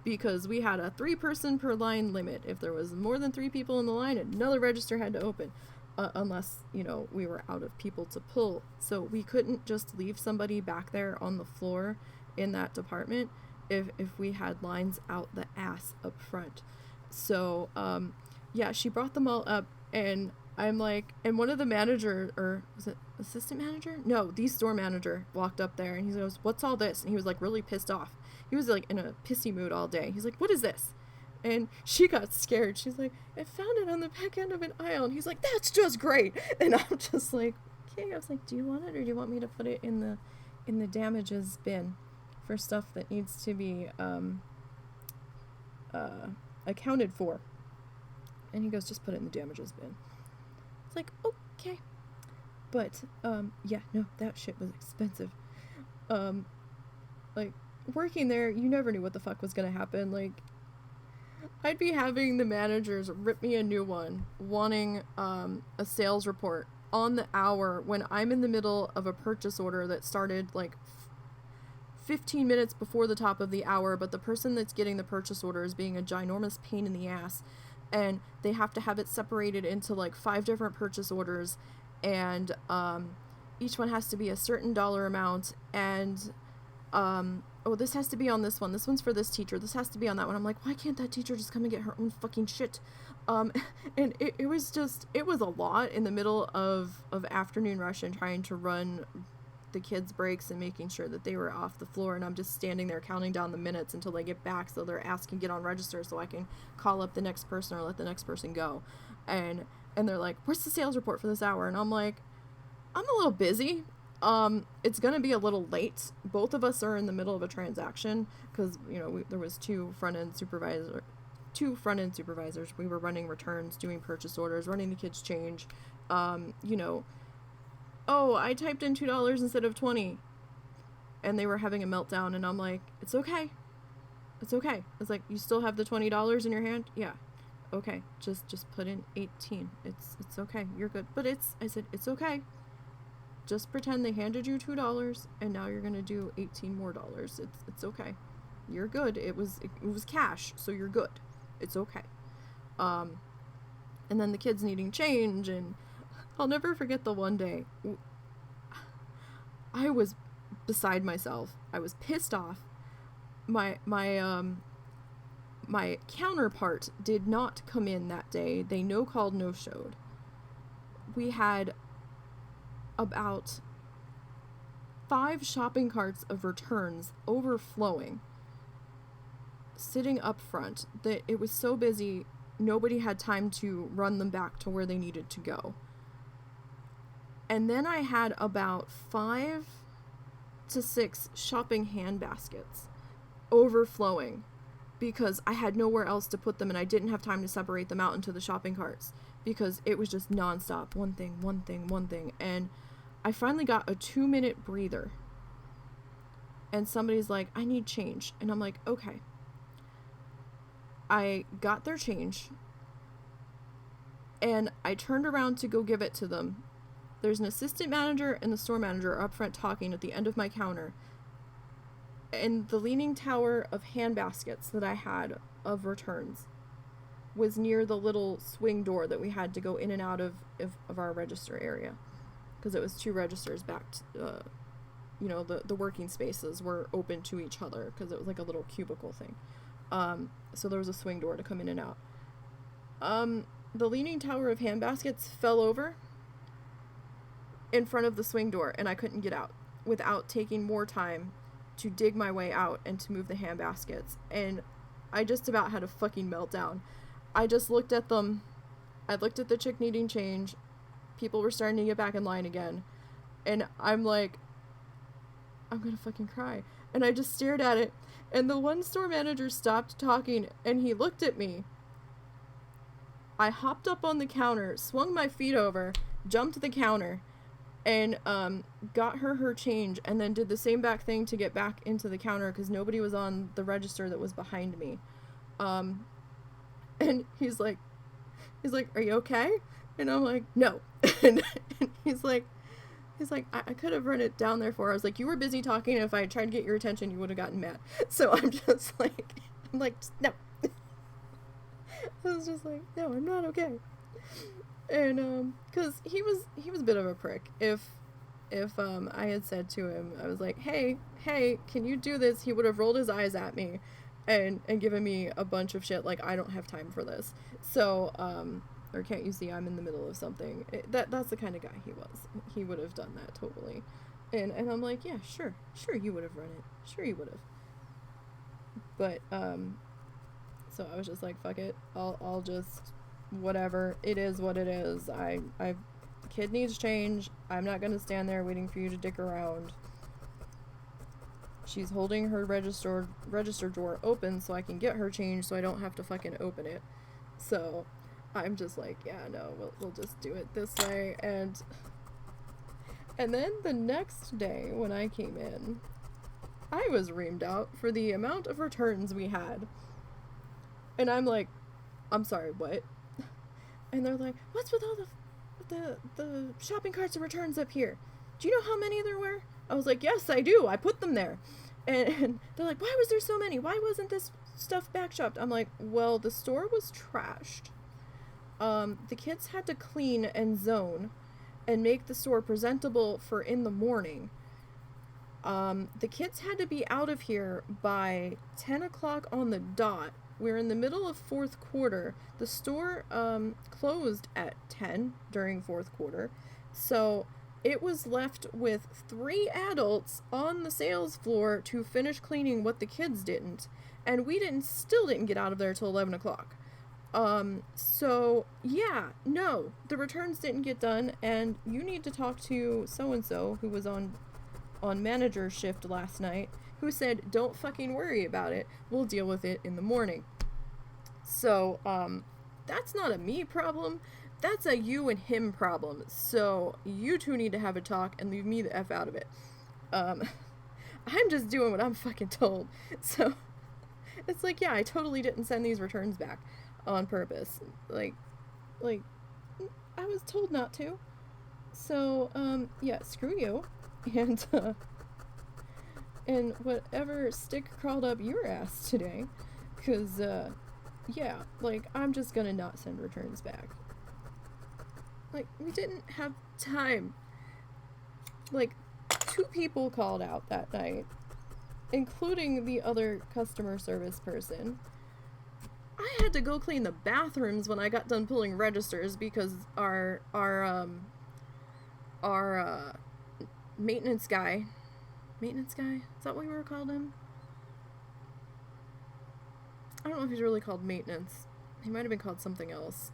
because we had a 3-person per line limit. If there was more than 3 people in the line, another register had to open, unless, you know, we were out of people to pull. So we couldn't just leave somebody back there on the floor in that department if we had lines out the ass up front. So, yeah, she brought them all up, and I'm like, and one of the manager, or was it assistant manager? No, the store manager walked up there, and he goes, "What's all this?" And he was, like, really pissed off. He was, like, in a pissy mood all day. He's like, "What is this?" And she got scared. She's like, "I found it on the back end of an aisle." And he's like, "That's just great." And I'm just like, okay. I was like, "Do you want it, or do you want me to put it in the damages bin for stuff that needs to be accounted for?" And he goes, "Just put it in the damages bin." It's like, okay. But, yeah, no, that shit was expensive. Like, working there, you never knew what the fuck was gonna happen. Like, I'd be having the managers rip me a new one, wanting, a sales report on the hour when I'm in the middle of a purchase order that started, like, 15 minutes before the top of the hour, but the person that's getting the purchase order is being a ginormous pain in the ass, and they have to have it separated into, like, 5 different purchase orders, and each one has to be a certain dollar amount, and oh, this has to be on this one's for this teacher, this has to be on that one. I'm like, why can't that teacher just come and get her own fucking shit? And it was a lot in the middle of afternoon rush and trying to run the kids' breaks and making sure that they were off the floor, and I'm just standing there counting down the minutes until they get back so their ass can get on register so I can call up the next person or let the next person go. And they're like, "Where's the sales report for this hour?" And I'm like, "I'm a little busy. It's gonna be a little late. Both of us are in the middle of a transaction," because, you know, there was two front-end supervisors. We were running returns, doing purchase orders, running the kids' change. You know, "Oh, I typed in $2 instead of 20. And they were having a meltdown, and I'm like, "It's okay. It's okay." It's like, "You still have the $20 in your hand?" "Yeah." "Okay, just put in 18. It's okay. You're good." But I said, "It's okay. Just pretend they handed you $2 and now you're gonna do 18 more dollars. It's okay. You're good. It was cash, so you're good. It's okay." And then the kids needing change, and I'll never forget the one day I was beside myself. I was pissed off. My counterpart did not come in that day. They no-called, no-showed. We had about 5 shopping carts of returns overflowing, sitting up front, that it was so busy nobody had time to run them back to where they needed to go. And then I had about 5 to 6 shopping hand baskets overflowing because I had nowhere else to put them, and I didn't have time to separate them out into the shopping carts because it was just nonstop. One thing. And I finally got a 2-minute breather. And somebody's like, "I need change." And I'm like, "Okay." I got their change, and I turned around to go give it to them. There's an assistant manager and the store manager are up front talking at the end of my counter. And the leaning tower of hand baskets that I had of returns was near the little swing door that we had to go in and out of our register area. Because it was 2 registers back to, you know, the working spaces were open to each other because it was like a little cubicle thing. So there was a swing door to come in and out. The leaning tower of hand baskets fell over in front of the swing door, and I couldn't get out without taking more time to dig my way out and to move the hand baskets. And I just about had a fucking meltdown. I just looked at them. I looked at the chick needing change. People were starting to get back in line again. And I'm like, I'm gonna fucking cry. And I just stared at it. And the one store manager stopped talking, and he looked at me. I hopped up on the counter, swung my feet over, jumped the counter, and got her change, and then did the same back thing to get back into the counter because nobody was on the register that was behind me. And he's like, are you okay? And I'm like, no. And he's like, I could have run it down there for her. I was like, you were busy talking, and if I had tried to get your attention, you would have gotten mad. So I'm like, no. I was just like, no, I'm not okay. And because he was a bit of a prick. If I had said to him, I was like, hey, can you do this? He would have rolled his eyes at me and given me a bunch of shit like, I don't have time for this. So, or can't you see I'm in the middle of something? That's the kind of guy he was. He would have done that totally. And I'm like, yeah, sure, you would have run it. Sure you would have. But, so I was just like, fuck it. I'll just, whatever. It is what it is. Kid needs change. I'm not gonna stand there waiting for you to dick around. She's holding her register drawer open so I can get her change so I don't have to fucking open it. So I'm just like, yeah, no, we'll just do it this way. And then the next day when I came in, I was reamed out for the amount of returns we had. And I'm like, I'm sorry, what? And they're like, what's with all the shopping carts and returns up here? Do you know how many there were? I was like, yes, I do. I put them there. And they're like, why was there so many? Why wasn't this stuff back shopped? I'm like, well, the store was trashed. The kids had to clean and zone and make the store presentable for in the morning. The kids had to be out of here by 10 o'clock on the dot. We're in the middle of fourth quarter. The store closed at 10 during fourth quarter. So it was left with 3 adults on the sales floor to finish cleaning what the kids didn't. And we still didn't get out of there till 11 o'clock. So yeah, no, the returns didn't get done, and you need to talk to so-and-so who was on manager shift last night, who said, don't fucking worry about it. We'll deal with it in the morning. So, that's not a me problem. That's a you and him problem. So, you two need to have a talk and leave me the F out of it. I'm just doing what I'm fucking told. So, it's like, yeah, I totally didn't send these returns back on purpose. Like, I was told not to. So, yeah, screw you. And whatever stick crawled up your ass today, because, yeah, like, I'm just gonna not send returns back. Like, we didn't have time. Like, 2 people called out that night, including the other customer service person. I had to go clean the bathrooms when I got done pulling registers because our maintenance guy, is that what we were called him? I don't know if he's really called maintenance. He might have been called something else.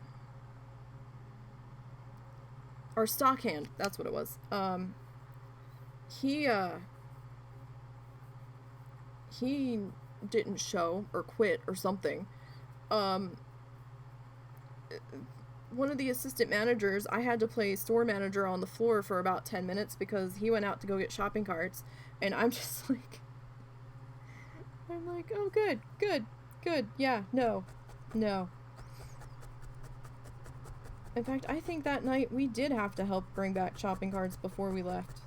Or stockhand, that's what it was. He didn't show or quit or something. One of the assistant managers, I had to play store manager on the floor for about 10 minutes because he went out to go get shopping carts, and I'm just like, oh, good, yeah, no. In fact, I think that night we did have to help bring back shopping carts before we left.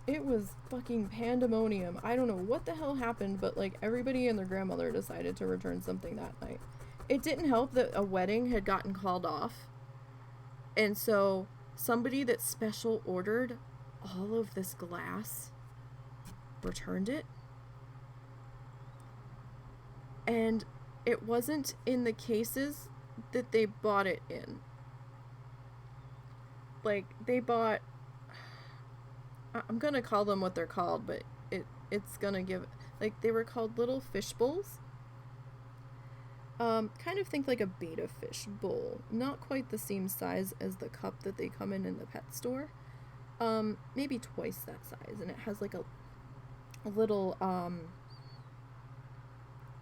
It was fucking pandemonium. I don't know what the hell happened, but, like, everybody and their grandmother decided to return something that night. It didn't help that a wedding had gotten called off, and so somebody that special ordered all of this glass returned it, and it wasn't in the cases that they bought it in. Like, they bought, I'm gonna call them what they're called, but it's gonna give, like, they were called little fish bowls. Kind of think like a betta fish bowl. Not quite the same size as the cup that they come in the pet store. Maybe twice that size. And it has like a little,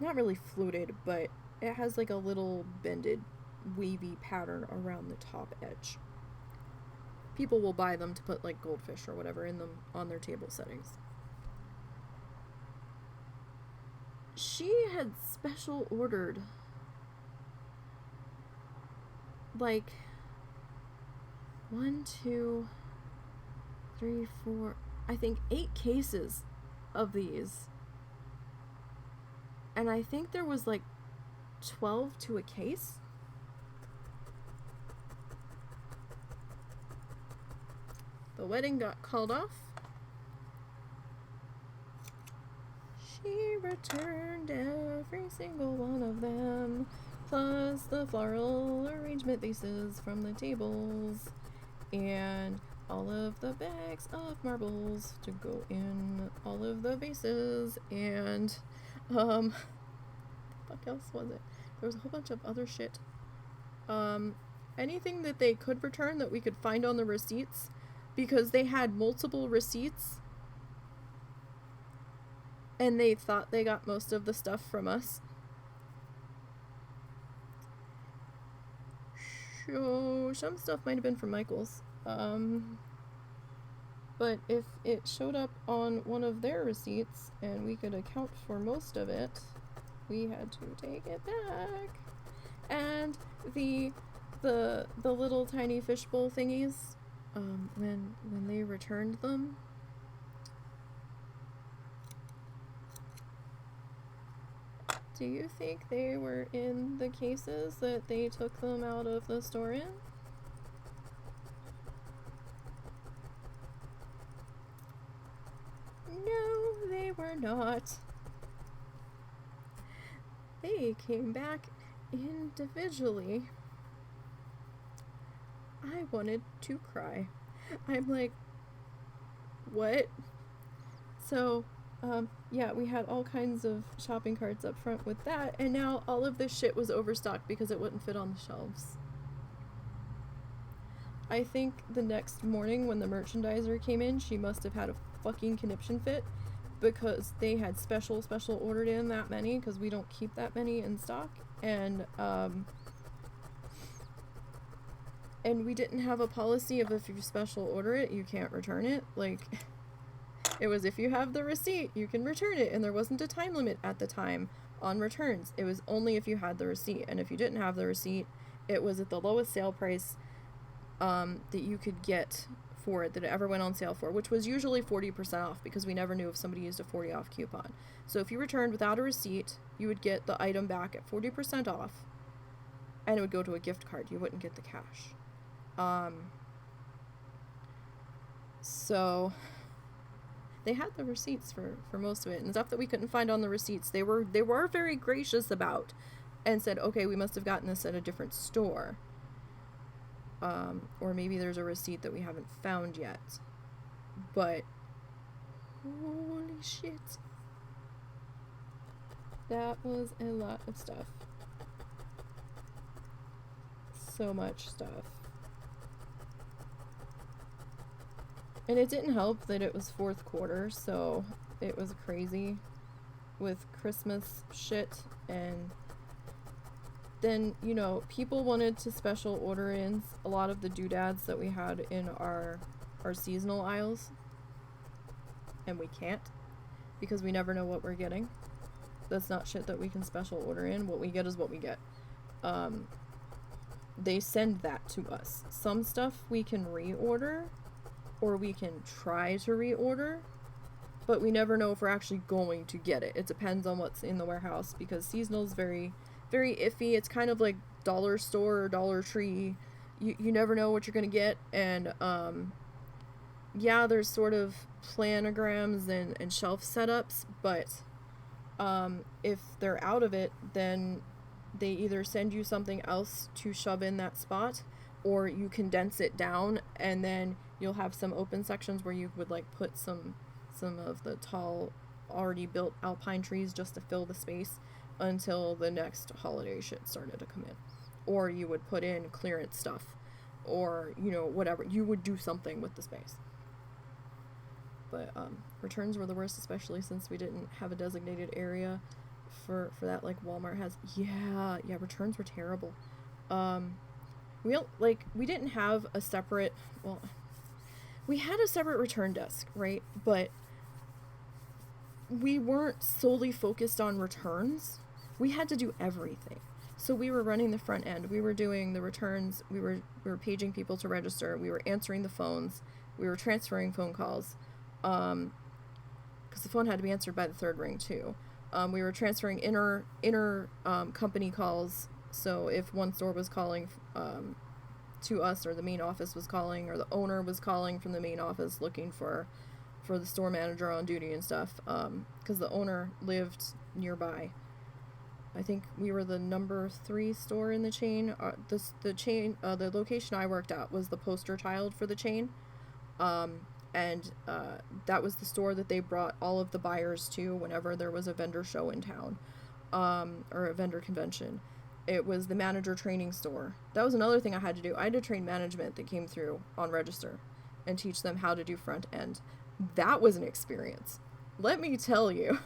not really fluted, but it has like a little bended, wavy pattern around the top edge. People will buy them to put like goldfish or whatever in them on their table settings. she had special ordered like 1, 2, 3, 4, I think 8 cases of these. And I think there was like 12 to a case. The wedding got called off. She returned every single one of them, plus the floral arrangement vases from the tables, and all of the bags of marbles to go in all of the vases, and what else was it? There was a whole bunch of other shit. Anything that they could return that we could find on the receipts, because they had multiple receipts and they thought they got most of the stuff from us. So some stuff might have been from Michael's. But if it showed up on one of their receipts and we could account for most of it, we had to take it back. And the little tiny fishbowl thingies, when they returned them, do you think they were in the cases that they took them out of the store in? No, they were not. They came back individually. I wanted to cry. I'm like, what? So, yeah, we had all kinds of shopping carts up front with that, and now all of this shit was overstocked because it wouldn't fit on the shelves. I think the next morning when the merchandiser came in, she must have had a fucking conniption fit because they had special ordered in that many, because we don't keep that many in stock, and we didn't have a policy of if you special order it, you can't return it. Like, it was if you have the receipt, you can return it, and there wasn't a time limit at the time on returns. It was only if you had the receipt, and if you didn't have the receipt, it was at the lowest sale price that you could get for it, that it ever went on sale for, which was usually 40% off, because we never knew if somebody used a 40 off coupon. So if you returned without a receipt, you would get the item back at 40% off, and it would go to a gift card. You wouldn't get the cash. So they had the receipts for most of it, and stuff that we couldn't find on the receipts, they were very gracious about, and said, okay, we must have gotten this at a different store. Or maybe there's a receipt that we haven't found yet. But holy shit. That was a lot of stuff. So much stuff. And it didn't help that it was fourth quarter, so it was crazy with Christmas shit, and then, you know, people wanted to special order in a lot of the doodads that we had in our seasonal aisles, and we can't, because we never know what we're getting. That's not shit that we can special order in. What we get is what we get. They send that to us. Some stuff we can reorder, or we can try to reorder, but we never know if we're actually going to get it. It depends on what's in the warehouse, because seasonal's very, very iffy. It's kind of like dollar store or Dollar Tree. You never know what you're gonna get, and yeah, there's sort of planograms and shelf setups, but if they're out of it, then they either send you something else to shove in that spot, or you condense it down, and then you'll have some open sections where you would like put some of the tall, already built alpine trees just to fill the space until the next holiday shit started to come in. Or you would put in clearance stuff, or, you know, whatever. You would do something with the space. But returns were the worst, especially since we didn't have a designated area for that like Walmart has. Yeah, returns were terrible. We didn't have a separate, well, we had a separate return desk, right? But we weren't solely focused on returns. We had to do everything. So we were running the front end. We were doing the returns. We were paging people to register. We were answering the phones. We were transferring phone calls, because the phone had to be answered by the third ring too. We were transferring inner company calls. So if one store was calling to us, or the main office was calling, or the owner was calling from the main office looking for the store manager on duty and stuff, because the owner lived nearby. I think we were the number 3 store in the chain. The location I worked at was the poster child for the chain, and that was the store that they brought all of the buyers to whenever there was a vendor show in town, or a vendor convention. It was the manager training store. That was another thing I had to do. I had to train management that came through on register and teach them how to do front end. That was an experience. Let me tell you.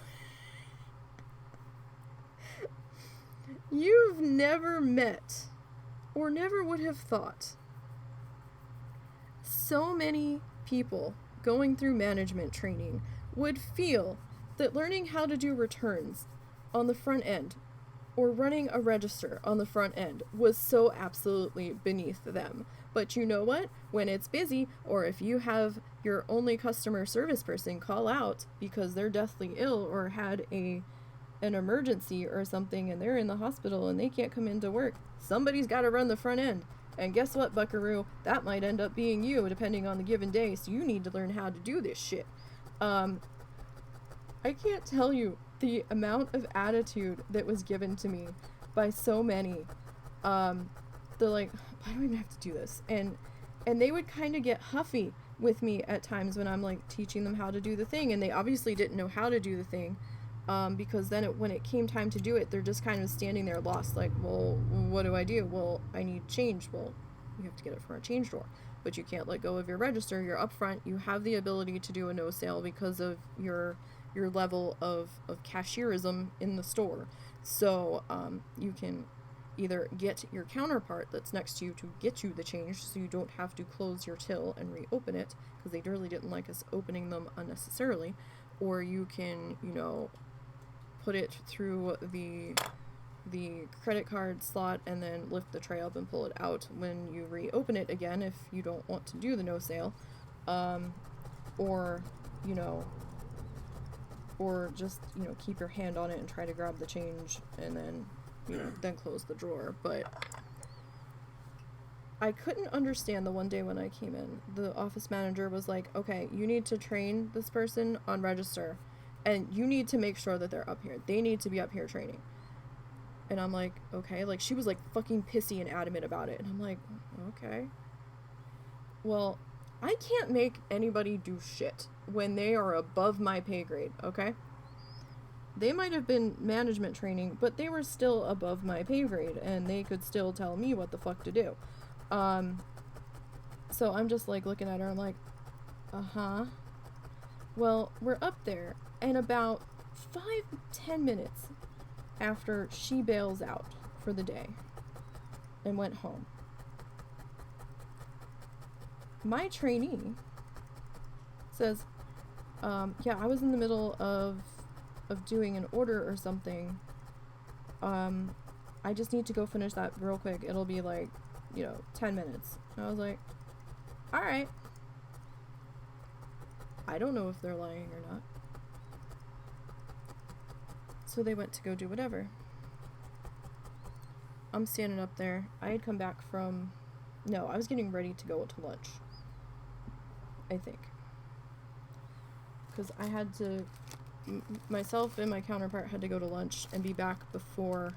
You've never met, or never would have thought, so many people going through management training would feel that learning how to do returns on the front end, or running a register on the front end, was so absolutely beneath them. But you know what? When it's busy, or if you have your only customer service person call out because they're deathly ill or had an emergency or something and they're in the hospital and they can't come into work, somebody's got to run the front end. And guess what, buckaroo? That might end up being you, depending on the given day, so you need to learn how to do this shit. I can't tell you the amount of attitude that was given to me by so many. They're like, why do I even have to do this? And they would kind of get huffy with me at times when I'm like teaching them how to do the thing, and they obviously didn't know how to do the thing, because then when it came time to do it, they're just kind of standing there lost, like, well, what do I do? Well, I need change. Well, you have to get it from a change drawer, but you can't let go of your register. You're up front. You have the ability to do a no sale because of your level of cashierism in the store. So you can either get your counterpart that's next to you to get you the change, so you don't have to close your till and reopen it, because they really didn't like us opening them unnecessarily, or you can, put it through the credit card slot and then lift the tray up and pull it out when you reopen it again if you don't want to do the no sale, or just keep your hand on it and try to grab the change and then then close the drawer. But I couldn't understand the one day when I came in, the office manager was like, okay, you need to train this person on register, and you need to make sure that they're up here. They need to be up here training. And I'm like, okay. Like, she was like fucking pissy and adamant about it. And I'm like, okay. Well, I can't make anybody do shit when they are above my pay grade, okay? They might have been management training, but they were still above my pay grade, and they could still tell me what the fuck to do. So I'm just like looking at her, I'm like, well, we're up there, and about 5-10 minutes after she bails out for the day and went home, my trainee says, yeah, I was in the middle of doing an order or something. I just need to go finish that real quick. It'll be like, 10 minutes. And I was like, all right. I don't know if they're lying or not. So they went to go do whatever. I'm standing up there. I had come back from... No, I was getting ready to go to lunch, I think. Because I had to... Myself and my counterpart had to go to lunch and be back before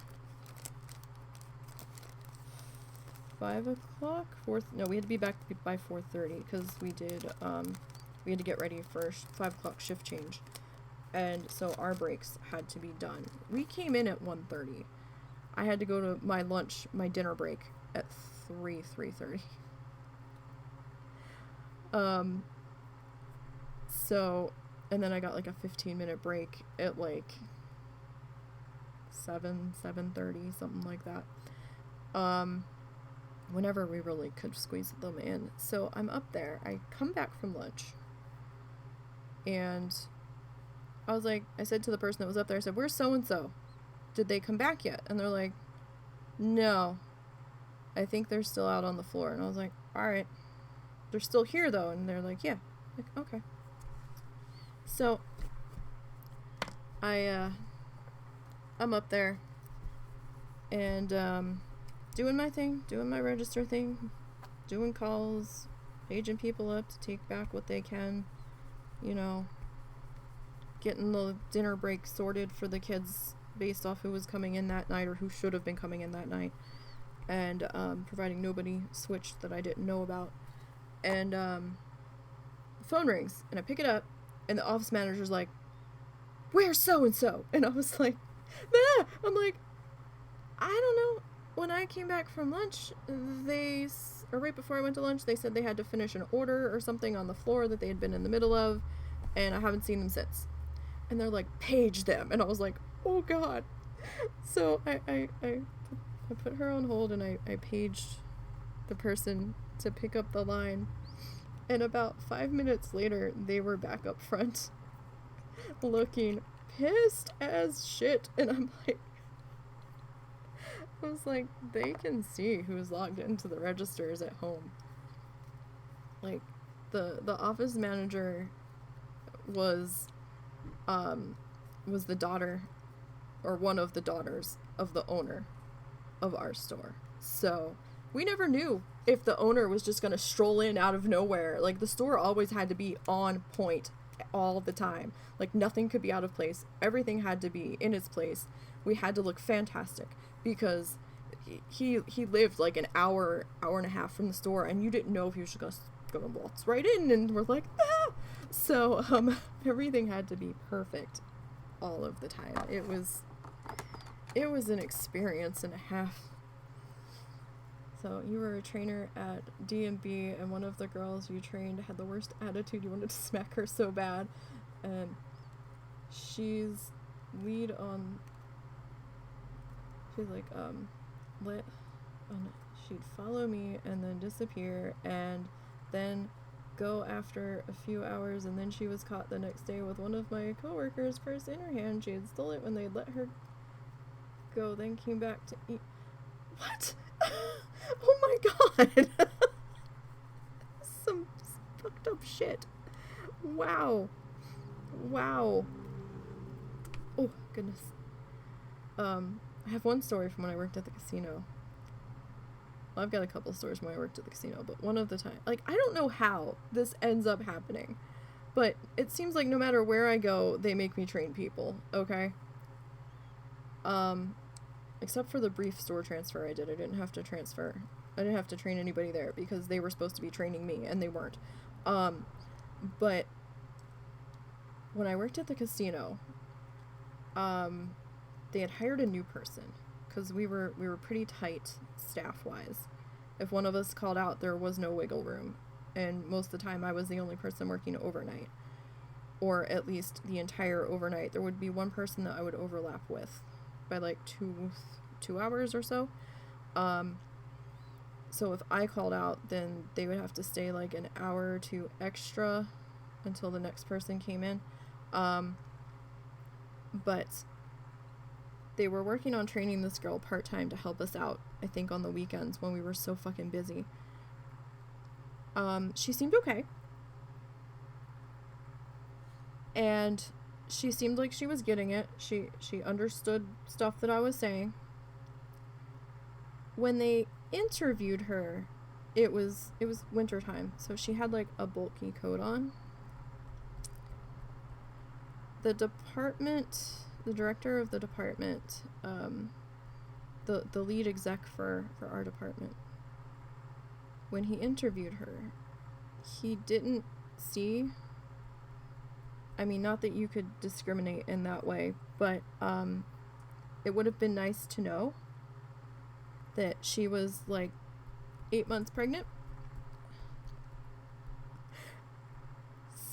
5 o'clock? No, we had to be back by 4:30 because we had to get ready for 5 o'clock shift change. And so our breaks had to be done. We came in at 1:30. I had to go to my dinner break at 3:30. So, and then I got like a 15-minute break at like 7:30, something like that. Whenever we really could squeeze them in. So I'm up there. I come back from lunch. And I said to the person that was up there, I said, "Where's so-and-so? Did they come back yet?" And they're like, "No, I think they're still out on the floor." And I was like, "All right, they're still here though." And they're like, "Yeah." I'm like, okay. So I'm up there and doing my thing, doing my register thing, doing calls, paging people up to take back what they can, you know, getting the dinner break sorted for the kids based off who was coming in that night or who should have been coming in that night, and providing nobody switched that I didn't know about. And the phone rings, and I pick it up, and the office manager's like, "Where's so-and-so?" And I was like, "Ah!" I'm like, "I don't know. When I came back from lunch, or right before I went to lunch, they said they had to finish an order or something on the floor that they had been in the middle of, and I haven't seen them since." And they're like, "Page them." And I was like, "Oh God." So I put her on hold, and I paged the person to pick up the line. And about 5 minutes later, they were back up front looking pissed as shit. And I was like, they can see who's logged into the registers at home. Like, the office manager was the daughter, or one of the daughters of the owner of our store. So we never knew if the owner was just gonna stroll in out of nowhere. Like, the store always had to be on point all the time. Like, nothing could be out of place. Everything had to be in its place. We had to look fantastic because he lived like an hour and a half from the store, and you didn't know if he was just gonna waltz right in. And we're like, ah! So everything had to be perfect all of the time. It was an experience and a half. So you were a trainer at D&B, and one of the girls you trained had the worst attitude. You wanted to smack her so bad. And she's lead on... She's like, she'd follow me and then disappear, and then go after a few hours, and then she was caught the next day with one of my coworkers' purse in her hand. She had stole it when they'd let her go, then came back to eat. What? Oh my God. Some fucked up shit. Wow. Oh, goodness. I have one story from when I worked at the casino. Well, I've got a couple stories from when I worked at the casino, but one of the time, like, I don't know how this ends up happening, but it seems like no matter where I go, they make me train people, okay? Except for the brief store transfer I did. I didn't have to train anybody there because they were supposed to be training me, and they weren't. But when I worked at the casino, they had hired a new person because we were pretty tight staff-wise. If one of us called out, there was no wiggle room, and most of the time I was the only person working overnight, or at least the entire overnight. There would be one person that I would overlap with by like two hours or so. So if I called out, then they would have to stay like an hour or two extra until the next person came in. But they were working on training this girl part-time to help us out, I think on the weekends when we were so fucking busy. She seemed okay. And she seemed like she was getting it. She understood stuff that I was saying. When they interviewed her, it was wintertime, so she had like a bulky coat on. The director of the department, the lead exec for our department, when he interviewed her, he didn't see, I mean, not that you could discriminate in that way, but it would have been nice to know that she was like 8 months pregnant.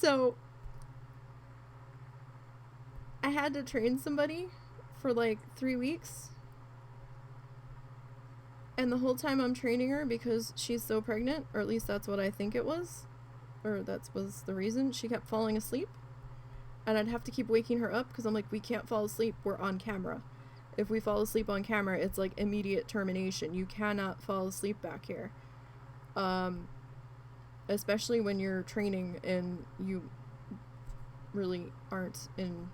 So I had to train somebody for like 3 weeks, and the whole time I'm training her, because she's so pregnant, or at least that's what I think it was, or that was the reason, she kept falling asleep, And I'd have to keep waking her up because I'm like, we can't fall asleep. We're on camera. If we fall asleep on camera, it's like immediate termination. You cannot fall asleep back here. Especially when you're training and you really aren't in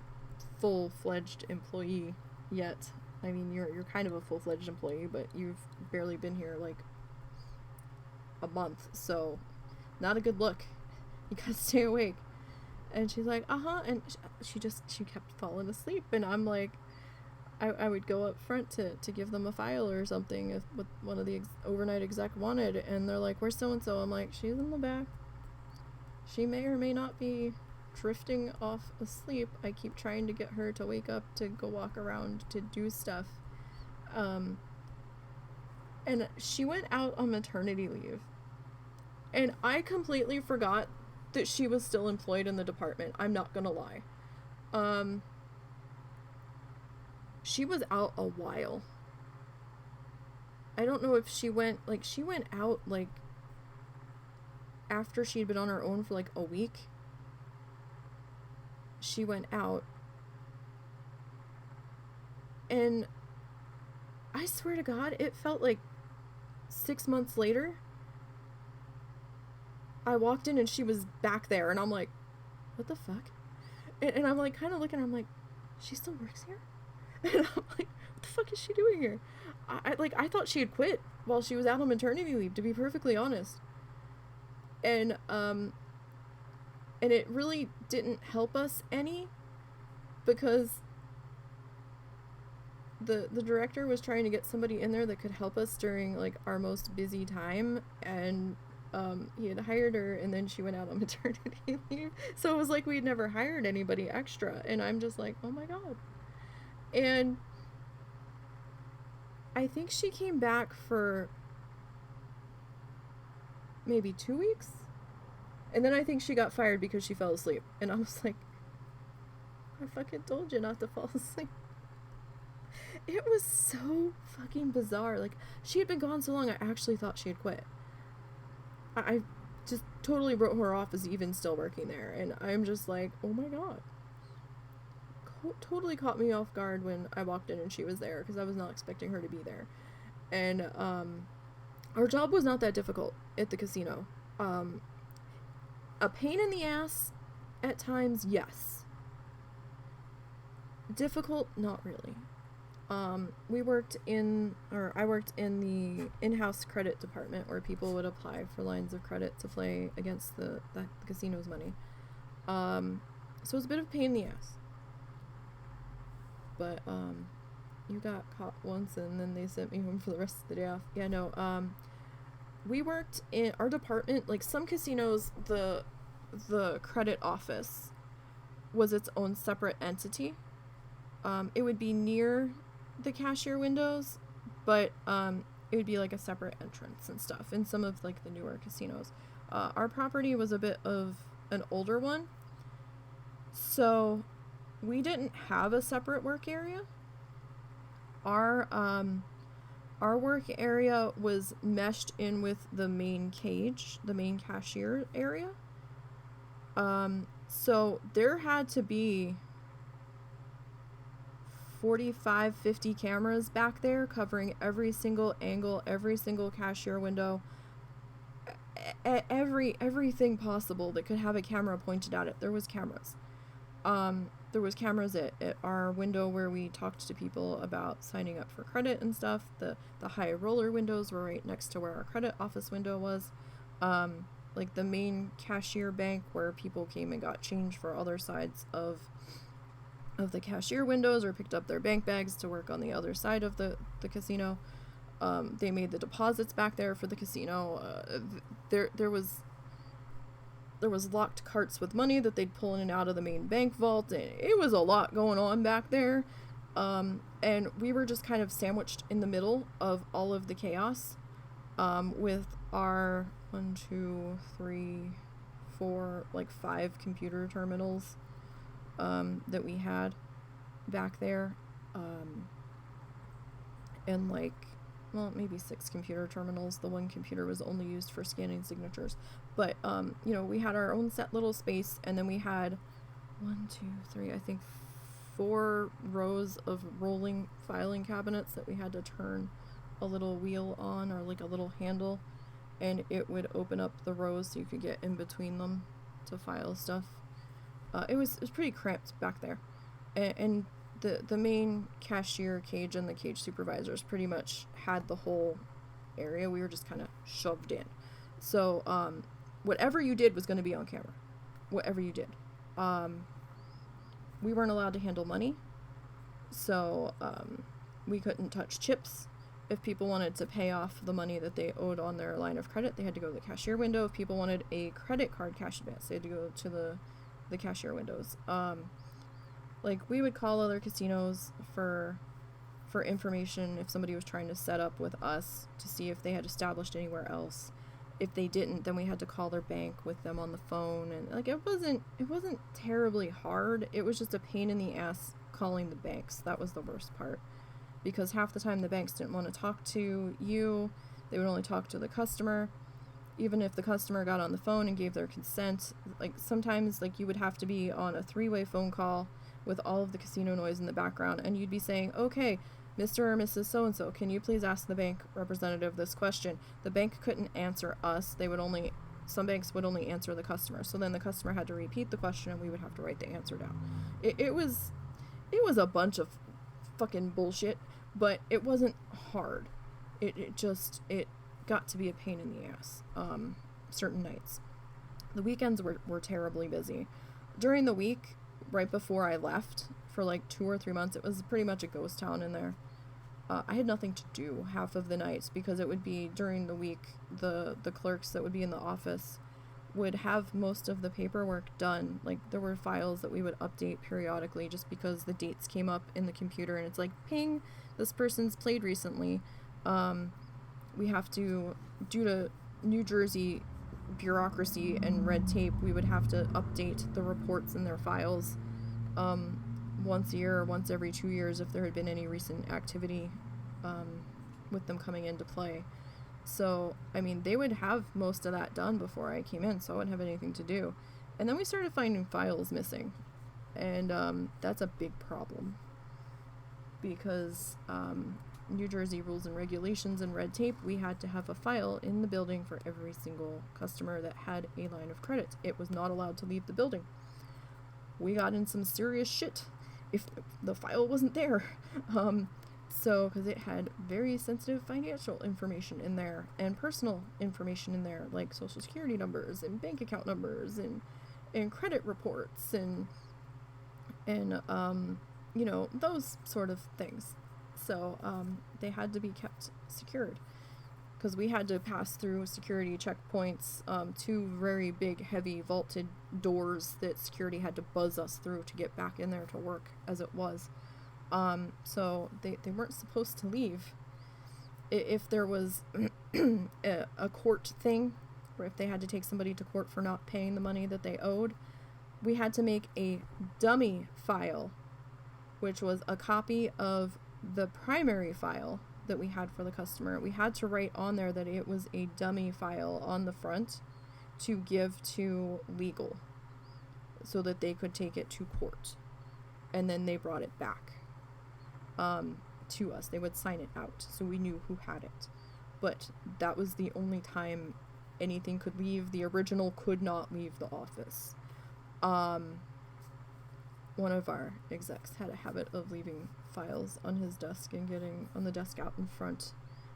full-fledged employee yet. I mean, you're kind of a full-fledged employee, but you've barely been here like a month, so not a good look. You gotta stay awake. And she's like, and she kept falling asleep, and I'm like, I would go up front to give them a file or something if what one of the overnight exec wanted, and they're like, where's so-and-so? I'm like, she's in the back. She may or may not be drifting off asleep. I keep trying to get her to wake up to go walk around to do stuff. And she went out on maternity leave. And I completely forgot that she was still employed in the department. I'm not gonna lie. She was out a while. I don't know if she went out, like, after she'd been on her own for, like, a week. She went out. And I swear to God, it felt like 6 months later. I walked in and she was back there, and I'm like, what the fuck? And I'm like, kind of looking, I'm like, she still works here? And I'm like, what the fuck is she doing here? I thought she had quit while she was out on maternity leave, to be perfectly honest. And it really didn't help us any, because the director was trying to get somebody in there that could help us during, like, our most busy time, and he had hired her, and then she went out on maternity leave. So it was like we'd never hired anybody extra, and I'm just like, oh my God. And I think she came back for maybe 2 weeks, and then I think she got fired because she fell asleep. And I was like, I fucking told you not to fall asleep. It was so fucking bizarre. Like, she had been gone so long, I actually thought she had quit. I just totally wrote her off as even still working there, and I'm just like, oh my God. Totally caught me off guard when I walked in and she was there, because I was not expecting her to be there. And our job was not that difficult at the casino. A pain in the ass at times, yes. Difficult, not really. I worked in the in-house credit department, where people would apply for lines of credit to play against the casino's money. So it was a bit of a pain in the ass. But you got caught once, and then they sent me home for the rest of the day off. Yeah, no. We worked in our department. Like, some casinos, the credit office was its own separate entity. It would be near the cashier windows, but it would be like a separate entrance and stuff in some of, like, the newer casinos. Our property was a bit of an older one, so we didn't have a separate work area. Our work area was meshed in with the main cage, the main cashier area. So there had to be 45, 50 cameras back there covering every single angle, every single cashier window, everything possible that could have a camera pointed at it. There was cameras. There was cameras at our window where we talked to people about signing up for credit and stuff. The high roller windows were right next to where our credit office window was. Like, the main cashier bank, where people came and got change for other sides of the cashier windows, or picked up their bank bags to work on the other side of the casino. They made the deposits back there for the casino. There was locked carts with money that they'd pull in and out of the main bank vault, and it was a lot going on back there. And we were just kind of sandwiched in the middle of all of the chaos, with our 1, 2, 3, 4, like 5 computer terminals that we had back there, and like, well, maybe 6 computer terminals. The one computer was only used for scanning signatures. But, we had our own set little space, and then we had 1, 2, 3, I think 4 rows of rolling filing cabinets that we had to turn a little wheel on, or like a little handle, and it would open up the rows so you could get in between them to file stuff. It was pretty cramped back there, and the main cashier cage and the cage supervisors pretty much had the whole area. We were just kind of shoved in. So whatever you did was going to be on camera. Whatever you did. We weren't allowed to handle money, so we couldn't touch chips. If people wanted to pay off the money that they owed on their line of credit, they had to go to the cashier window. If people wanted a credit card cash advance, they had to go to the cashier windows. Like, we would call other casinos for information if somebody was trying to set up with us to see if they had established anywhere else. If they didn't, then we had to call their bank with them on the phone, and like, it wasn't terribly hard. It was just a pain in the ass calling the banks. That was the worst part, because half the time the banks didn't want to talk to you. They would only talk to the customer. Even if the customer got on the phone and gave their consent, like, sometimes, like, you would have to be on a 3-way phone call with all of the casino noise in the background, and you'd be saying, okay, Mr. or Mrs. So-and-so, can you please ask the bank representative this question? The bank couldn't answer us. Some banks would only answer the customer. So then the customer had to repeat the question, and we would have to write the answer down. It was a bunch of fucking bullshit, but it wasn't hard. It got to be a pain in the ass, certain nights. The weekends were terribly busy. During the week, right before I left, for like 2 or 3 months, it was pretty much a ghost town in there. I had nothing to do half of the nights, because it would be during the week, the clerks that would be in the office would have most of the paperwork done. Like, there were files that we would update periodically just because the dates came up in the computer, and it's like, ping, this person's played recently. We have to, due to New Jersey bureaucracy and red tape, we would have to update the reports in their files once a year or once every 2 years if there had been any recent activity with them coming into play. So, I mean, they would have most of that done before I came in, so I wouldn't have anything to do. And then we started finding files missing, and that's a big problem, because New Jersey rules and regulations and red tape, we had to have a file in the building for every single customer that had a line of credit. It was not allowed to leave the building. We got in some serious shit if the file wasn't there. So, because it had very sensitive financial information in there, and personal information in there, like social security numbers and bank account numbers and credit reports and you know, those sort of things. So they had to be kept secured, because we had to pass through security checkpoints, 2 very big, heavy, vaulted doors that security had to buzz us through to get back in there to work as it was. So they weren't supposed to leave. If there was a court thing, or if they had to take somebody to court for not paying the money that they owed, we had to make a dummy file, which was a copy of the primary file that we had for the customer. We had to write on there that it was a dummy file on the front to give to legal so that they could take it to court, and then they brought it back to us. They would sign it out so we knew who had it. But that was the only time anything could leave. The original could not leave the office. One of our execs had a habit of leaving files on his desk and getting on the desk out in front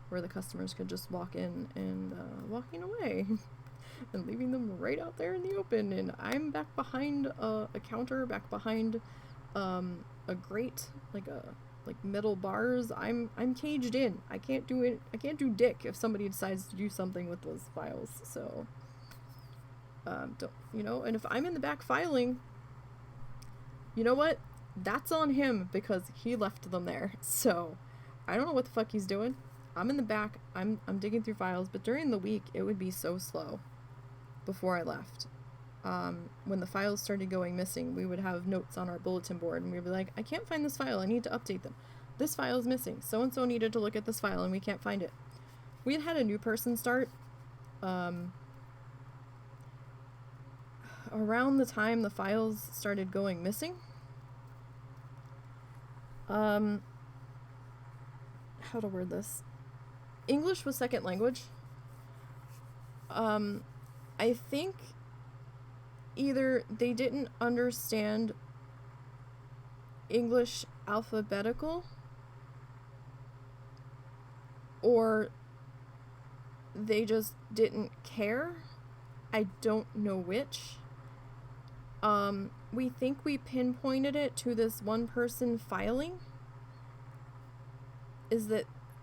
where the customers could just walk in and walking away and leaving them right out there in the open. And I'm back behind a counter, back behind a grate, like metal bars. I'm caged in. I can't do it. I can't do dick if somebody decides to do something with those files. So don't, you know, and if I'm in the back filing, you know what? That's on him, because he left them there. So I don't know what the fuck he's doing. I'm in the back. I'm digging through files, but during the week it would be so slow before I left. When the files started going missing, we would have notes on our bulletin board, and we'd be like, I can't find this file. I need to update them. This file is missing. So-and-so needed to look at this file, and we can't find it. We had a new person start around the time the files started going missing, how to word this? English was second language. I think either they didn't understand English alphabetical, or they just didn't care. I don't know which. We think we pinpointed it to this one person filing.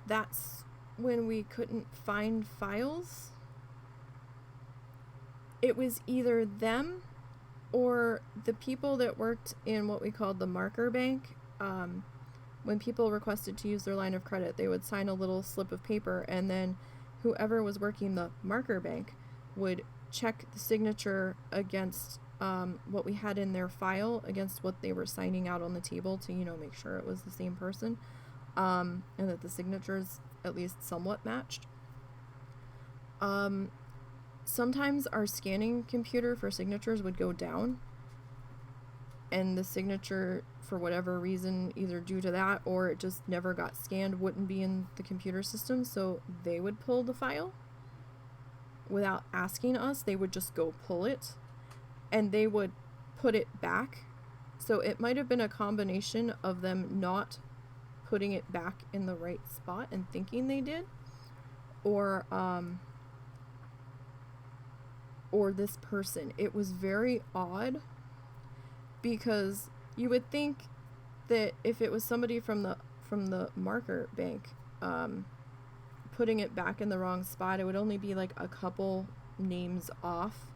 That's when we couldn't find files. It was either them or the people that worked in what we called the marker bank. When people requested to use their line of credit, they would sign a little slip of paper, and then whoever was working the marker bank would check the signature against what we had in their file, against what they were signing out on the table to, make sure it was the same person, and that the signatures at least somewhat matched. Sometimes our scanning computer for signatures would go down, and the signature, for whatever reason, either due to that or it just never got scanned, wouldn't be in the computer system, so they would pull the file without asking us. They would just go pull it, and they would put it back. So it might have been a combination of them not putting it back in the right spot and thinking they did, or this person. It was very odd, because you would think that if it was somebody from the marker bank putting it back in the wrong spot, it would only be like a couple names off,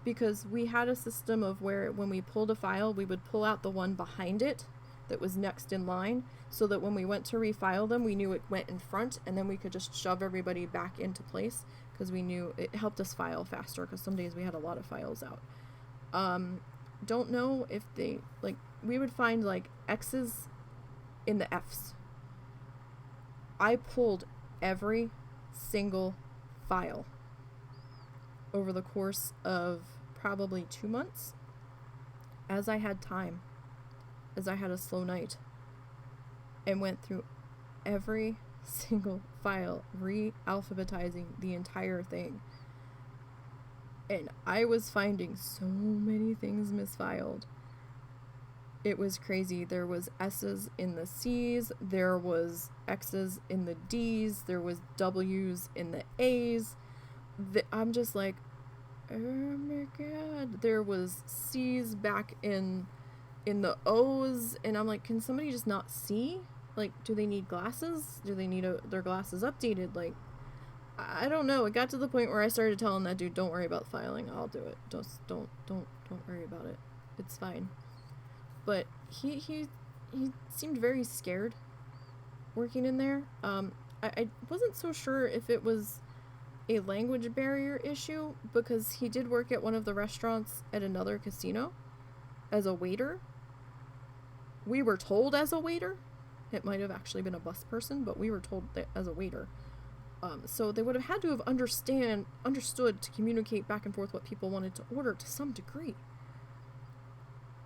because we had a system of where when we pulled a file, we would pull out the one behind it that was next in line, so that when we went to refile them, we knew it went in front, and then we could just shove everybody back into place, because we knew it helped us file faster, because some days we had a lot of files out. Don't know if they, we would find X's in the F's. I pulled every single file over the course of probably 2 months, as I had time, as I had a slow night, and went through every single file, re-alphabetizing the entire thing. And I was finding so many things misfiled. It was crazy. There was S's in the C's, there was X's in the D's, there was W's in the A's. I'm just like, oh my god. There was C's back in the O's, and I'm like, can somebody just not see? Do they need glasses? Do they need their glasses updated? I don't know. It got to the point where I started telling that dude, don't worry about filing, I'll do it. Just don't worry about it. It's fine. But he seemed very scared working in there. I wasn't so sure if it was a language barrier issue, because he did work at one of the restaurants at another casino as a waiter. We were told as a waiter. It might have actually been a bus person, but we were told that as a waiter. So they would have had to have understood to communicate back and forth what people wanted to order to some degree.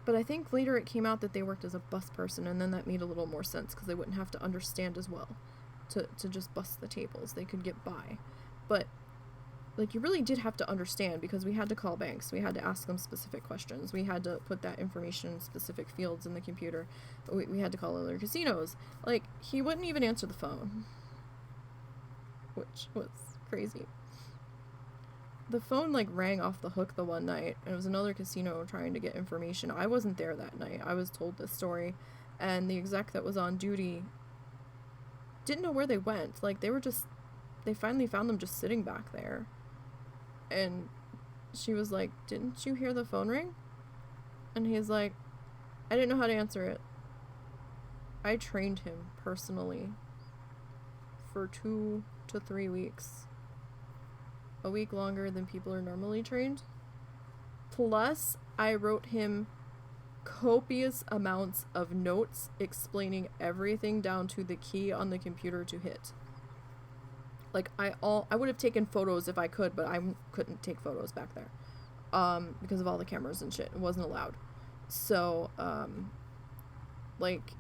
But I think later it came out that they worked as a bus person, and then that made a little more sense, because they wouldn't have to understand as well to just bus the tables. They could get by. But you really did have to understand, because we had to call banks, we had to ask them specific questions, we had to put that information in specific fields in the computer, we had to call other casinos. He wouldn't even answer the phone, which was crazy. The phone rang off the hook the one night, and it was another casino trying to get information. I wasn't there that night. I was told this story, and the exec that was on duty didn't know where they went. They finally found them just sitting back there. And she was like, didn't you hear the phone ring? And he's like, I didn't know how to answer it. I trained him personally for 2 to 3 weeks. A week longer than people are normally trained. Plus, I wrote him copious amounts of notes explaining everything down to the key on the computer to hit. I would have taken photos if I could, but I couldn't take photos back there. because of all the cameras and shit. It wasn't allowed. So, like,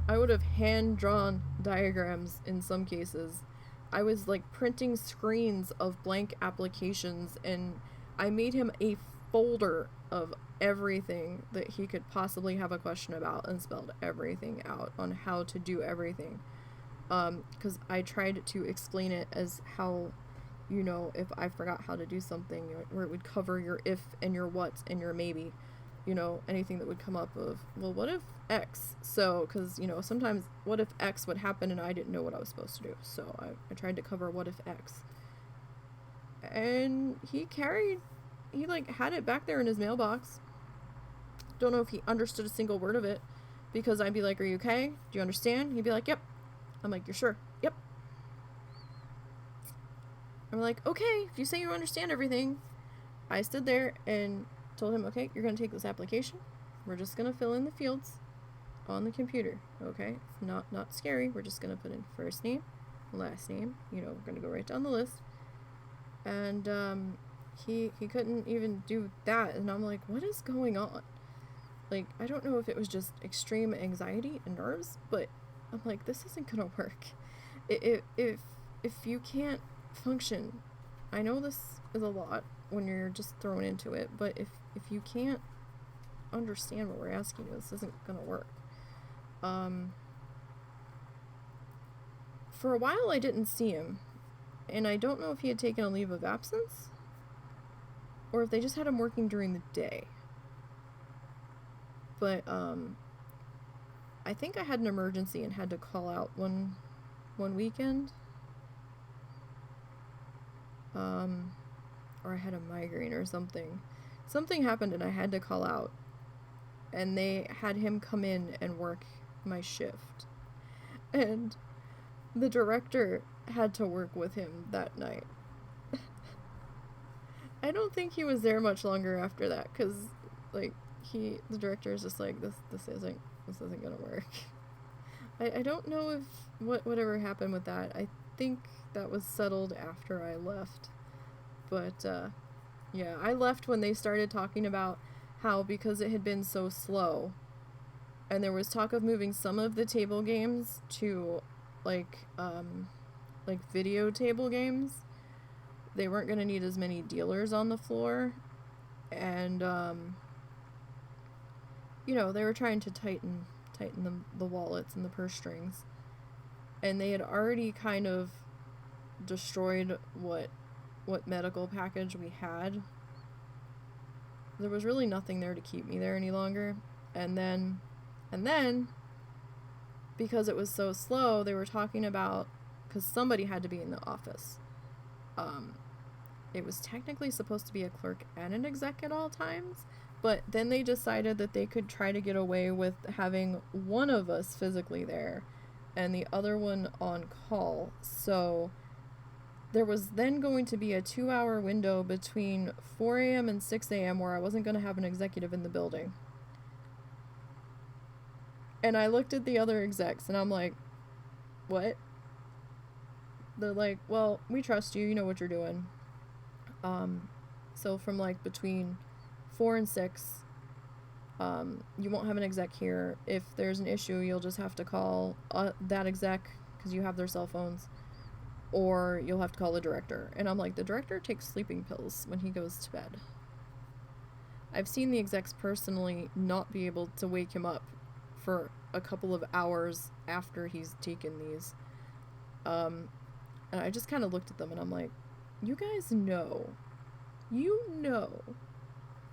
I would have hand-drawn diagrams in some cases. I was, like, printing screens of blank applications, and I made him a folder of everything that he could possibly have a question about and spelled everything out on how to do everything. Because I tried to explain it as how, you know, if I forgot how to do something, where it would cover your if and your what and your maybe, you know, anything that would come up of, well, what if X? So, because, you know, sometimes what if X would happen and I didn't know what I was supposed to do. So I tried to cover what if X. And he like had it back there in his mailbox. Don't know if he understood a single word of it, because I'd be like, are you okay? Do you understand? He'd be like, yep. I'm like, you're sure? Yep. I'm like, okay, if you say you understand everything. I stood there and told him, okay, you're going to take this application. We're just going to fill in the fields on the computer, okay? Not scary. We're just going to put in first name, last name. You know, we're going to go right down the list. And he couldn't even do that. And I'm like, what is going on? Like, I don't know if it was just extreme anxiety and nerves, but I'm like, this isn't going to work. If you can't function, I know this is a lot when you're just thrown into it, but if you can't understand what we're asking you, this isn't going to work. For a while, I didn't see him, and I don't know if he had taken a leave of absence, or if they just had him working during the day. But, I think I had an emergency and had to call out one weekend. Or I had a migraine or something. Something happened and I had to call out. And they had him come in and work my shift. And the director had to work with him that night. I don't think he was there much longer after that, because, like, the director is just like, this isn't gonna work. I don't know if whatever happened with that. I think that was settled after I left. But yeah, I left when they started talking about how, because it had been so slow, and there was talk of moving some of the table games to like video table games, they weren't going to need as many dealers on the floor, and you know, they were trying to tighten the wallets and the purse strings, and they had already kind of destroyed what medical package we had. There was really nothing there to keep me there any longer. And then because it was so slow, they were talking about, because somebody had to be in the office. It was technically supposed to be a clerk and an exec at all times, but then they decided that they could try to get away with having one of us physically there and the other one on call. So there was then going to be a 2-hour window between 4 a.m. and 6 a.m. where I wasn't going to have an executive in the building. And I looked at the other execs and I'm like, what? They're like, well, we trust you. You know what you're doing. So from like between 4 and 6, you won't have an exec here. If there's an issue, you'll just have to call that exec, because you have their cell phones, or you'll have to call the director. And I'm like, the director takes sleeping pills when he goes to bed. I've seen the execs personally not be able to wake him up for a couple of hours after he's taken these. And I just kind of looked at them and I'm like, you guys know,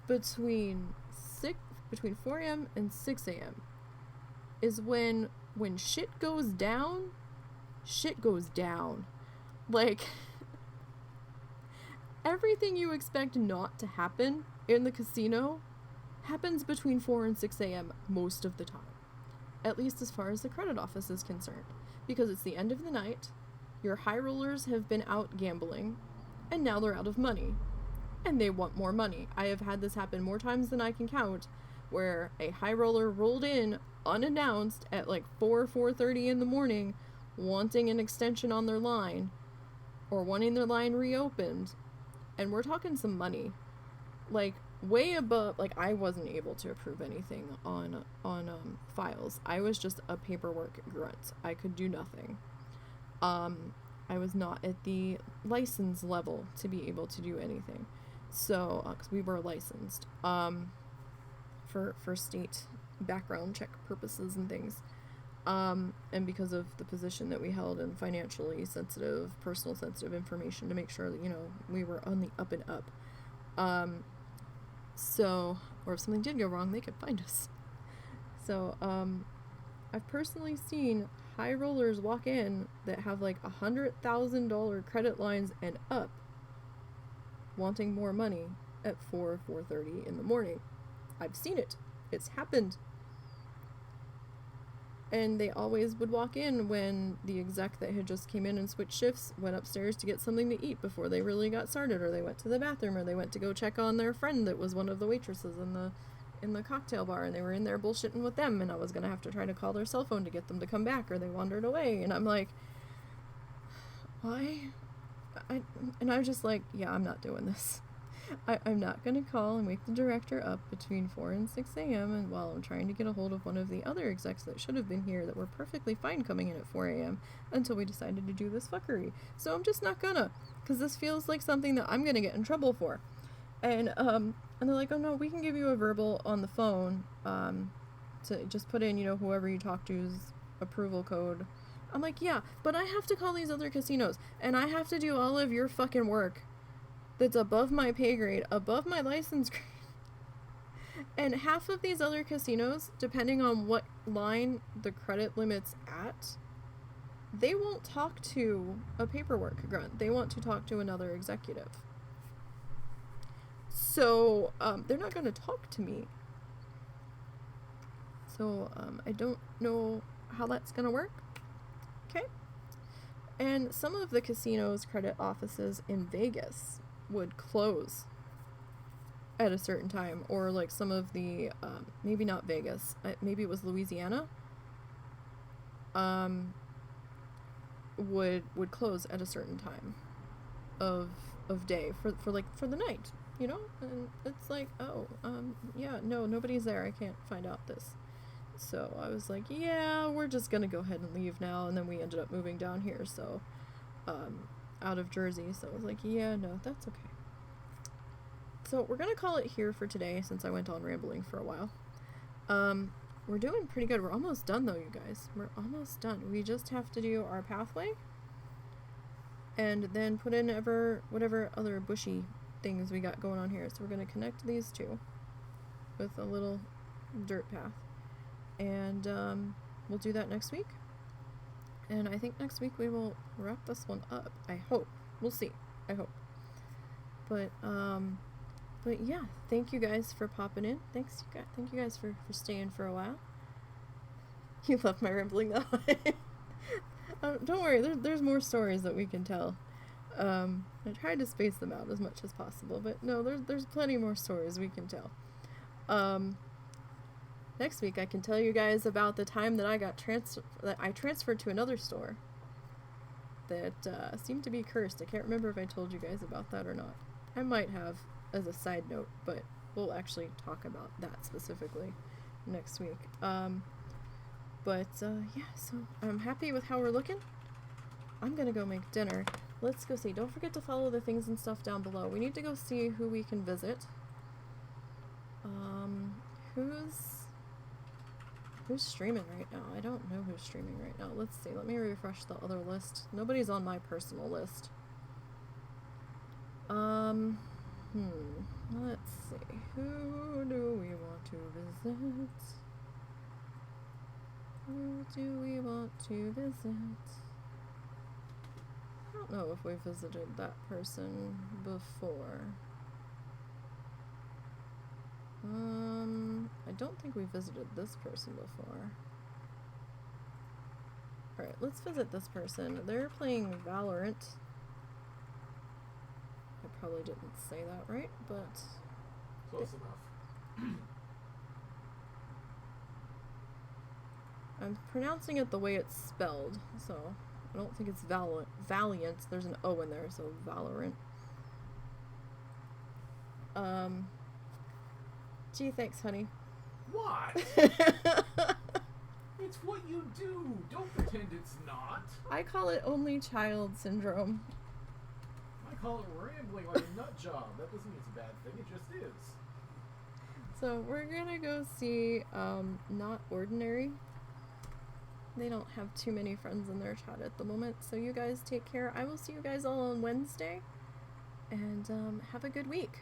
between 4 a.m. and 6 a.m. is when shit goes down. Like, everything you expect not to happen in the casino happens between 4 and 6 a.m. most of the time. At least as far as the credit office is concerned. Because it's the end of the night, your high rollers have been out gambling, and now they're out of money. And they want more money. I have had this happen more times than I can count, where a high roller rolled in unannounced at like 4:30 in the morning, wanting an extension on their line, or wanting their line reopened, and we're talking some money. like way above, like I wasn't able to approve anything on files. I was just a paperwork grunt. I could do nothing. I was not at the license level to be able to do anything. So, because we were licensed for state background check purposes and things. And because of the position that we held in financially sensitive, personal sensitive information, to make sure that, you know, we were on the up and up. So, or if something did go wrong, they could find us. So, I've personally seen high rollers walk in that have like $100,000 credit lines and up, wanting more money at 4:30 in the morning. I've seen it. It's happened. And they always would walk in when the exec that had just came in and switched shifts went upstairs to get something to eat before they really got started, or they went to the bathroom, or they went to go check on their friend that was one of the waitresses in the cocktail bar, and they were in there bullshitting with them, and I was gonna have to try to call their cell phone to get them to come back, or they wandered away, and I'm like, why? And I was just like, yeah, I'm not doing this. I'm not going to call and wake the director up between 4 and 6 a.m. and while I'm trying to get a hold of one of the other execs that should have been here that were perfectly fine coming in at 4 a.m. until we decided to do this fuckery. So I'm just not gonna, because this feels like something that I'm going to get in trouble for. And they're like, oh no, we can give you a verbal on the phone to just put in, you know, whoever you talk to's approval code. I'm like, yeah, but I have to call these other casinos, and I have to do all of your fucking work that's above my pay grade, above my license grade. And half of these other casinos, depending on what line the credit limit's at, they won't talk to a paperwork grunt. They want to talk to another executive. So, they're not going to talk to me. So, I don't know how that's going to work. Okay? And some of the casinos' credit offices in Vegas would close at a certain time, or like some of the maybe not Vegas, maybe it was Louisiana, would close at a certain time of day for the night, you know. And it's like, oh, yeah, no, nobody's there, I can't find out this. So I was like, yeah, we're just gonna go ahead and leave now. And then we ended up moving down here, so out of Jersey, so I was like, yeah, no, that's okay. So we're gonna call it here for today, since I went on rambling for a while. We're doing pretty good. We're almost done though, you guys. We're almost done. We just have to do our pathway and then put in whatever other bushy things we got going on here. So we're gonna connect these two with a little dirt path, and we'll do that next week. And I think next week we will wrap this one up. I hope. We'll see. I hope. But yeah, thank you guys for popping in. Thank you guys for staying for a while. You love my rambling though. Don't worry, there's more stories that we can tell. I tried to space them out as much as possible, but no, there's plenty more stories we can tell. Next week I can tell you guys about the time that I transferred to another store that seemed to be cursed. I can't remember if I told you guys about that or not. I might have as a side note, but we'll actually talk about that specifically next week. Yeah, so I'm happy with how we're looking. I'm gonna go make dinner. Let's go see. Don't forget to follow the things and stuff down below. We need to go see who we can visit. Who's streaming right now? I don't know who's streaming right now. Let's see. Let me refresh the other list. Nobody's on my personal list. Let's see. Who do we want to visit? Who do we want to visit? I don't know if we visited that person before. I don't think we visited this person before. Alright, let's visit this person. They're playing Valorant. I probably didn't say that right, but... Close enough. I'm pronouncing it the way it's spelled, so I don't think it's Valiant. There's an O in there, so Valorant. Gee, thanks, honey. What? It's what you do. Don't pretend it's not. I call it only child syndrome. I call it rambling like a nut job. That doesn't mean it's a bad thing. It just is. So we're gonna go see Not Ordinary. They don't have too many friends in their chat at the moment, so you guys take care. I will see you guys all on Wednesday, and have a good week.